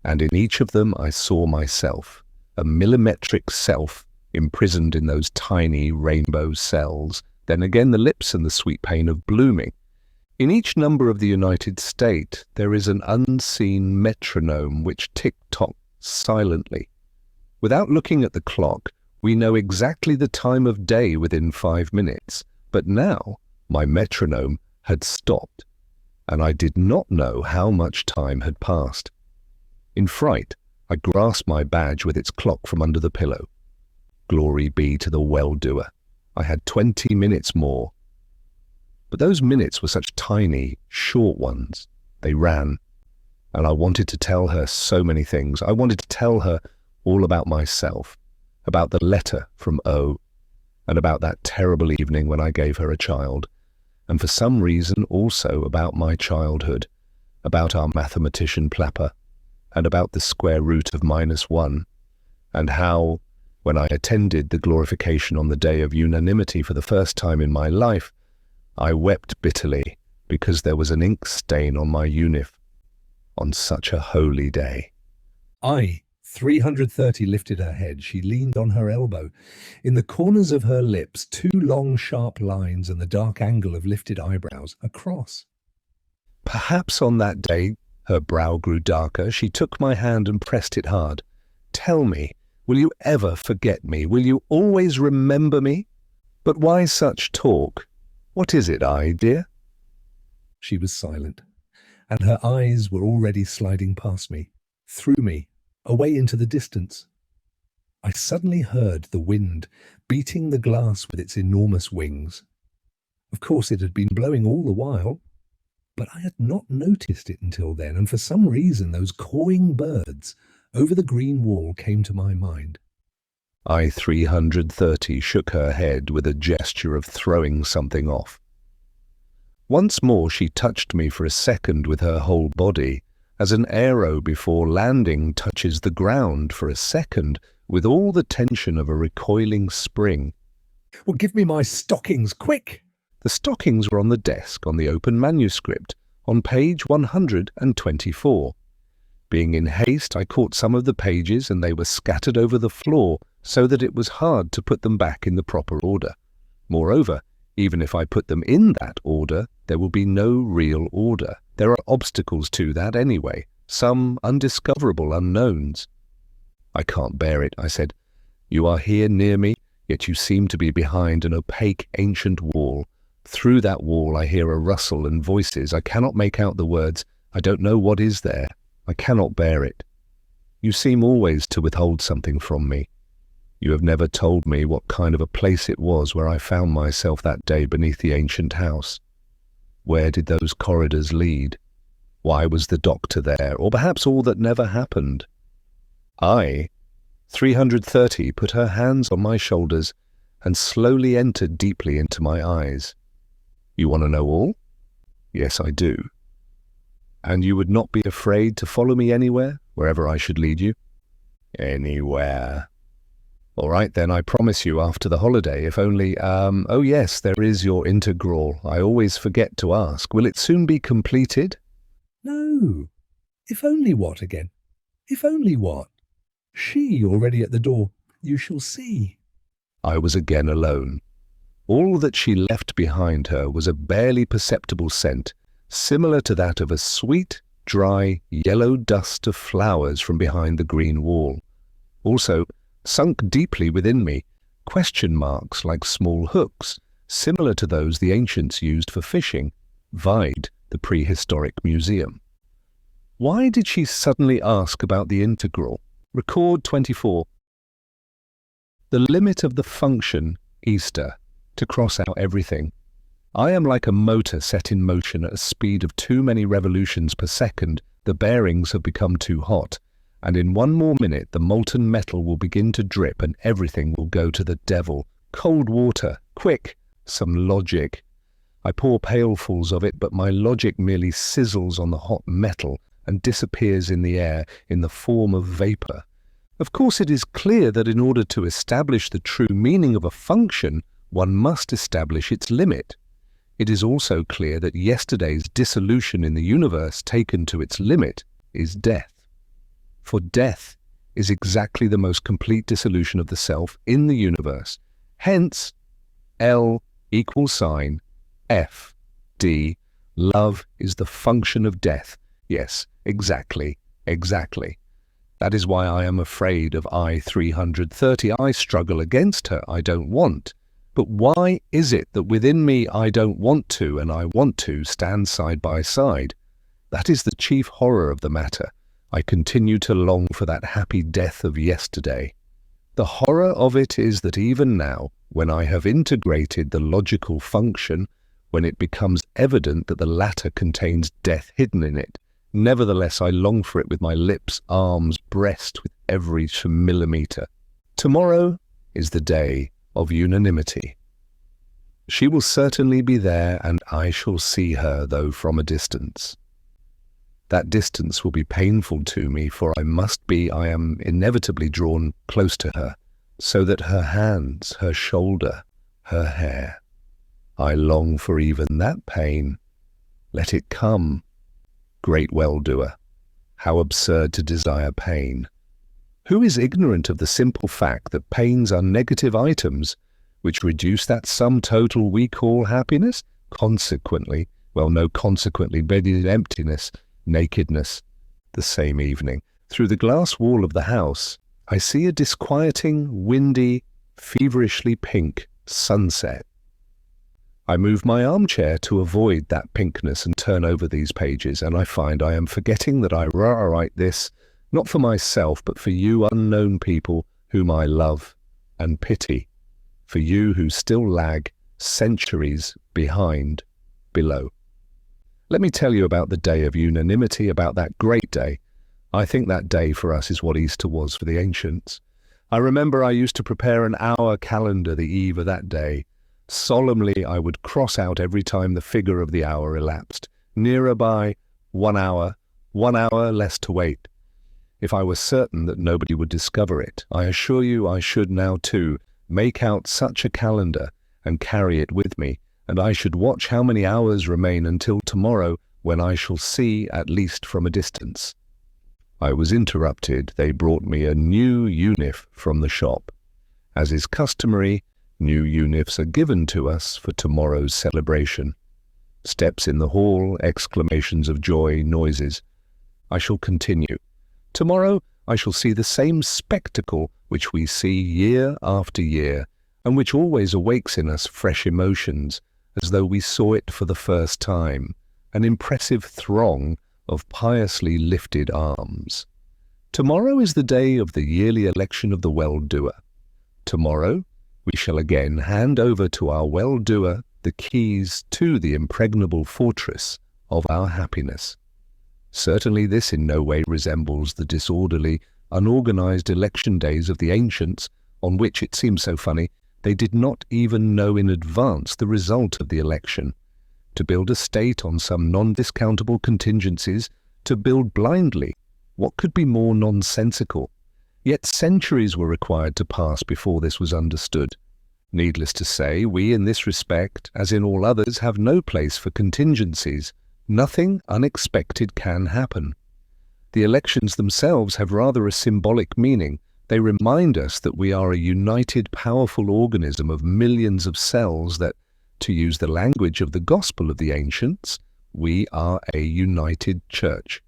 and in each of them I saw myself, a millimetric self imprisoned in those tiny rainbow cells, then again the lips and the sweet pain of blooming. In each number of the United States there is an unseen metronome which tick-tocks silently. Without looking at the clock, we know exactly the time of day within 5 minutes, but now my metronome had stopped, and I did not know how much time had passed. In fright, I grasped my badge with its clock from under the pillow. Glory be to the well-doer. I had 20 minutes more. But those minutes were such tiny, short ones. They ran, and I wanted to tell her so many things. I wanted to tell her all about myself, about the letter from O, and about that terrible evening when I gave her a child, and for some reason also about my childhood, about our mathematician Plapper, and about the square root of -1, and how, when I attended the glorification on the day of unanimity for the first time in my life, I wept bitterly because there was an ink stain on my unif on such a holy day. 330 lifted her head. She leaned on her elbow. In the corners of her lips, 2 long, sharp lines and the dark angle of lifted eyebrows, a cross. Perhaps on that day, her brow grew darker. She took my hand and pressed it hard. Tell me, will you ever forget me? Will you always remember me? But why such talk? What is it, dear? She was silent, and her eyes were already sliding past me, through me, away into the distance. I suddenly heard the wind beating the glass with its enormous wings. Of course it had been blowing all the while, but I had not noticed it until then, and for some reason those cawing birds over the green wall came to my mind. 330 shook her head with a gesture of throwing something off. Once more she touched me for a second with her whole body, as an arrow before landing touches the ground for a second with all the tension of a recoiling spring. Well, give me my stockings, quick! The stockings were on the desk on the open manuscript, on page 124. Being in haste, I caught some of the pages and they were scattered over the floor so that it was hard to put them back in the proper order. Moreover, even if I put them in that order, there will be no real order. There are obstacles to that anyway, some undiscoverable unknowns. I can't bear it, I said. You are here near me, yet you seem to be behind an opaque ancient wall. Through that wall I hear a rustle and voices. I cannot make out the words. I don't know what is there. I cannot bear it. You seem always to withhold something from me. You have never told me what kind of a place it was where I found myself that day beneath the ancient house. Where did those corridors lead? Why was the doctor there? Or perhaps all that never happened? 330 put her hands on my shoulders and slowly entered deeply into my eyes. You want to know all? Yes, I do. And you would not be afraid to follow me anywhere, wherever I should lead you? Anywhere. All right, then, I promise you after the holiday, if only, oh yes, there is your integral. I always forget to ask. Will it soon be completed? No. If only what again? If only what? She already at the door. You shall see. I was again alone. All that she left behind her was a barely perceptible scent, similar to that of a sweet, dry, yellow dust of flowers from behind the green wall. Also, sunk deeply within me, question marks like small hooks, similar to those the ancients used for fishing, vied the prehistoric museum. Why did she suddenly ask about the integral? Record 24. The limit of the function, Easter, to cross out everything. I am like a motor set in motion at a speed of too many revolutions per second. The bearings have become too hot, and in one more minute the molten metal will begin to drip and everything will go to the devil. Cold water, quick, some logic. I pour pailfuls of it, but my logic merely sizzles on the hot metal and disappears in the air in the form of vapor. Of course, it is clear that in order to establish the true meaning of a function, one must establish its limit. It is also clear that yesterday's dissolution in the universe taken to its limit is death. For death is exactly the most complete dissolution of the self in the universe. Hence, L equals sign, F, D, love is the function of death. Yes, exactly, exactly. That is why I am afraid of I 330. I struggle against her. I don't want. But why is it that within me I don't want to and I want to stand side by side? That is the chief horror of the matter. I continue to long for that happy death of yesterday. The horror of it is that even now, when I have integrated the logical function, when it becomes evident that the latter contains death hidden in it, nevertheless I long for it with my lips, arms, breast, with every millimeter. Tomorrow is the day of unanimity. She will certainly be there, and I shall see her, though from a distance. That distance will be painful to me, for I am inevitably drawn close to her, so that her hands, her shoulder, her hair. I long for even that pain. Let it come. Great well-doer, how absurd to desire pain. Who is ignorant of the simple fact that pains are negative items which reduce that sum total we call happiness? Consequently, but in emptiness, nakedness. The same evening, through the glass wall of the house, I see a disquieting, windy, feverishly pink sunset. I move my armchair to avoid that pinkness and turn over these pages, and I find I am forgetting that I write this not for myself, but for you unknown people whom I love and pity, for you who still lag centuries behind, below. Let me tell you about the day of unanimity, about that great day. I think that day for us is what Easter was for the ancients. I remember I used to prepare an hour calendar the eve of that day. Solemnly I would cross out every time the figure of the hour elapsed. Nearer by 1 hour, 1 hour less to wait. If I were certain that nobody would discover it, I assure you I should now too make out such a calendar and carry it with me, and I should watch how many hours remain until tomorrow, when I shall see, at least from a distance. I was interrupted. They brought me a new unif from the shop. As is customary, new unifs are given to us for tomorrow's celebration. Steps in the hall, exclamations of joy, noises. I shall continue. Tomorrow I shall see the same spectacle which we see year after year, and which always awakes in us fresh emotions, as though we saw it for the first time, an impressive throng of piously lifted arms. Tomorrow is the day of the yearly election of the well-doer. Tomorrow we shall again hand over to our well-doer the keys to the impregnable fortress of our happiness. Certainly this in no way resembles the disorderly, unorganized election days of the ancients, on which, it seems so funny, they did not even know in advance the result of the election. To build a state on some non-discountable contingencies, to build blindly, what could be more nonsensical? Yet centuries were required to pass before this was understood. Needless to say, we in this respect, as in all others, have no place for contingencies. Nothing unexpected can happen. The elections themselves have rather a symbolic meaning. They remind us that we are a united, powerful organism of millions of cells, that, to use the language of the gospel of the ancients, we are a united church.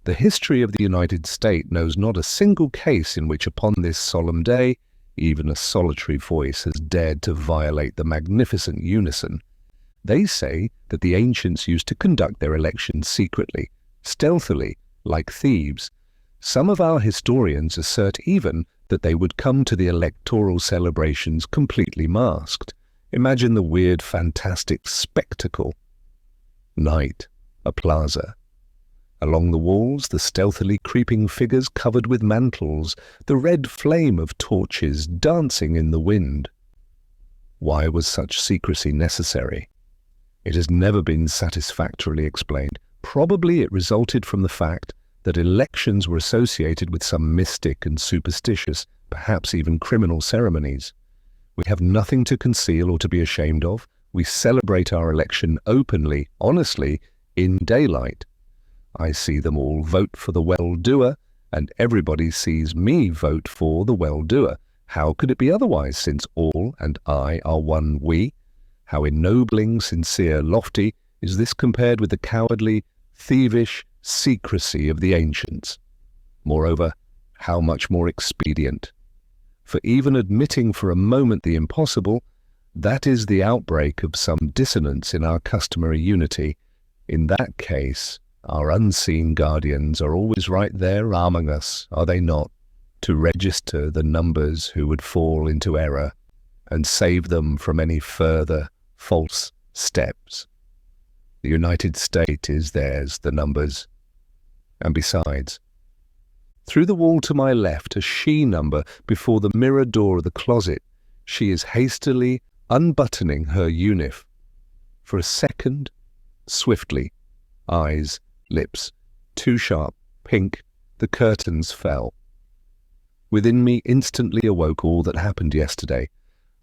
The history of the United States knows not a single case in which upon this solemn day even a solitary voice has dared to violate the magnificent unison. They say that the ancients used to conduct their elections secretly, stealthily, like thieves. Some of our historians assert even that they would come to the electoral celebrations completely masked. Imagine the weird, fantastic spectacle. Night, a plaza. Along the walls, the stealthily creeping figures covered with mantles, the red flame of torches dancing in the wind. Why was such secrecy necessary? It has never been satisfactorily explained. Probably it resulted from the fact that elections were associated with some mystic and superstitious, perhaps even criminal ceremonies. We have nothing to conceal or to be ashamed of. We celebrate our election openly, honestly, in daylight. I see them all vote for the well-doer, and everybody sees me vote for the well-doer. How could it be otherwise, since all and I are one we? How ennobling, sincere, lofty is this compared with the cowardly, thievish secrecy of the ancients. Moreover, how much more expedient. For even admitting for a moment the impossible, that is the outbreak of some dissonance in our customary unity. In that case, our unseen guardians are always right there arming us, are they not, to register the numbers who would fall into error and save them from any further false steps. The United States is theirs, the numbers. And besides, through the wall to my left, a she number before the mirror door of the closet, she is hastily unbuttoning her unif. For a second, swiftly, eyes, lips, too sharp, pink, the curtains fell. Within me instantly awoke all that happened yesterday,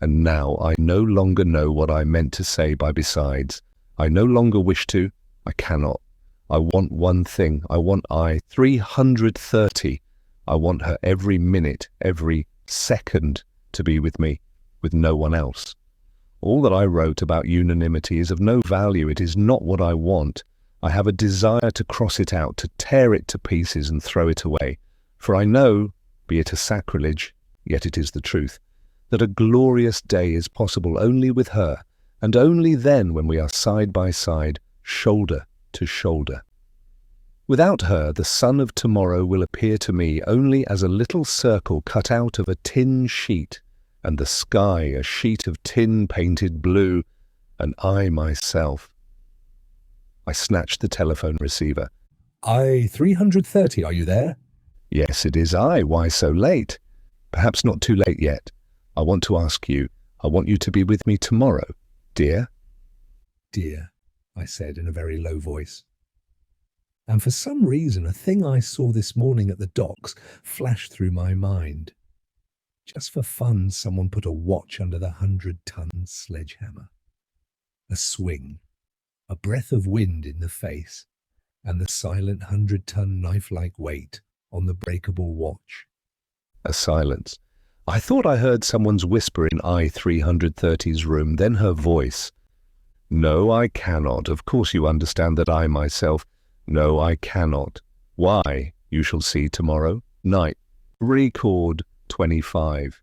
and now I no longer know what I meant to say by besides. I no longer wish to, I cannot. I want one thing, I want 330. I want her every minute, every second to be with me, with no one else. All that I wrote about unanimity is of no value. It is not what I want. I have a desire to cross it out, to tear it to pieces and throw it away. For I know, be it a sacrilege, yet it is the truth, that a glorious day is possible only with her, and only then when we are side by side, shoulder to shoulder. Without her, the sun of tomorrow will appear to me only as a little circle cut out of a tin sheet, and the sky a sheet of tin painted blue, and I myself. I snatched the telephone receiver. I-330, are you there? Yes, it is I. Why so late? Perhaps not too late yet. I want to ask you. I want you to be with me tomorrow, dear. Dear, I said in a very low voice. And for some reason, a thing I saw this morning at the docks flashed through my mind. Just for fun, someone put a watch under the 100-ton sledgehammer. A swing, a breath of wind in the face, and the silent 100-ton knife-like weight on the breakable watch. A silence. I thought I heard someone's whisper in I-330's room, then her voice. No, I cannot. Of course you understand that I myself. No, I cannot. Why? You shall see tomorrow night. Record 25.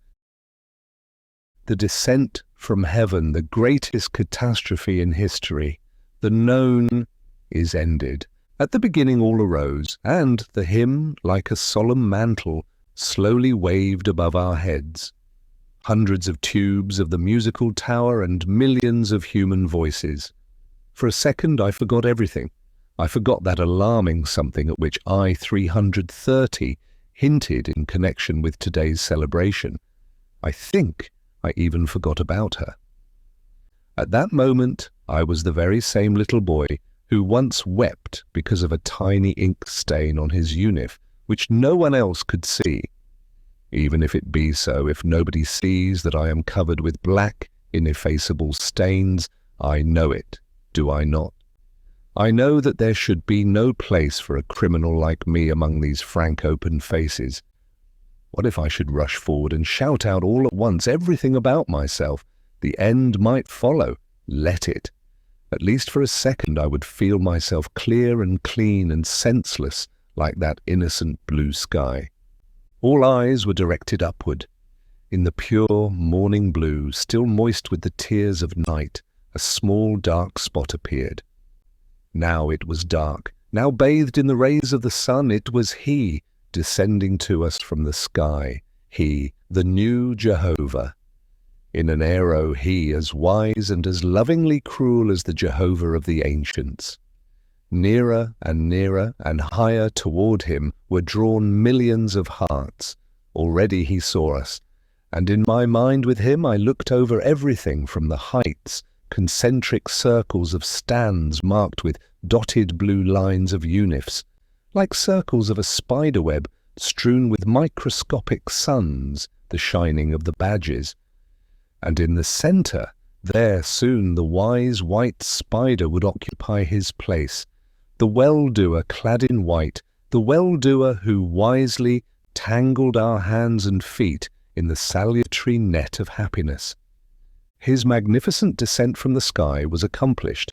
The descent from heaven, the greatest catastrophe in history. The known is ended. At the beginning all arose, and the hymn, like a solemn mantle, slowly waved above our heads. Hundreds of tubes of the musical tower and millions of human voices. For a second I forgot everything. I forgot that alarming something at which I-330 hinted in connection with today's celebration. I think I even forgot about her. At that moment I was the very same little boy who once wept because of a tiny ink stain on his unif, which no one else could see. Even if it be so, if nobody sees that I am covered with black, ineffaceable stains, I know it, do I not? I know that there should be no place for a criminal like me among these frank open faces. What if I should rush forward and shout out all at once everything about myself? The end might follow. Let it. At least for a second I would feel myself clear and clean and senseless like that innocent blue sky. All eyes were directed upward. In the pure morning blue, still moist with the tears of night, a small dark spot appeared. Now it was dark. Now bathed in the rays of the sun, it was he descending to us from the sky. He, the new Jehovah. In an arrow he, as wise and as lovingly cruel as the Jehovah of the ancients. Nearer and higher toward him were drawn millions of hearts. Already he saw us, and in my mind with him I looked over everything from the heights, concentric circles of stands marked with dotted blue lines of unifs, like circles of a spiderweb strewn with microscopic suns, the shining of the badges. And in the centre, there soon the wise white spider would occupy his place, the well-doer clad in white, the well-doer who wisely tangled our hands and feet in the salutary net of happiness. His magnificent descent from the sky was accomplished.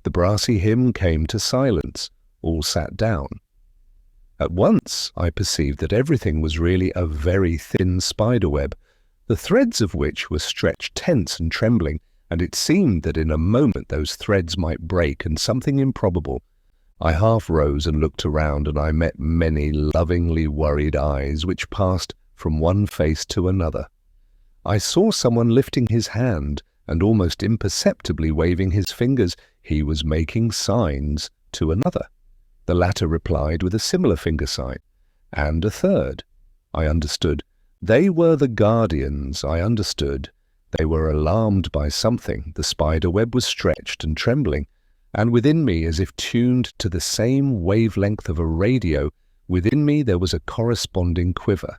The brassy hymn came to silence. All sat down. At once I perceived that everything was really a very thin spiderweb, the threads of which were stretched tense and trembling, and it seemed that in a moment those threads might break, and something improbable. I half rose and looked around, and I met many lovingly worried eyes which passed from one face to another. I saw someone lifting his hand and almost imperceptibly waving his fingers. He was making signs to another. The latter replied with a similar finger sign, and a third. I understood. They were the guardians, I understood. They were alarmed by something. The spider web was stretched and trembling, and within me, as if tuned to the same wavelength of a radio, within me there was a corresponding quiver.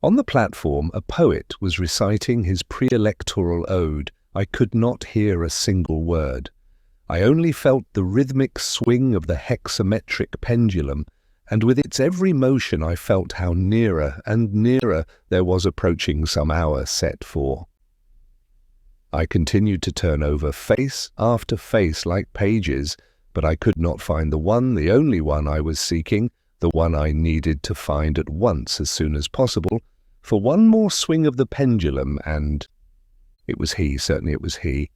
On the platform a poet was reciting his pre-electoral ode. I could not hear a single word. I only felt the rhythmic swing of the hexametric pendulum, and with its every motion I felt how nearer and nearer there was approaching some hour set for. I continued to turn over face after face like pages, but I could not find the one, the only one I was seeking, the one I needed to find at once as soon as possible, for one more swing of the pendulum, and it was he, certainly it was he.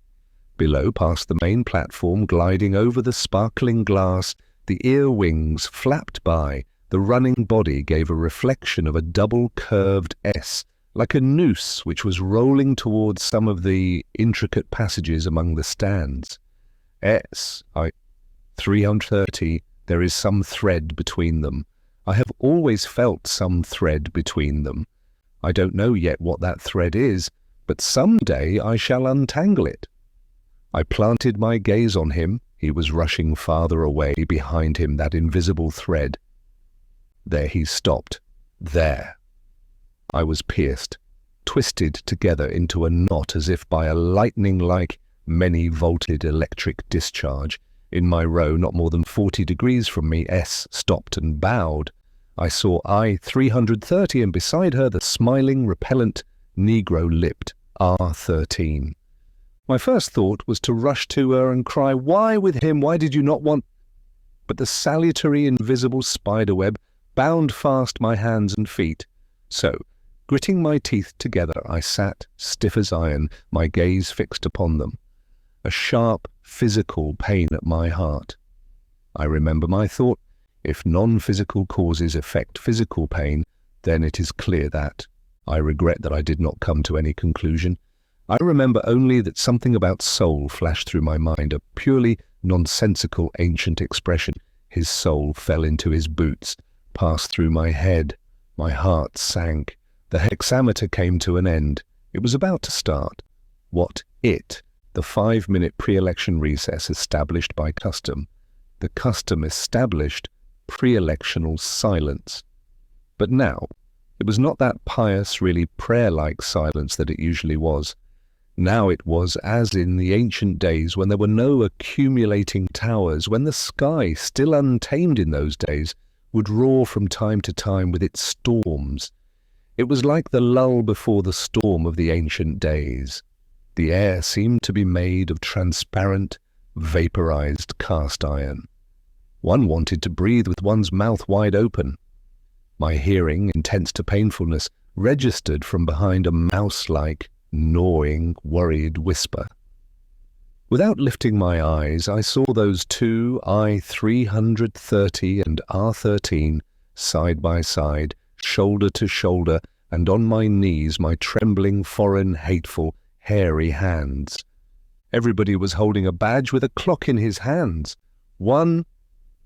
Below, past the main platform, gliding over the sparkling glass, the ear wings flapped by, the running body gave a reflection of a double-curved S, like a noose which was rolling towards some of the intricate passages among the stands. 330, there is some thread between them. I have always felt some thread between them. I don't know yet what that thread is, but some day I shall untangle it. I planted my gaze on him. He was rushing farther away, behind him that invisible thread. There he stopped. There. I was pierced, twisted together into a knot as if by a lightning-like, many-volted electric discharge. In my row, not more than 40 degrees from me, S stopped and bowed. I saw I 330, and beside her the smiling, repellent, negro-lipped R13. My first thought was to rush to her and cry, "Why with him? Why did you not want—" But the salutary invisible spiderweb bound fast my hands and feet. So, gritting my teeth together, I sat, stiff as iron, my gaze fixed upon them. A sharp, physical pain at my heart. I remember my thought, if non-physical causes affect physical pain, then it is clear that. I regret that I did not come to any conclusion. I remember only that something about soul flashed through my mind, a purely nonsensical ancient expression. His soul fell into his boots, passed through my head. My heart sank. The hexameter came to an end. It was about to start. The 5-minute pre-election recess established by custom. The custom established pre-electional silence. But now, it was not that pious, really prayer-like silence that it usually was. Now it was as in the ancient days when there were no accumulating towers, when the sky, still untamed in those days, would roar from time to time with its storms. It was like the lull before the storm of the ancient days. The air seemed to be made of transparent, vaporized cast iron. One wanted to breathe with one's mouth wide open. My hearing, intense to painfulness, registered from behind a mouse-like, gnawing, worried whisper. Without lifting my eyes, I saw those two I-330 and R13 side by side, shoulder to shoulder, and on my knees my trembling, foreign, hateful, hairy hands. Everybody was holding a badge with a clock in his hands. 1,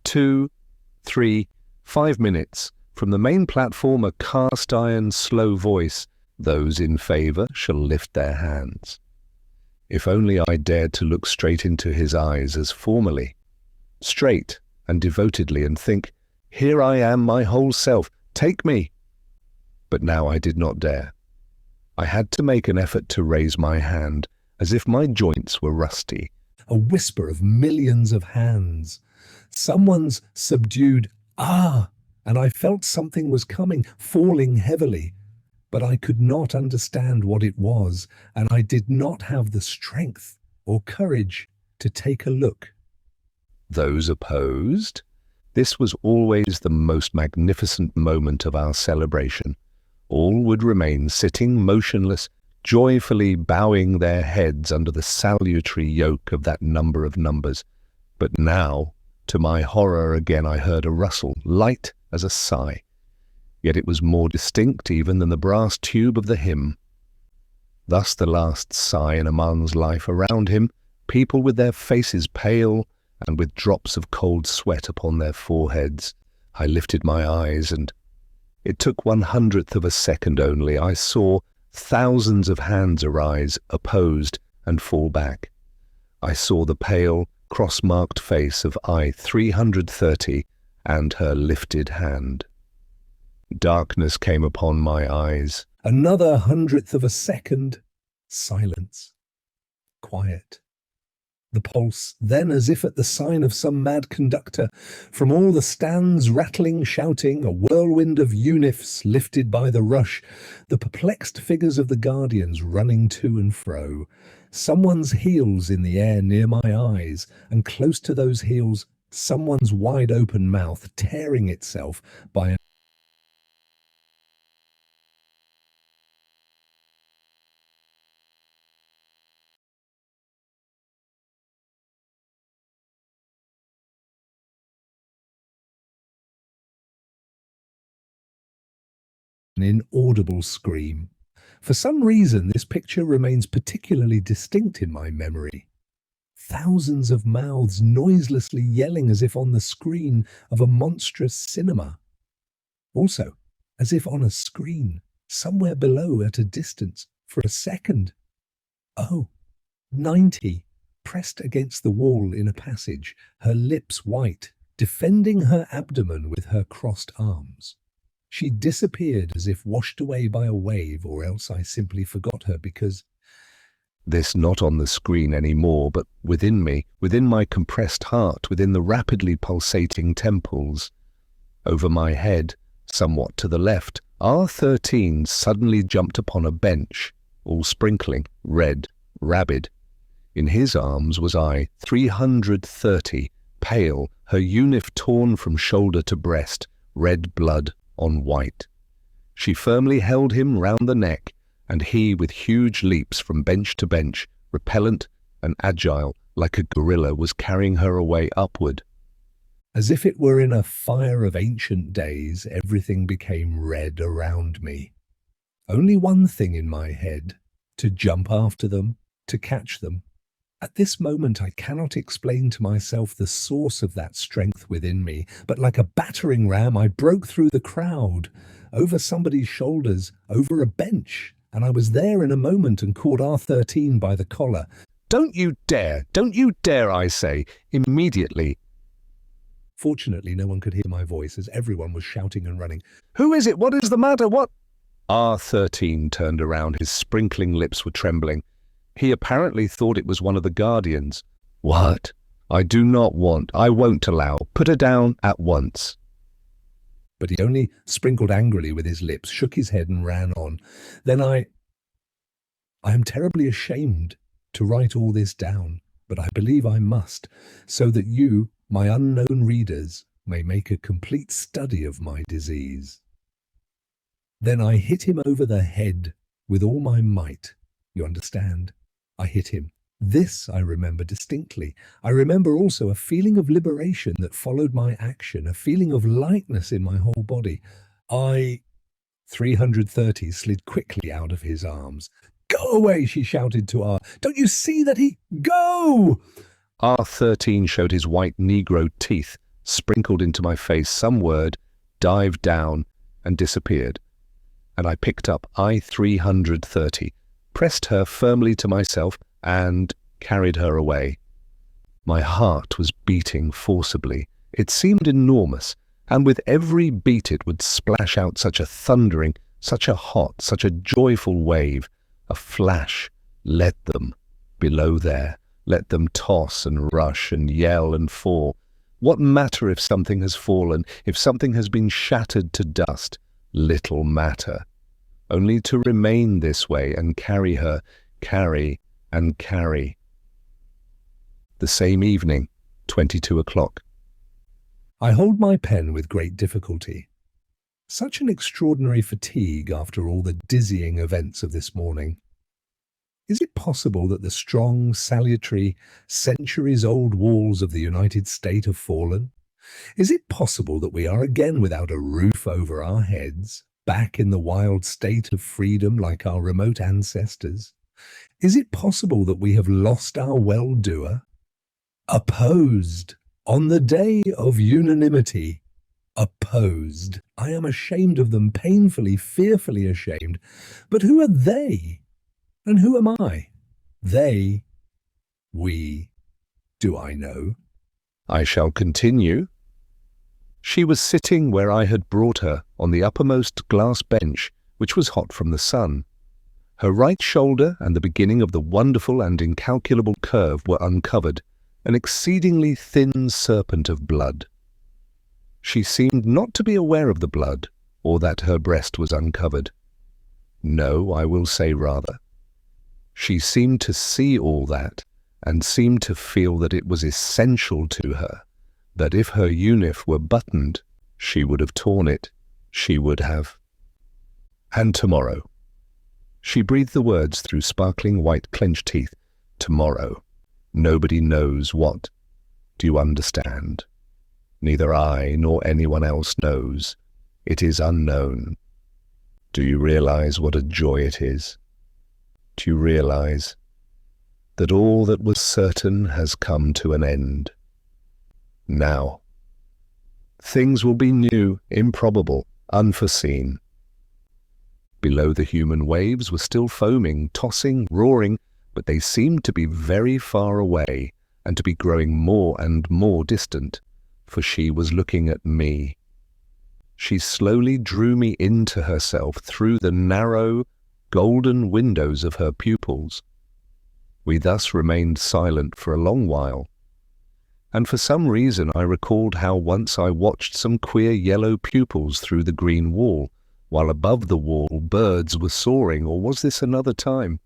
2, 3, 5 minutes. From the main platform a cast-iron slow voice. Those in favour shall lift their hands. If only I dared to look straight into his eyes as formerly, straight and devotedly, and think, here I am, my whole self, take me. But now I did not dare. I had to make an effort to raise my hand, as if my joints were rusty. A whisper of millions of hands. Someone's subdued "ah," and I felt something was coming, falling heavily. But I could not understand what it was, and I did not have the strength or courage to take a look. Those opposed? This was always the most magnificent moment of our celebration. All would remain sitting motionless, joyfully bowing their heads under the salutary yoke of that number of numbers. But now, to my horror again, I heard a rustle, light as a sigh. Yet it was more distinct even than the brass tube of the hymn. Thus the last sigh in a man's life. Around him, people with their faces pale and with drops of cold sweat upon their foreheads. I lifted my eyes, and it took 1/100th of a second only. I saw thousands of hands arise, opposed, and fall back. I saw the pale, cross-marked face of I-330 and her lifted hand. Darkness came upon my eyes. Another 100th of a second. Silence. Quiet. The pulse, then as if at the sign of some mad conductor, from all the stands rattling, shouting, a whirlwind of unifs lifted by the rush, the perplexed figures of the guardians running to and fro. Someone's heels in the air near my eyes, and close to those heels, someone's wide-open mouth tearing itself by an inaudible scream. For some reason, this picture remains particularly distinct in my memory. Thousands of mouths noiselessly yelling as if on the screen of a monstrous cinema. Also, as if on a screen, somewhere below at a distance, for a second. Oh, 90. pressed against the wall in a passage, her lips white, defending her abdomen with her crossed arms. She disappeared as if washed away by a wave, or else I simply forgot her because... This not on the screen anymore, but within me, within my compressed heart, within the rapidly pulsating temples. Over my head, somewhat to the left, R13 suddenly jumped upon a bench, all sprinkling, red, rabid. In his arms was I, 330, pale, her unif torn from shoulder to breast, red blood on white. She firmly held him round the neck, and he, with huge leaps from bench to bench, repellent and agile, like a gorilla, was carrying her away upward. As if it were in a fire of ancient days, everything became red around me. Only one thing in my head: to jump after them, to catch them. At this moment I cannot explain to myself the source of that strength within me, but like a battering ram I broke through the crowd, over somebody's shoulders, over a bench, and I was there in a moment and caught R13 by the collar. Don't you dare, I say, immediately. Fortunately, no one could hear my voice as everyone was shouting and running. Who is it? What is the matter? What? R13 turned around. His sprinkling lips were trembling. He apparently thought it was one of the guardians. What? I won't allow. Put her down at once. But he only sprinkled angrily with his lips, shook his head and ran on. Then I am terribly ashamed to write all this down, but I believe I must, so that you, my unknown readers, may make a complete study of my disease. Then I hit him over the head with all my might. You understand? I hit him. This I remember distinctly. I remember also a feeling of liberation that followed my action, a feeling of lightness in my whole body. 330 slid quickly out of his arms. Go away, she shouted to R. Don't you see that he... Go! R13 showed his white Negro teeth, sprinkled into my face some word, dived down, and disappeared. And I picked up I-330, pressed her firmly to myself, and carried her away. My heart was beating forcibly. It seemed enormous, and with every beat it would splash out such a thundering, such a hot, such a joyful wave, a flash. Let them, below there, let them toss and rush and yell and fall. What matter if something has fallen, if something has been shattered to dust? Little matter. Only to remain this way and carry her, carry and carry. The same evening, 22 o'clock. I hold my pen with great difficulty. Such an extraordinary fatigue after all the dizzying events of this morning. Is it possible that the strong, salutary, centuries-old walls of the United States have fallen? Is it possible that we are again without a roof over our heads, back in the wild state of freedom like our remote ancestors? Is it possible that we have lost our well-doer? Opposed on the day of unanimity. Opposed. I am ashamed of them, painfully, fearfully ashamed. But who are they? And who am I? They, we, do I know? I shall continue. She was sitting where I had brought her, on the uppermost glass bench, which was hot from the sun. Her right shoulder and the beginning of the wonderful and incalculable curve were uncovered, an exceedingly thin serpent of blood. She seemed not to be aware of the blood, or that her breast was uncovered. No, I will say rather. She seemed to see all that, and seemed to feel that it was essential to her, that if her unif were buttoned, she would have torn it, she would have. And tomorrow. She breathed the words through sparkling white clenched teeth. Tomorrow. Nobody knows what. Do you understand? Neither I nor anyone else knows. It is unknown. Do you realize what a joy it is? Do you realize that all that was certain has come to an end? Now, things will be new, improbable, unforeseen. Below the human waves were still foaming, tossing, roaring, but they seemed to be very far away and to be growing more and more distant, for she was looking at me. She slowly drew me into herself through the narrow, golden windows of her pupils. We thus remained silent for a long while, and for some reason I recalled how once I watched some queer yellow pupils through the green wall, while above the wall birds were soaring, or was this another time?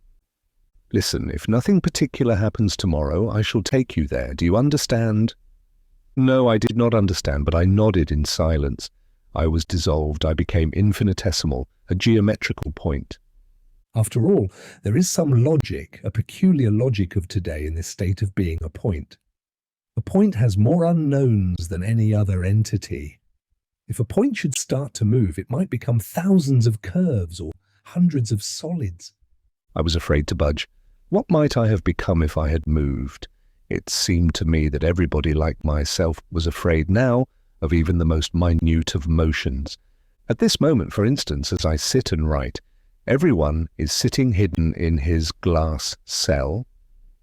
Listen, if nothing particular happens tomorrow, I shall take you there. Do you understand? No, I did not understand, but I nodded in silence. I was dissolved. I became infinitesimal, a geometrical point. After all, there is some logic, a peculiar logic of today in this state of being a point. A point has more unknowns than any other entity. If a point should start to move, it might become thousands of curves or hundreds of solids. I was afraid to budge. What might I have become if I had moved? It seemed to me that everybody like myself was afraid now of even the most minute of motions. At this moment, for instance, as I sit and write, everyone is sitting hidden in his glass cell,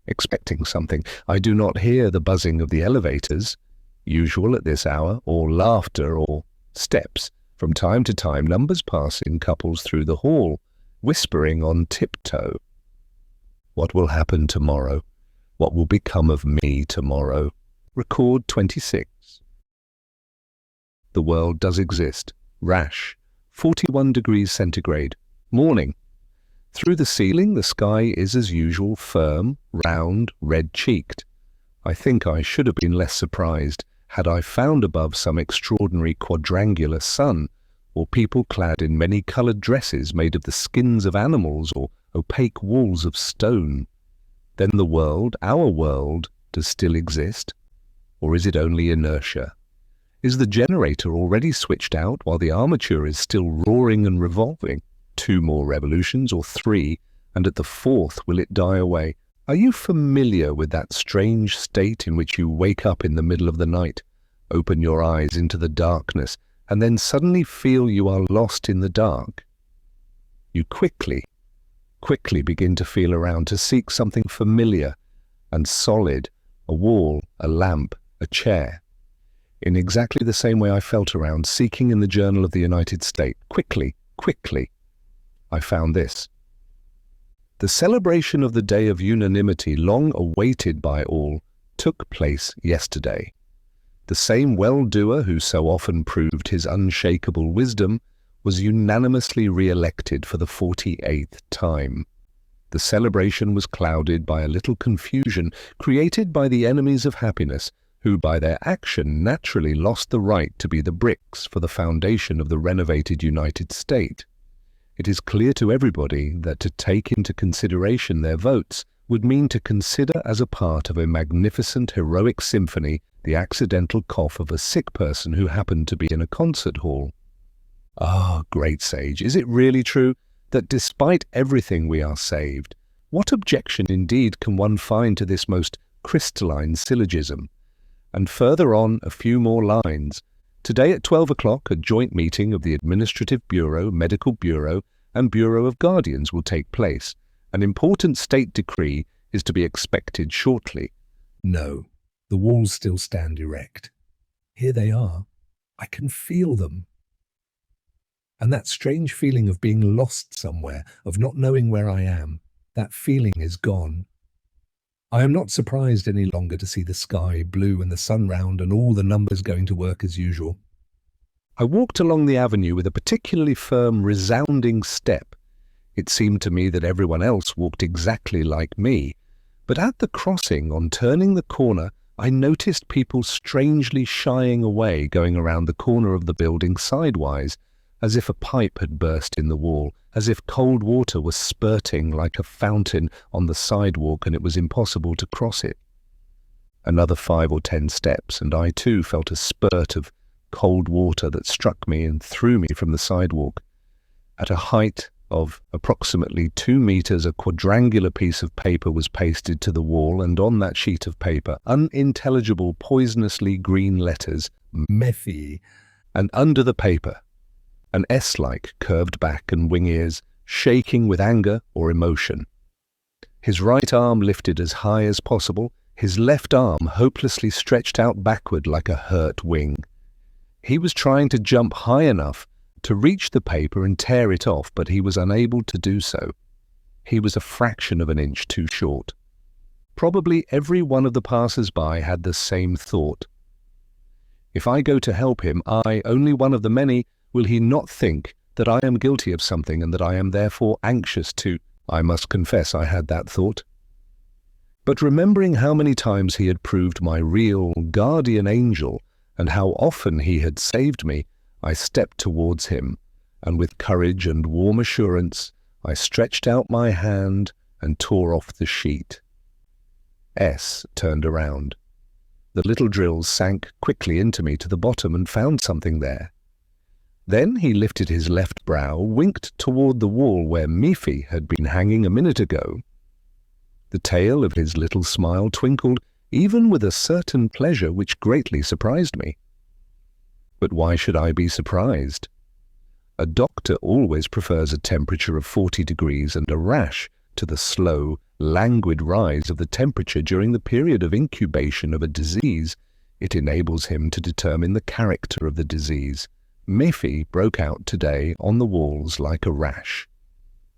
expecting something. I do not hear the buzzing of the elevators, usual at this hour, or laughter, or steps. From time to time, numbers pass in couples through the hall, whispering on tiptoe. What will happen tomorrow? What will become of me tomorrow? Record 26. The world does exist. Rash. 41 degrees centigrade. Morning. Through the ceiling, the sky is as usual firm, round, red-cheeked. I think I should have been less surprised had I found above some extraordinary quadrangular sun, or people clad in many-coloured dresses made of the skins of animals or opaque walls of stone. Then the world, our world, does still exist? Or is it only inertia? Is the generator already switched out while the armature is still roaring and revolving? 2 more revolutions, or 3, and at the 4th will it die away? Are you familiar with that strange state in which you wake up in the middle of the night, open your eyes into the darkness, and then suddenly feel you are lost in the dark? You quickly begin to feel around, to seek something familiar and solid, a wall, a lamp, a chair. In exactly the same way I felt around, seeking in the Journal of the United States. Quickly, I found this. The celebration of the Day of Unanimity, long awaited by all, took place yesterday. The same well-doer who so often proved his unshakable wisdom was unanimously re-elected for the 48th time. The celebration was clouded by a little confusion created by the enemies of happiness, who by their action naturally lost the right to be the bricks for the foundation of the renovated United States. It is clear to everybody that to take into consideration their votes would mean to consider as a part of a magnificent heroic symphony the accidental cough of a sick person who happened to be in a concert hall. Ah, great sage, is it really true that despite everything we are saved? What objection indeed can one find to this most crystalline syllogism? And further on, a few more lines. Today at 12 o'clock, a joint meeting of the Administrative Bureau, Medical Bureau, and Bureau of Guardians will take place. An important state decree is to be expected shortly. No, the walls still stand erect. Here they are. I can feel them. And that strange feeling of being lost somewhere, of not knowing where I am, that feeling is gone. I am not surprised any longer to see the sky blue and the sun round and all the numbers going to work as usual. I walked along the avenue with a particularly firm, resounding step. It seemed to me that everyone else walked exactly like me, but at the crossing, on turning the corner, I noticed people strangely shying away, going around the corner of the building sidewise, as if a pipe had burst in the wall, as if cold water was spurting like a fountain on the sidewalk and it was impossible to cross it. Another 5 or 10 steps, and I too felt a spurt of cold water that struck me and threw me from the sidewalk. At a height of approximately 2 meters, a quadrangular piece of paper was pasted to the wall, and on that sheet of paper, unintelligible, poisonously green letters, Methy. And under the paper, an S-like curved back and wing ears, shaking with anger or emotion. his right arm lifted as high as possible, his left arm hopelessly stretched out backward like a hurt wing. He was trying to jump high enough to reach the paper and tear it off, but he was unable to do so. He was a fraction of an inch too short. Probably every one of the passers-by had the same thought. If I go to help him, I, only one of the many, will he not think that I am guilty of something and that I am therefore anxious to— I must confess I had that thought. But remembering how many times he had proved my real guardian angel and how often he had saved me, I stepped towards him, and with courage and warm assurance, I stretched out my hand and tore off the sheet. S turned around. The little drills sank quickly into me to the bottom and found something there. Then he lifted his left brow, winked toward the wall where Mifi had been hanging a minute ago. The tail of his little smile twinkled, even with a certain pleasure which greatly surprised me. But why should I be surprised? A doctor always prefers a temperature of 40 degrees and a rash to the slow, languid rise of the temperature during the period of incubation of a disease. It enables him to determine the character of the disease. Mifi broke out today on the walls like a rash.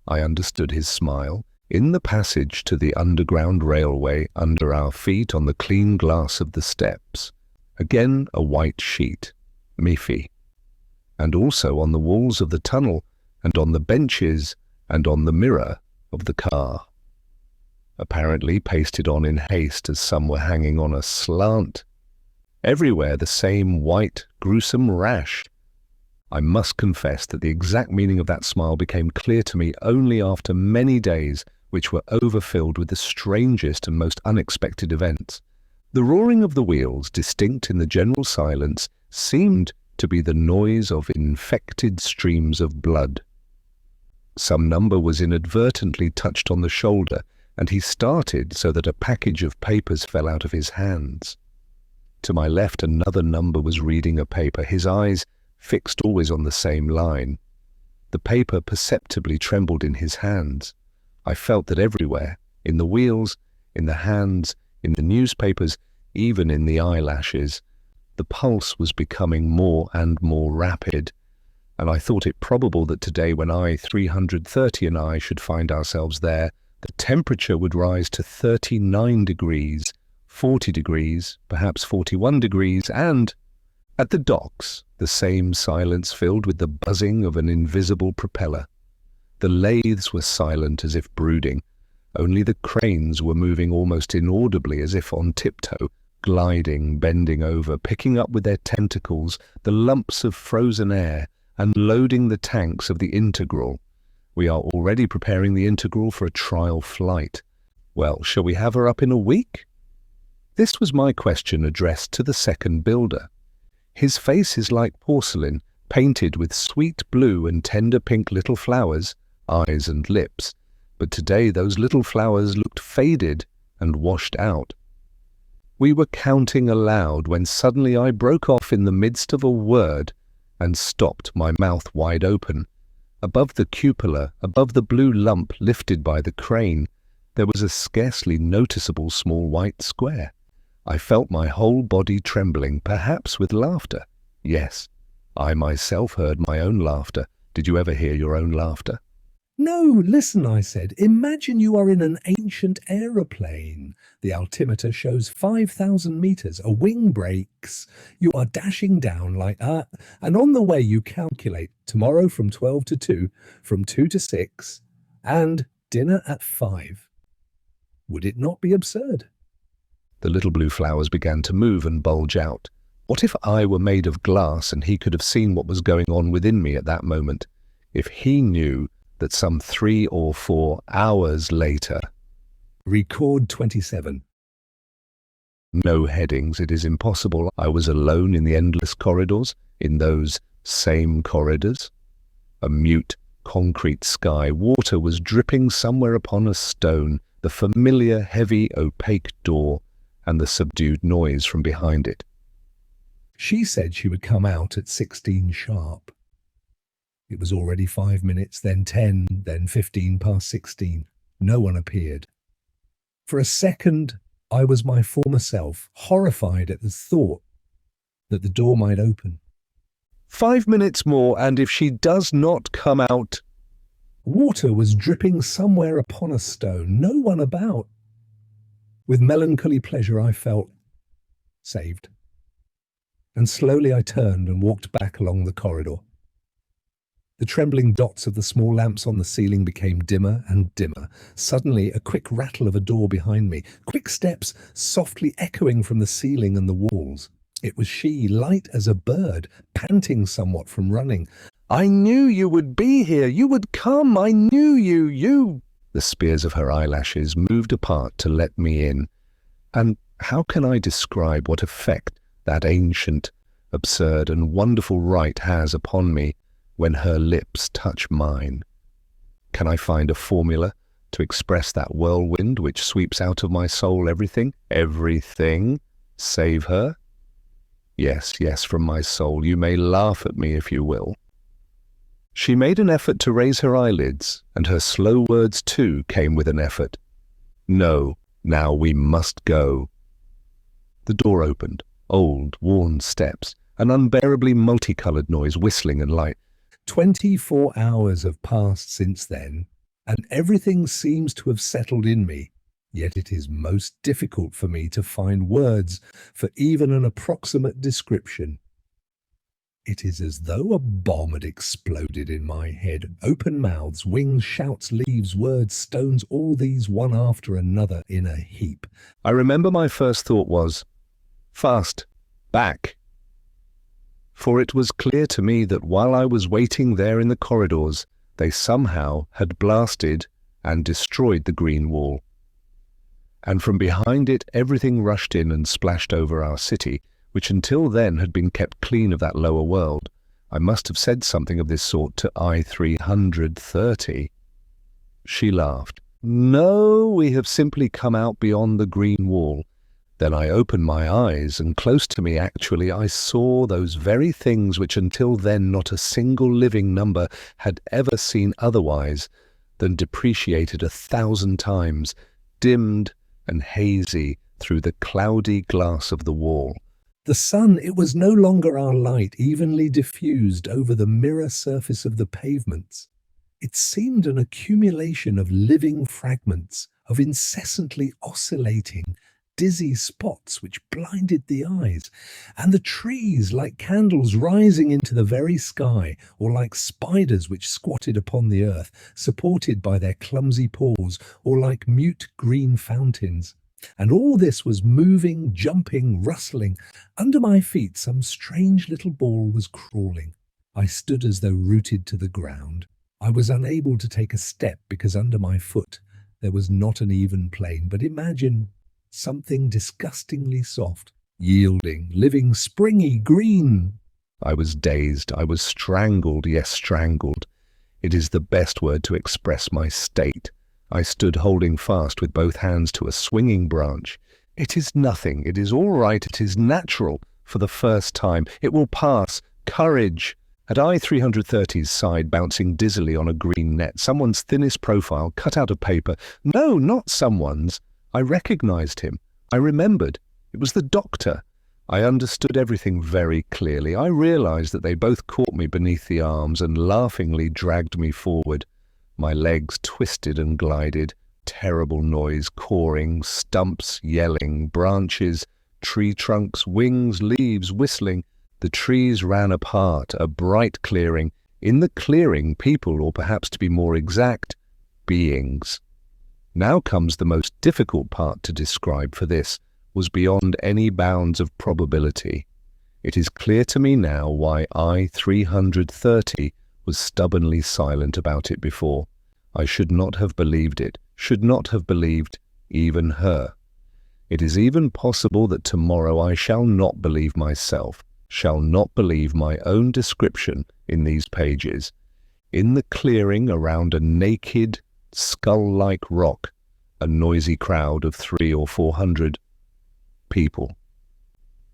I understood his smile. In the passage to the underground railway under our feet on the clean glass of the steps, again a white sheet, Mifi, and also on the walls of the tunnel and on the benches and on the mirror of the car. Apparently pasted on in haste as some were hanging on a slant. Everywhere the same white, gruesome rash. I must confess that the exact meaning of that smile became clear to me only after many days which were overfilled with the strangest and most unexpected events. The roaring of the wheels, distinct in the general silence, seemed to be the noise of infected streams of blood. Some number was inadvertently touched on the shoulder, and he started so that a package of papers fell out of his hands. To my left, another number was reading a paper, his eyes fixed always on the same line. The paper perceptibly trembled in his hands. I felt that everywhere, in the wheels, in the hands, in the newspapers, even in the eyelashes, the pulse was becoming more and more rapid, and I thought it probable that today, when I, 330, and I should find ourselves there, the temperature would rise to 39 degrees, 40 degrees, perhaps 41 degrees, and at the docks, the same silence filled with the buzzing of an invisible propeller. The lathes were silent as if brooding. Only the cranes were moving almost inaudibly as if on tiptoe, gliding, bending over, picking up with their tentacles the lumps of frozen air and loading the tanks of the integral. We are already preparing the integral for a trial flight. Well, shall we have her up in a week? This was my question addressed to the second builder. His face is like porcelain, painted with sweet blue and tender pink little flowers, eyes and lips, but today those little flowers looked faded and washed out. We were counting aloud when suddenly I broke off in the midst of a word and stopped, my mouth wide open. Above the cupola, above the blue lump lifted by the crane, there was a scarcely noticeable small white square. I felt my whole body trembling, perhaps with laughter. Yes, I myself heard my own laughter. Did you ever hear your own laughter? No, listen, I said. Imagine you are in an ancient aeroplane. The altimeter shows 5,000 meters. A wing breaks. You are dashing down like that. And on the way you calculate tomorrow from 12 to 2, from 2 to 6, and dinner at 5. Would it not be absurd? The little blue flowers began to move and bulge out. What if I were made of glass and he could have seen what was going on within me at that moment? If he knew that some 3 or 4 hours later— Record 27. No headings, it is impossible. I was alone in the endless corridors, in those same corridors. A mute, concrete sky, water was dripping somewhere upon a stone, the familiar, heavy, opaque door, and the subdued noise from behind it. She said she would come out at 16 sharp. It was already 5 minutes, then 10, then 15 past 16. No one appeared. For a second, I was my former self, horrified at the thought that the door might open. 5 minutes more, and if she does not come out... Water was dripping somewhere upon a stone, no one about. With melancholy pleasure I felt saved. And slowly I turned and walked back along the corridor. The trembling dots of the small lamps on the ceiling became dimmer and dimmer. Suddenly, a quick rattle of a door behind me, quick steps softly echoing from the ceiling and the walls. It was she, light as a bird, panting somewhat from running. I knew you would be here. You would come. I knew you. The spears of her eyelashes moved apart to let me in. And how can I describe what effect that ancient, absurd and wonderful rite has upon me when her lips touch mine? Can I find a formula to express that whirlwind which sweeps out of my soul everything, save her? Yes, from my soul. You may laugh at me if you will. She made an effort to raise her eyelids, and her slow words too came with an effort. No, now we must go. The door opened, old, worn steps, an unbearably multicolored noise, whistling and light. 24 hours have passed since then, and everything seems to have settled in me. Yet it is most difficult for me to find words for even an approximate description. It is as though a bomb had exploded in my head. Open mouths, wings, shouts, leaves, words, stones, all these one after another in a heap. I remember my first thought was, fast, back. For it was clear to me that while I was waiting there in the corridors, they somehow had blasted and destroyed the green wall. And from behind it everything rushed in and splashed over our city, which until then had been kept clean of that lower world. I must have said something of this sort to I-330. She laughed. No, we have simply come out beyond the green wall. Then I opened my eyes, and close to me actually I saw those very things which until then not a single living number had ever seen otherwise than depreciated 1,000 times, dimmed and hazy through the cloudy glass of the wall. The sun, it was no longer our light, evenly diffused over the mirror surface of the pavements. It seemed an accumulation of living fragments, of incessantly oscillating, dizzy spots which blinded the eyes, and the trees like candles rising into the very sky, or like spiders which squatted upon the earth, supported by their clumsy paws, or like mute green fountains. And all this was moving, jumping, rustling. Under my feet some strange little ball was crawling. I stood as though rooted to the ground. I was unable to take a step because under my foot there was not an even plane, but imagine something disgustingly soft, yielding, living, springy, green. I was dazed. I was strangled. Yes, strangled. It is the best word to express my state. I stood holding fast with both hands to a swinging branch. It is nothing. It is all right. It is natural. For the first time. It will pass. Courage. At I-330's side, bouncing dizzily on a green net, someone's thinnest profile cut out of paper. No, not someone's. I recognized him. I remembered. It was the doctor. I understood everything very clearly. I realized that they both caught me beneath the arms and laughingly dragged me forward. My legs twisted and glided. Terrible noise, cawing, stumps, yelling, branches, tree trunks, wings, leaves, whistling. The trees ran apart, a bright clearing. In the clearing, people, or perhaps to be more exact, beings. Now comes the most difficult part to describe, for this was beyond any bounds of probability. It is clear to me now why I-330 was stubbornly silent about it before. I should not have believed it, should not have believed even her. It is even possible that tomorrow I shall not believe myself, shall not believe my own description in these pages. In the clearing around a naked, skull-like rock, a noisy crowd of 300 or 400 people.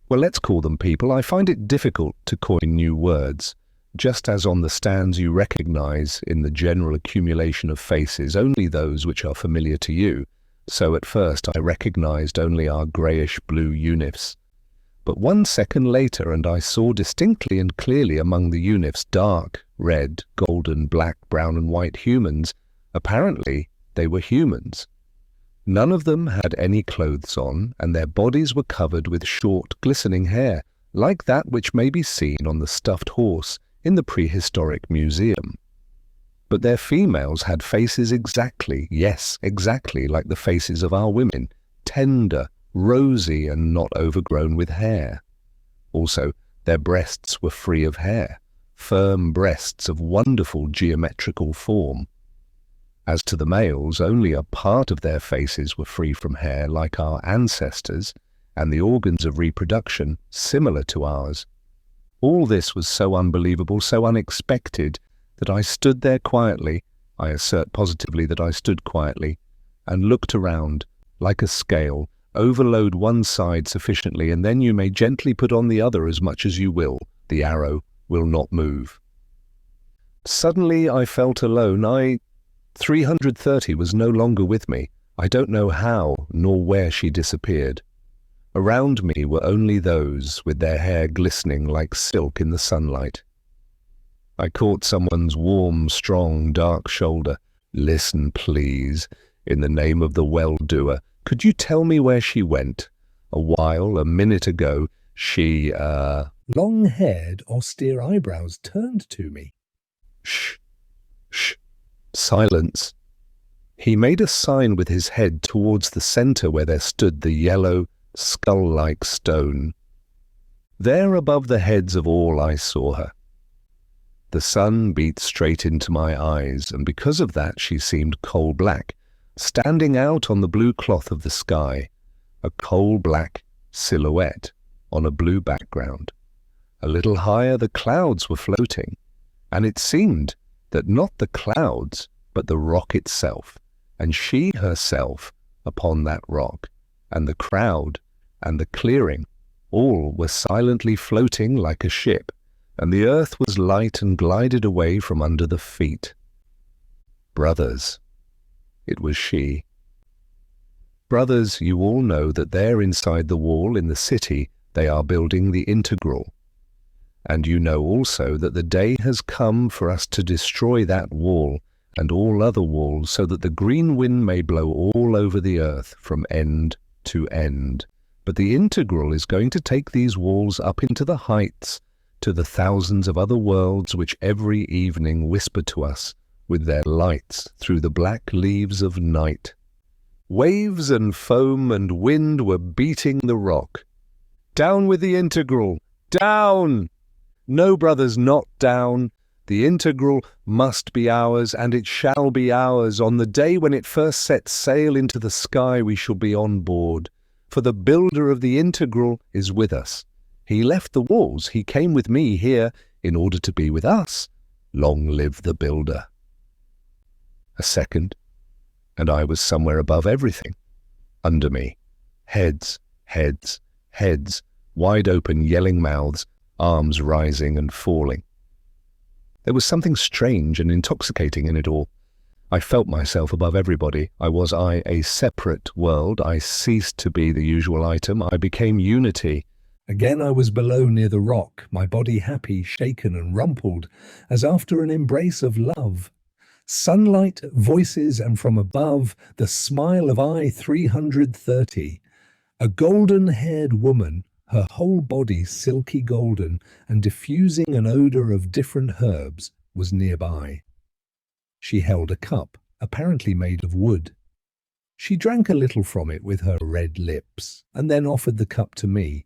Well, let's call them people. I find it difficult to coin new words. Just as on the stands you recognize in the general accumulation of faces only those which are familiar to you, so at first I recognized only our greyish-blue unifs. But 1 second later, and I saw distinctly and clearly among the unifs dark, red, golden, black, brown and white humans. Apparently, they were humans. None of them had any clothes on, and their bodies were covered with short, glistening hair, like that which may be seen on the stuffed horse in the prehistoric museum. But their females had faces exactly, yes, exactly like the faces of our women, tender, rosy and not overgrown with hair. Also, their breasts were free of hair, firm breasts of wonderful geometrical form. As to the males, only a part of their faces were free from hair like our ancestors, and the organs of reproduction similar to ours. All this was so unbelievable, so unexpected, that I stood there quietly, I assert positively that I stood quietly, and looked around, like a scale. Overload one side sufficiently, and then you may gently put on the other as much as you will. The arrow will not move. Suddenly I felt alone. 330 was no longer with me. I don't know how nor where she disappeared. Around me were only those with their hair glistening like silk in the sunlight. I caught someone's warm, strong, dark shoulder. "Listen, please. In the name of the well-doer, could you tell me where she went? A minute ago, she, Long-haired, austere eyebrows turned to me. Shh. Shh. Silence." He made a sign with his head towards the center where there stood the yellow, skull-like stone. There above the heads of all I saw her. The sun beat straight into my eyes, and because of that she seemed coal-black, standing out on the blue cloth of the sky, a coal-black silhouette on a blue background. A little higher the clouds were floating, and it seemed that not the clouds, but the rock itself, and she herself upon that rock, and the crowd, and the clearing, all were silently floating like a ship, and the earth was light and glided away from under the feet. Brothers, it was she. Brothers, you all know that there inside the wall in the city they are building the integral. And you know also that the day has come for us to destroy that wall and all other walls, so that the green wind may blow all over the earth from end to end. But the integral is going to take these walls up into the heights, to the thousands of other worlds which every evening whisper to us with their lights through the black leaves of night. Waves and foam and wind were beating the rock. Down with the integral! Down! No, brothers, not down. The integral must be ours, and it shall be ours. On the day when it first sets sail into the sky, we shall be on board. For the builder of the integral is with us. He left the walls, he came with me here in order to be with us. Long live the builder. A second, and I was somewhere above everything. Under me, heads, heads, heads, wide open, yelling mouths, arms rising and falling. There was something strange and intoxicating in it all. I felt myself above everybody. Was I a separate world? I ceased to be the usual item. I became unity. Again I was below near the rock, my body happy, shaken and rumpled, as after an embrace of love. Sunlight, voices, and from above, the smile of I 330. A golden-haired woman, her whole body silky golden, and diffusing an odour of different herbs, was nearby. She held a cup, apparently made of wood. She drank a little from it with her red lips, and then offered the cup to me.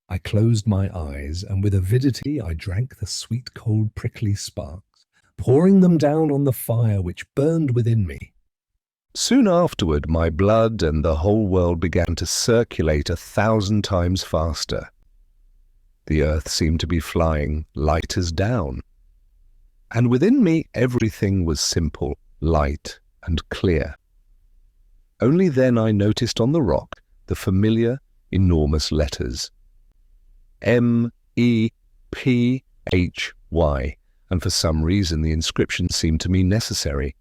I closed my eyes, and with avidity I drank the sweet cold prickly sparks, pouring them down on the fire which burned within me. Soon afterward my blood and the whole world began to circulate 1,000 times faster. The earth seemed to be flying light as down. And within me everything was simple, light and clear. Only then I noticed on the rock the familiar, enormous letters. M-E-P-H-Y, and for some reason the inscription seemed to me necessary.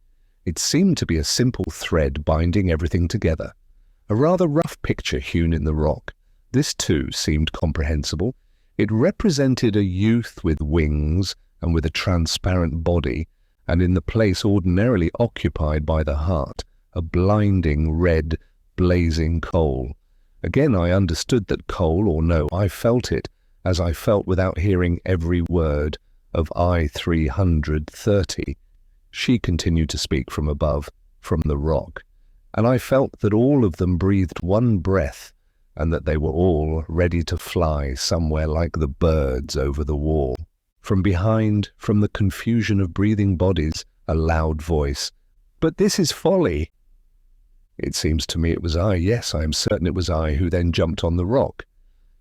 It seemed to be a simple thread binding everything together. A rather rough picture hewn in the rock. This too seemed comprehensible. It represented a youth with wings and with a transparent body, and in the place ordinarily occupied by the heart, a blinding red, blazing coal. Again I understood that coal, or no, I felt it, as I felt without hearing every word of I-330. She continued to speak from above, from the rock, and I felt that all of them breathed one breath, and that they were all ready to fly somewhere like the birds over the wall. From behind, from the confusion of breathing bodies, a loud voice. "But this is folly!" It seems to me it was I, yes, I am certain it was I, who then jumped on the rock.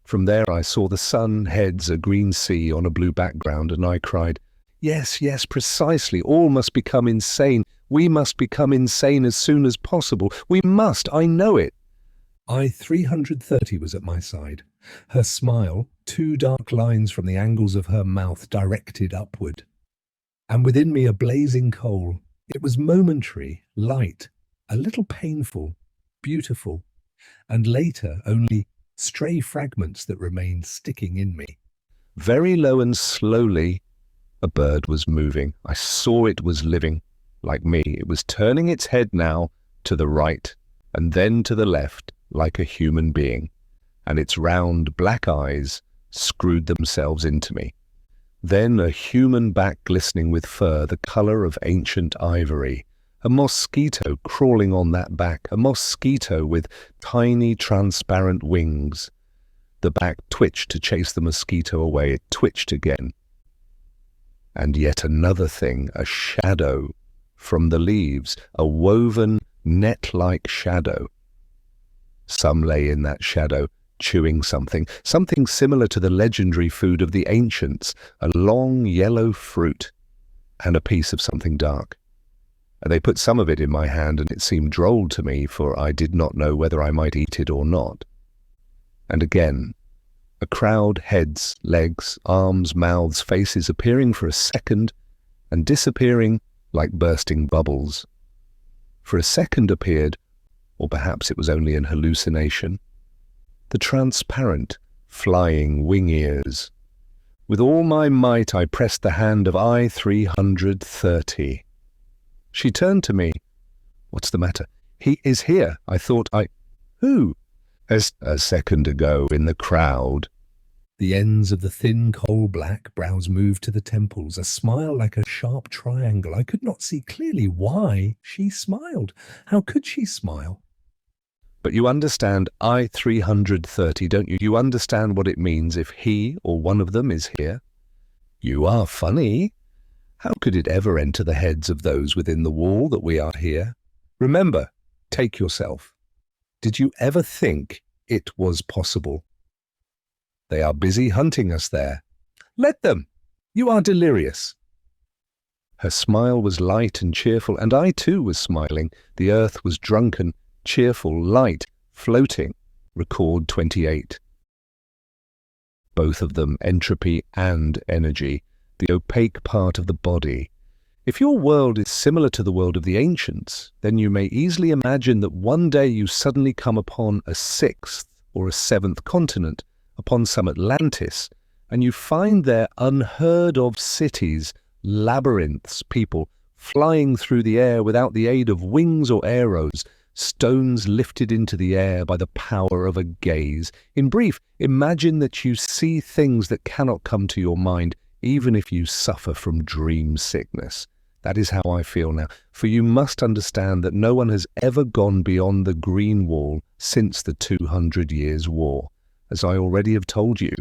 From there I saw the sun, heads, a green sea on a blue background, and I cried, "Yes, yes, precisely, all must become insane. We must become insane as soon as possible. We must, I know it." I-330 was at my side. Her smile, 2 dark lines from the angles of her mouth directed upward. And within me a blazing coal. It was momentary, light, a little painful, beautiful, and later only stray fragments that remained sticking in me. Very low and slowly, a bird was moving. I saw it was living. Like me, it was turning its head now to the right and then to the left like a human being, and its round black eyes screwed themselves into me. Then a human back glistening with fur, the colour of ancient ivory. A mosquito crawling on that back, a mosquito with tiny transparent wings. The back twitched to chase the mosquito away. It twitched again. And yet another thing, a shadow from the leaves, a woven net-like shadow. Some lay in that shadow, chewing something similar to the legendary food of the ancients, a long yellow fruit, and a piece of something dark. And they put some of it in my hand, and it seemed droll to me, for I did not know whether I might eat it or not. And again, a crowd, heads, legs, arms, mouths, faces appearing for a second and disappearing like bursting bubbles. For a second appeared, or perhaps it was only an hallucination, the transparent, flying wing ears. With all my might I pressed the hand of I-330. She turned to me. "What's the matter?" "He is here." I thought, Who?" "As a second ago in the crowd." The ends of the thin coal-black brows moved to the temples, a smile like a sharp triangle. I could not see clearly why she smiled. How could she smile? "But you understand I-330, don't you? You understand what it means if he or one of them is here? You are funny. How could it ever enter the heads of those within the wall that we are here? Remember, take yourself. Did you ever think it was possible? They are busy hunting us there. Let them. You are delirious." Her smile was light and cheerful, and I too was smiling. The earth was drunken, cheerful, light, floating. Record 28. Both of them, entropy and energy, the opaque part of the body. If your world is similar to the world of the ancients, then you may easily imagine that one day you suddenly come upon a 6th or a 7th continent, upon some Atlantis, and you find there unheard of cities, labyrinths, people flying through the air without the aid of wings or arrows, stones lifted into the air by the power of a gaze. In brief, imagine that you see things that cannot come to your mind, even if you suffer from dream sickness. That is how I feel now, for you must understand that no one has ever gone beyond the Green Wall since the 200 Years' War. As I already have told you,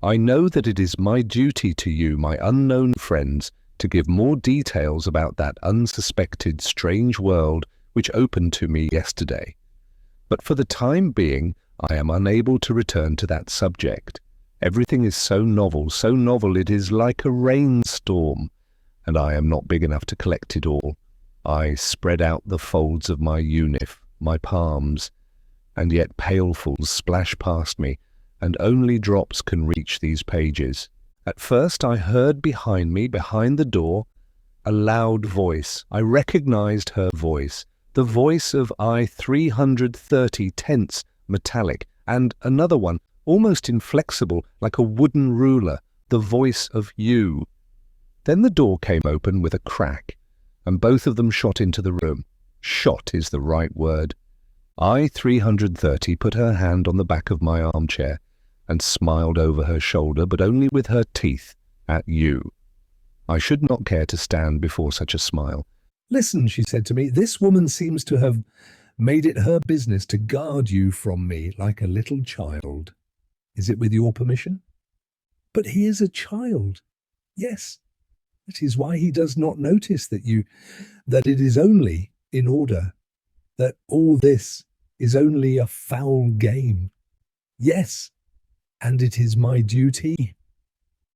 I know that it is my duty to you, my unknown friends, to give more details about that unsuspected strange world which opened to me yesterday. But for the time being, I am unable to return to that subject. Everything is so novel it is like a rainstorm, and I am not big enough to collect it all. I spread out the folds of my unif, my palms, and yet pailfuls splash past me, and only drops can reach these pages. At first I heard behind me, behind the door, a loud voice. I recognized her voice. The voice of I-330, tense, metallic, and another one, almost inflexible, like a wooden ruler, the voice of you. Then the door came open with a crack, and both of them shot into the room. Shot is the right word. I-330 put her hand on the back of my armchair and smiled over her shoulder, but only with her teeth, at you. I should not care to stand before such a smile. Listen, she said to me, this woman seems to have made it her business to guard you from me like a little child. Is it with your permission? But he is a child. Yes, that is why he does not notice that it is only in order, that all this is only a foul game. Yes, and it is my duty.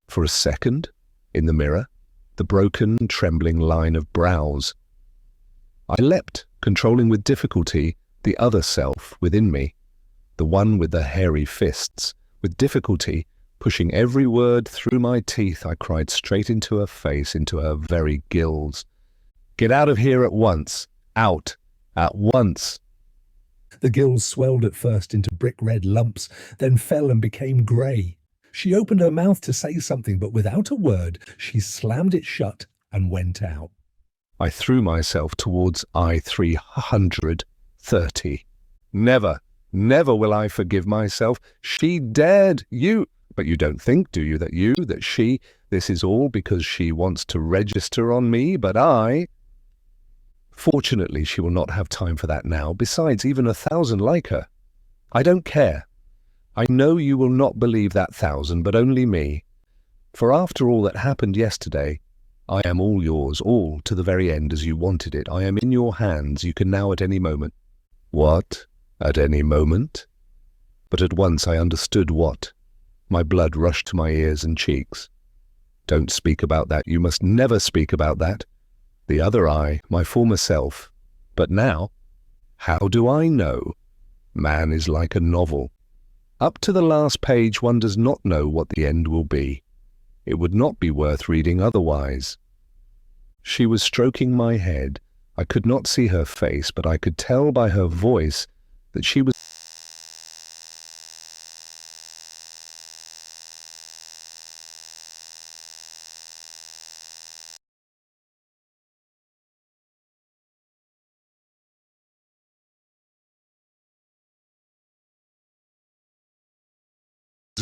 For a second, in the mirror, the broken, trembling line of brows. I leapt, controlling with difficulty the other self within me, the one with the hairy fists. With difficulty, pushing every word through my teeth, I cried straight into her face, into her very gills. Get out of here at once. Out. At once. The gills swelled at first into brick-red lumps, then fell and became grey. She opened her mouth to say something, but without a word, she slammed it shut and went out. I threw myself towards I-330. Never, never will I forgive myself. She dared you. But you don't think, do you, that she, this is all because she wants to register on me, but I... Fortunately, she will not have time for that now. Besides, even 1,000 like her. I don't care. I know you will not believe that 1,000, but only me. For after all that happened yesterday, I am all yours, all to the very end as you wanted it. I am in your hands. You can now at any moment. What? At any moment? But at once I understood what. My blood rushed to my ears and cheeks. Don't speak about that. You must never speak about that. The other I, my former self. But now, how do I know? Man is like a novel. Up to the last page one does not know what the end will be. It would not be worth reading otherwise. She was stroking my head. I could not see her face, but I could tell by her voice that she was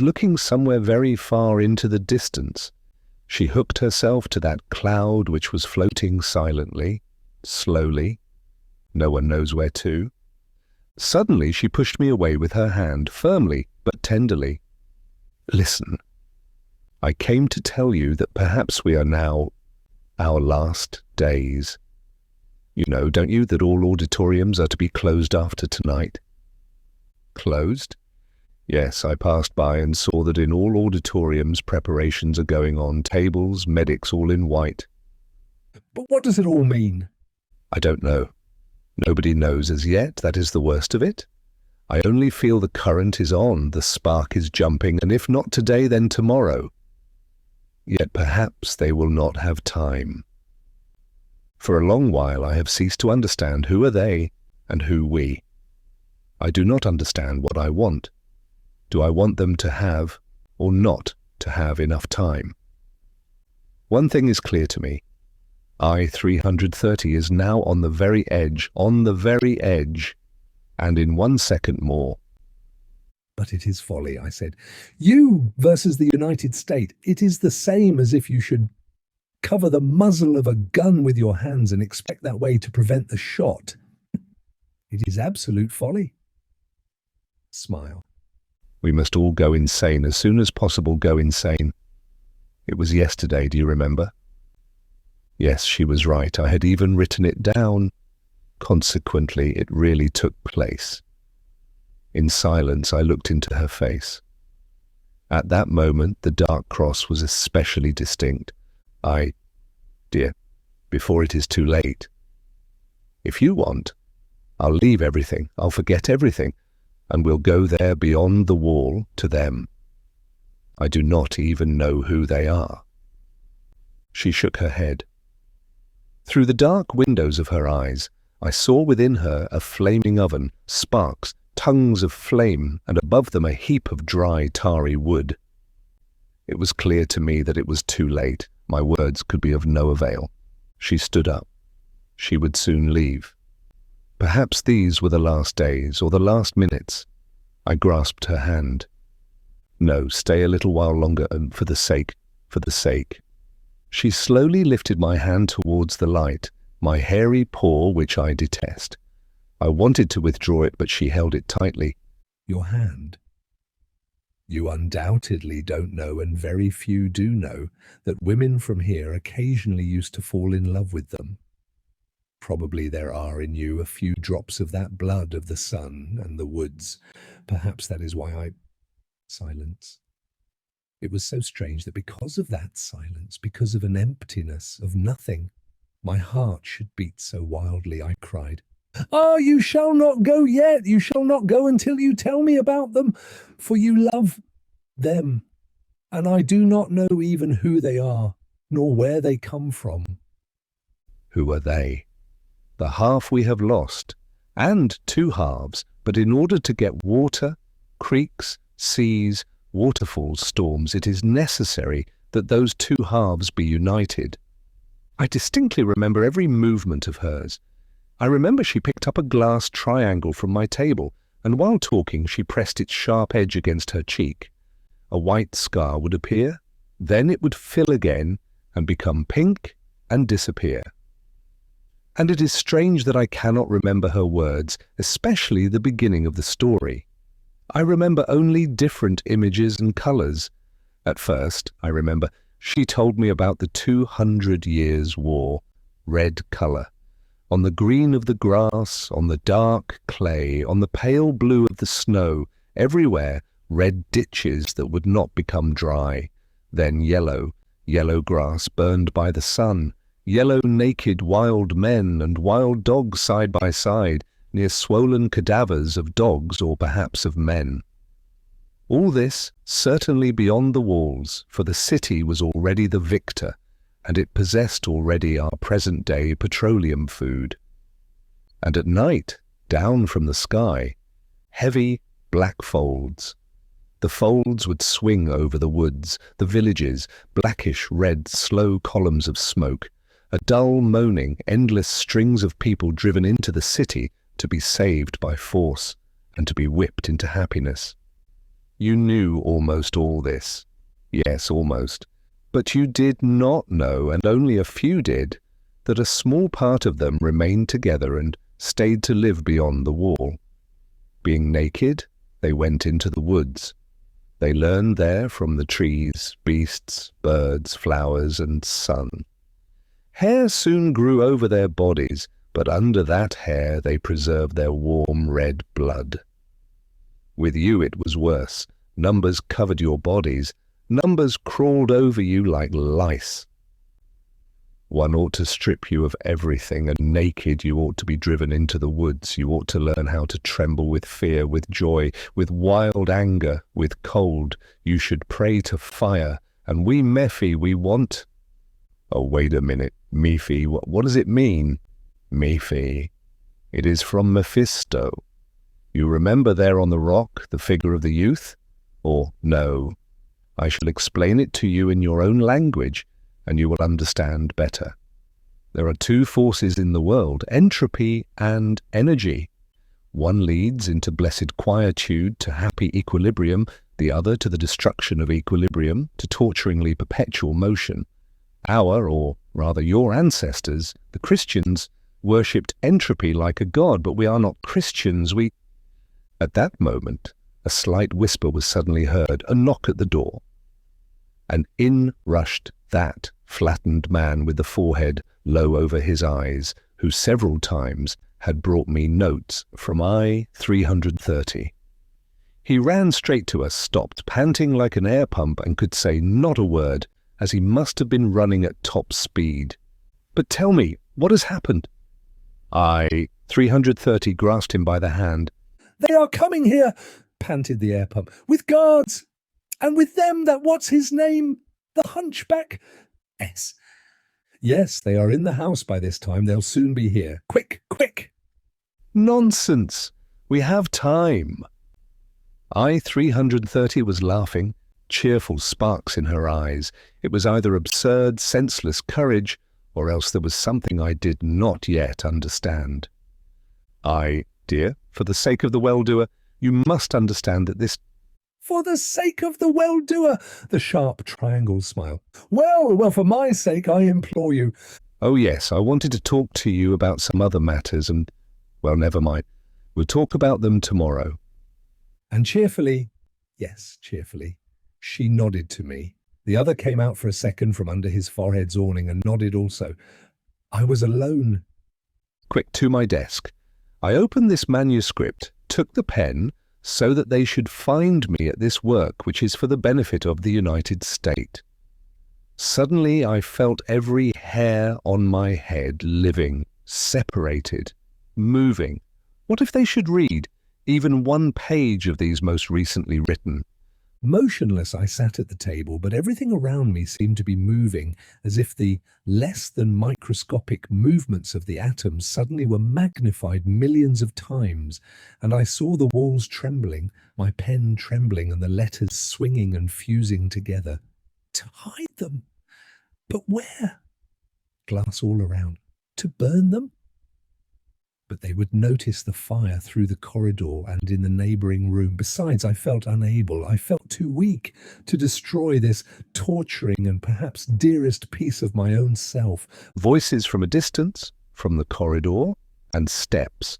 looking somewhere very far into the distance. She hooked herself to that cloud which was floating silently, slowly, no one knows where to. Suddenly she pushed me away with her hand, firmly but tenderly. Listen, I came to tell you that perhaps we are now our last days. You know, don't you, that all auditoriums are to be closed after tonight? Closed? Yes, I passed by and saw that in all auditoriums preparations are going on, tables, medics all in white. But what does it all mean? I don't know. Nobody knows as yet, that is the worst of it. I only feel the current is on, the spark is jumping, and if not today, then tomorrow. Yet perhaps they will not have time. For a long while I have ceased to understand who are they and who we. I do not understand what I want. Do I want them to have or not to have enough time? One thing is clear to me. I-330 is now on the very edge, and in 1 second more. But it is folly, I said. You versus the United States. It is the same as if you should cover the muzzle of a gun with your hands and expect that way to prevent the shot. It is absolute folly. Smile. We must all go insane, as soon as possible go insane. It was yesterday, do you remember? Yes, she was right. I had even written it down. Consequently, it really took place. In silence, I looked into her face. At that moment, the dark cross was especially distinct. Dear, before it is too late. If you want, I'll leave everything, I'll forget everything, and we'll go there beyond the wall to them. I do not even know who they are. She shook her head. Through the dark windows of her eyes, I saw within her a flaming oven, sparks, tongues of flame, and above them a heap of dry, tarry wood. It was clear to me that it was too late. My words could be of no avail. She stood up. She would soon leave. Perhaps these were the last days, or the last minutes. I grasped her hand. No, stay a little while longer, for the sake. She slowly lifted my hand towards the light, my hairy paw which I detest. I wanted to withdraw it, but she held it tightly. Your hand. You undoubtedly don't know, and very few do know, that women from here occasionally used to fall in love with them. Probably there are in you a few drops of that blood of the sun and the woods. Perhaps that is why I... Silence. It was so strange that because of that silence, because of an emptiness, of nothing, my heart should beat so wildly. I cried, "Ah, you shall not go yet. You shall not go until you tell me about them, for you love them, and I do not know even who they are, nor where they come from." Who are they? The half we have lost, and two halves, but in order to get water, creeks, seas, waterfalls, storms, it is necessary that those two halves be united. I distinctly remember every movement of hers. I remember she picked up a glass triangle from my table, and while talking she pressed its sharp edge against her cheek. A white scar would appear, then it would fill again and become pink and disappear. And it is strange that I cannot remember her words, especially the beginning of the story. I remember only different images and colours. At first, I remember, she told me about the 200 Years' War, red colour. On the green of the grass, on the dark clay, on the pale blue of the snow, everywhere red ditches that would not become dry. Then yellow grass burned by the sun, yellow naked wild men and wild dogs side by side, near swollen cadavers of dogs or perhaps of men. All this certainly beyond the walls, for the city was already the victor, and it possessed already our present-day petroleum food. And at night, down from the sky, heavy black folds. The folds would swing over the woods, the villages, blackish red slow columns of smoke, a dull moaning, endless strings of people driven into the city to be saved by force and to be whipped into happiness. You knew almost all this. Yes, almost. But you did not know, and only a few did, that a small part of them remained together and stayed to live beyond the wall. Being naked, they went into the woods. They learned there from the trees, beasts, birds, flowers, and sun. Hair soon grew over their bodies, but under that hair they preserved their warm red blood. With you it was worse. Numbers covered your bodies. Numbers crawled over you like lice. One ought to strip you of everything, and naked you ought to be driven into the woods. You ought to learn how to tremble with fear, with joy, with wild anger, with cold. You should pray to fire, and we Mephi, we want... Oh, wait a minute. Mephi, what does it mean? Mephi. It is from Mephisto. You remember there on the rock the figure of the youth? Or no? I shall explain it to you in your own language, and you will understand better. There are two forces in the world, entropy and energy. One leads into blessed quietude, to happy equilibrium, the other to the destruction of equilibrium, to torturingly perpetual motion. Our, or rather your ancestors, the Christians, worshipped entropy like a god, but we are not Christians, we... At that moment, a slight whisper was suddenly heard, a knock at the door. And in rushed that flattened man with the forehead low over his eyes, who several times had brought me notes from I 330. He ran straight to us, stopped, panting like an air pump, and could say not a word, as he must have been running at top speed. But tell me, what has happened? I 330 grasped him by the hand. "They are coming here," panted the air pump, "with guards, and with them that what's his name? The hunchback? S. Yes, they are in the house by this time. They'll soon be here. Quick, quick! Nonsense! We have time. I-330 was laughing, cheerful sparks in her eyes. It was either absurd, senseless courage, or else there was something I did not yet understand. Dear, for the sake of the well-doer, you must understand that this... For the sake of the well-doer, the sharp triangle smile. Well, for my sake, I implore you. Oh yes, I wanted to talk to you about some other matters and, well, never mind. We'll talk about them tomorrow. And cheerfully, yes, cheerfully, she nodded to me. The other came out for a second from under his forehead's awning and nodded also. I was alone. Quick, to my desk. I opened this manuscript, took the pen, so that they should find me at this work which is for the benefit of the United States. Suddenly I felt every hair on my head living, separated, moving. What if they should read even one page of these most recently written? Motionless I sat at the table, but everything around me seemed to be moving, as if the less than microscopic movements of the atoms suddenly were magnified millions of times, and I saw the walls trembling, my pen trembling, and the letters swinging and fusing together. To hide them? But where? Glass all around. To burn them? But they would notice the fire through the corridor and in the neighbouring room. Besides, I felt unable, I felt too weak to destroy this torturing and perhaps dearest piece of my own self. Voices from a distance, from the corridor, and steps.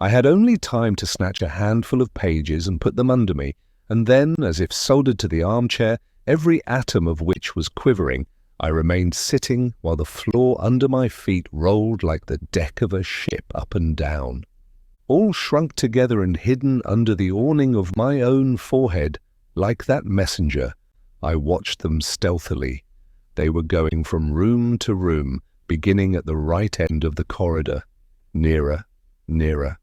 I had only time to snatch a handful of pages and put them under me, and then, as if soldered to the armchair, every atom of which was quivering, I remained sitting while the floor under my feet rolled like the deck of a ship up and down. All shrunk together and hidden under the awning of my own forehead, like that messenger, I watched them stealthily. They were going from room to room, beginning at the right end of the corridor. Nearer, nearer.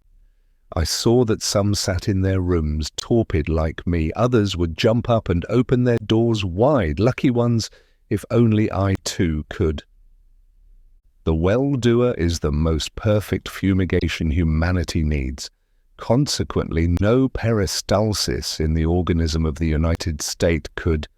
I saw that some sat in their rooms, torpid like me. Others would jump up and open their doors wide, lucky ones, if only I too could. The well-doer is the most perfect fumigation humanity needs. Consequently, no peristalsis in the organism of the United States could.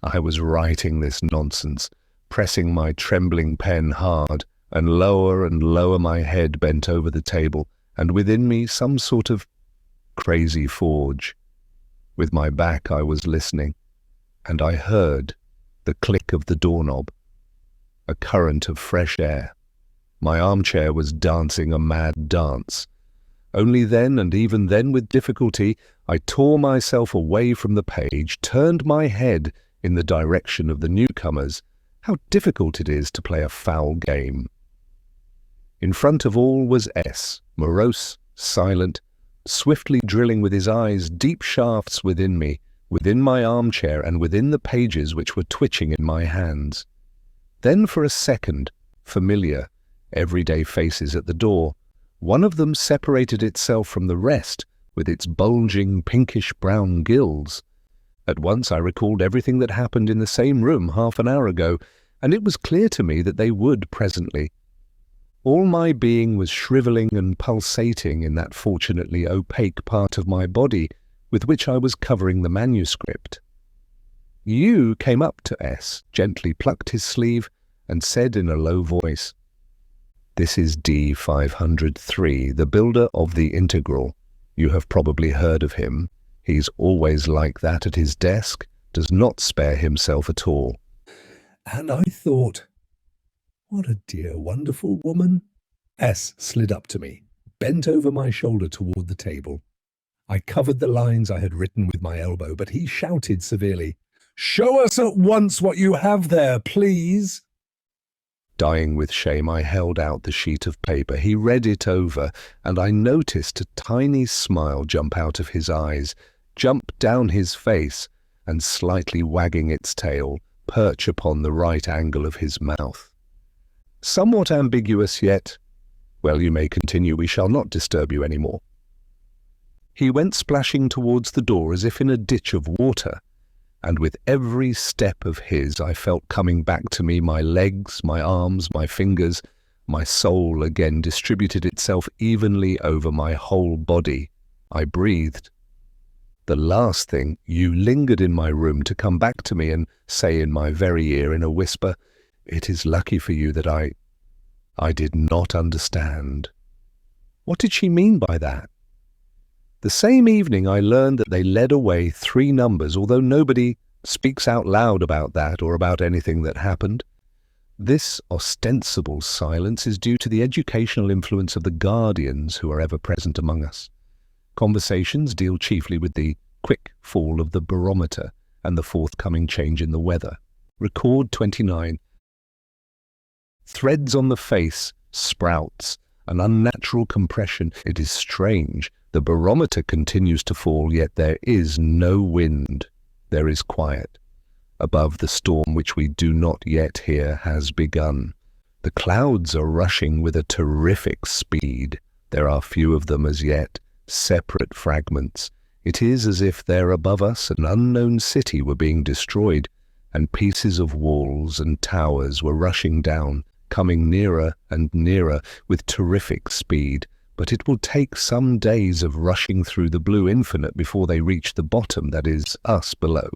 I was writing this nonsense, pressing my trembling pen hard, and lower my head bent over the table, and within me some sort of crazy forge. With my back I was listening, and I heard the click of the doorknob, a current of fresh air. My armchair was dancing a mad dance. Only then, and even then with difficulty, I tore myself away from the page, turned my head in the direction of the newcomers. How difficult it is to play a foul game. In front of all was S, morose, silent, swiftly drilling with his eyes deep shafts within me, within my armchair and within the pages which were twitching in my hands. Then for a second, familiar, everyday faces at the door. One of them separated itself from the rest with its bulging pinkish-brown gills. At once I recalled everything that happened in the same room half an hour ago, and it was clear to me that they would presently. All my being was shrivelling and pulsating in that fortunately opaque part of my body with which I was covering the manuscript. U came up to S, gently plucked his sleeve, and said in a low voice, "This is D503, the builder of the integral. You have probably heard of him. He's always like that at his desk, does not spare himself at all." And I thought, what a dear, wonderful woman. S slid up to me, bent over my shoulder toward the table. I covered the lines I had written with my elbow, but he shouted severely, "Show us at once what you have there, please." Dying with shame, I held out the sheet of paper. He read it over, and I noticed a tiny smile jump out of his eyes, jump down his face, and slightly wagging its tail, perch upon the right angle of his mouth. Somewhat ambiguous yet, well, you may continue, we shall not disturb you any more. He went splashing towards the door as if in a ditch of water. and with every step of his I felt coming back to me my legs, my arms, my fingers. My soul again distributed itself evenly over my whole body. I breathed. The last thing, you lingered in my room to come back to me and say in my very ear in a whisper, "It is lucky for you that I did not understand." What did she mean by that? The same evening I learned that they led away 3 numbers, although nobody speaks out loud about that or about anything that happened. This ostensible silence is due to the educational influence of the guardians who are ever present among us. Conversations deal chiefly with the quick fall of the barometer and the forthcoming change in the weather. Record 29. Threads on the face, sprouts, an unnatural compression. It is strange. The barometer continues to fall, yet there is no wind. There is quiet. Above the storm which we do not yet hear has begun. The clouds are rushing with a terrific speed. There are few of them as yet, separate fragments. It is as if there above us an unknown city were being destroyed, and pieces of walls and towers were rushing down, coming nearer and nearer with terrific speed. But it will take some days of rushing through the blue infinite before they reach the bottom, that is, us below.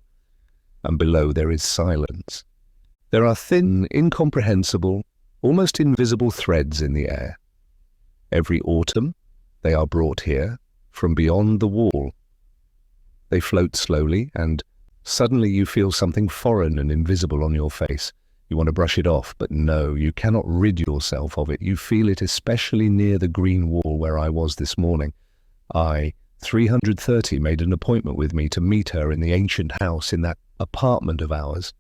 And below there is silence. There are thin, incomprehensible, almost invisible threads in the air. Every autumn they are brought here from beyond the wall. They float slowly, and suddenly you feel something foreign and invisible on your face. You want to brush it off, but no, you cannot rid yourself of it. You feel it especially near the green wall where I was this morning. 330 made an appointment with me to meet her in the ancient house in that apartment of ours.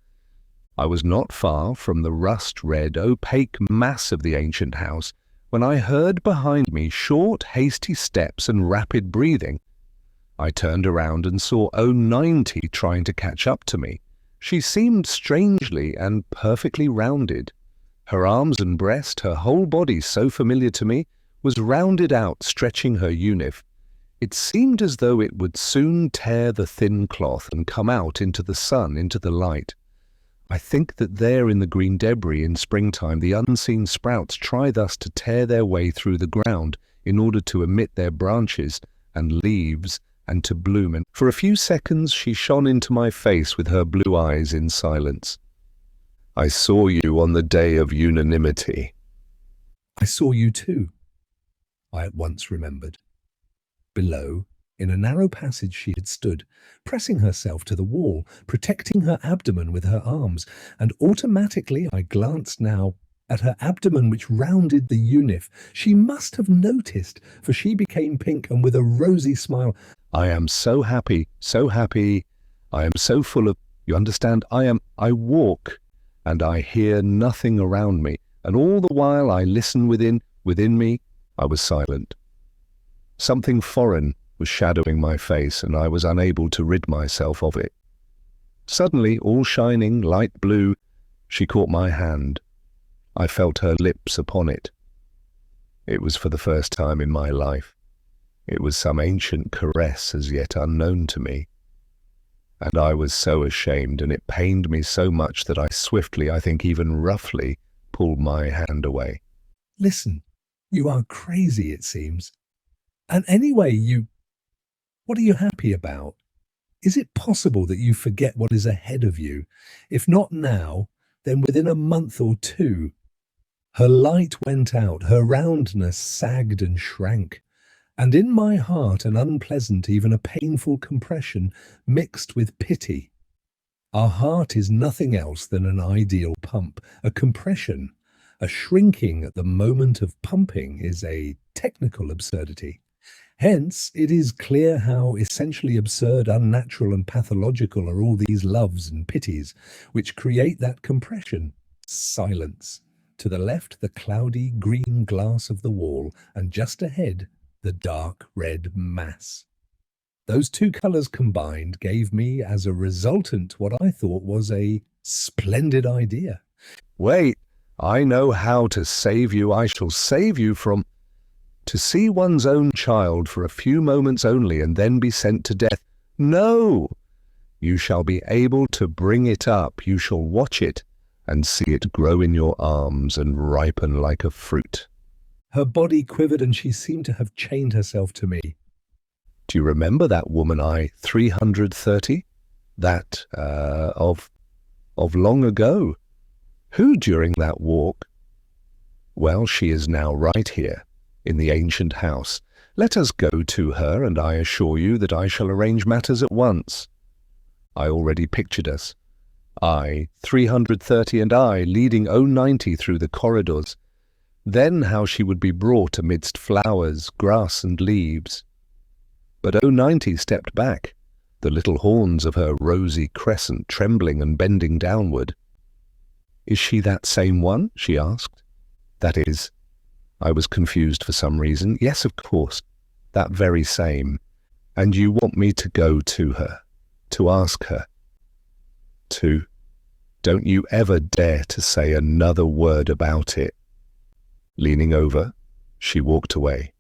I was not far from the rust-red, opaque mass of the ancient house when I heard behind me short, hasty steps and rapid breathing. I turned around and saw O-90 trying to catch up to me. She seemed strangely and perfectly rounded. Her arms and breast, her whole body so familiar to me, was rounded out, stretching her unif. It seemed as though it would soon tear the thin cloth and come out into the sun, into the light. I think that there in the green debris in springtime the unseen sprouts try thus to tear their way through the ground in order to emit their branches and leaves and to bloom. And for a few seconds she shone into my face with her blue eyes in silence. "I saw you on the day of unanimity." I saw you too, I at once remembered. Below, in a narrow passage she had stood, pressing herself to the wall, protecting her abdomen with her arms, and automatically I glanced now at her abdomen which rounded the unif. She must have noticed, for she became pink and with a rosy smile. "I am so happy, so happy. I am so full of, you understand, I walk, and I hear nothing around me, and all the while I listen within me." I was silent. Something foreign was shadowing my face, and I was unable to rid myself of it. Suddenly, all shining, light blue, she caught my hand. I felt her lips upon it. It was for the first time in my life. It was some ancient caress as yet unknown to me. And I was so ashamed, and it pained me so much that I swiftly, I think even roughly, pulled my hand away. "Listen, you are crazy, it seems. And anyway, what are you happy about? Is it possible that you forget what is ahead of you? If not now, then within a month or 2. Her light went out, her roundness sagged and shrank, and in my heart an unpleasant, even a painful compression mixed with pity. Our heart is nothing else than an ideal pump, a compression. A shrinking at the moment of pumping is a technical absurdity. Hence, it is clear how essentially absurd, unnatural and pathological are all these loves and pities which create that compression. Silence. To the left, the cloudy green glass of the wall, and just ahead, the dark red mass. Those 2 colours combined gave me as a resultant what I thought was a splendid idea. "Wait, I know how to save you. I shall save you from... To see one's own child for a few moments only and then be sent to death. No! You shall be able to bring it up. You shall watch it and see it grow in your arms and ripen like a fruit. Her body quivered and she seemed to have chained herself to me. Do you remember that woman 330? That, of long ago? Who during that walk? Well, she is now right here, in the ancient house. Let us go to her, and I assure you that I shall arrange matters at once. I already pictured us. I, 330, and I leading O-90 through the corridors. Then how she would be brought amidst flowers, grass and leaves. But O-90 stepped back, the little horns of her rosy crescent trembling and bending downward. "Is she that same one?" she asked. That is, I was confused for some reason. Yes, of course, that very same. And you want me to go to her, to ask her, to... Don't you ever dare to say another word about it. Leaning over, she walked away.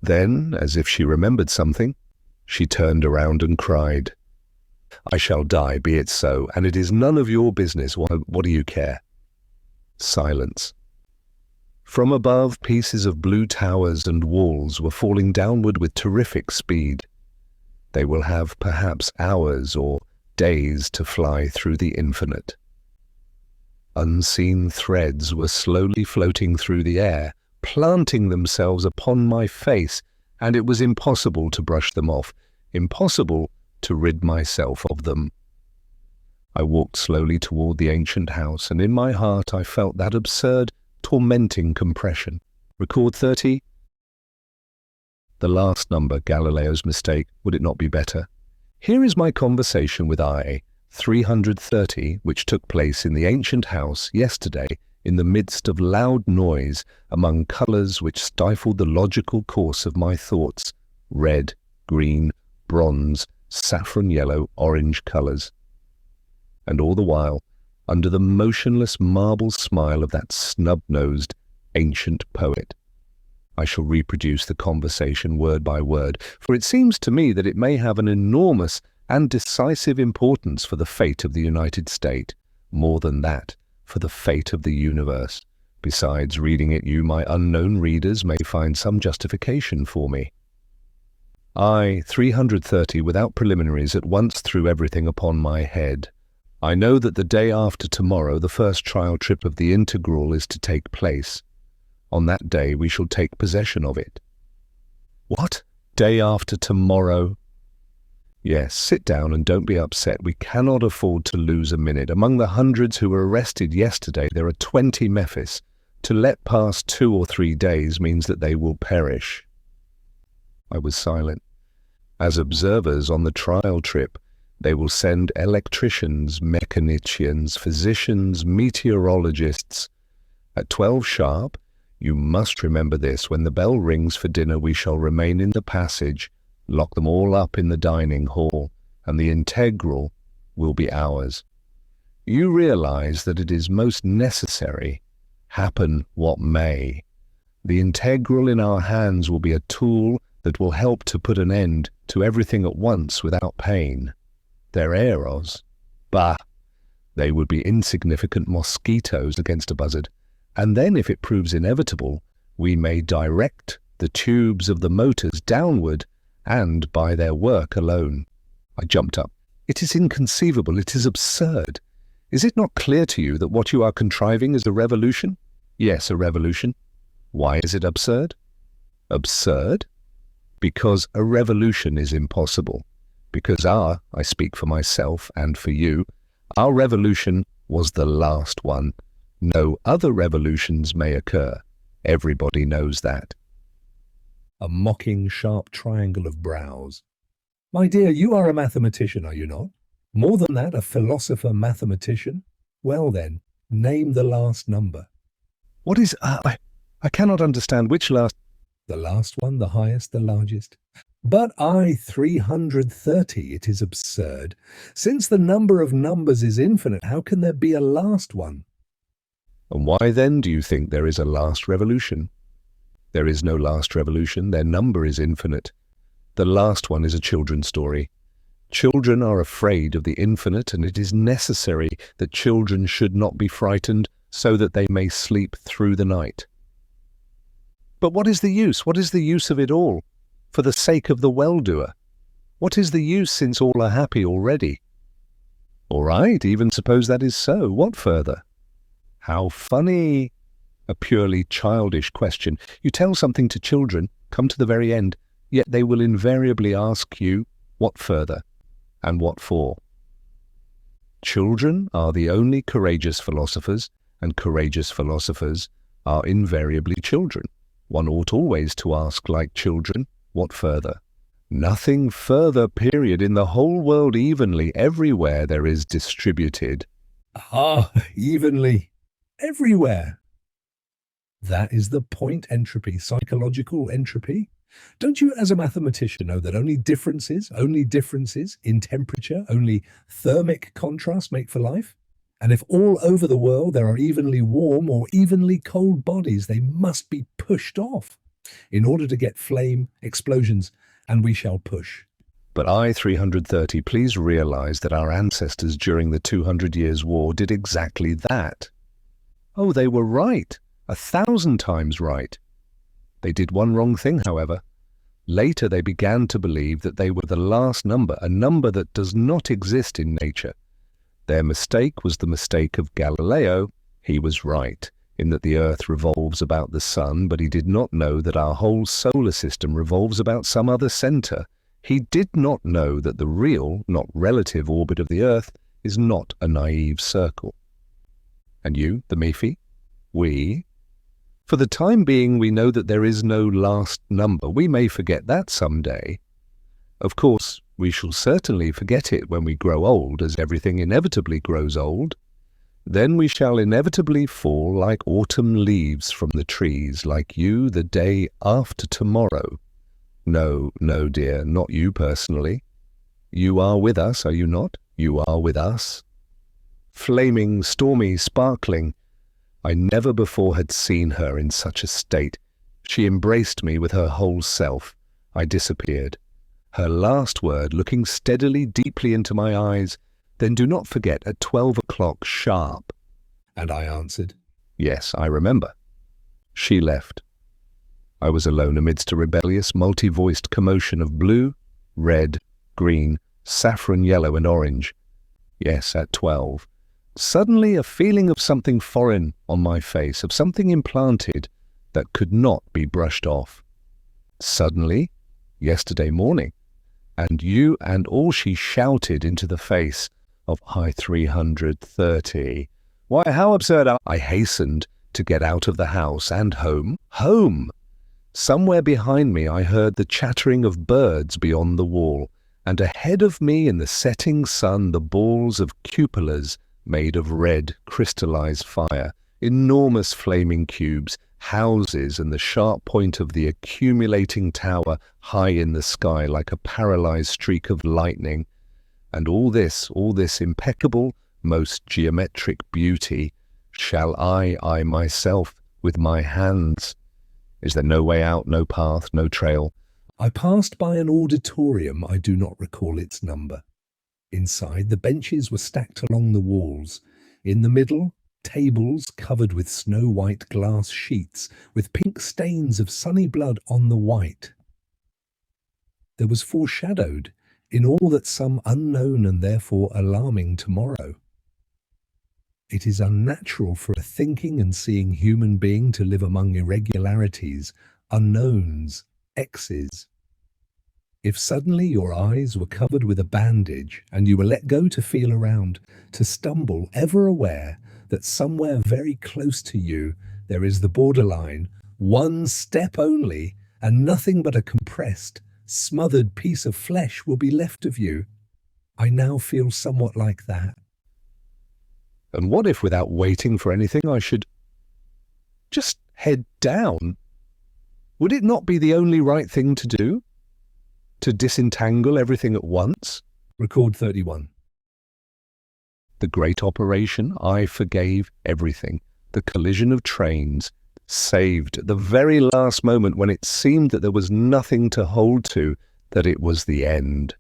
Then, as if she remembered something, she turned around and cried, "I shall die, be it so, and it is none of your business. What do you care?" Silence. From above, pieces of blue towers and walls were falling downward with terrific speed. They will have perhaps hours or days to fly through the infinite. Unseen threads were slowly floating through the air, planting themselves upon my face, and it was impossible to brush them off, impossible to rid myself of them. I walked slowly toward the ancient house, and in my heart I felt that absurd, tormenting compression. Record 30? The last number, Galileo's mistake. Would it not be better? Here is my conversation with I, 330, which took place in the ancient house yesterday in the midst of loud noise, among colours which stifled the logical course of my thoughts, red, green, bronze, saffron yellow, orange colours. And all the while, under the motionless marble smile of that snub-nosed ancient poet. I shall reproduce the conversation word by word, for it seems to me that it may have an enormous and decisive importance for the fate of the United States, more than that, for the fate of the universe. Besides, reading it, you, my unknown readers, may find some justification for me. I, 330, without preliminaries, at once threw everything upon my head. I know that the day after tomorrow the first trial trip of the integral is to take place. On that day we shall take possession of it. What? Day after tomorrow? Yes, sit down and don't be upset. We cannot afford to lose a minute. Among the hundreds who were arrested yesterday, there are 20 Mephis. To let pass 2 or 3 days means that they will perish. I was silent. As observers on the trial trip, they will send electricians, mechanicians, physicians, meteorologists. At 12 sharp, you must remember this, when the bell rings for dinner we shall remain in the passage, lock them all up in the dining hall, and the integral will be ours. You realize that it is most necessary, happen what may. The integral in our hands will be a tool that will help to put an end to everything at once without pain. Their eros, bah, they would be insignificant mosquitoes against a buzzard. And then, if it proves inevitable, we may direct the tubes of the motors downward and by their work alone. I jumped up. It is inconceivable. It is absurd. Is it not clear to you that what you are contriving is a revolution? Yes, a revolution. Why is it absurd? Absurd? Because a revolution is impossible. Because I speak for myself and for you, our revolution was the last one. No other revolutions may occur. Everybody knows that. A mocking, sharp triangle of brows. My dear, you are a mathematician, are you not? More than that, a philosopher-mathematician? Well then, name the last number. What is... I cannot understand which last... The last one, the highest, the largest. But 330, it is absurd. Since the number of numbers is infinite, how can there be a last one? And why then do you think there is a last revolution? There is no last revolution. Their number is infinite. The last one is a children's story. Children are afraid of the infinite, and it is necessary that children should not be frightened, so that they may sleep through the night. But what is the use? What is the use of it all? For the sake of the well-doer. What is the use, since all are happy already? All right, even suppose that is so. What further? How funny! A purely childish question. You tell something to children, come to the very end, yet they will invariably ask you, what further, and what for? Children are the only courageous philosophers, and courageous philosophers are invariably children. One ought always to ask, like children, what further? Nothing further, period, in the whole world evenly, everywhere there is distributed. Ah, evenly. Everywhere. That is the point entropy, psychological entropy. Don't you, as a mathematician, know that only differences in temperature, only thermic contrast make for life? And if all over the world there are evenly warm or evenly cold bodies, they must be pushed off in order to get flame, explosions, and we shall push. But I-330, please realize that our ancestors during the 200 Years' War did exactly that. Oh, they were right, 1,000 times right. They did one wrong thing, however. Later they began to believe that they were the last number, a number that does not exist in nature. Their mistake was the mistake of Galileo. He was right, in that the Earth revolves about the Sun, but he did not know that our whole solar system revolves about some other center. He did not know that the real, not relative orbit of the Earth is not a naive circle. And you, the Mephi? We? For the time being, we know that there is no last number. We may forget that someday. Of course, we shall certainly forget it when we grow old, as everything inevitably grows old. Then we shall inevitably fall like autumn leaves from the trees, like you the day after tomorrow. No, no, dear, not you personally. You are with us, are you not? You are with us. Flaming, stormy, sparkling. I never before had seen her in such a state. She embraced me with her whole self. I disappeared. Her last word, looking steadily, deeply into my eyes, "Then do not forget at 12 o'clock sharp." And I answered, "Yes, I remember." She left. I was alone amidst a rebellious, multi-voiced commotion of blue, red, green, saffron yellow and orange. Yes, at 12. Suddenly a feeling of something foreign on my face, of something implanted that could not be brushed off. Suddenly, yesterday morning, and you and all she shouted into the face of I-330. Why, how absurd! I hastened to get out of the house and home. Home! Somewhere behind me I heard the chattering of birds beyond the wall, and ahead of me in the setting sun the balls of cupolas made of red crystallized fire, enormous flaming cubes, houses, and the sharp point of the accumulating tower high in the sky like a paralyzed streak of lightning. And all this impeccable, most geometric beauty, shall I myself, with my hands. Is there no way out, no path, no trail? I passed by an auditorium, I do not recall its number. Inside, the benches were stacked along the walls. In the middle, tables covered with snow-white glass sheets, with pink stains of sunny blood on the white. There was foreshadowed in all that some unknown and therefore alarming tomorrow. It is unnatural for a thinking and seeing human being to live among irregularities, unknowns, X's. If suddenly your eyes were covered with a bandage and you were let go to feel around, to stumble, ever aware that somewhere very close to you there is the borderline, one step only, and nothing but a compressed, smothered piece of flesh will be left of you, I now feel somewhat like that. And what if, without waiting for anything, I should just head down? Would it not be the only right thing to do? To disentangle everything at once? Record 31. The great operation, I forgave everything. The collision of trains, saved at the very last moment when it seemed that there was nothing to hold to, that it was the end.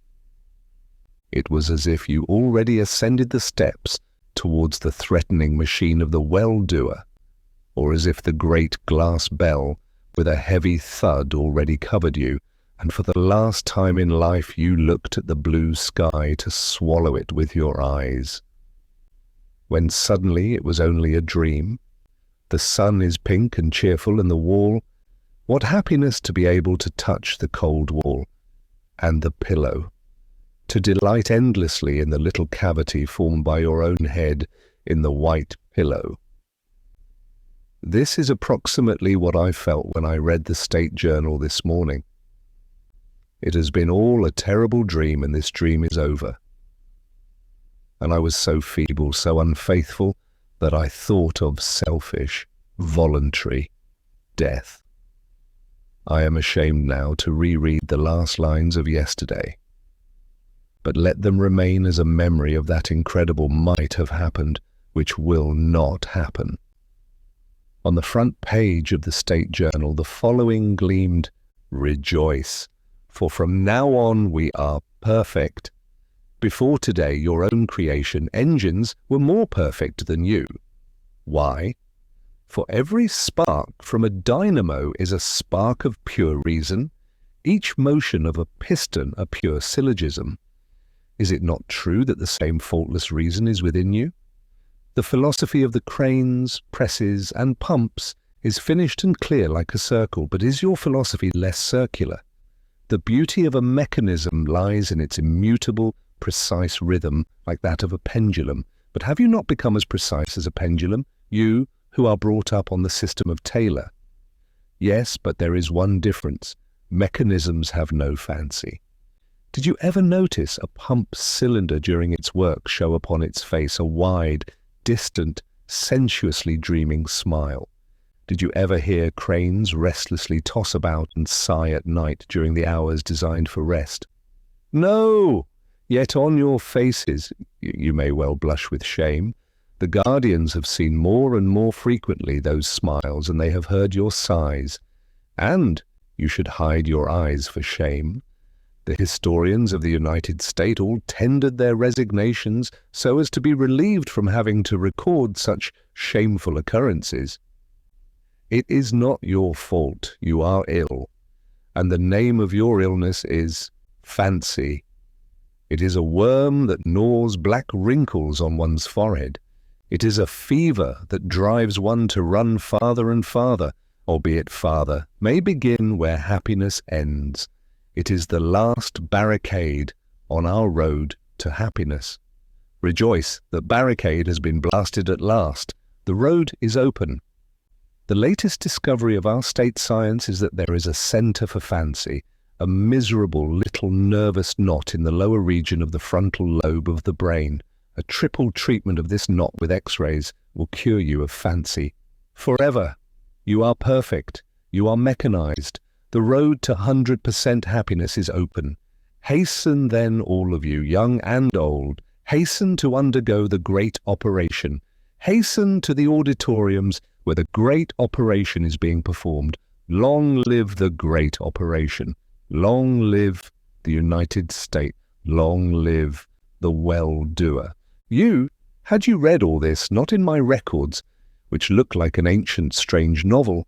It was as if you already ascended the steps towards the threatening machine of the well-doer, or as if the great glass bell with a heavy thud already covered you, and for the last time in life you looked at the blue sky to swallow it with your eyes. When suddenly it was only a dream. The sun is pink and cheerful, and the wall, what happiness to be able to touch the cold wall, and the pillow, to delight endlessly in the little cavity formed by your own head in the white pillow. This is approximately what I felt when I read the State Journal this morning. It has been all a terrible dream, and this dream is over. And I was so feeble, so unfaithful, that I thought of selfish, voluntary death. I am ashamed now to reread the last lines of yesterday, but let them remain as a memory of that incredible might have happened, which will not happen. On the front page of the State Journal, the following gleamed, "Rejoice, for from now on we are perfect. Before today, your own creation engines were more perfect than you. Why? For every spark from a dynamo is a spark of pure reason, each motion of a piston a pure syllogism. Is it not true that the same faultless reason is within you? The philosophy of the cranes, presses, and pumps is finished and clear like a circle, but is your philosophy less circular? The beauty of a mechanism lies in its immutable, precise rhythm, like that of a pendulum. But have you not become as precise as a pendulum, you who are brought up on the system of Taylor? Yes, but there is one difference. Mechanisms have no fancy. Did you ever notice a pump cylinder during its work show upon its face a wide, distant, sensuously dreaming smile? Did you ever hear cranes restlessly toss about and sigh at night during the hours designed for rest? No! Yet on your faces, you may well blush with shame, the guardians have seen more and more frequently those smiles, and they have heard your sighs. And you should hide your eyes for shame. The historians of the United States all tendered their resignations so as to be relieved from having to record such shameful occurrences. It is not your fault you are ill, and the name of your illness is fancy. It is a worm that gnaws black wrinkles on one's forehead. It is a fever that drives one to run farther and farther, albeit farther may begin where happiness ends. It is the last barricade on our road to happiness. Rejoice, the barricade has been blasted at last. The road is open. The latest discovery of our state science is that there is a center for fancy, a miserable little nervous knot in the lower region of the frontal lobe of the brain. A triple treatment of this knot with X-rays will cure you of fancy. Forever. You are perfect. You are mechanized. The road to 100% happiness is open. Hasten then, all of you, young and old. Hasten to undergo the great operation. Hasten to the auditoriums where the great operation is being performed. Long live the great operation. Long live the United States. Long live the well-doer. Had you read all this, not in my records, which look like an ancient strange novel,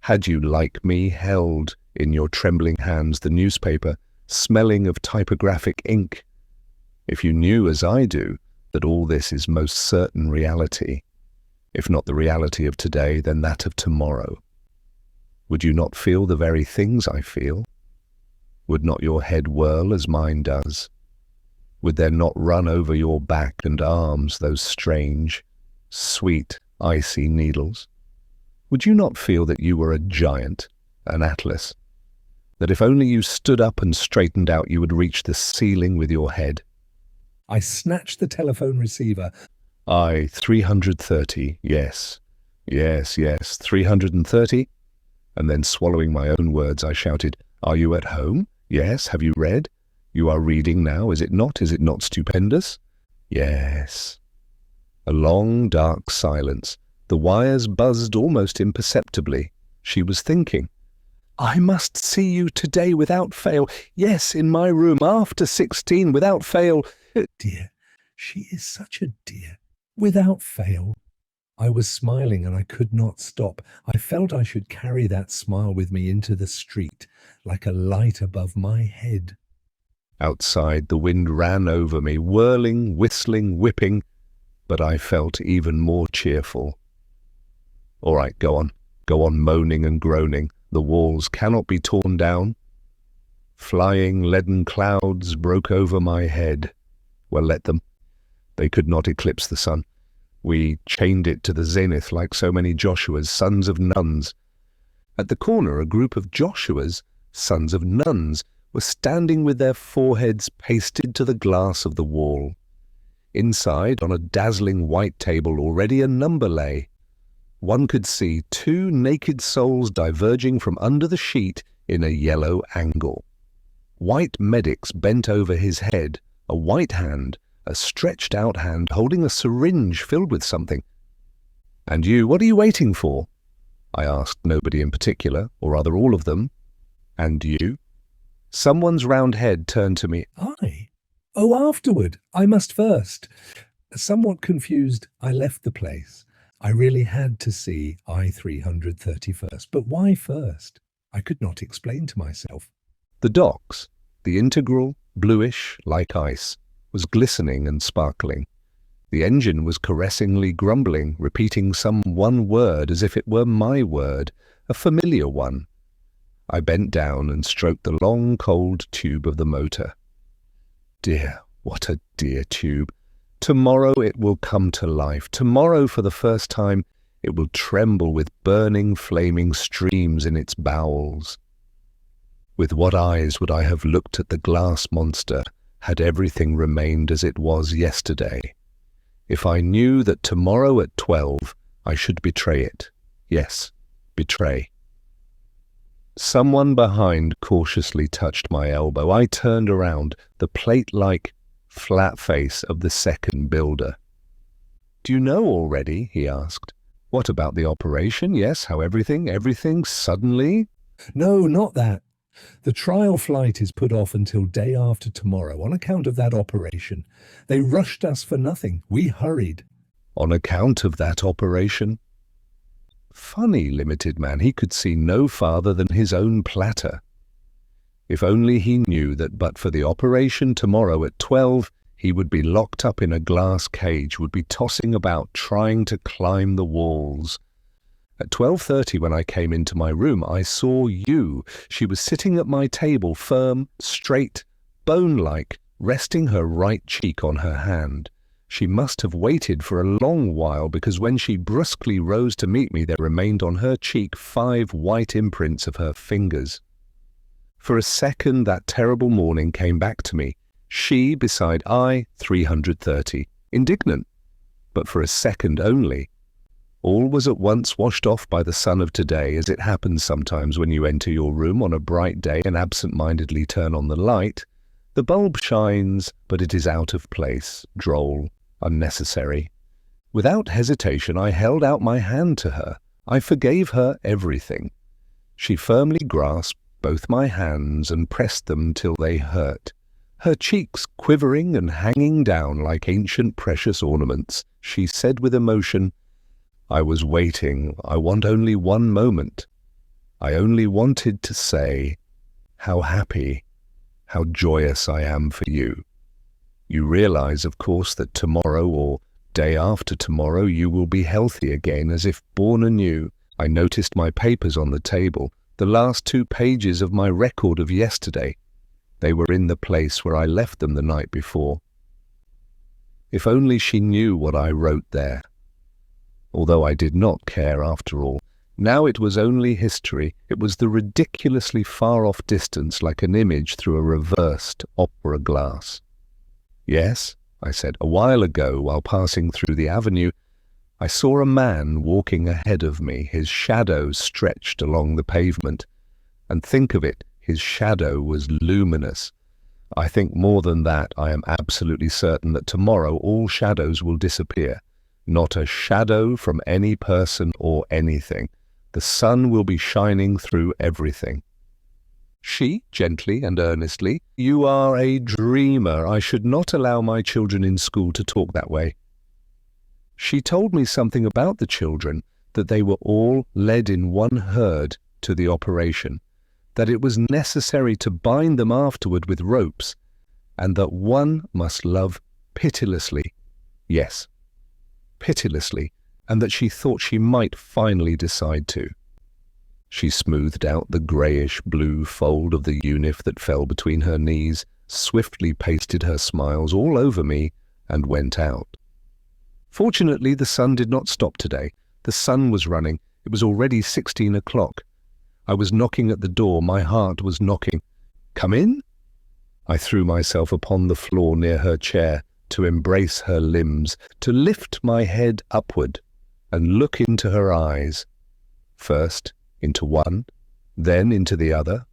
had you, like me, held in your trembling hands the newspaper, smelling of typographic ink, if you knew, as I do, that all this is most certain reality, if not the reality of today, then that of tomorrow, would you not feel the very things I feel? Would not your head whirl as mine does? Would there not run over your back and arms those strange, sweet, icy needles? Would you not feel that you were a giant, an Atlas, that if only you stood up and straightened out you would reach the ceiling with your head? I snatched the telephone receiver. 330, yes, 330. And then swallowing my own words, I shouted, "Are you at home? Yes, have you read? You are reading now, is it not? Is it not stupendous?" Yes. A long, dark silence. The wires buzzed almost imperceptibly. She was thinking. I must see you today without fail. Yes, in my room after 16 without fail. Dear, she is such a dear. Without fail. I was smiling and I could not stop. I felt I should carry that smile with me into the street, like a light above my head. Outside, the wind ran over me, whirling, whistling, whipping, but I felt even more cheerful. All right, go on moaning and groaning. The walls cannot be torn down. Flying leaden clouds broke over my head. Well, let them. They could not eclipse the sun. We chained it to the zenith like so many Joshuas, sons of nuns. At the corner, a group of Joshuas, sons of nuns, were standing with their foreheads pasted to the glass of the wall. Inside, on a dazzling white table, already a number lay. One could see 2 naked souls diverging from under the sheet in a yellow angle. White medics bent over his head, a white hand, a stretched-out hand holding a syringe filled with something. "And you, what are you waiting for?" I asked nobody in particular, or rather all of them. "And you?" Someone's round head turned to me. I? Oh, afterward. I must first. Somewhat confused, I left the place. I really had to see I-330 first, but why first? I could not explain to myself. The docks, the integral, bluish, like ice, was glistening and sparkling. The engine was caressingly grumbling, repeating some one word as if it were my word, a familiar one. I bent down and stroked the long, cold tube of the motor. Dear, what a dear tube. Tomorrow it will come to life. Tomorrow, for the first time, it will tremble with burning, flaming streams in its bowels. With what eyes would I have looked at the glass monster had everything remained as it was yesterday? If I knew that tomorrow at 12 I should betray it. Yes, betray. Someone behind cautiously touched my elbow. I turned around, the plate-like, flat face of the second builder. "Do you know already?" he asked. "What about the operation? Yes, how everything suddenly?" No, not that. The trial flight is put off until day after tomorrow on account of that operation. They rushed us for nothing. We hurried. On account of that operation? Funny, limited man, he could see no farther than his own platter. If only he knew that but for the operation tomorrow at 12, he would be locked up in a glass cage, would be tossing about, trying to climb the walls. At 12:30, when I came into my room, I saw you. She was sitting at my table, firm, straight, bone-like, resting her right cheek on her hand. She must have waited for a long while, because when she brusquely rose to meet me, there remained on her cheek 5 white imprints of her fingers. For a second, that terrible morning came back to me. She beside I-330, indignant, but for a second only. All was at once washed off by the sun of today, as it happens sometimes when you enter your room on a bright day and absent-mindedly turn on the light. The bulb shines, but it is out of place, droll, unnecessary. Without hesitation, I held out my hand to her. I forgave her everything. She firmly grasped both my hands and pressed them till they hurt. Her cheeks quivering and hanging down like ancient precious ornaments, she said with emotion, "I was waiting. I want only one moment. I only wanted to say how happy, how joyous I am for you. You realize, of course, that tomorrow or day after tomorrow you will be healthy again, as if born anew." I noticed my papers on the table, the last 2 pages of my record of yesterday. They were in the place where I left them the night before. If only she knew what I wrote there. Although I did not care after all. Now it was only history. It was the ridiculously far-off distance, like an image through a reversed opera glass. "Yes," I said, "a while ago, while passing through the avenue, I saw a man walking ahead of me, his shadow stretched along the pavement. And think of it, his shadow was luminous. I think more than that, I am absolutely certain that tomorrow all shadows will disappear. Not a shadow from any person or anything. The sun will be shining through everything. She, gently and earnestly, "You are a dreamer. I should not allow my children in school to talk that way." She told me something about the children, that they were all led in one herd to the operation, that it was necessary to bind them afterward with ropes, and that one must love pitilessly. Yes, pitilessly, and that she thought she might finally decide to. She smoothed out the greyish-blue fold of the unif that fell between her knees, swiftly pasted her smiles all over me, and went out. Fortunately, the sun did not stop today. The sun was running. It was already 16 o'clock. I was knocking at the door. My heart was knocking. "Come in?" I threw myself upon the floor near her chair, to embrace her limbs, to lift my head upward and look into her eyes. First into one, then into the other,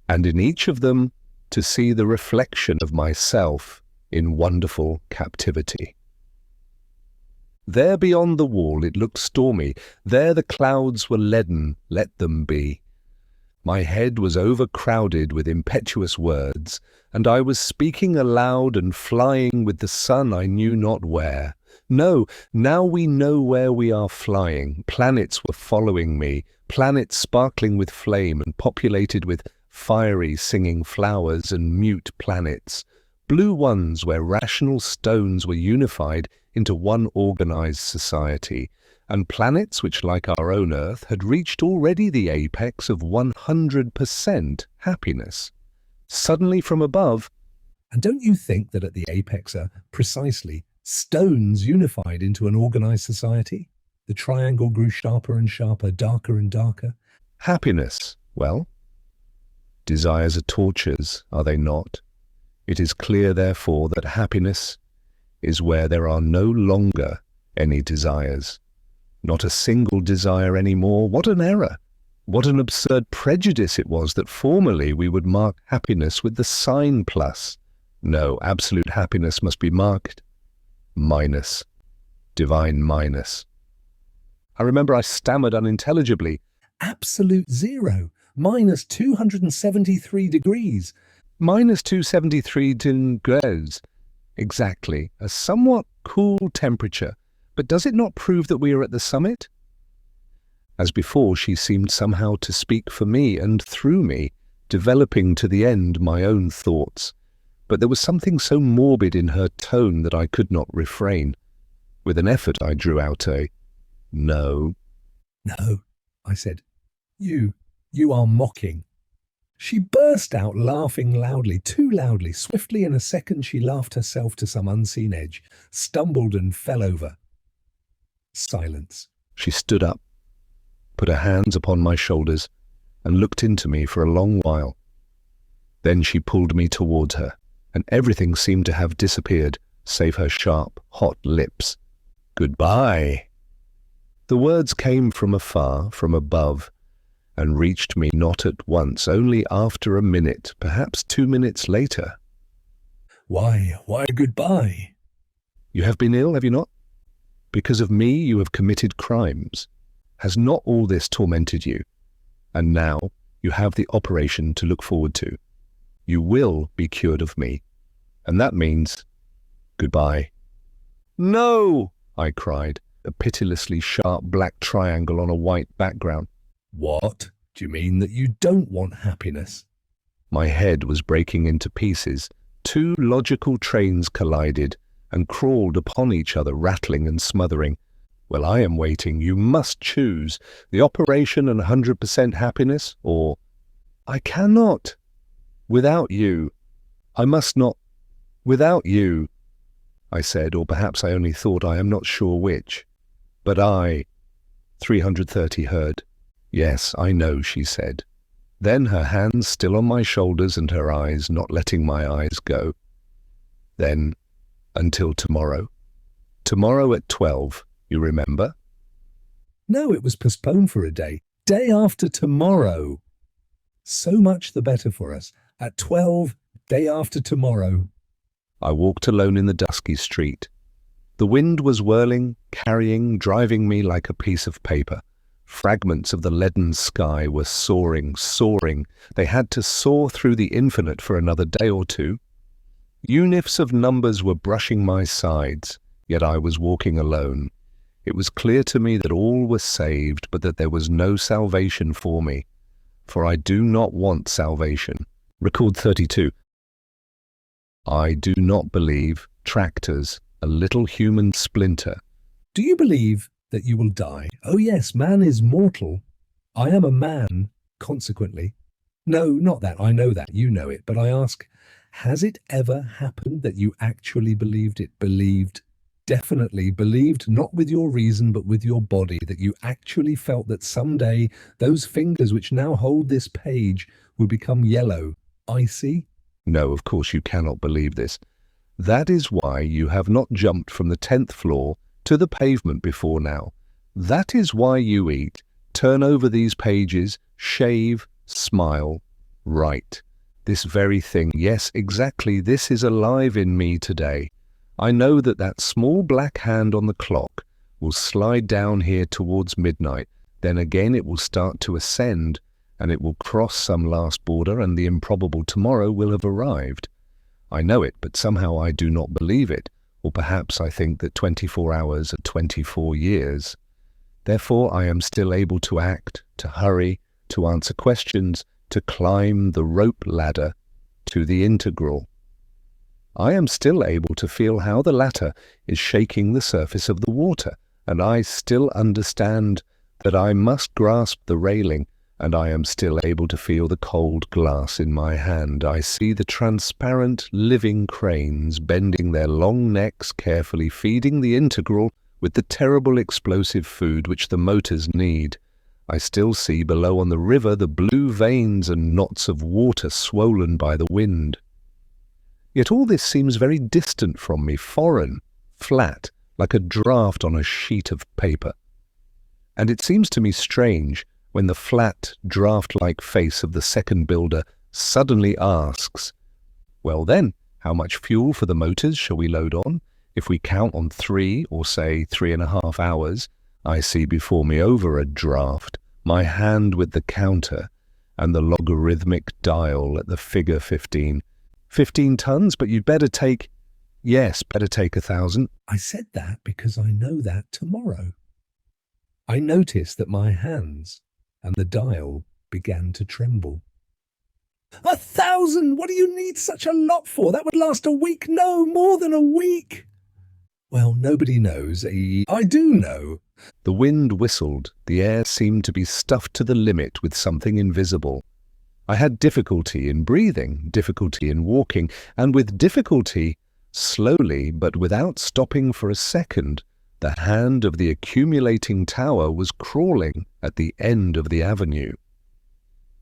and in each of them to see the reflection of myself in wonderful captivity. There beyond the wall it looked stormy. There the clouds were leaden. Let them be. My head was overcrowded with impetuous words, and I was speaking aloud and flying with the sun I knew not where. No, now we know where we are flying. Planets were following me, planets sparkling with flame and populated with fiery singing flowers and mute planets. Blue ones where rational stones were unified into one organized society, and planets which, like our own Earth, had reached already the apex of 100% happiness. Suddenly from above, And don't you think that at the apex are precisely stones unified into an organized society? The triangle grew sharper and sharper, darker and darker. happiness, well, desires are tortures, are they not? It is clear, therefore, that happiness is where there are no longer any desires. Not a single desire any more. What an error! What an absurd prejudice it was that formerly we would mark happiness with the sign plus. No, absolute happiness must be marked minus, divine minus. I remember I stammered unintelligibly. Absolute zero, minus 273 degrees. Minus 273 degrees. Exactly. A somewhat cool temperature. But does it not prove that we are at the summit? As before, she seemed somehow to speak for me and through me, developing to the end my own thoughts. But there was something so morbid in her tone that I could not refrain. With an effort I drew out a "No." No, I said. You are mocking. She burst out laughing loudly, too loudly. Swiftly in a second she laughed herself to some unseen edge, stumbled and fell over. Silence. She stood up, put her hands upon my shoulders, and looked into me for a long while. Then she pulled me towards her, and everything seemed to have disappeared, save her sharp, hot lips. "Goodbye." The words came from afar, from above, and reached me not at once, only after a minute, perhaps 2 minutes later. Why goodbye? "You have been ill, have you not? Because of me you have committed crimes. Has not all this tormented you? And now you have the operation to look forward to. You will be cured of me, and that means goodbye." "No!" I cried, a pitilessly sharp black triangle on a white background. What? Do you mean that you don't want happiness? My head was breaking into pieces. Two logical trains collided and crawled upon each other, rattling and smothering. "Well, I am waiting. You must choose. The operation and 100% happiness, or I cannot. Without you. I must not. Without you," I said, or perhaps I only thought, I am not sure which. But 330 heard. "Yes, I know," she said. Then her hands still on my shoulders and her eyes not letting my eyes go. Then, until tomorrow. Tomorrow at 12, you remember? No, it was postponed for a day. Day after tomorrow. So much the better for us. At 12, day after tomorrow. I walked alone in the dusky street. The wind was whirling, carrying, driving me like a piece of paper. Fragments of the leaden sky were soaring, soaring. They had to soar through the infinite for another day or two. Unifs of numbers were brushing my sides, yet I was walking alone. It was clear to me that all were saved, but that there was no salvation for me. For I do not want salvation. Record 32. I do not believe tractors, a little human splinter. Do you believe that you will die? Oh yes, man is mortal. I am a man, consequently. No, not that. I know that. You know it. But I ask, has it ever happened that you actually believed it? Believed, definitely believed, not with your reason, but with your body, that you actually felt that someday those fingers which now hold this page will become yellow, icy? No, of course you cannot believe this. That is why you have not jumped from the 10th floor to the pavement before now. That is why you eat, turn over these pages, shave, smile, write. This very thing, yes, exactly, this is alive in me today. I know that that small black hand on the clock will slide down here towards midnight, then again it will start to ascend, and it will cross some last border, and the improbable tomorrow will have arrived. I know it, but somehow I do not believe it, or perhaps I think that 24 hours are 24 years. Therefore I am still able to act, to hurry, to answer questions, to climb the rope ladder to the integral. I am still able to feel how the latter is shaking the surface of the water, and I still understand that I must grasp the railing, and I am still able to feel the cold glass in my hand. I see the transparent, living cranes bending their long necks, carefully feeding the integral with the terrible explosive food which the motors need. I still see below on the river the blue veins and knots of water swollen by the wind. Yet all this seems very distant from me, foreign, flat, like a draft on a sheet of paper. And it seems to me strange when the flat, draft-like face of the second builder suddenly asks, "Well then, how much fuel for the motors shall we load on? If we count on 3 or say 3.5 hours, I see before me over a draft, my hand with the counter and the logarithmic dial at the figure 15. 15 tons, but you'd better take, yes, better take 1,000. I said that because I know that tomorrow. I noticed that my hands and the dial began to tremble. 1,000! What do you need such a lot for? That would last a week. No, more than a week. Well, nobody knows. I do know. The wind whistled. The air seemed to be stuffed to the limit with something invisible. I had difficulty in breathing, difficulty in walking, and with difficulty, slowly but without stopping for a second, the hand of the accumulating tower was crawling at the end of the avenue.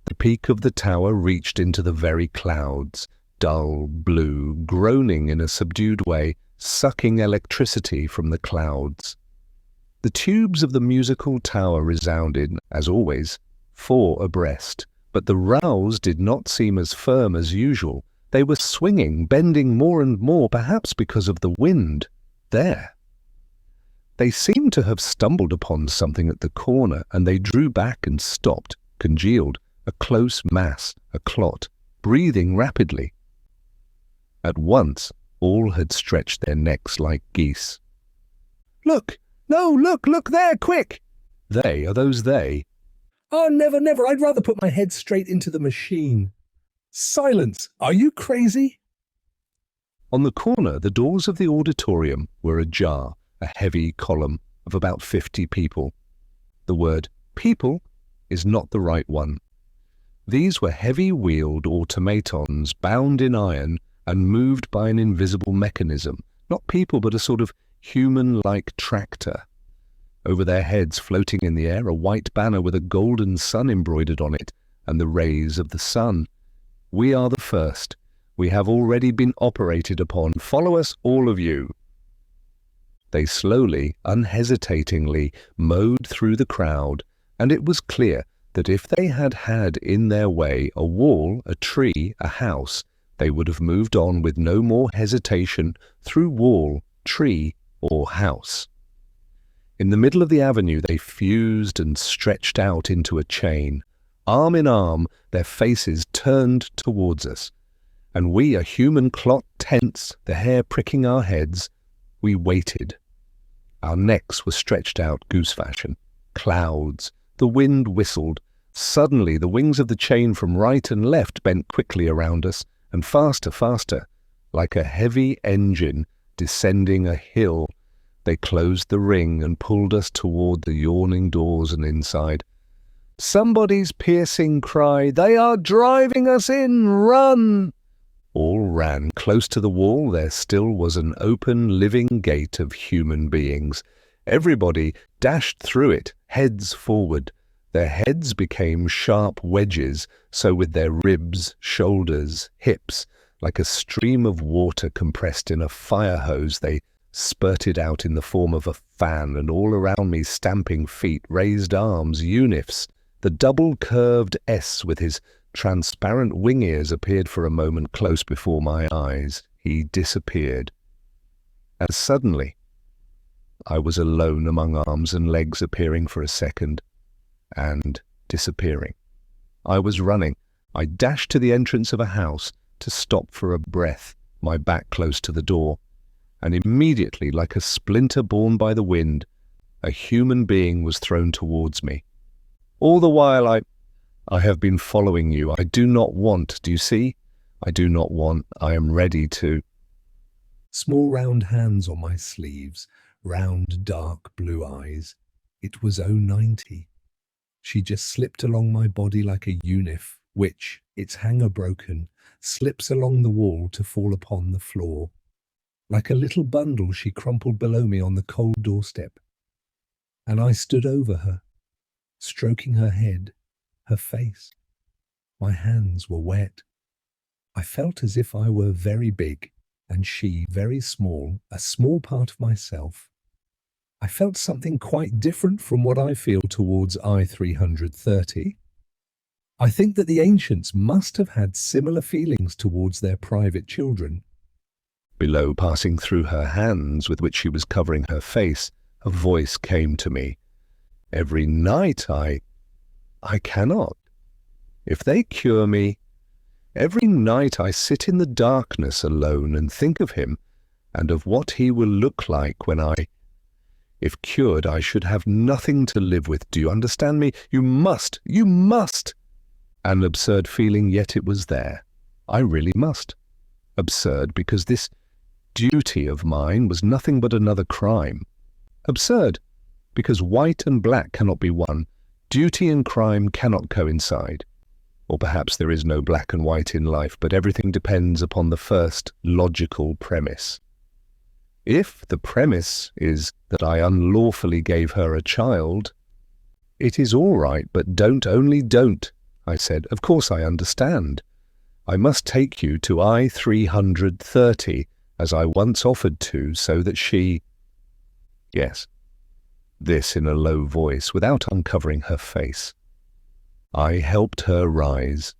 The peak of the tower reached into the very clouds, dull, blue, groaning in a subdued way, sucking electricity from the clouds. The tubes of the musical tower resounded, as always, 4 abreast, but the rowels did not seem as firm as usual. They were swinging, bending more and more, perhaps because of the wind. There. They seemed to have stumbled upon something at the corner, and they drew back and stopped, congealed, a close mass, a clot, breathing rapidly. At once, all had stretched their necks like geese. "Look! No, look there, quick!" They, are those they? Oh, never, never. I'd rather put my head straight into the machine. Silence! Are you crazy? On the corner, the doors of the auditorium were ajar, a heavy column of about 50 people. The word people is not the right one. These were heavy-wheeled automatons bound in iron and moved by an invisible mechanism, not people but a sort of human-like tractor. Over their heads, floating in the air, a white banner with a golden sun embroidered on it, and the rays of the sun. "We are the first. We have already been operated upon. Follow us, all of you." They slowly, unhesitatingly mowed through the crowd, and it was clear that if they had had in their way a wall, a tree, a house, they would have moved on with no more hesitation through wall, tree, or house. In the middle of the avenue, they fused and stretched out into a chain. Arm in arm, their faces turned towards us. And we, a human clot, tense, the hair pricking our heads, we waited. Our necks were stretched out goose fashion. Clouds. The wind whistled. Suddenly, the wings of the chain from right and left bent quickly around us, and faster, faster. Like a heavy engine descending a hill, they closed the ring and pulled us toward the yawning doors and inside. Somebody's piercing cry, "They are driving us in! Run!" All ran. Close to the wall there still was an open, living gate of human beings. Everybody dashed through it, heads forward. Their heads became sharp wedges, so with their ribs, shoulders, hips, like a stream of water compressed in a fire hose, they spurted out in the form of a fan, and all around me stamping feet, raised arms, unifs. The double-curved S with his transparent wing ears appeared for a moment close before my eyes. He disappeared. And suddenly, I was alone among arms and legs appearing for a second, and disappearing. I was running. I dashed to the entrance of a house to stop for a breath, my back close to the door, and immediately, like a splinter borne by the wind, a human being was thrown towards me. All the while I have been following you. I do not want, do you see? I do not want, I am ready to. Small round hands on my sleeves, round dark blue eyes. It was O-90. She just slipped along my body like a unif, which, its hanger broken, slips along the wall to fall upon the floor. Like a little bundle she crumpled below me on the cold doorstep. And I stood over her, stroking her head, her face. My hands were wet. I felt as if I were very big and she very small, a small part of myself. I felt something quite different from what I feel towards I-330. I think that the ancients must have had similar feelings towards their private children. Below, passing through her hands with which she was covering her face, a voice came to me. Every night I cannot. If they cure me, every night I sit in the darkness alone and think of him and of what he will look like when if cured, I should have nothing to live with. Do you understand me? You must! An absurd feeling, yet it was there. I really must. Absurd because this duty of mine was nothing but another crime. Absurd because white and black cannot be one. Duty and crime cannot coincide. Or perhaps there is no black and white in life, but everything depends upon the first logical premise. If the premise is that I unlawfully gave her a child, it is all right, but don't, I said. Of course I understand. I must take you to I-330, as I once offered to, so that she... Yes. This in a low voice, without uncovering her face. I helped her rise.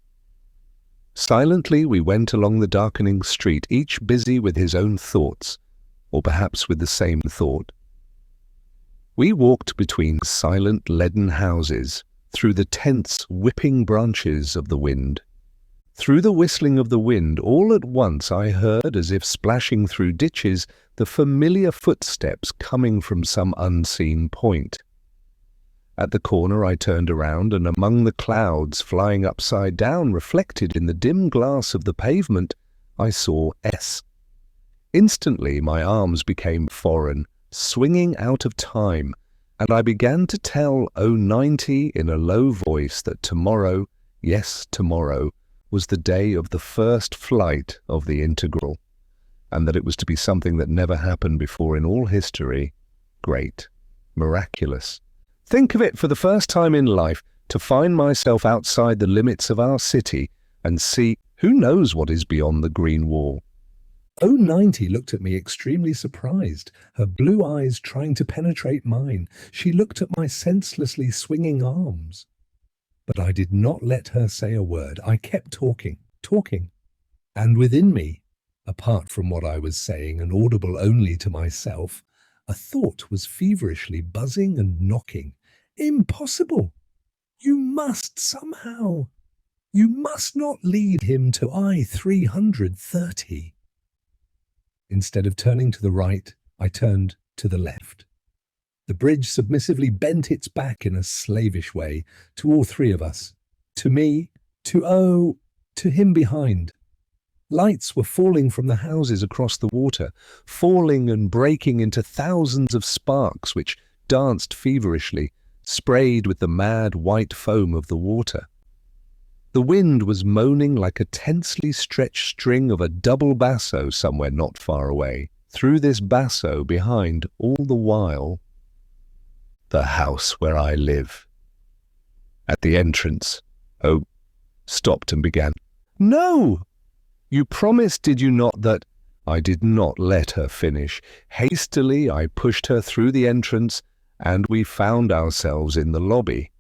Silently we went along the darkening street, each busy with his own thoughts, or perhaps with the same thought. We walked between silent leaden houses, through the tense whipping branches of the wind. Through the whistling of the wind, all at once I heard, as if splashing through ditches, the familiar footsteps coming from some unseen point. At the corner I turned around, and among the clouds flying upside down, reflected in the dim glass of the pavement, I saw S. Instantly my arms became foreign, swinging out of time, and I began to tell O-90 in a low voice that tomorrow, yes, tomorrow, was the day of the first flight of the integral, and that it was to be something that never happened before in all history, great, miraculous. Think of it, for the first time in life, to find myself outside the limits of our city and see who knows what is beyond the green wall. O-90 looked at me extremely surprised, her blue eyes trying to penetrate mine. She looked at my senselessly swinging arms. But I did not let her say a word. I kept talking. And within me, apart from what I was saying and audible only to myself, A thought was feverishly buzzing and knocking. Impossible! You must somehow. You must not lead him to I-330. Instead of turning to the right, I turned to the left. The bridge submissively bent its back in a slavish way to all three of us. To me, to him behind. Lights were falling from the houses across the water, falling and breaking into thousands of sparks which danced feverishly, sprayed with the mad white foam of the water. The wind was moaning like a tensely stretched string of a double basso somewhere not far away. Through this basso behind, all the while, the house where I live. At the entrance, O stopped and began, "No! You promised, did you not, that—" I did not let her finish. Hastily, I pushed her through the entrance, and we found ourselves in the lobby.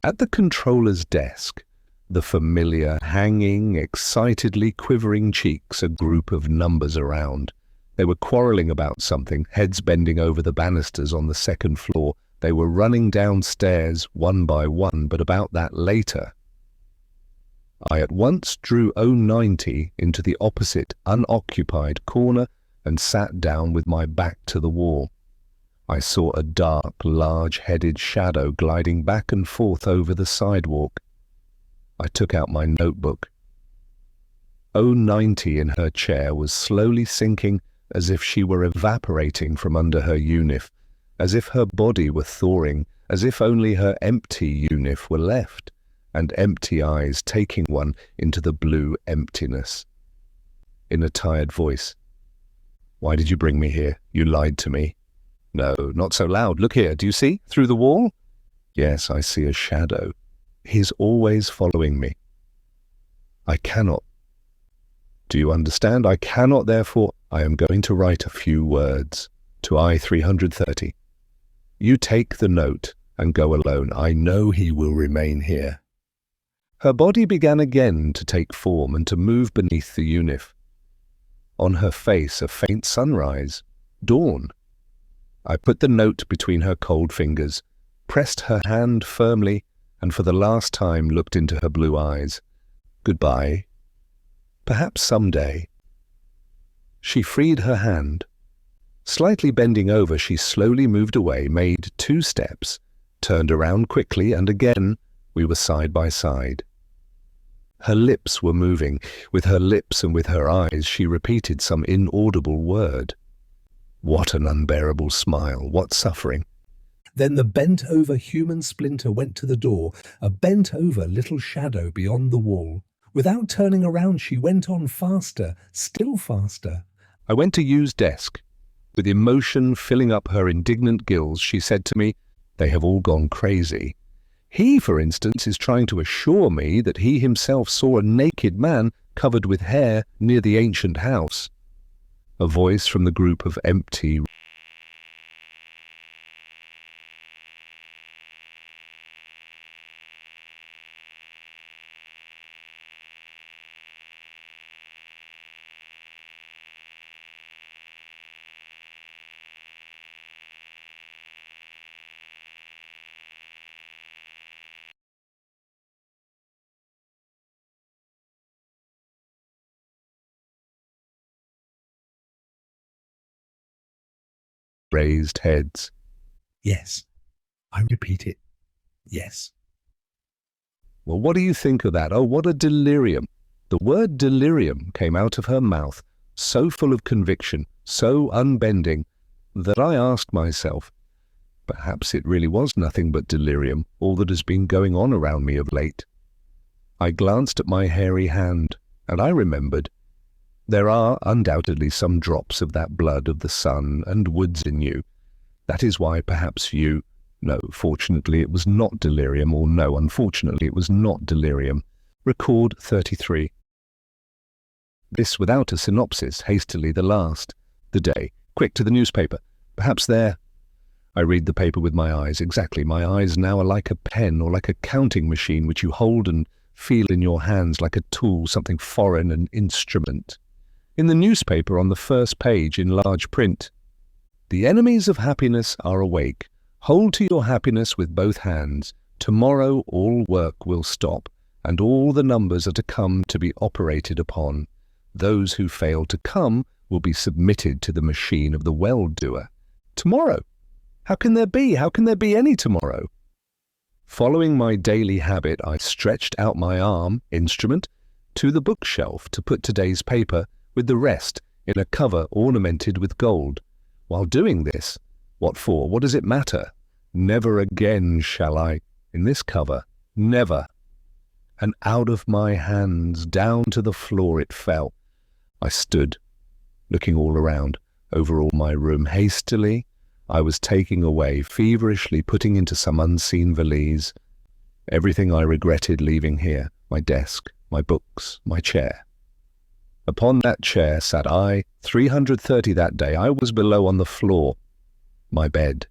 At the controller's desk, the familiar, hanging, excitedly quivering cheeks, a group of numbers around. They were quarrelling about something, heads bending over the banisters on the second floor. They were running downstairs one by one, but about that later. I at once drew O-90 into the opposite, unoccupied corner and sat down with my back to the wall. I saw a dark, large-headed shadow gliding back and forth over the sidewalk. I took out my notebook. O-90 in her chair was slowly sinking as if she were evaporating from under her unif, as if her body were thawing, as if only her empty unif were left, and empty eyes taking one into the blue emptiness. In a tired voice, "Why did you bring me here? You lied to me." "No, not so loud. Look here, do you see? Through the wall?" "Yes, I see a shadow. He's always following me. I cannot. Do you understand? I cannot, therefore, I am going to write a few words to I-330. You take the note and go alone. I know he will remain here." Her body began again to take form and to move beneath the unif. On her face a faint sunrise, dawn. I put the note between her cold fingers, pressed her hand firmly, and for the last time looked into her blue eyes. "Goodbye. Perhaps someday." She freed her hand. Slightly bending over, she slowly moved away, made 2 steps, turned around quickly, and again we were side by side. Her lips were moving. With her lips and with her eyes she repeated some inaudible word. What an unbearable smile, what suffering. Then the bent-over human splinter went to the door, a bent-over little shadow beyond the wall. Without turning around, she went on faster, still faster. I went to Yu's desk. With emotion filling up her indignant gills, she said to me, "They have all gone crazy. He, for instance, is trying to assure me that he himself saw a naked man covered with hair near the ancient house." A voice from the group of empty raised heads. "Yes, I repeat it. Yes." Well, what do you think of that? Oh, what a delirium. The word delirium came out of her mouth, so full of conviction, so unbending, that I asked myself, perhaps it really was nothing but delirium, all that has been going on around me of late. I glanced at my hairy hand, and I remembered. There are undoubtedly some drops of that blood of the sun and woods in you. That is why perhaps you— no, fortunately it was not delirium, or no, unfortunately it was not delirium. Record 33. This without a synopsis, hastily the last. The day. Quick to the newspaper. Perhaps there. I read the paper with my eyes. Exactly, my eyes now are like a pen or like a counting machine which you hold and feel in your hands like a tool, something foreign, an instrument. In the newspaper on the first page in large print, The enemies of happiness are awake. Hold to your happiness with both hands. Tomorrow all work will stop, and all the numbers are to come to be operated upon. Those who fail to come will be submitted to the machine of the well-doer. Tomorrow? How can there be? How can there be any tomorrow? Following my daily habit, I stretched out my arm, instrument, to the bookshelf to put today's paper with the rest in a cover ornamented with gold. While doing this, what for? What does it matter? Never again shall I, in this cover, never. And out of my hands, down to the floor it fell. I stood, looking all around, over all my room. Hastily, I was taking away, feverishly putting into some unseen valise, everything I regretted leaving here, my desk, my books, my chair. Upon that chair sat I, 330 that day. I was below on the floor, my bed.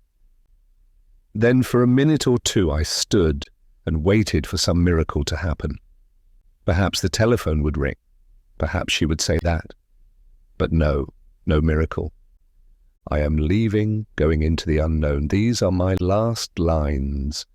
Then for a minute or two I stood and waited for some miracle to happen. Perhaps the telephone would ring. Perhaps she would say that. But no miracle. I am leaving, going into the unknown. These are my last lines.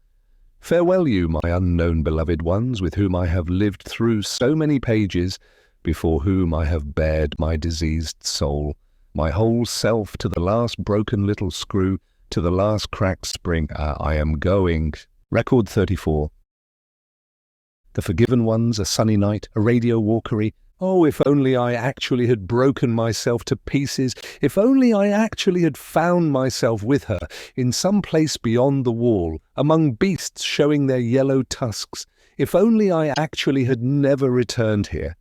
Farewell you, my unknown beloved ones, with whom I have lived through so many pages, before whom I have bared my diseased soul, my whole self to the last broken little screw, to the last cracked spring. I am going. Record 34. The forgiven ones, a sunny night, a radio walkery. Oh, if only I actually had broken myself to pieces, if only I actually had found myself with her, in some place beyond the wall, among beasts showing their yellow tusks, if only I actually had never returned here.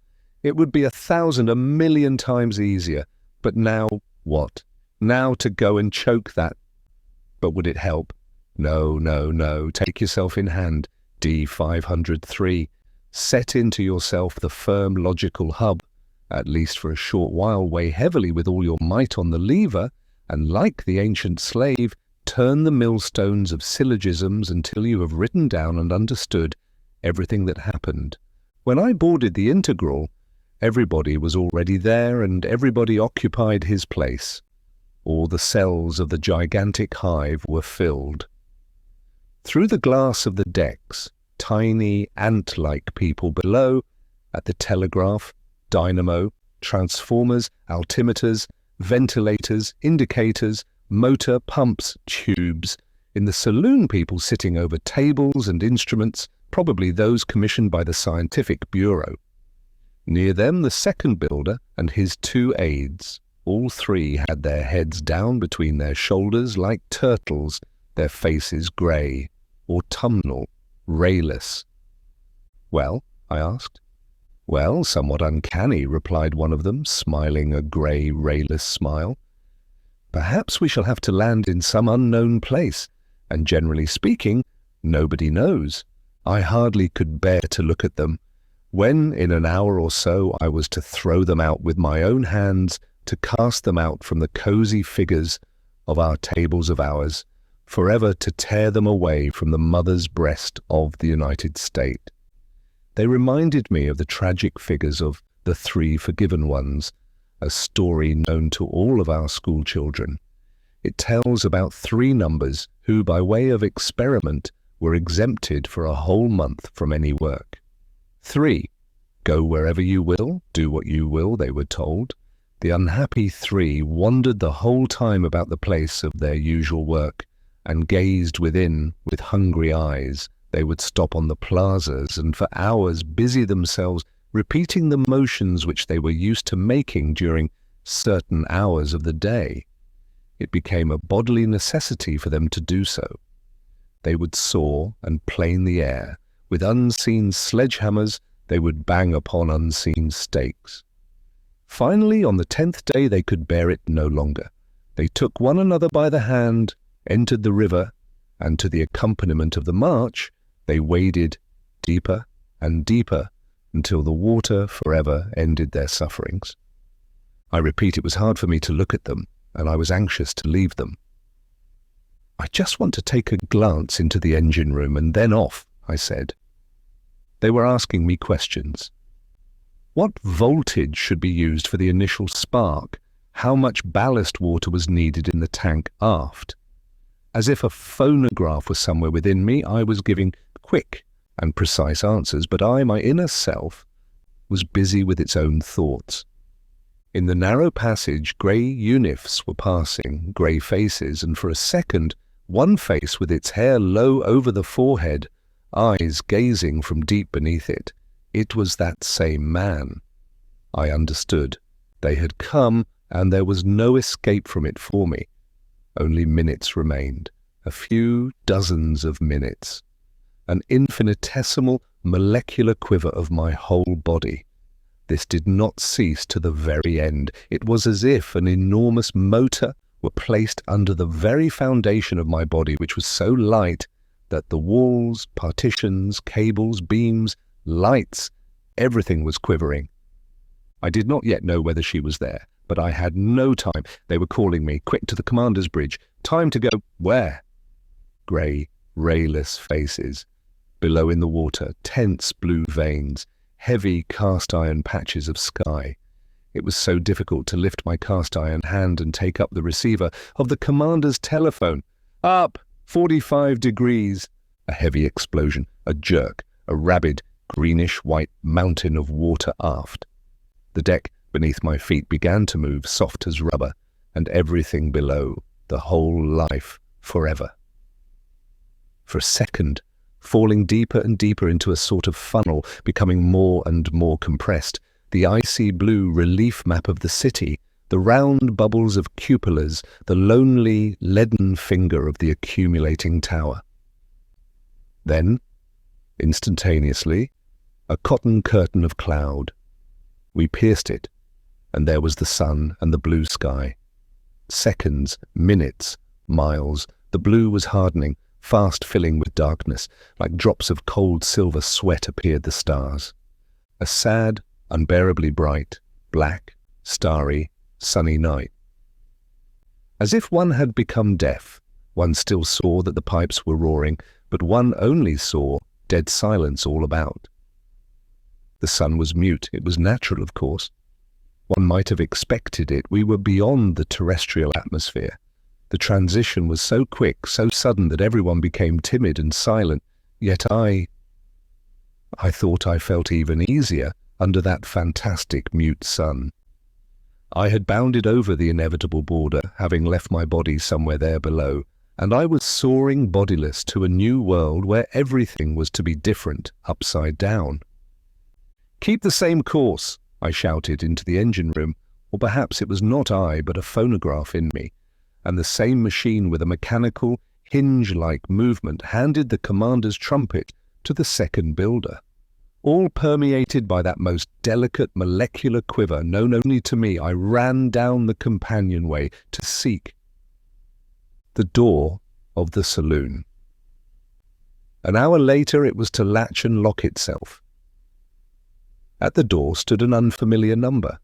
It would be 1,000, 1,000,000 times easier. But now, what? Now to go and choke that. But would it help? No. Take yourself in hand. D503. Set into yourself the firm logical hub, at least for a short while. Weigh heavily with all your might on the lever, and like the ancient slave, turn the millstones of syllogisms until you have written down and understood everything that happened. When I boarded the Integral, everybody was already there and everybody occupied his place. All the cells of the gigantic hive were filled. Through the glass of the decks, tiny ant-like people below, at the telegraph, dynamo, transformers, altimeters, ventilators, indicators, motor, pumps, tubes. In the saloon, people sitting over tables and instruments, probably those commissioned by the Scientific Bureau. Near them, the second builder and his 2 aides. All 3 had their heads down between their shoulders like turtles, their faces grey, autumnal, rayless. Well, I asked. Well, somewhat uncanny, replied one of them, smiling a grey, rayless smile. Perhaps we shall have to land in some unknown place, and generally speaking, nobody knows. I hardly could bear to look at them. When, in an hour or so, I was to throw them out with my own hands, to cast them out from the cosy figures of our tables of hours, forever to tear them away from the mother's breast of the United States. They reminded me of the tragic figures of the 3 forgiven ones, a story known to all of our school children. It tells about 3 numbers who, by way of experiment, were exempted for a whole month from any work. 3. Go wherever you will, do what you will, they were told. The unhappy 3 wandered the whole time about the place of their usual work, and gazed within with hungry eyes. They would stop on the plazas and for hours busy themselves repeating the motions which they were used to making during certain hours of the day. It became a bodily necessity for them to do so. They would saw and plane the air. With unseen sledgehammers, they would bang upon unseen stakes. Finally, on the 10th day, they could bear it no longer. They took one another by the hand, entered the river, and to the accompaniment of the march, they waded deeper and deeper until the water forever ended their sufferings. I repeat, it was hard for me to look at them, and I was anxious to leave them. I just want to take a glance into the engine room and then off, I said. They were asking me questions. What voltage should be used for the initial spark? how much ballast water was needed in the tank aft. As if a phonograph was somewhere within me, I was giving quick and precise answers, but my inner self, was busy with its own thoughts. In the narrow passage, grey unifs were passing, grey faces, and for a second, one face with its hair low over the forehead, eyes gazing from deep beneath it. It was that same man. I understood. They had come, and there was no escape from it for me. Only minutes remained, a few dozens of minutes. An infinitesimal molecular quiver of my whole body. This did not cease to the very end. It was as if an enormous motor were placed under the very foundation of my body, which was so light that the walls, partitions, cables, beams, lights, everything was quivering. I did not yet know whether she was there, but I had no time. They were calling me, quick to the commander's bridge. Time to go. Where? Grey, rayless faces. Below in the water, tense blue veins, heavy cast-iron patches of sky. It was so difficult to lift my cast-iron hand and take up the receiver of the commander's telephone. Up! 45 degrees. A heavy explosion, a jerk, a rabid, greenish-white mountain of water aft. The deck beneath my feet began to move, soft as rubber, and everything below, the whole life, forever. For a second, falling deeper and deeper into a sort of funnel, becoming more and more compressed, the icy blue relief map of the city, the round bubbles of cupolas, the lonely, leaden finger of the accumulating tower. Then, instantaneously, a cotton curtain of cloud. We pierced it, and there was the sun and the blue sky. Seconds, minutes, miles, the blue was hardening, fast filling with darkness. Like drops of cold silver sweat appeared the stars. A sad, unbearably bright, black, starry, sunny night. As if one had become deaf, one still saw that the pipes were roaring, but one only saw dead silence all about. The sun was mute. It was natural, of course. One might have expected it. We were beyond the terrestrial atmosphere. The transition was so quick, so sudden that everyone became timid and silent. Yet I thought I felt even easier under that fantastic mute sun. I had bounded over the inevitable border, having left my body somewhere there below, and I was soaring bodiless to a new world where everything was to be different, upside down. "Keep the same course," I shouted into the engine room, or perhaps it was not I, but a phonograph in me, and the same machine with a mechanical, hinge-like movement handed the commander's trumpet to the second builder. All permeated by that most delicate molecular quiver known only to me, I ran down the companionway to seek the door of the saloon. An hour later it was to latch and lock itself. At the door stood an unfamiliar number.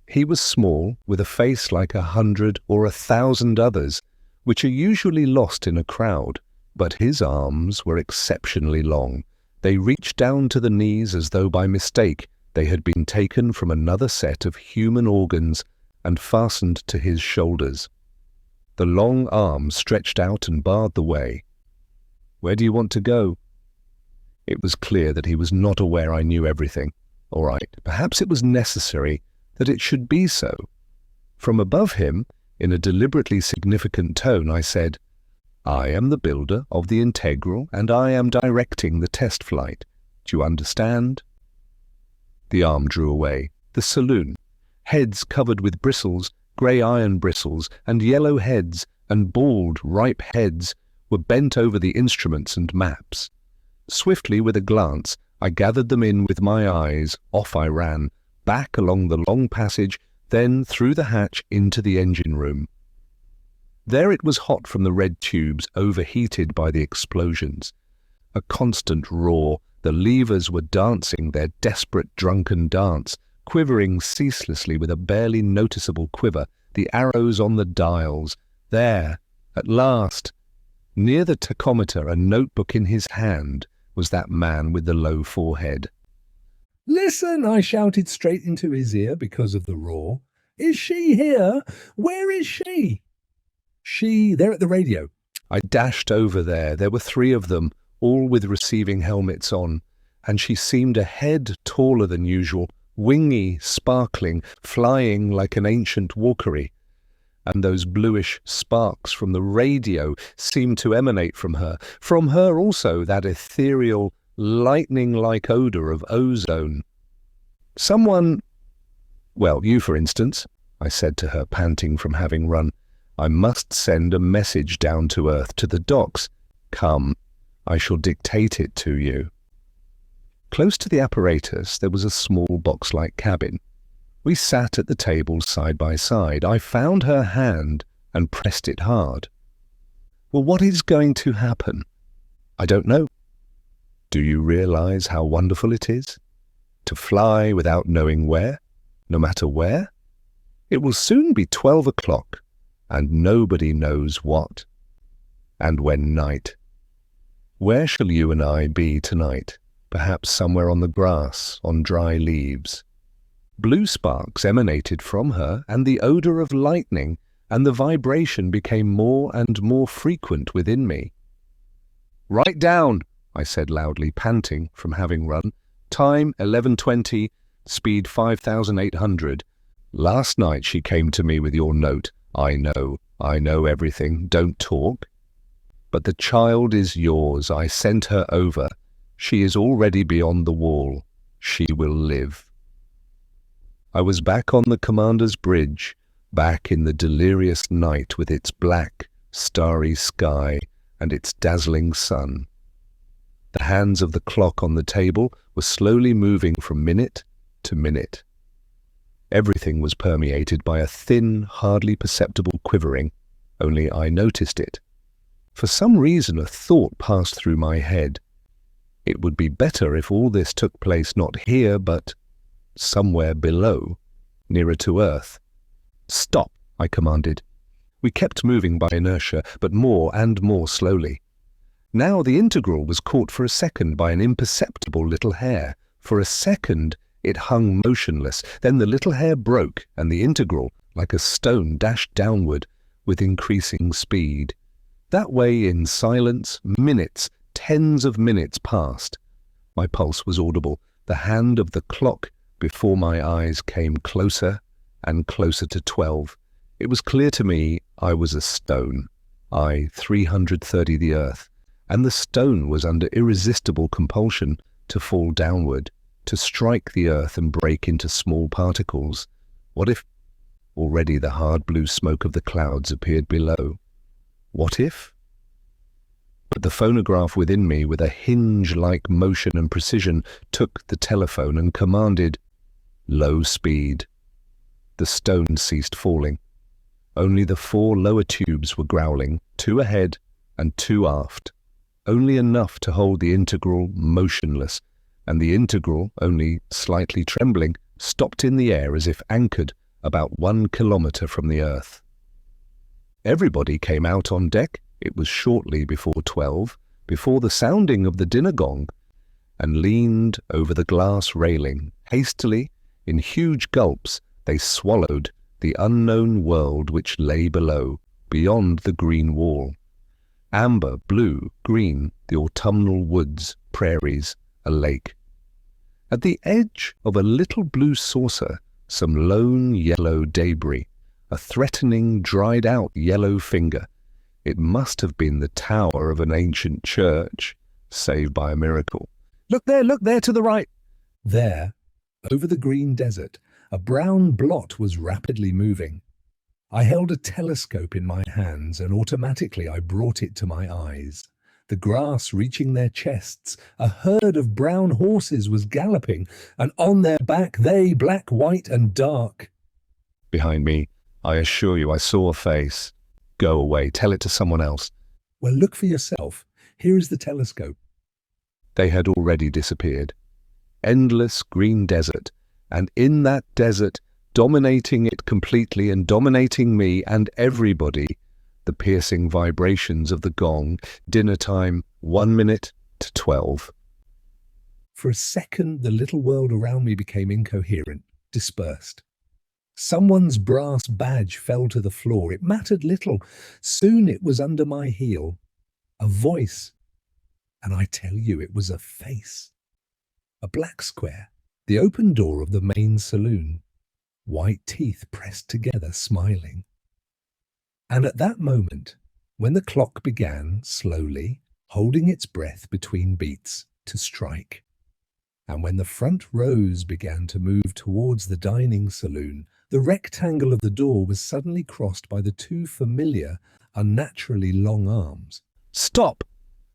He was small, with a face like 100 or 1,000 others, which are usually lost in a crowd, but his arms were exceptionally long. They reached down to the knees as though by mistake they had been taken from another set of human organs and fastened to his shoulders. The long arms stretched out and barred the way. "Where do you want to go?" It was clear that he was not aware I knew everything. All right, perhaps it was necessary that it should be so. From above him, in a deliberately significant tone, I said, "I am the builder of the Integral, and I am directing the test flight. Do you understand?" The arm drew away. The saloon. Heads covered with bristles, grey iron bristles, and yellow heads, and bald, ripe heads, were bent over the instruments and maps. Swiftly, with a glance, I gathered them in with my eyes. Off I ran, back along the long passage, then through the hatch into the engine room. There it was hot from the red tubes, overheated by the explosions. A constant roar. The levers were dancing their desperate drunken dance, quivering ceaselessly with a barely noticeable quiver, the arrows on the dials. There, at last, near the tachometer, a notebook in his hand, was that man with the low forehead. "Listen," I shouted straight into his ear because of the roar. Is she here? Where is she? She, they're at the radio. I dashed over there. There were 3 of them, all with receiving helmets on, and she seemed a head taller than usual, wingy, sparkling, flying like an ancient walkery. And those bluish sparks from the radio seemed to emanate from her. From her also that ethereal, lightning-like odour of ozone. Someone, well, you for instance, I said to her, panting from having run. I must send a message down to Earth, to the docks. Come, I shall dictate it to you. Close to the apparatus there was a small box-like cabin. We sat at the table side by side. I found her hand and pressed it hard. Well, what is going to happen? I don't know. Do you realize how wonderful it is? To fly without knowing where, no matter where? It will soon be 12 o'clock, and nobody knows what. And when night. Where shall you and I be tonight? Perhaps somewhere on the grass, on dry leaves. Blue sparks emanated from her, and the odour of lightning and the vibration became more and more frequent within me. "Write down," I said loudly, panting from having run. "Time 11:20, speed 5,800. Last night she came to me with your note. I know everything. Don't talk. But the child is yours. I sent her over. She is already beyond the wall. She will live." I was back on the commander's bridge, back in the delirious night with its black, starry sky and its dazzling sun. The hands of the clock on the table were slowly moving from minute to minute. Everything was permeated by a thin, hardly perceptible quivering, only I noticed it. For some reason a thought passed through my head. It would be better if all this took place not here, but somewhere below, nearer to Earth. "Stop," I commanded. We kept moving by inertia, but more and more slowly. Now the integral was caught for a second by an imperceptible little hair. For a second it hung motionless. Then the little hair broke, and the integral, like a stone, dashed downward with increasing speed. That way, in silence, minutes, tens of minutes passed. My pulse was audible. The hand of the clock before my eyes came closer and closer to 12. It was clear to me I was a stone, I 330 the earth, and the stone was under irresistible compulsion to fall downward, to strike the earth and break into small particles. What if? Already the hard blue smoke of the clouds appeared below. What if? But the phonograph within me, with a hinge-like motion and precision, took the telephone and commanded low speed. The stone ceased falling. Only the 4 lower tubes were growling, 2 ahead and 2 aft. Only enough to hold the integral motionless, and the integral, only slightly trembling, stopped in the air as if anchored about 1 kilometre from the earth. Everybody came out on deck. It was shortly before 12, before the sounding of the dinner gong, and leaned over the glass railing. Hastily, in huge gulps, they swallowed the unknown world which lay below, beyond the green wall. Amber, blue, green, the autumnal woods, prairies, a lake. At the edge of a little blue saucer, some lone yellow debris, a threatening, dried-out yellow finger. It must have been the tower of an ancient church, saved by a miracle. Look there to the right." There, over the green desert, a brown blot was rapidly moving. I held a telescope in my hands, and automatically I brought it to my eyes. The grass reaching their chests, a herd of brown horses was galloping, and on their back they, black, white, and dark. Behind me, I assure you I saw a face. "Go away, tell it to someone else." "Well, look for yourself. Here is the telescope." They had already disappeared. Endless green desert, and in that desert, dominating it completely and dominating me and everybody, the piercing vibrations of the gong, dinner time, 1 minute to 12. For a second, the little world around me became incoherent, dispersed. Someone's brass badge fell to the floor. It mattered little. Soon it was under my heel. A voice. And I tell you, it was a face. A black square. The open door of the main saloon. White teeth pressed together, smiling. And at that moment, when the clock began slowly, holding its breath between beats, to strike, and when the front rows began to move towards the dining saloon, the rectangle of the door was suddenly crossed by the two familiar, unnaturally long arms. Stop!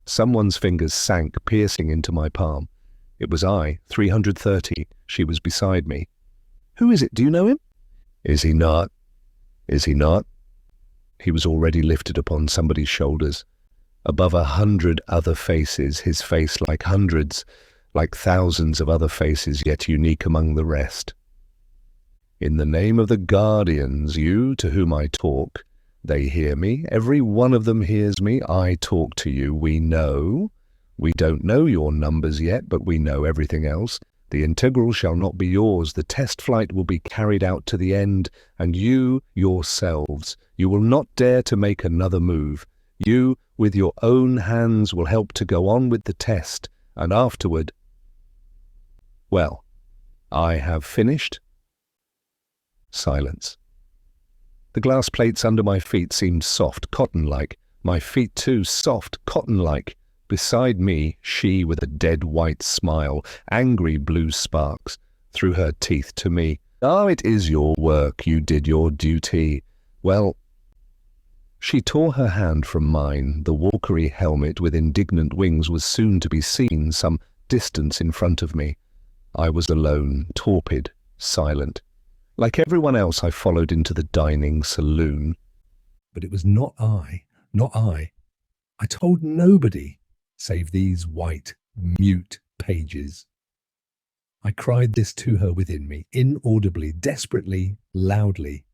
Someone's fingers sank, piercing into my palm. It was I, 330. She was beside me. Who is it? Do you know him? Is he not? Is he not? He was already lifted upon somebody's shoulders. Above 100 other faces, his face like hundreds, like thousands of other faces, yet unique among the rest. In the name of the guardians, you to whom I talk, they hear me, every one of them hears me, I talk to you, we know. We don't know your numbers yet, but we know everything else. The integral shall not be yours, the test flight will be carried out to the end, and you, yourselves, you will not dare to make another move. You, with your own hands, will help to go on with the test, and afterward... Well, I have finished. Silence. The glass plates under my feet seemed soft, cotton-like. My feet too, soft, cotton-like. Beside me, she with a dead white smile, angry blue sparks, through her teeth to me. Ah, it is your work, you did your duty. Well... She tore her hand from mine. The walkery helmet with indignant wings was soon to be seen some distance in front of me. I was alone, torpid, silent. Like everyone else, I followed into the dining saloon. But it was not I, not I. I told nobody, save these white, mute pages. I cried this to her within me, inaudibly, desperately, loudly.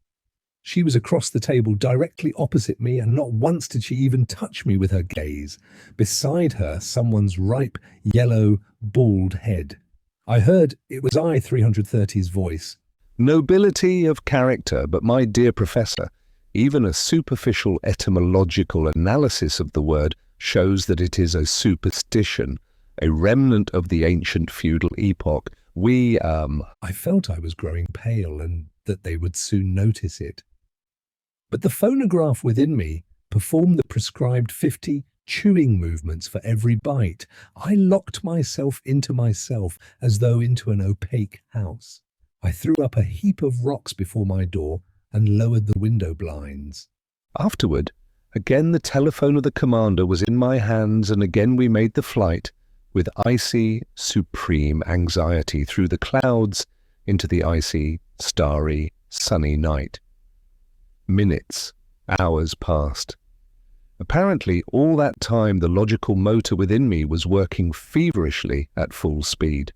She was across the table, directly opposite me, and not once did she even touch me with her gaze. Beside her, someone's ripe, yellow, bald head. I heard it was I, 330's voice. Nobility of character, but my dear professor, even a superficial etymological analysis of the word shows that it is a superstition, a remnant of the ancient feudal epoch. I felt I was growing pale and that they would soon notice it. But the phonograph within me performed the prescribed 50 chewing movements for every bite. I locked myself into myself as though into an opaque house. I threw up a heap of rocks before my door and lowered the window blinds. Afterward, again the telephone of the commander was in my hands, and again we made the flight with icy, supreme anxiety through the clouds into the icy, starry, sunny night. Minutes, hours passed. Apparently, all that time the logical motor within me was working feverishly at full speed.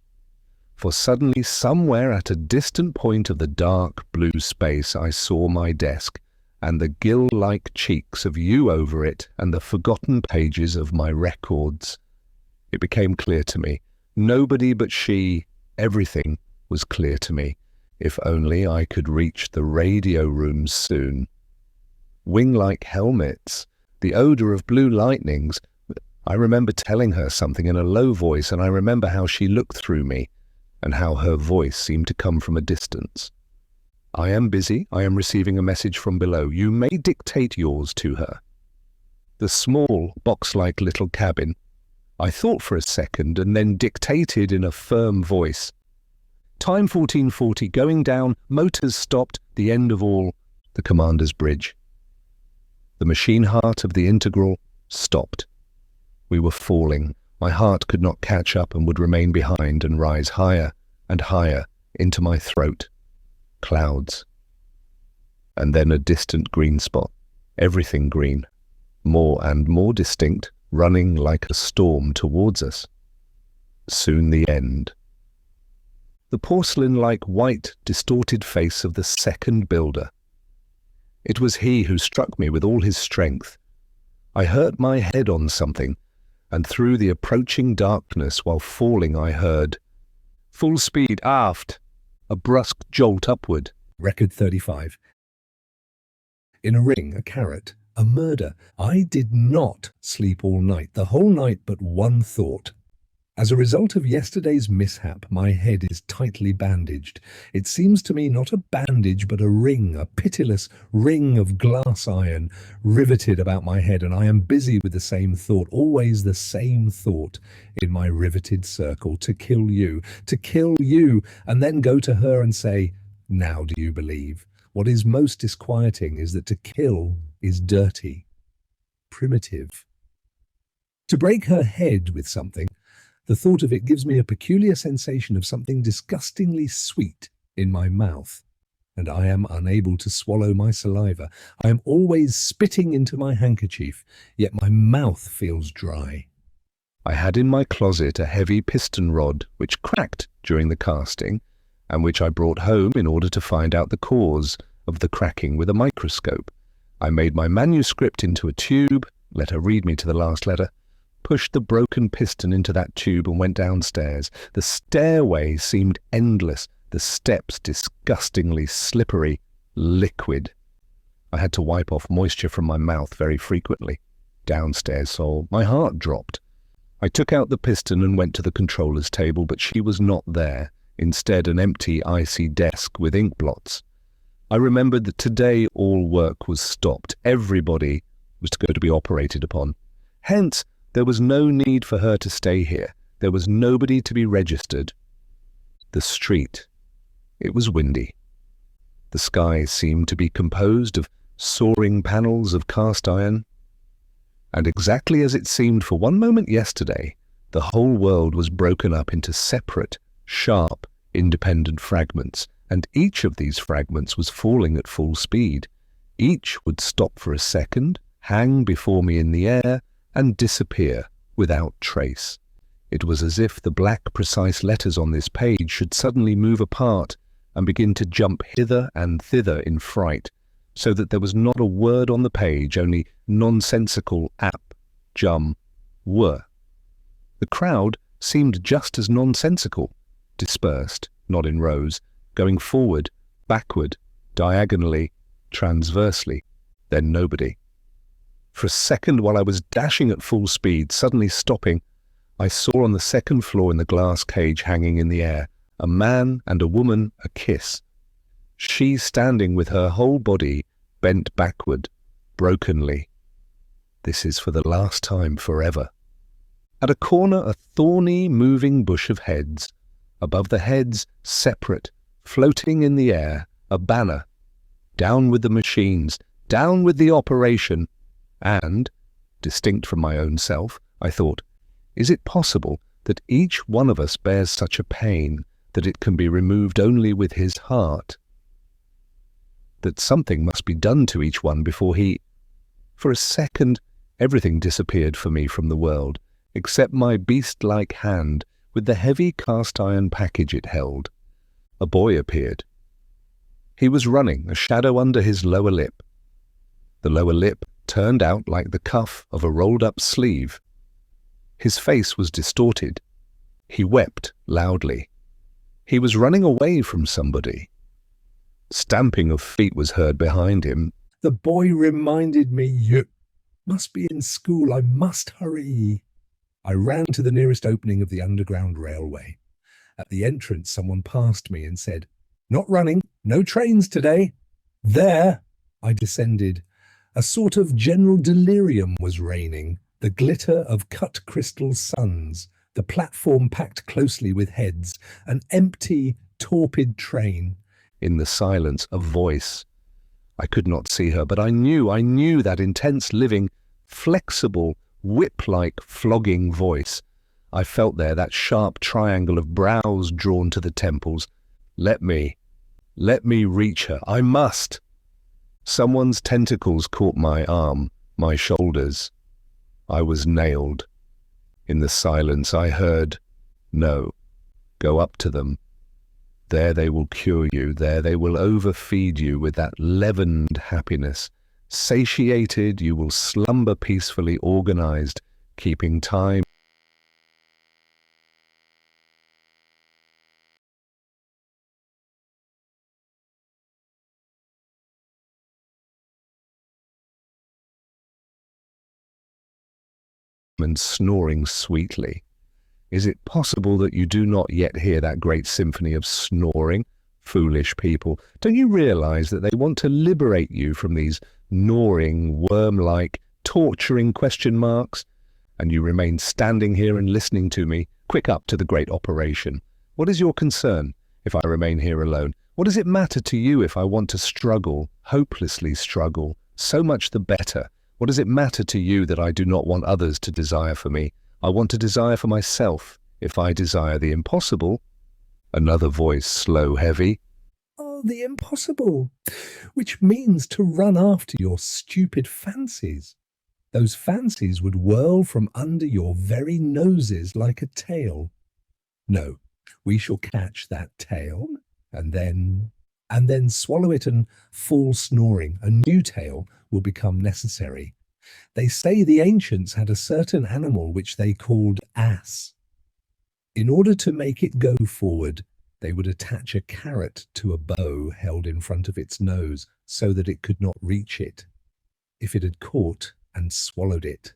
For suddenly, somewhere at a distant point of the dark blue space, I saw my desk, and the gill-like cheeks of you over it, and the forgotten pages of my records. It became clear to me. Nobody but she, everything was clear to me. If only I could reach the radio rooms soon. Wing-like helmets, the odor of blue lightnings. I remember telling her something in a low voice, and I remember how she looked through me, and how her voice seemed to come from a distance. I am busy. I am receiving a message from below. You may dictate yours to her. The small, box-like little cabin. I thought for a second, and then dictated in a firm voice. Time 1440, going down, motors stopped, the end of all, the commander's bridge. The machine heart of the integral stopped. We were falling. My heart could not catch up and would remain behind and rise higher and higher into my throat. Clouds. And then a distant green spot. Everything green. More and more distinct, running like a storm towards us. Soon the end. The porcelain-like white, distorted face of the second builder. It was he who struck me with all his strength. I hurt my head on something, and through the approaching darkness while falling I heard, "Full speed aft," a brusque jolt upward, Record 35. In a ring, a carrot, a murder. I did not sleep all night, the whole night but one thought. As a result of yesterday's mishap, my head is tightly bandaged. It seems to me not a bandage but a ring, a pitiless ring of glass iron riveted about my head, and I am busy with the same thought, always the same thought in my riveted circle: to kill you, and then go to her and say, "Now do you believe?" What is most disquieting is that to kill is dirty, primitive. To break her head with something, the thought of it gives me a peculiar sensation of something disgustingly sweet in my mouth, and I am unable to swallow my saliva. I am always spitting into my handkerchief, yet my mouth feels dry. I had in my closet a heavy piston rod which cracked during the casting, and which I brought home in order to find out the cause of the cracking with a microscope. I made my manuscript into a tube, let her read me to the last letter, pushed the broken piston into that tube and went downstairs. The stairway seemed endless, the steps disgustingly slippery, liquid. I had to wipe off moisture from my mouth very frequently. Downstairs, soul, my heart dropped. I took out the piston and went to the controller's table, but she was not there. Instead, an empty, icy desk with ink blots. I remembered that today all work was stopped. Everybody was going to be operated upon. Hence, there was no need for her to stay here. There was nobody to be registered. The street. It was windy. The sky seemed to be composed of soaring panels of cast iron. And exactly as it seemed for one moment yesterday, the whole world was broken up into separate, sharp, independent fragments, and each of these fragments was falling at full speed. Each would stop for a second, hang before me in the air, and disappear without trace. It was as if the black, precise letters on this page should suddenly move apart and begin to jump hither and thither in fright, so that there was not a word on the page, only nonsensical ap, jum, were. The crowd seemed just as nonsensical, dispersed, not in rows, going forward, backward, diagonally, transversely, then nobody. For a second, while I was dashing at full speed, suddenly stopping, I saw on the second floor in the glass cage hanging in the air, a man and a woman a kiss. She standing with her whole body bent backward, brokenly. This is for the last time forever. At a corner, a thorny, moving bush of heads. Above the heads, separate, floating in the air, a banner. Down with the machines, down with the operation. And, distinct from my own self, I thought, is it possible that each one of us bears such a pain that it can be removed only with his heart? That something must be done to each one before he... For a second, everything disappeared for me from the world, except my beast-like hand with the heavy cast-iron package it held. A boy appeared. He was running, a shadow under his lower lip. The lower lip turned out like the cuff of a rolled-up sleeve. His face was distorted. He wept loudly. He was running away from somebody. Stamping of feet was heard behind him. The boy reminded me, "You must be in school. I must hurry." I ran to the nearest opening of the underground railway. At the entrance, someone passed me and said, "Not running, no trains today." There, I descended. A sort of general delirium was reigning, the glitter of cut crystal suns, the platform packed closely with heads, an empty, torpid train. In the silence, a voice. I could not see her, but I knew that intense, living, flexible, whip-like, flogging voice. I felt there that sharp triangle of brows drawn to the temples. Let me reach her. I must. Someone's tentacles caught my arm, my shoulders. I was nailed. In the silence I heard, "No, go up to them. There they will cure you, there they will overfeed you with that leavened happiness. Satiated, you will slumber peacefully, organized, keeping time and snoring sweetly. Is it possible that you do not yet hear that great symphony of snoring? Foolish people, don't you realize that they want to liberate you from these gnawing, worm-like, torturing question marks? And you remain standing here and listening to me. Quick up to the great operation. What is your concern if I remain here alone? What does it matter to you if I want to struggle, hopelessly struggle? So much the better. What does it matter to you that I do not want others to desire for me? I want to desire for myself. If I desire the impossible. Another voice, slow, heavy. Oh, the impossible, which means to run after your stupid fancies. Those fancies would whirl from under your very noses like a tail. No, we shall catch that tail and then swallow it and fall snoring. A new tail will become necessary. They say the ancients had a certain animal which they called ass. In order to make it go forward, they would attach a carrot to a bow held in front of its nose so that it could not reach it if it had caught and swallowed it.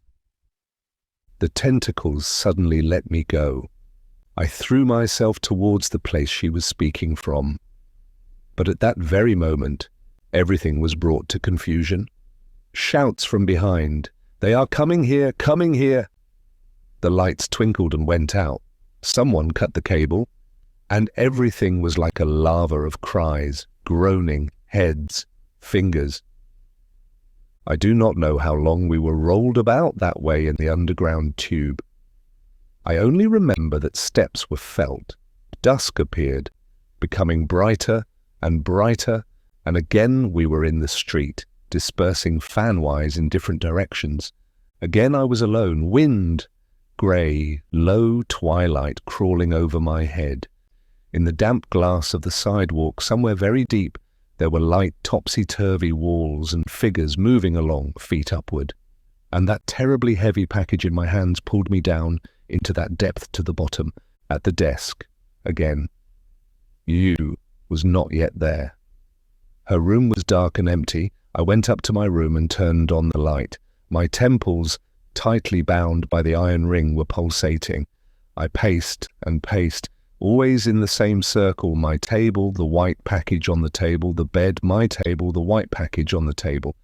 The tentacles suddenly let me go. I threw myself towards the place she was speaking from. But at that very moment, everything was brought to confusion. Shouts from behind, "They are coming here, coming here!" The lights twinkled and went out. Someone cut the cable, and everything was like a lava of cries, groaning, heads, fingers. I do not know how long we were rolled about that way in the underground tube. I only remember that steps were felt. Dusk appeared, becoming brighter and brighter, and again we were in the street, dispersing fan-wise in different directions. Again I was alone, wind, grey, low twilight crawling over my head. In the damp glass of the sidewalk, somewhere very deep, there were light topsy-turvy walls and figures moving along, feet upward. And that terribly heavy package in my hands pulled me down into that depth to the bottom, at the desk, again. You was not yet there. Her room was dark and empty. I went up to my room and turned on the light. My temples, tightly bound by the iron ring, were pulsating. I paced and paced, always in the same circle, my table, the white package on the table, the bed, my table, the white package on the table.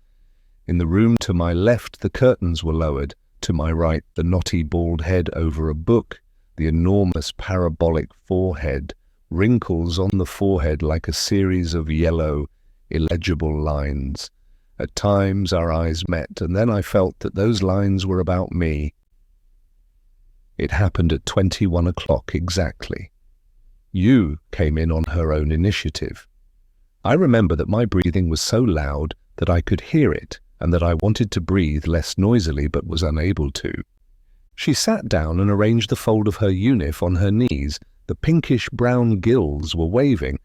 In the room to my left, the curtains were lowered. To my right, the knotty bald head over a book, the enormous parabolic forehead, wrinkles on the forehead like a series of yellow, illegible lines. At times our eyes met, and then I felt that those lines were about me. It happened at 21 o'clock exactly. You came in on her own initiative. I remember that my breathing was so loud that I could hear it, and that I wanted to breathe less noisily but was unable to. She sat down and arranged the fold of her unif on her knees. The pinkish-brown gills were waving.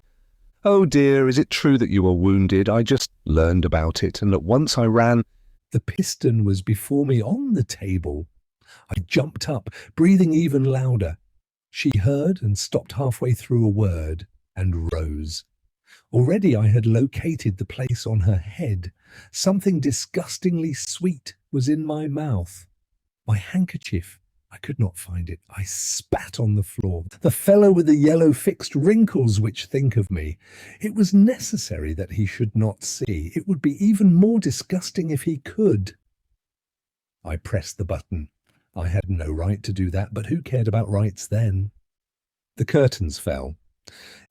"Oh dear, is it true that you are wounded? I just learned about it, and at once I ran." The piston was before me on the table. I jumped up, breathing even louder. She heard and stopped halfway through a word and rose. Already I had located the place on her head. Something disgustingly sweet was in my mouth. My handkerchief, I could not find it. I spat on the floor. The fellow with the yellow fixed wrinkles which think of me. It was necessary that he should not see. It would be even more disgusting if he could. I pressed the button. I had no right to do that, but who cared about rights then? The curtains fell.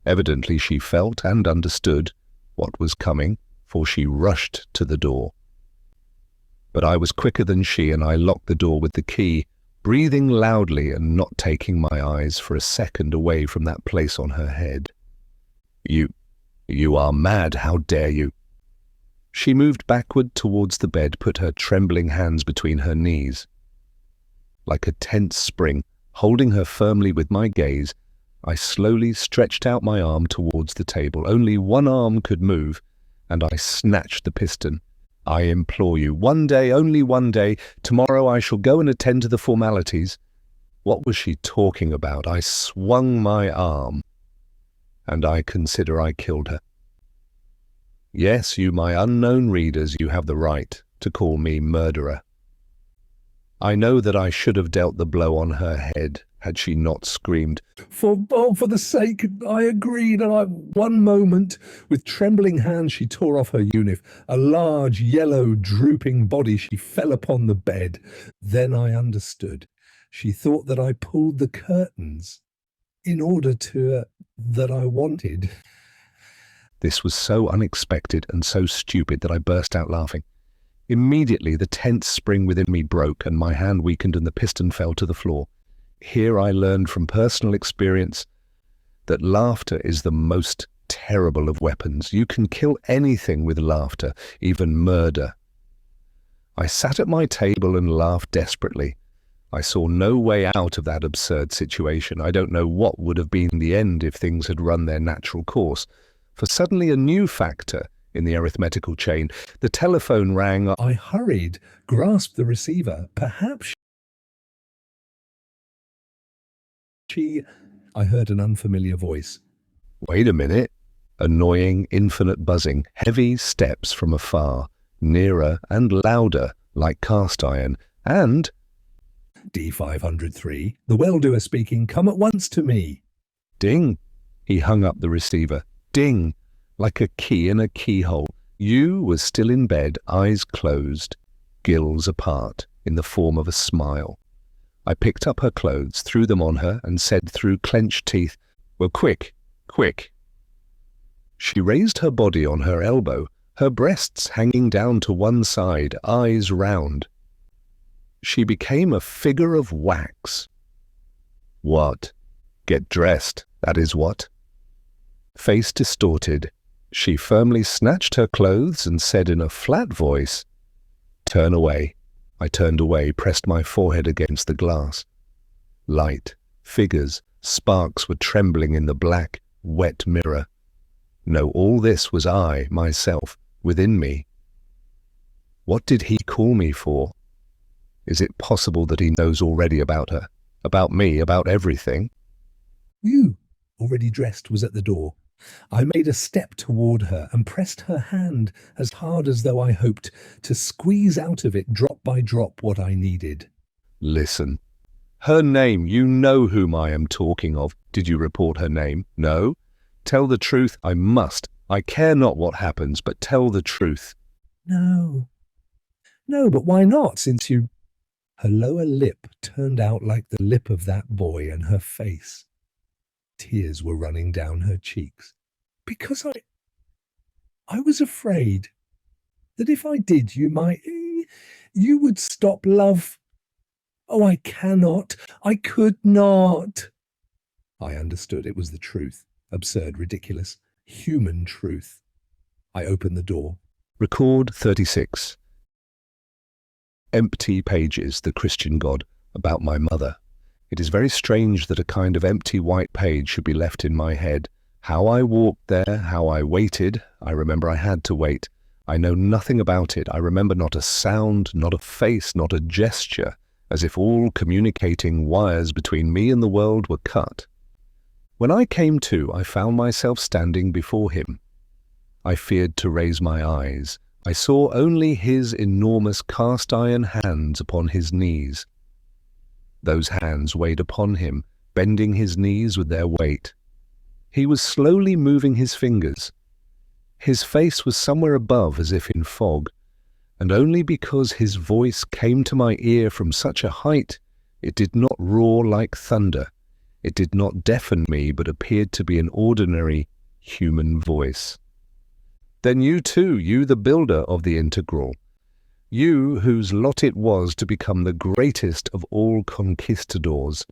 Evidently she felt and understood what was coming, for she rushed to the door. But I was quicker than she, and I locked the door with the key, breathing loudly and not taking my eyes for a second away from that place on her head. You are mad, how dare you?" She moved backward towards the bed, put her trembling hands between her knees. Like a tense spring, holding her firmly with my gaze, I slowly stretched out my arm towards the table. Only one arm could move, and I snatched the piston. "I implore you, one day, only one day, tomorrow I shall go and attend to the formalities." What was she talking about? I swung my arm, and I consider I killed her. Yes, you, my unknown readers, you have the right to call me murderer. I know that I should have dealt the blow on her head had she not screamed. For the sake, I agreed, and one moment, with trembling hands she tore off her uniform. A large, yellow, drooping body, she fell upon the bed. Then I understood. She thought that I pulled the curtains in order to, that I wanted. This was so unexpected and so stupid that I burst out laughing. Immediately the tense spring within me broke and my hand weakened and the piston fell to the floor. Here I learned from personal experience that laughter is the most terrible of weapons. You can kill anything with laughter, even murder. I sat at my table and laughed desperately. I saw no way out of that absurd situation. I don't know what would have been the end if things had run their natural course. For suddenly a new factor in the arithmetical chain. The telephone rang. I hurried, grasped the receiver. Perhaps I heard an unfamiliar voice. Wait a minute. Annoying, infinite buzzing, heavy steps from afar, nearer and louder, like cast iron, and... D503, the well-doer speaking, come at once to me. Ding! He hung up the receiver. Ding! Like a key in a keyhole. You was still in bed, eyes closed, gills apart, in the form of a smile. I picked up her clothes, threw them on her, and said through clenched teeth, "Well, quick, quick." She raised her body on her elbow, her breasts hanging down to one side, eyes round. She became a figure of wax. What? Get dressed, that is what. Face distorted, she firmly snatched her clothes and said in a flat voice, "Turn away." I turned away, pressed my forehead against the glass. Light, figures, sparks were trembling in the black, wet mirror. No, all this was I, myself, within me. What did he call me for? Is it possible that he knows already about her, about me, about everything? You, already dressed, was at the door. I made a step toward her and pressed her hand as hard as though I hoped to squeeze out of it drop by drop what I needed. Listen. Her name, you know whom I am talking of. Did you report her name? No? Tell the truth, I must. I care not what happens, but tell the truth. No, but why not, since you... Her lower lip turned out like the lip of that boy, and her face. Tears were running down her cheeks. Because I was afraid that if I did, you would stop love. Oh, I cannot. I could not. I understood it was the truth. Absurd, ridiculous, human truth. I opened the door. Record 36. Empty pages, the Christian God, about my mother. It is very strange that a kind of empty white page should be left in my head. How I walked there, how I waited. I remember I had to wait. I know nothing about it. I remember not a sound, not a face, not a gesture, as if all communicating wires between me and the world were cut. When I came to, I found myself standing before him. I feared to raise my eyes. I saw only his enormous cast-iron hands upon his knees. Those hands weighed upon him, bending his knees with their weight. He was slowly moving his fingers. His face was somewhere above, as if in fog, and only because his voice came to my ear from such a height, it did not roar like thunder. It did not deafen me, but appeared to be an ordinary human voice. Then you too, you the builder of the integral, you whose lot it was to become the greatest of all conquistadors,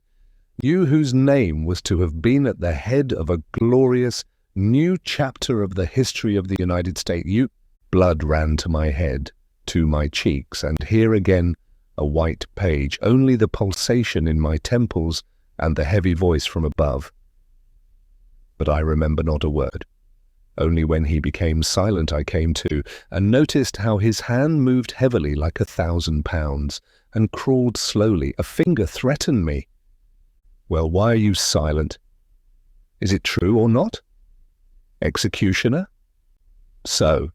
you whose name was to have been at the head of a glorious new chapter of the history of the United States, blood ran to my head, to my cheeks, and here again a white page, only the pulsation in my temples and the heavy voice from above. But I remember not a word. Only when he became silent I came to, and noticed how his hand moved heavily like 1,000 pounds, and crawled slowly. A finger threatened me. Well, why are you silent? Is it true or not? Executioner? So,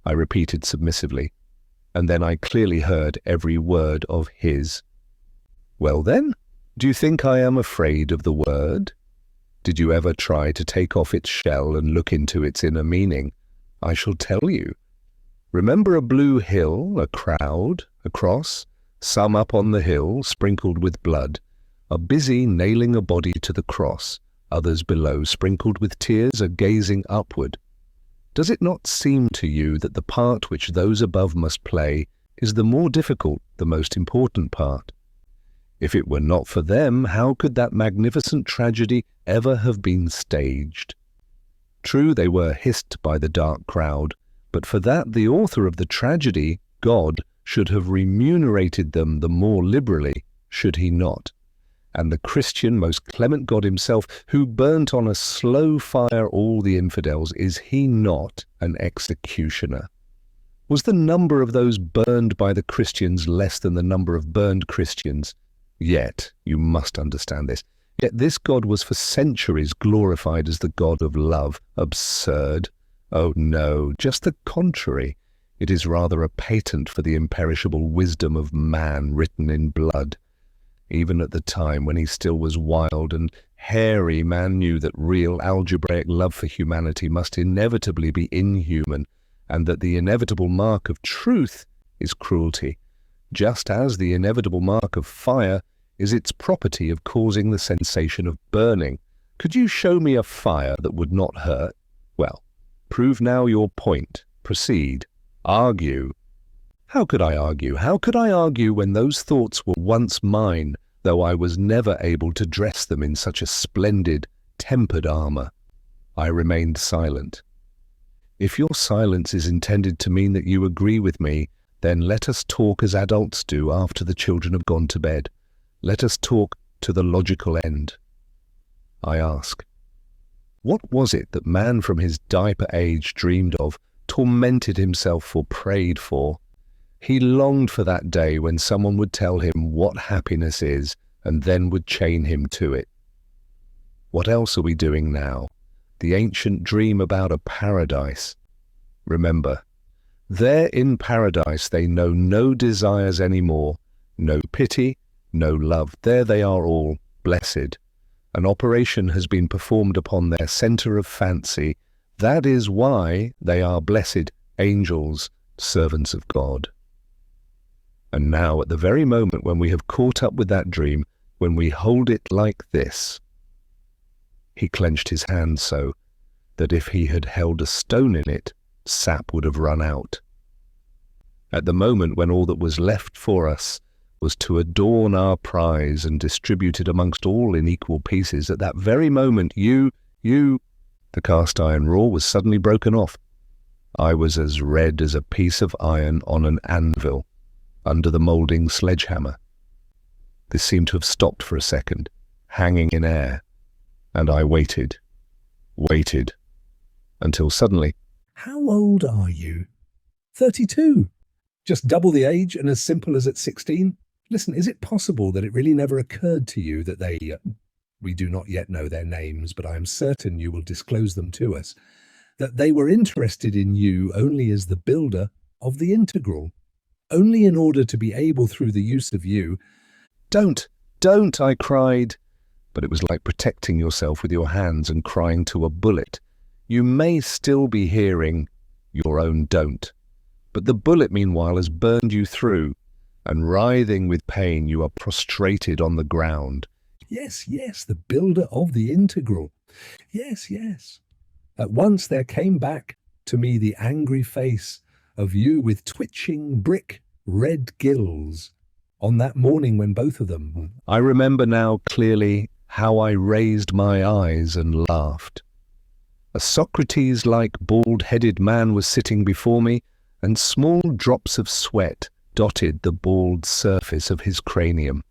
I repeated submissively, and then I clearly heard every word of his. Well then, do you think I am afraid of the word? Did you ever try to take off its shell and look into its inner meaning? I shall tell you. Remember a blue hill, a crowd, a cross, some up on the hill, sprinkled with blood, are busy nailing a body to the cross, others below, sprinkled with tears, are gazing upward. Does it not seem to you that the part which those above must play is the more difficult, the most important part? If it were not for them, how could that magnificent tragedy ever have been staged? True, they were hissed by the dark crowd, but for that the author of the tragedy, God, should have remunerated them the more liberally, should he not? And the Christian, most clement God himself, who burnt on a slow fire all the infidels, is he not an executioner? Was the number of those burned by the Christians less than the number of burned Christians? Yet, you must understand this, yet this God was for centuries glorified as the God of love. Absurd. Oh no, just the contrary. It is rather a patent for the imperishable wisdom of man written in blood. Even at the time when he still was wild and hairy, man knew that real algebraic love for humanity must inevitably be inhuman, and that the inevitable mark of truth is cruelty, just as the inevitable mark of fire is its property of causing the sensation of burning. Could you show me a fire that would not hurt? Well, prove now your point. Proceed. Argue. How could I argue? How could I argue when those thoughts were once mine, though I was never able to dress them in such a splendid, tempered armor? I remained silent. If your silence is intended to mean that you agree with me, then let us talk as adults do after the children have gone to bed. Let us talk to the logical end. I ask, what was it that man from his diaper age dreamed of, tormented himself for, prayed for? He longed for that day when someone would tell him what happiness is and then would chain him to it. What else are we doing now? The ancient dream about a paradise. Remember, there in paradise they know no desires anymore, no pity, no love. There they are all, blessed. An operation has been performed upon their center of fancy. That is why they are blessed angels, servants of God. And now, at the very moment when we have caught up with that dream, when we hold it like this, he clenched his hand so that if he had held a stone in it, sap would have run out. At the moment when all that was left for us was to adorn our prize and distribute it amongst all in equal pieces, at that very moment the cast iron raw was suddenly broken off. I was as red as a piece of iron on an anvil under the moulding sledgehammer. This seemed to have stopped for a second, hanging in air, and I waited, until suddenly, How old are you? 32. Just double the age and as simple as at 16? Listen, is it possible that it really never occurred to you that we do not yet know their names, but I am certain you will disclose them to us, that they were interested in you only as the builder of the integral, only in order to be able through the use of you? Don't, I cried. But it was like protecting yourself with your hands and crying to a bullet. You may still be hearing your own don't, but the bullet meanwhile has burned you through, and writhing with pain you are prostrated on the ground. Yes, the builder of the integral. Yes. At once there came back to me the angry face of you with twitching brick red gills on that morning when both of them. I remember now clearly how I raised my eyes and laughed. A Socrates-like bald-headed man was sitting before me, and small drops of sweat dotted the bald surface of his cranium.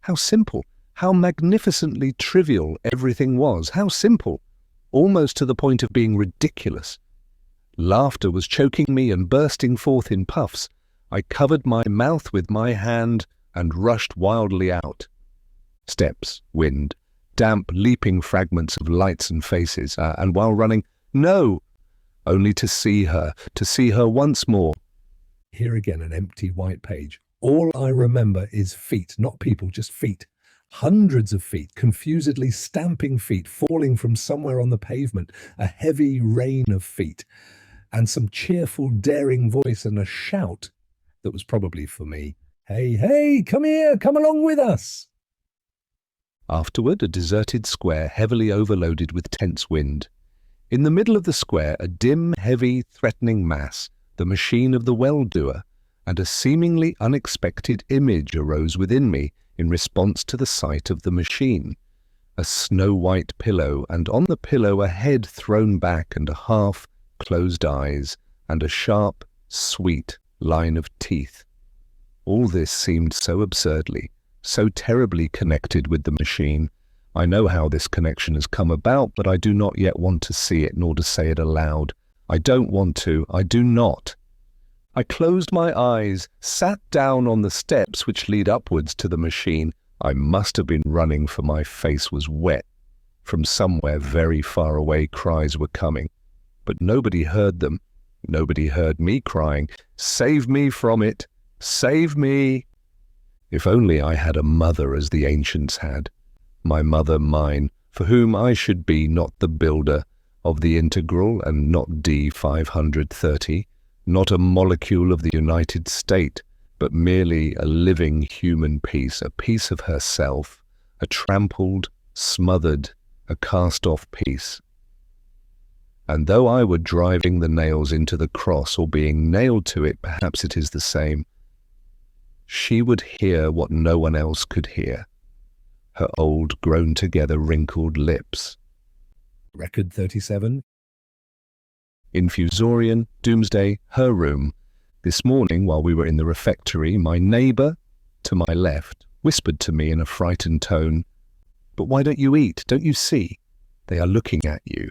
How simple, how magnificently trivial everything was, how simple, almost to the point of being ridiculous. Laughter was choking me and bursting forth in puffs. I covered my mouth with my hand and rushed wildly out. Steps, wind, damp, leaping fragments of lights and faces, and while running, no! Only to see her once more. Here again, an empty white page. All I remember is feet, not people, just feet. Hundreds of feet, confusedly stamping feet, falling from somewhere on the pavement, a heavy rain of feet, and some cheerful, daring voice and a shout that was probably for me. Hey, hey, come here, come along with us. Afterward, a deserted square heavily overloaded with tense wind. In the middle of the square, a dim, heavy, threatening mass, the machine of the well-doer, and a seemingly unexpected image arose within me in response to the sight of the machine. A snow-white pillow, and on the pillow a head thrown back and a half-closed eyes, and a sharp, sweet line of teeth. All this seemed so absurdly, so terribly connected with the machine. I know how this connection has come about, but I do not yet want to see it nor to say it aloud. I don't want to. I do not. I closed my eyes, sat down on the steps which lead upwards to the machine. I must have been running, for my face was wet. From somewhere very far away cries were coming, but nobody heard them. Nobody heard me crying, "Save me from it! Save me!" If only I had a mother as the ancients had. My mother mine, for whom I should be not the builder of the integral and not D 530, not a molecule of the United State, but merely a living human piece, a piece of herself, a trampled, smothered, a cast-off piece. And though I were driving the nails into the cross or being nailed to it, perhaps it is the same, she would hear what no one else could hear. Her old, grown-together, wrinkled lips. Record 37. Infusorian, Doomsday, her room. This morning, while we were in the refectory, my neighbour, to my left, whispered to me in a frightened tone, "But why don't you eat? Don't you see? They are looking at you."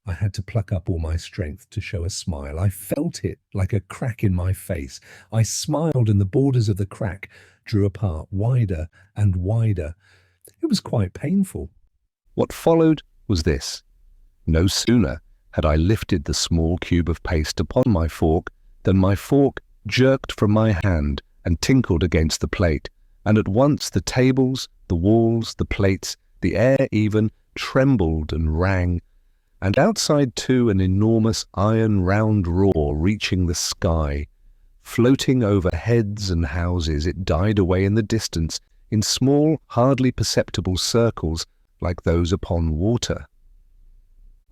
I had to pluck up all my strength to show a smile. I felt it like a crack in my face. I smiled and the borders of the crack drew apart wider and wider. It was quite painful. What followed was this. No sooner had I lifted the small cube of paste upon my fork than my fork jerked from my hand and tinkled against the plate, and at once the tables, the walls, the plates, the air even, trembled and rang, and outside too an enormous iron round roar reaching the sky. Floating over heads and houses, it died away in the distance in small, hardly perceptible circles like those upon water.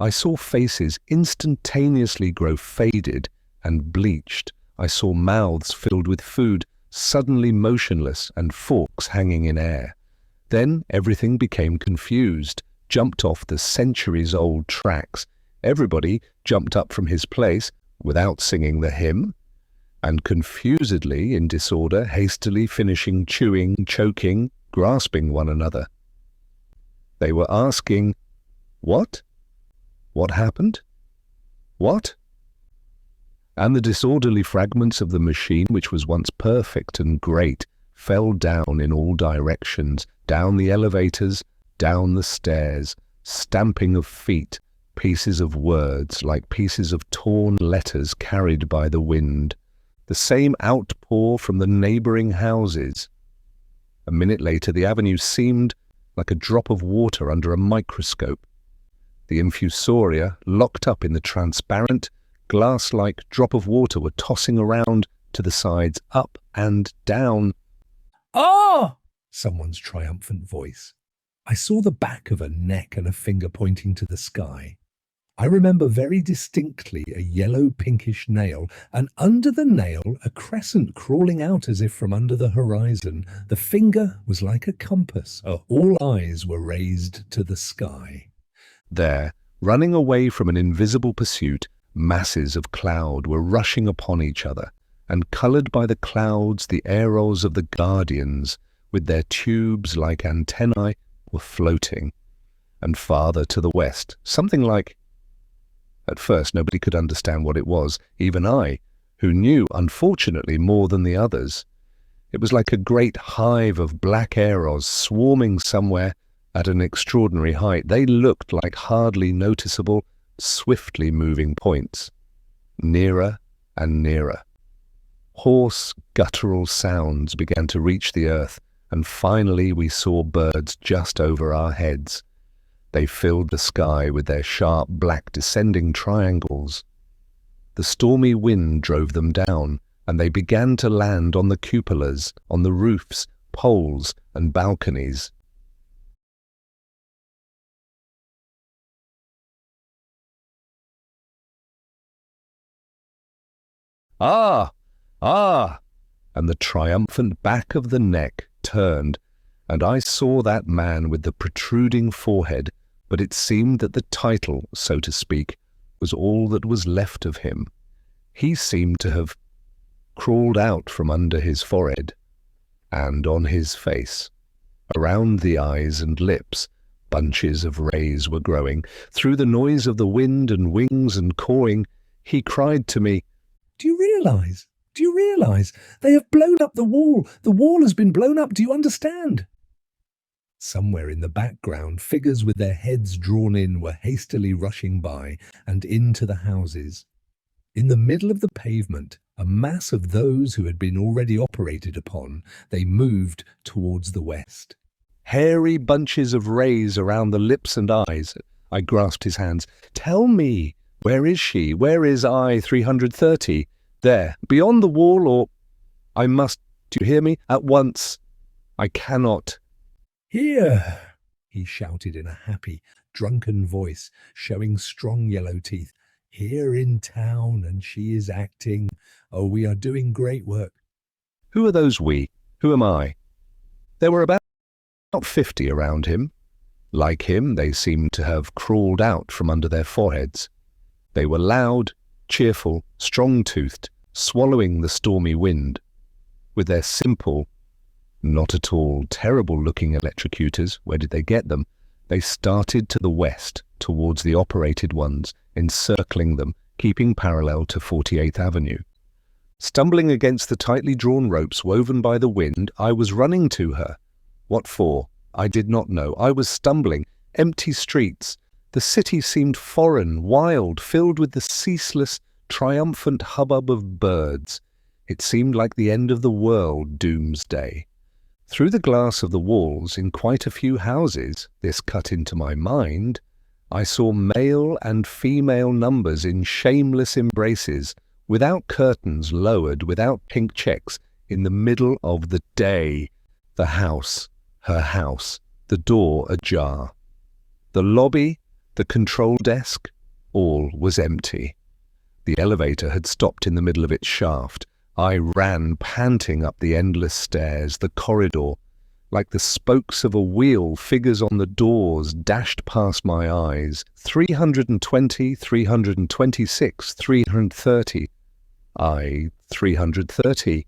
I saw faces instantaneously grow faded and bleached. I saw mouths filled with food, suddenly motionless, and forks hanging in air. Then everything became confused, jumped off the centuries-old tracks. Everybody jumped up from his place without singing the hymn, and confusedly, in disorder, hastily finishing chewing, choking, grasping one another. They were asking, "What? What happened? What?" And the disorderly fragments of the machine, which was once perfect and great, fell down in all directions, down the elevators, down the stairs, stamping of feet, pieces of words like pieces of torn letters carried by the wind, the same outpour from the neighbouring houses. A minute later the avenue seemed like a drop of water under a microscope. The infusoria, locked up in the transparent, glass-like drop of water, were tossing around to the sides, up and down. "Ah!" someone's triumphant voice. I saw the back of a neck and a finger pointing to the sky. I remember very distinctly a yellow pinkish nail, and under the nail a crescent crawling out as if from under the horizon. The finger was like a compass. All eyes were raised to the sky. There, running away from an invisible pursuit, masses of cloud were rushing upon each other, and coloured by the clouds the aerols of the guardians, with their tubes like antennae, were floating. And farther to the west, something like... At first nobody could understand what it was, even I, who knew, unfortunately, more than the others. It was like a great hive of black aeros swarming somewhere at an extraordinary height. They looked like hardly noticeable, swiftly moving points, nearer and nearer. Hoarse, guttural sounds began to reach the earth, and finally we saw birds just over our heads. They filled the sky with their sharp, black, descending triangles. The stormy wind drove them down, and they began to land on the cupolas, on the roofs, poles, and balconies. Ah! Ah! And the triumphant back of the neck turned, and I saw that man with the protruding forehead, but it seemed that the title, so to speak, was all that was left of him. He seemed to have crawled out from under his forehead, and on his face, around the eyes and lips, bunches of rays were growing. Through the noise of the wind and wings and cawing, he cried to me, Do you realize? Do you realize? They have blown up the wall. The wall has been blown up. Do you understand? Somewhere in the background, figures with their heads drawn in were hastily rushing by and into the houses. In the middle of the pavement, a mass of those who had been already operated upon, they moved towards the west. Hairy bunches of rays around the lips and eyes. I grasped his hands. Tell me, where is she? Where is I 330? There, beyond the wall, or... I must, do you hear me? At once. I cannot. Here, he shouted in a happy, drunken voice, showing strong yellow teeth. Here in town, and she is acting. Oh, we are doing great work. Who are those we? Who am I? There were about 50 around him. Like him, they seemed to have crawled out from under their foreheads. They were loud, cheerful, strong-toothed, swallowing the stormy wind. With their simple, not at all terrible-looking electrocutors, where did they get them? They started to the west, towards the operated ones, encircling them, keeping parallel to 48th Avenue. Stumbling against the tightly drawn ropes woven by the wind, I was running to her. What for? I did not know. I was stumbling. Empty streets. The city seemed foreign, wild, filled with the ceaseless, triumphant hubbub of birds. It seemed like the end of the world, doomsday. Through the glass of the walls, in quite a few houses, this cut into my mind, I saw male and female numbers in shameless embraces, without curtains lowered, without pink checks, in the middle of the day. The house, her house, the door ajar. The lobby, the control desk, all was empty. The elevator had stopped in the middle of its shaft. I ran panting up the endless stairs, the corridor. Like the spokes of a wheel, figures on the doors dashed past my eyes. 320, 326, 330. I 330.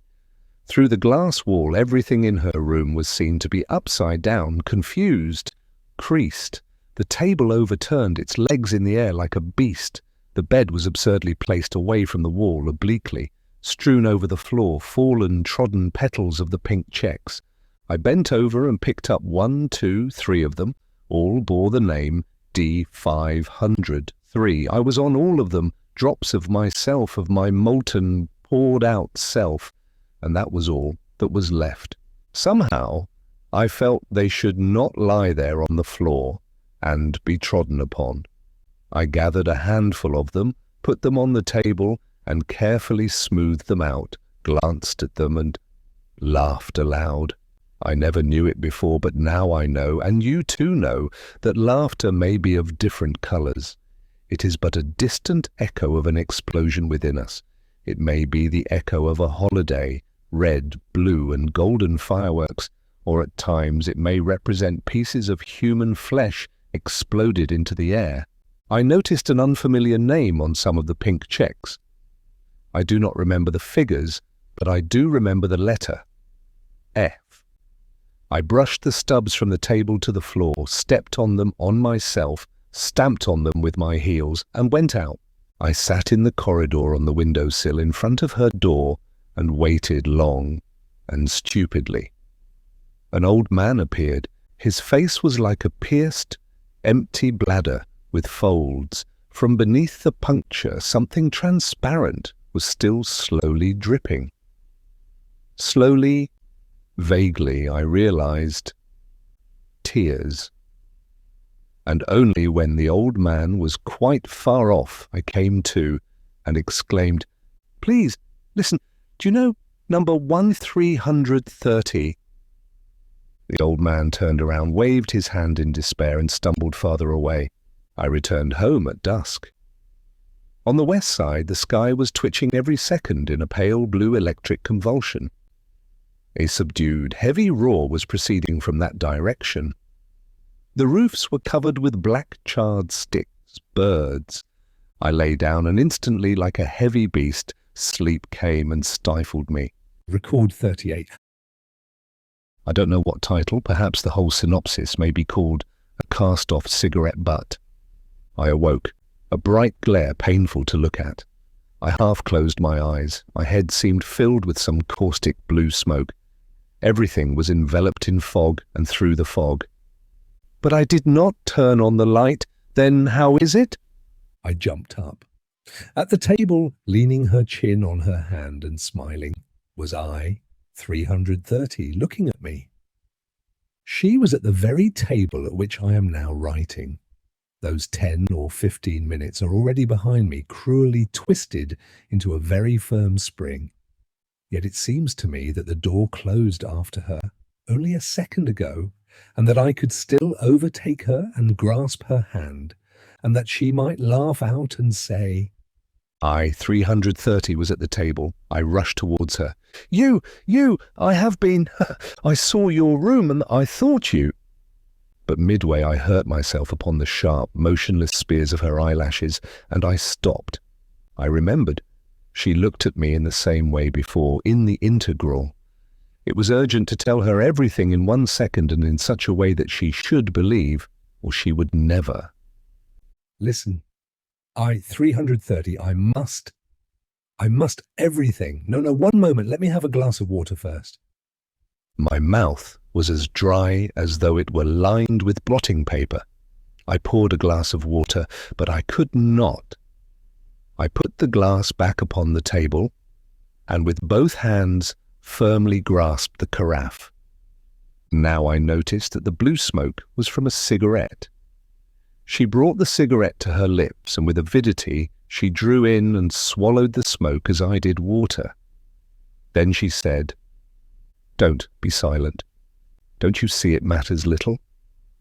Through the glass wall, everything in her room was seen to be upside down, confused, creased. The table overturned, its legs in the air like a beast. The bed was absurdly placed away from the wall, obliquely. Strewn over the floor, fallen, trodden petals of the pink checks. I bent over and picked up 1, 2, 3 of them. All bore the name D503. I was on all of them, drops of myself, of my molten, poured-out self. And that was all that was left. Somehow, I felt they should not lie there on the floor and be trodden upon. I gathered a handful of them, put them on the table, and carefully smoothed them out, glanced at them, and laughed aloud. I never knew it before, but now I know, and you too know, that laughter may be of different colours. It is but a distant echo of an explosion within us. It may be the echo of a holiday, red, blue, and golden fireworks, or at times it may represent pieces of human flesh exploded into the air. I noticed an unfamiliar name on some of the pink checks. I do not remember the figures, but I do remember the letter, F. I brushed the stubs from the table to the floor, stepped on them on myself, stamped on them with my heels, and went out. I sat in the corridor on the windowsill in front of her door and waited long and stupidly. An old man appeared. His face was like a pierced, empty bladder with folds. From beneath the puncture, something transparent was still slowly dripping. Slowly, vaguely, I realized tears. And only when the old man was quite far off, I came to and exclaimed, "Please, listen, do you know number 1330? The old man turned around, waved his hand in despair, and stumbled farther away. I returned home at dusk. On the west side, the sky was twitching every second in a pale blue electric convulsion. A subdued, heavy roar was proceeding from that direction. The roofs were covered with black charred sticks, birds. I lay down, and instantly, like a heavy beast, sleep came and stifled me. Record 38. I don't know what title, perhaps the whole synopsis may be called A Cast-Off Cigarette Butt. I awoke, a bright glare painful to look at. I half closed my eyes. My head seemed filled with some caustic blue smoke. Everything was enveloped in fog and through the fog. But I did not turn on the light. Then how is it? I jumped up. At the table, leaning her chin on her hand and smiling, was I, 330, looking at me. She was at the very table at which I am now writing. Those 10 or 15 minutes are already behind me, cruelly twisted into a very firm spring. Yet it seems to me that the door closed after her only a second ago, and that I could still overtake her and grasp her hand, and that she might laugh out and say, I, 330, was at the table. I rushed towards her. You, I have been, I saw your room and I thought you. But midway I hurt myself upon the sharp, motionless spears of her eyelashes, and I stopped. I remembered. She looked at me in the same way before, in the integral. It was urgent to tell her everything in 1 second and in such a way that she should believe, or she would never. Listen, I, 330, I must everything. No, 1 moment, let me have a glass of water first. My mouth was as dry as though it were lined with blotting paper. I poured a glass of water, but I could not. I put the glass back upon the table, and with both hands firmly grasped the carafe. Now I noticed that the blue smoke was from a cigarette. She brought the cigarette to her lips, and with avidity she drew in and swallowed the smoke as I did water. Then she said, "Don't be silent. Don't you see it matters little?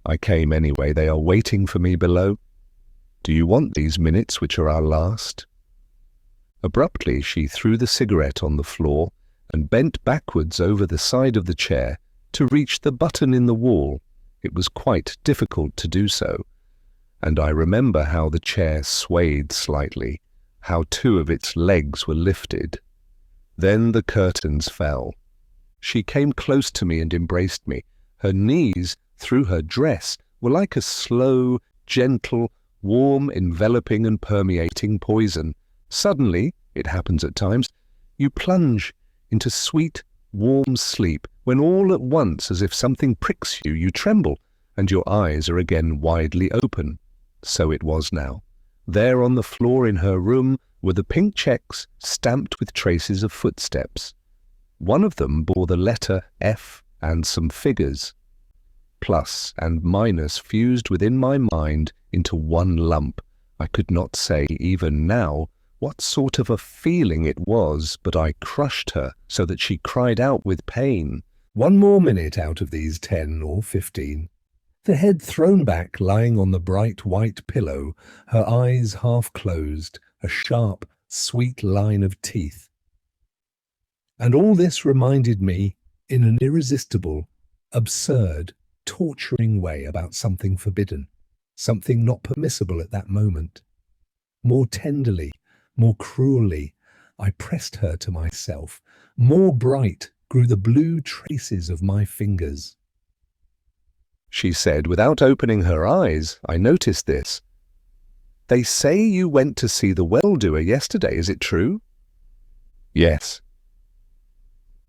I came anyway. They are waiting for me below. Do you want these minutes which are our last?" Abruptly she threw the cigarette on the floor and bent backwards over the side of the chair to reach the button in the wall. It was quite difficult to do so, and I remember how the chair swayed slightly, how 2 of its legs were lifted. Then the curtains fell. She came close to me and embraced me. Her knees, through her dress, were like a slow, gentle, warm, enveloping and permeating poison. Suddenly, it happens at times, you plunge into sweet, warm sleep, when all at once, as if something pricks you, you tremble, and your eyes are again widely open. So it was now. There on the floor in her room were the pink checks stamped with traces of footsteps. One of them bore the letter F and some figures. Plus and minus fused within my mind into one lump. I could not say even now what sort of a feeling it was, but I crushed her so that she cried out with pain. 1 more minute out of these 10 or 15. The head thrown back, lying on the bright white pillow, her eyes half closed, a sharp, sweet line of teeth. And all this reminded me, in an irresistible, absurd, torturing way, about something forbidden, something not permissible at that moment. More tenderly, more cruelly, I pressed her to myself. More bright grew the blue traces of my fingers. She said, without opening her eyes. I noticed this. "They say you went to see the well-doer yesterday, is it true?" "Yes."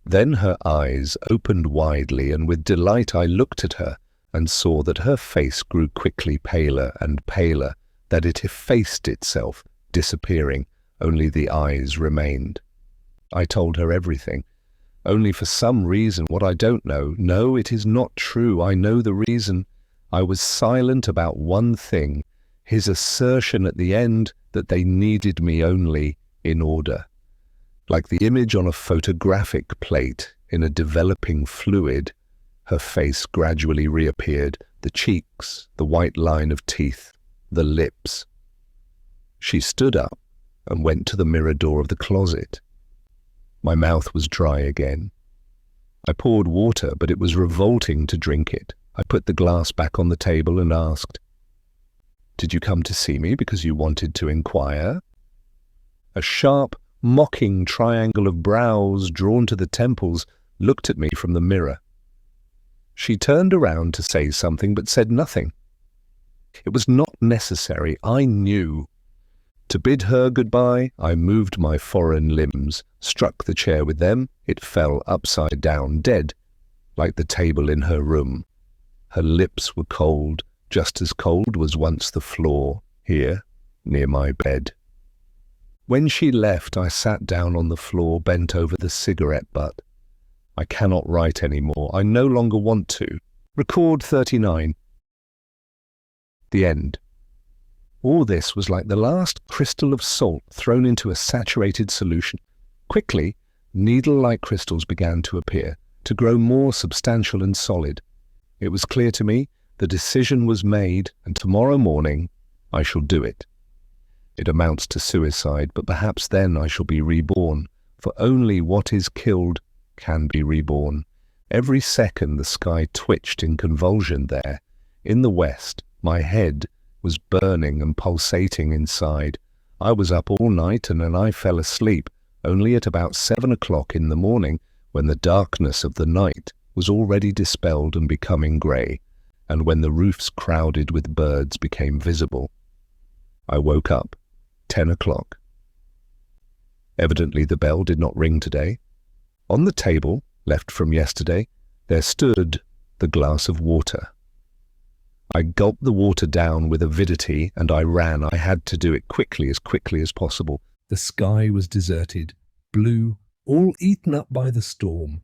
Then her eyes opened widely, and with delight I looked at her and saw that her face grew quickly paler and paler, that it effaced itself, disappearing. Only the eyes remained. I told her everything. only for some reason, what I don't know. No, it is not true. I know the reason. I was silent about one thing, his assertion at the end that they needed me only in order. Like the image on a photographic plate in a developing fluid, her face gradually reappeared, the cheeks, the white line of teeth, the lips. She stood up and went to the mirror door of the closet. My mouth was dry again. I poured water, but it was revolting to drink it. I put the glass back on the table and asked, "Did you come to see me because you wanted to inquire?" A sharp, mocking triangle of brows drawn to the temples looked at me from the mirror. She turned around to say something but said nothing. It was not necessary, I knew. To bid her goodbye, I moved my foreign limbs, struck the chair with them. It fell upside down, dead, like the table in her room. Her lips were cold, just as cold was once the floor, here, near my bed. When she left, I sat down on the floor, bent over the cigarette butt. I cannot write anymore. I no longer want to. Record 39. The end. All this was like the last crystal of salt thrown into a saturated solution. Quickly, needle-like crystals began to appear, to grow more substantial and solid. It was clear to me the decision was made, and tomorrow morning I shall do it. It amounts to suicide, but perhaps then I shall be reborn, for only what is killed can be reborn. Every second the sky twitched in convulsion there. In the west, my head was burning and pulsating inside. I was up all night and then I fell asleep, only at about 7 o'clock in the morning, when the darkness of the night was already dispelled and becoming grey, and when the roofs crowded with birds became visible. I woke up, 10 o'clock. Evidently the bell did not ring today. On the table, left from yesterday, there stood the glass of water. I gulped the water down with avidity and I ran. I had to do it quickly as possible. The sky was deserted, blue, all eaten up by the storm.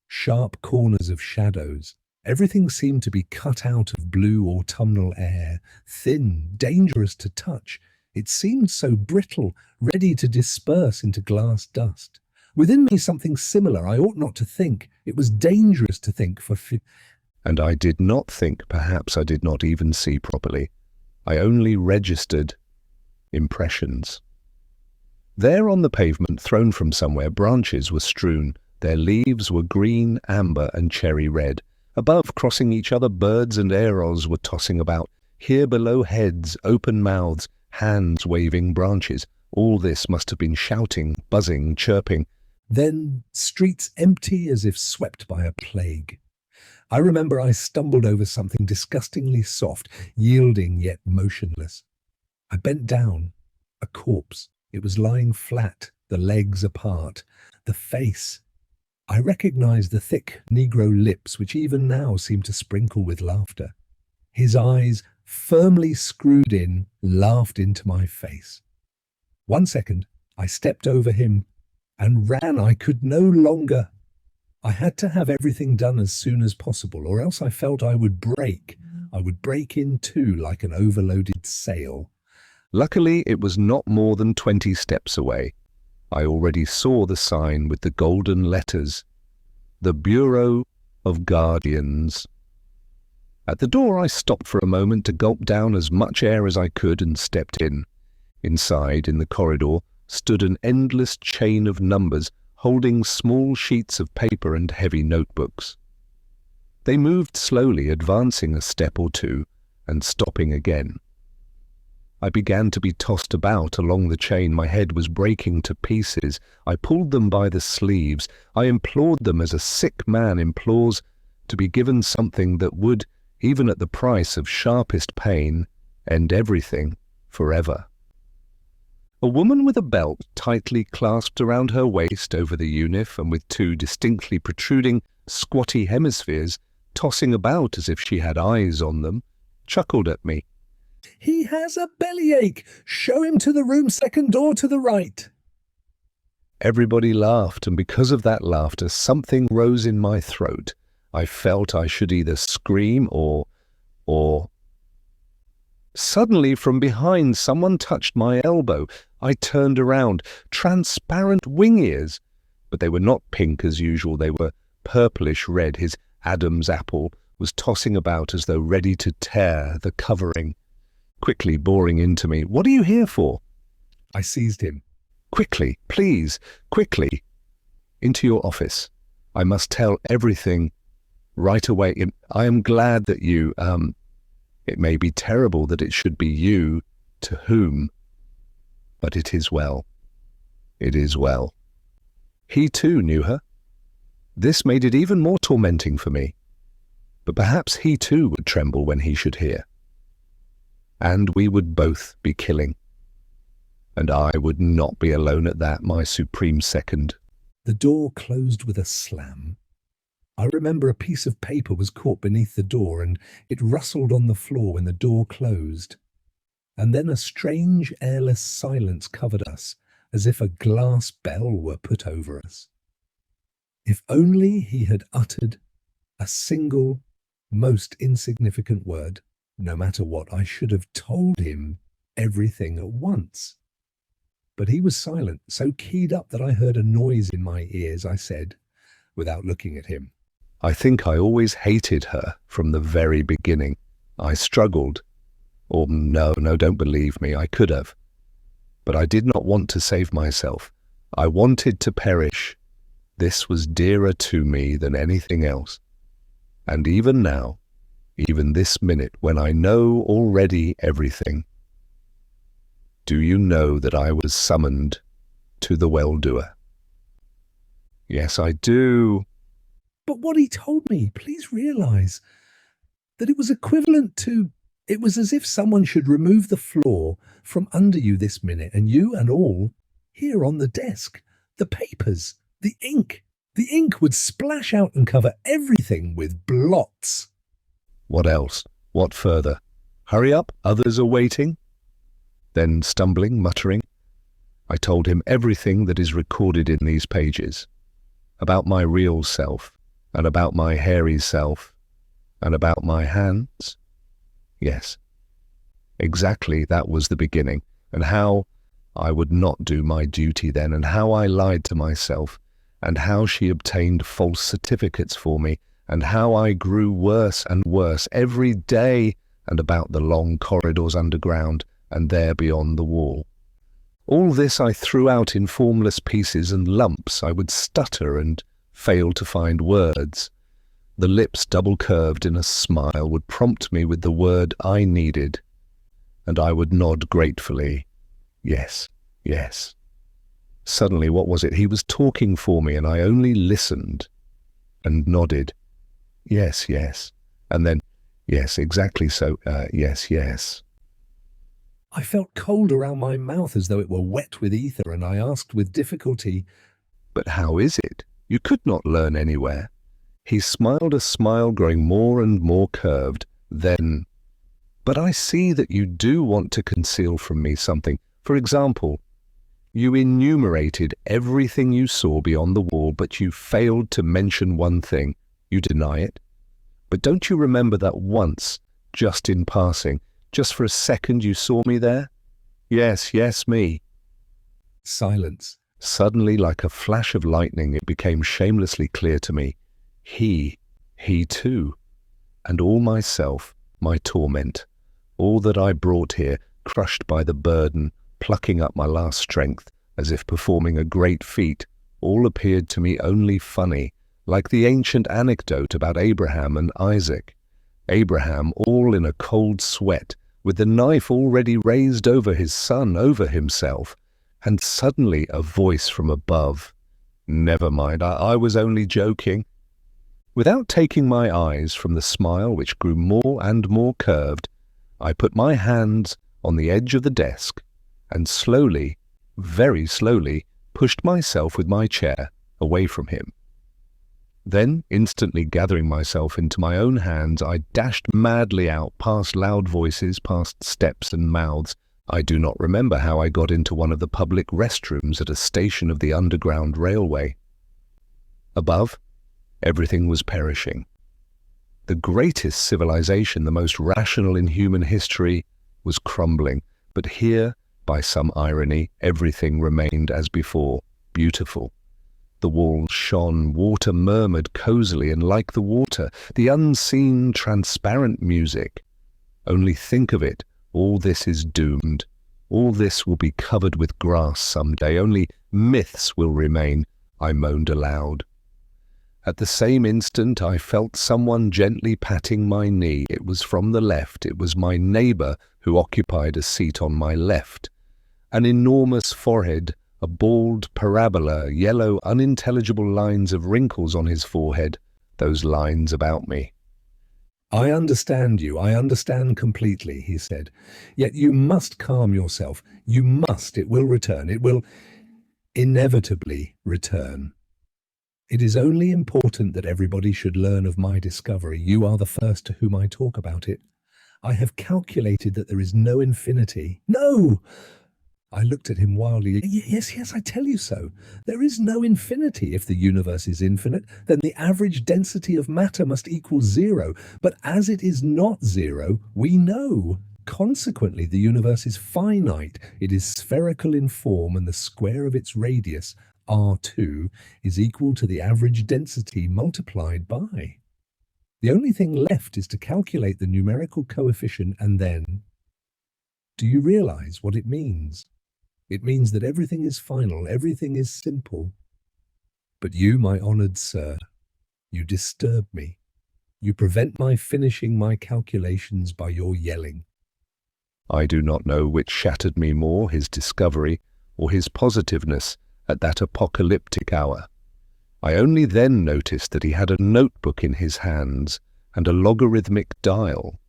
Sharp corners of shadows. Everything seemed to be cut out of blue autumnal air, thin, dangerous to touch. It seemed so brittle, ready to disperse into glass dust. Within me something similar. I ought not to think. It was dangerous to think And I did not think, perhaps I did not even see properly. I only registered impressions. There on the pavement, thrown from somewhere, branches were strewn. Their leaves were green, amber, and cherry red. Above, crossing each other, birds and arrows were tossing about. Here below, heads, open mouths, hands waving branches. All this must have been shouting, buzzing, chirping. Then streets empty as if swept by a plague. I remember I stumbled over something disgustingly soft, yielding yet motionless. I bent down. A corpse. It was lying flat, the legs apart, the face. I recognized the thick Negro lips which even now seemed to sprinkle with laughter. His eyes, firmly screwed in, laughed into my face. 1 second, I stepped over him and ran. I could no longer. I had to have everything done as soon as possible, or else I felt I would break. I would break in two like an overloaded sail. Luckily, it was not more than 20 steps away. I already saw the sign with the golden letters, the Bureau of Guardians. At the door, I stopped for a moment to gulp down as much air as I could and stepped in. Inside, in the corridor, stood an endless chain of numbers holding small sheets of paper and heavy notebooks. They moved slowly, advancing a step or two and stopping again. I began to be tossed about along the chain. My head was breaking to pieces. I pulled them by the sleeves. I implored them as a sick man implores to be given something that would, even at the price of sharpest pain, end everything forever. A woman with a belt tightly clasped around her waist over the unif and with two distinctly protruding, squatty hemispheres tossing about as if she had eyes on them, chuckled at me. "He has a bellyache. Show him to the room second door to the right." Everybody laughed, and because of that laughter, something rose in my throat. I felt I should either scream or... Suddenly, from behind, someone touched my elbow. I turned around. Transparent wing ears. But they were not pink as usual. They were purplish red. His Adam's apple was tossing about as though ready to tear the covering. Quickly boring into me. "What are you here for?" I seized him. "Quickly, please, quickly. Into your office. I must tell everything right away. I am glad that you, it may be terrible that it should be you to whom, but it is well. It is well." He too knew her. This made it even more tormenting for me. But perhaps he too would tremble when he should hear. And we would both be killing. And I would not be alone at that, my supreme second. The door closed with a slam. I remember a piece of paper was caught beneath the door, and it rustled on the floor when the door closed. And then a strange, airless silence covered us, as if a glass bell were put over us. If only he had uttered a single, most insignificant word, no matter what, I should have told him everything at once. But he was silent, so keyed up that I heard a noise in my ears. I said, without looking at him, I think I always hated her from the very beginning. I struggled. Or no, don't believe me, I could have. But I did not want to save myself. I wanted to perish. This was dearer to me than anything else. And even now, even this minute, when I know already everything, do you know that I was summoned to the well-doer? Yes, I do. But what he told me, please realize that it was equivalent to, it was as if someone should remove the floor from under you this minute, and you and all here on the desk, the papers, the ink would splash out and cover everything with blots. What else? What further? Hurry up, others are waiting. Then, stumbling, muttering, I told him everything that is recorded in these pages, about my real self, and about my hairy self, and about my hands. Yes, exactly, that was the beginning, and how I would not do my duty then, and how I lied to myself, and how she obtained false certificates for me, and how I grew worse and worse every day, and about the long corridors underground, and there beyond the wall. All this I threw out in formless pieces and lumps. I would stutter and fail to find words. The lips, double-curved in a smile, would prompt me with the word I needed, and I would nod gratefully, yes, yes. Suddenly, what was it? He was talking for me, and I only listened and nodded, yes, yes, and then, yes, exactly so, yes, yes. I felt cold around my mouth as though it were wet with ether, and I asked with difficulty, But how is it? You could not learn anywhere. He smiled a smile growing more and more curved. Then, but I see that you do want to conceal from me something. For example, you enumerated everything you saw beyond the wall, but you failed to mention one thing. You deny it. But don't you remember that once, just in passing, just for a second you saw me there? Yes, yes, me. Silence. Suddenly, like a flash of lightning, it became shamelessly clear to me. He too, and all myself, my torment, all that I brought here, crushed by the burden, plucking up my last strength, as if performing a great feat, all appeared to me only funny, like the ancient anecdote about Abraham and Isaac. Abraham all in a cold sweat, with the knife already raised over his son, over himself, and suddenly a voice from above. Never mind, I was only joking. Without taking my eyes from the smile which grew more and more curved, I put my hands on the edge of the desk and slowly, very slowly, pushed myself with my chair away from him. Then, instantly gathering myself into my own hands, I dashed madly out, past loud voices, past steps and mouths, I do not remember how I got into one of the public restrooms at a station of the Underground Railway. Above, everything was perishing. The greatest civilization, the most rational in human history, was crumbling, but here, by some irony, everything remained as before, beautiful. The walls shone, water murmured cosily, and like the water, the unseen, transparent music. Only think of it, all this is doomed. All this will be covered with grass someday. Only myths will remain, I moaned aloud. At the same instant, I felt someone gently patting my knee. It was from the left. It was my neighbor who occupied a seat on my left. An enormous forehead, a bald parabola, yellow, unintelligible lines of wrinkles on his forehead, those lines about me. I understand you. I understand completely, he said. Yet you must calm yourself. You must. It will return. It will inevitably return. It is only important that everybody should learn of my discovery. You are the first to whom I talk about it. I have calculated that there is no infinity. No! I looked at him wildly. Yes, I tell you so. There is no infinity. If the universe is infinite, then the average density of matter must equal zero. But as it is not zero, we know. Consequently, the universe is finite. It is spherical in form, and the square of its radius, R2, is equal to the average density multiplied by. The only thing left is to calculate the numerical coefficient, and then... Do you realize what it means? It means that everything is final, everything is simple. But you, my honored sir, you disturb me. You prevent my finishing my calculations by your yelling. I do not know which shattered me more, his discovery or his positiveness at that apocalyptic hour. I only then noticed that he had a notebook in his hands and a logarithmic dial.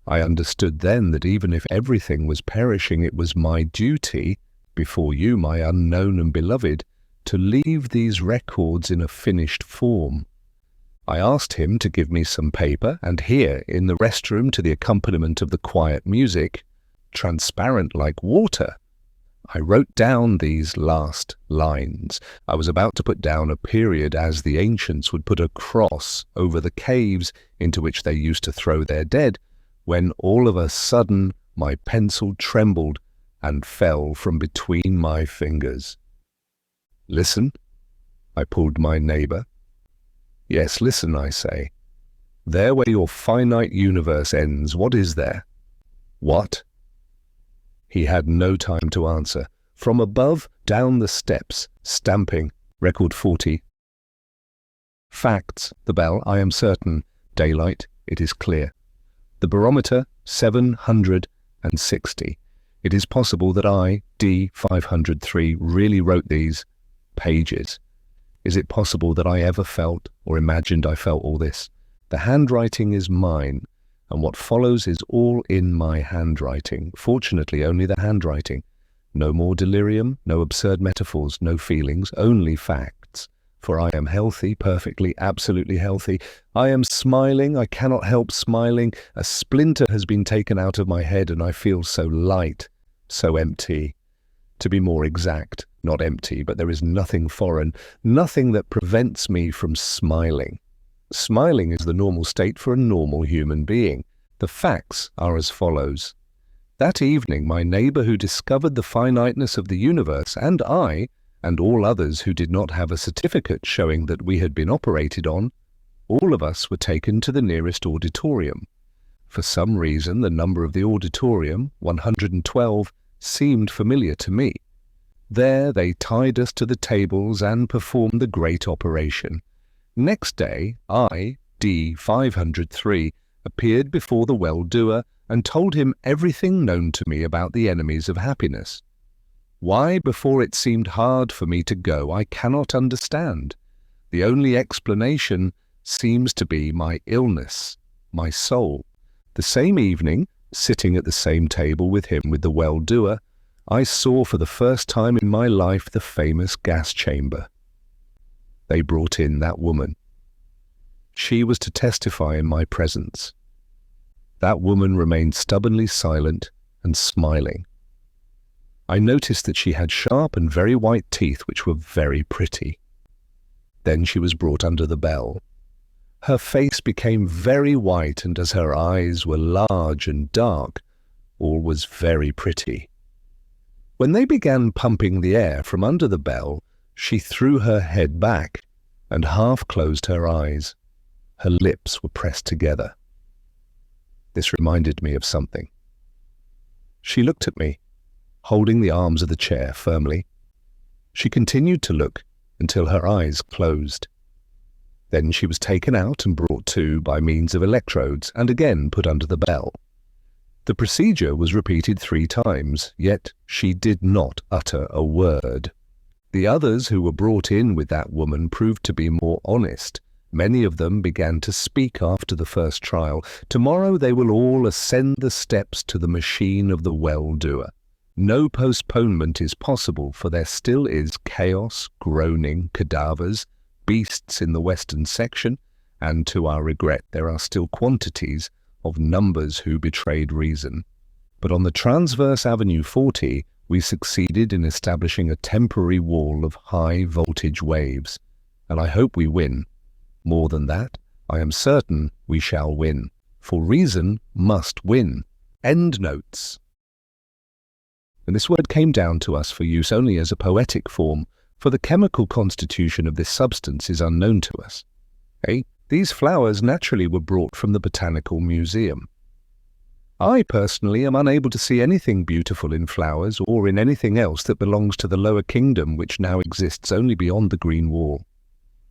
I understood then that even if everything was perishing, it was my duty, before you, my unknown and beloved, to leave these records in a finished form. I asked him to give me some paper, and here, in the restroom, to the accompaniment of the quiet music, transparent like water, I wrote down these last lines. I was about to put down a period, as the ancients would put a cross over the caves into which they used to throw their dead, when all of a sudden my pencil trembled and fell from between my fingers. Listen, I pulled my neighbor. Yes, listen, I say. There where your finite universe ends, what is there? What? He had no time to answer. From above, down the steps, stamping, record 40. Facts, the bell, I am certain. Daylight, it is clear. The barometer, 760. It is possible that I, D 503, really wrote these pages. Is it possible that I ever felt or imagined I felt all this? The handwriting is mine, and what follows is all in my handwriting. Fortunately, only the handwriting. No more delirium, no absurd metaphors, no feelings, only facts. For I am healthy, perfectly, absolutely healthy. I am smiling, I cannot help smiling. A splinter has been taken out of my head, and I feel so light, so empty. To be more exact, not empty, but there is nothing foreign, nothing that prevents me from smiling. Smiling is the normal state for a normal human being. The facts are as follows. That evening, my neighbor who discovered the finiteness of the universe, and I, and all others who did not have a certificate showing that we had been operated on, all of us were taken to the nearest auditorium. For some reason, the number of the auditorium, 112, seemed familiar to me. There they tied us to the tables and performed the great operation. Next day, I, D 503, appeared before the well-doer and told him everything known to me about the enemies of happiness. Why, before it seemed hard for me to go, I cannot understand. The only explanation seems to be my illness, my soul. The same evening, sitting at the same table with him, with the well-doer, I saw for the first time in my life the famous gas chamber. They brought in that woman. She was to testify in my presence. That woman remained stubbornly silent and smiling. I noticed that she had sharp and very white teeth which were very pretty. Then she was brought under the bell. Her face became very white, and as her eyes were large and dark, all was very pretty. When they began pumping the air from under the bell, she threw her head back and half closed her eyes. Her lips were pressed together. This reminded me of something. She looked at me, holding the arms of the chair firmly. She continued to look until her eyes closed. Then she was taken out and brought to by means of electrodes and again put under the bell. The procedure was repeated 3 times, yet she did not utter a word. The others who were brought in with that woman proved to be more honest. Many of them began to speak after the first trial. Tomorrow they will all ascend the steps to the machine of the well-doer. No postponement is possible, for there still is chaos, groaning, cadavers, beasts in the western section, and to our regret there are still quantities of numbers who betrayed reason. But on the transverse Avenue 40, we succeeded in establishing a temporary wall of high-voltage waves, and I hope we win. More than that, I am certain we shall win, for reason must win. End notes. And this word came down to us for use only as a poetic form, for the chemical constitution of this substance is unknown to us. These flowers naturally were brought from the Botanical Museum. I personally am unable to see anything beautiful in flowers or in anything else that belongs to the lower kingdom which now exists only beyond the green wall.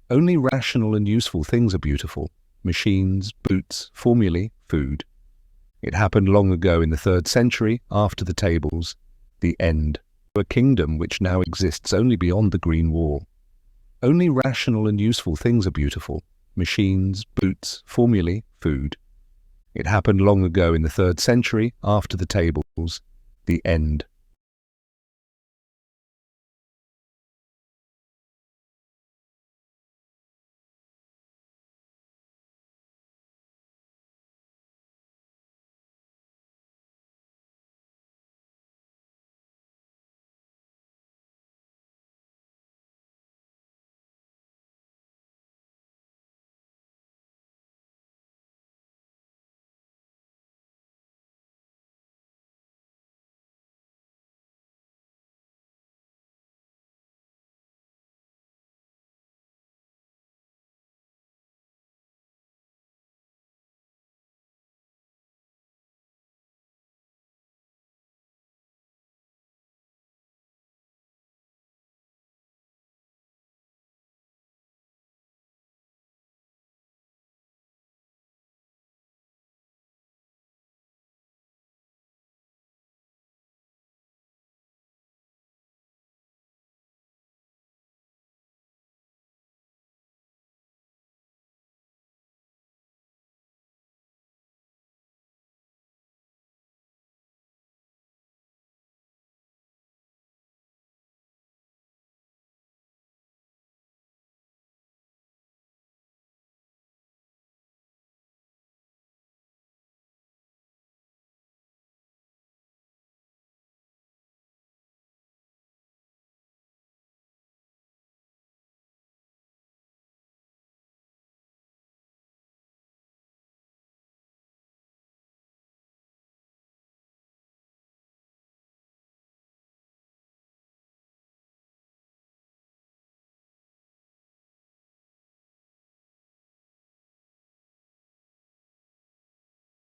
Only rational and useful things are beautiful: machines, boots, formulae, food. It happened long ago in the 3rd century, after the tables. The end. A kingdom which now exists only beyond the green wall. Only rational and useful things are beautiful: machines, boots, formulae, food. It happened long ago in the 3rd century, after the tables. The end.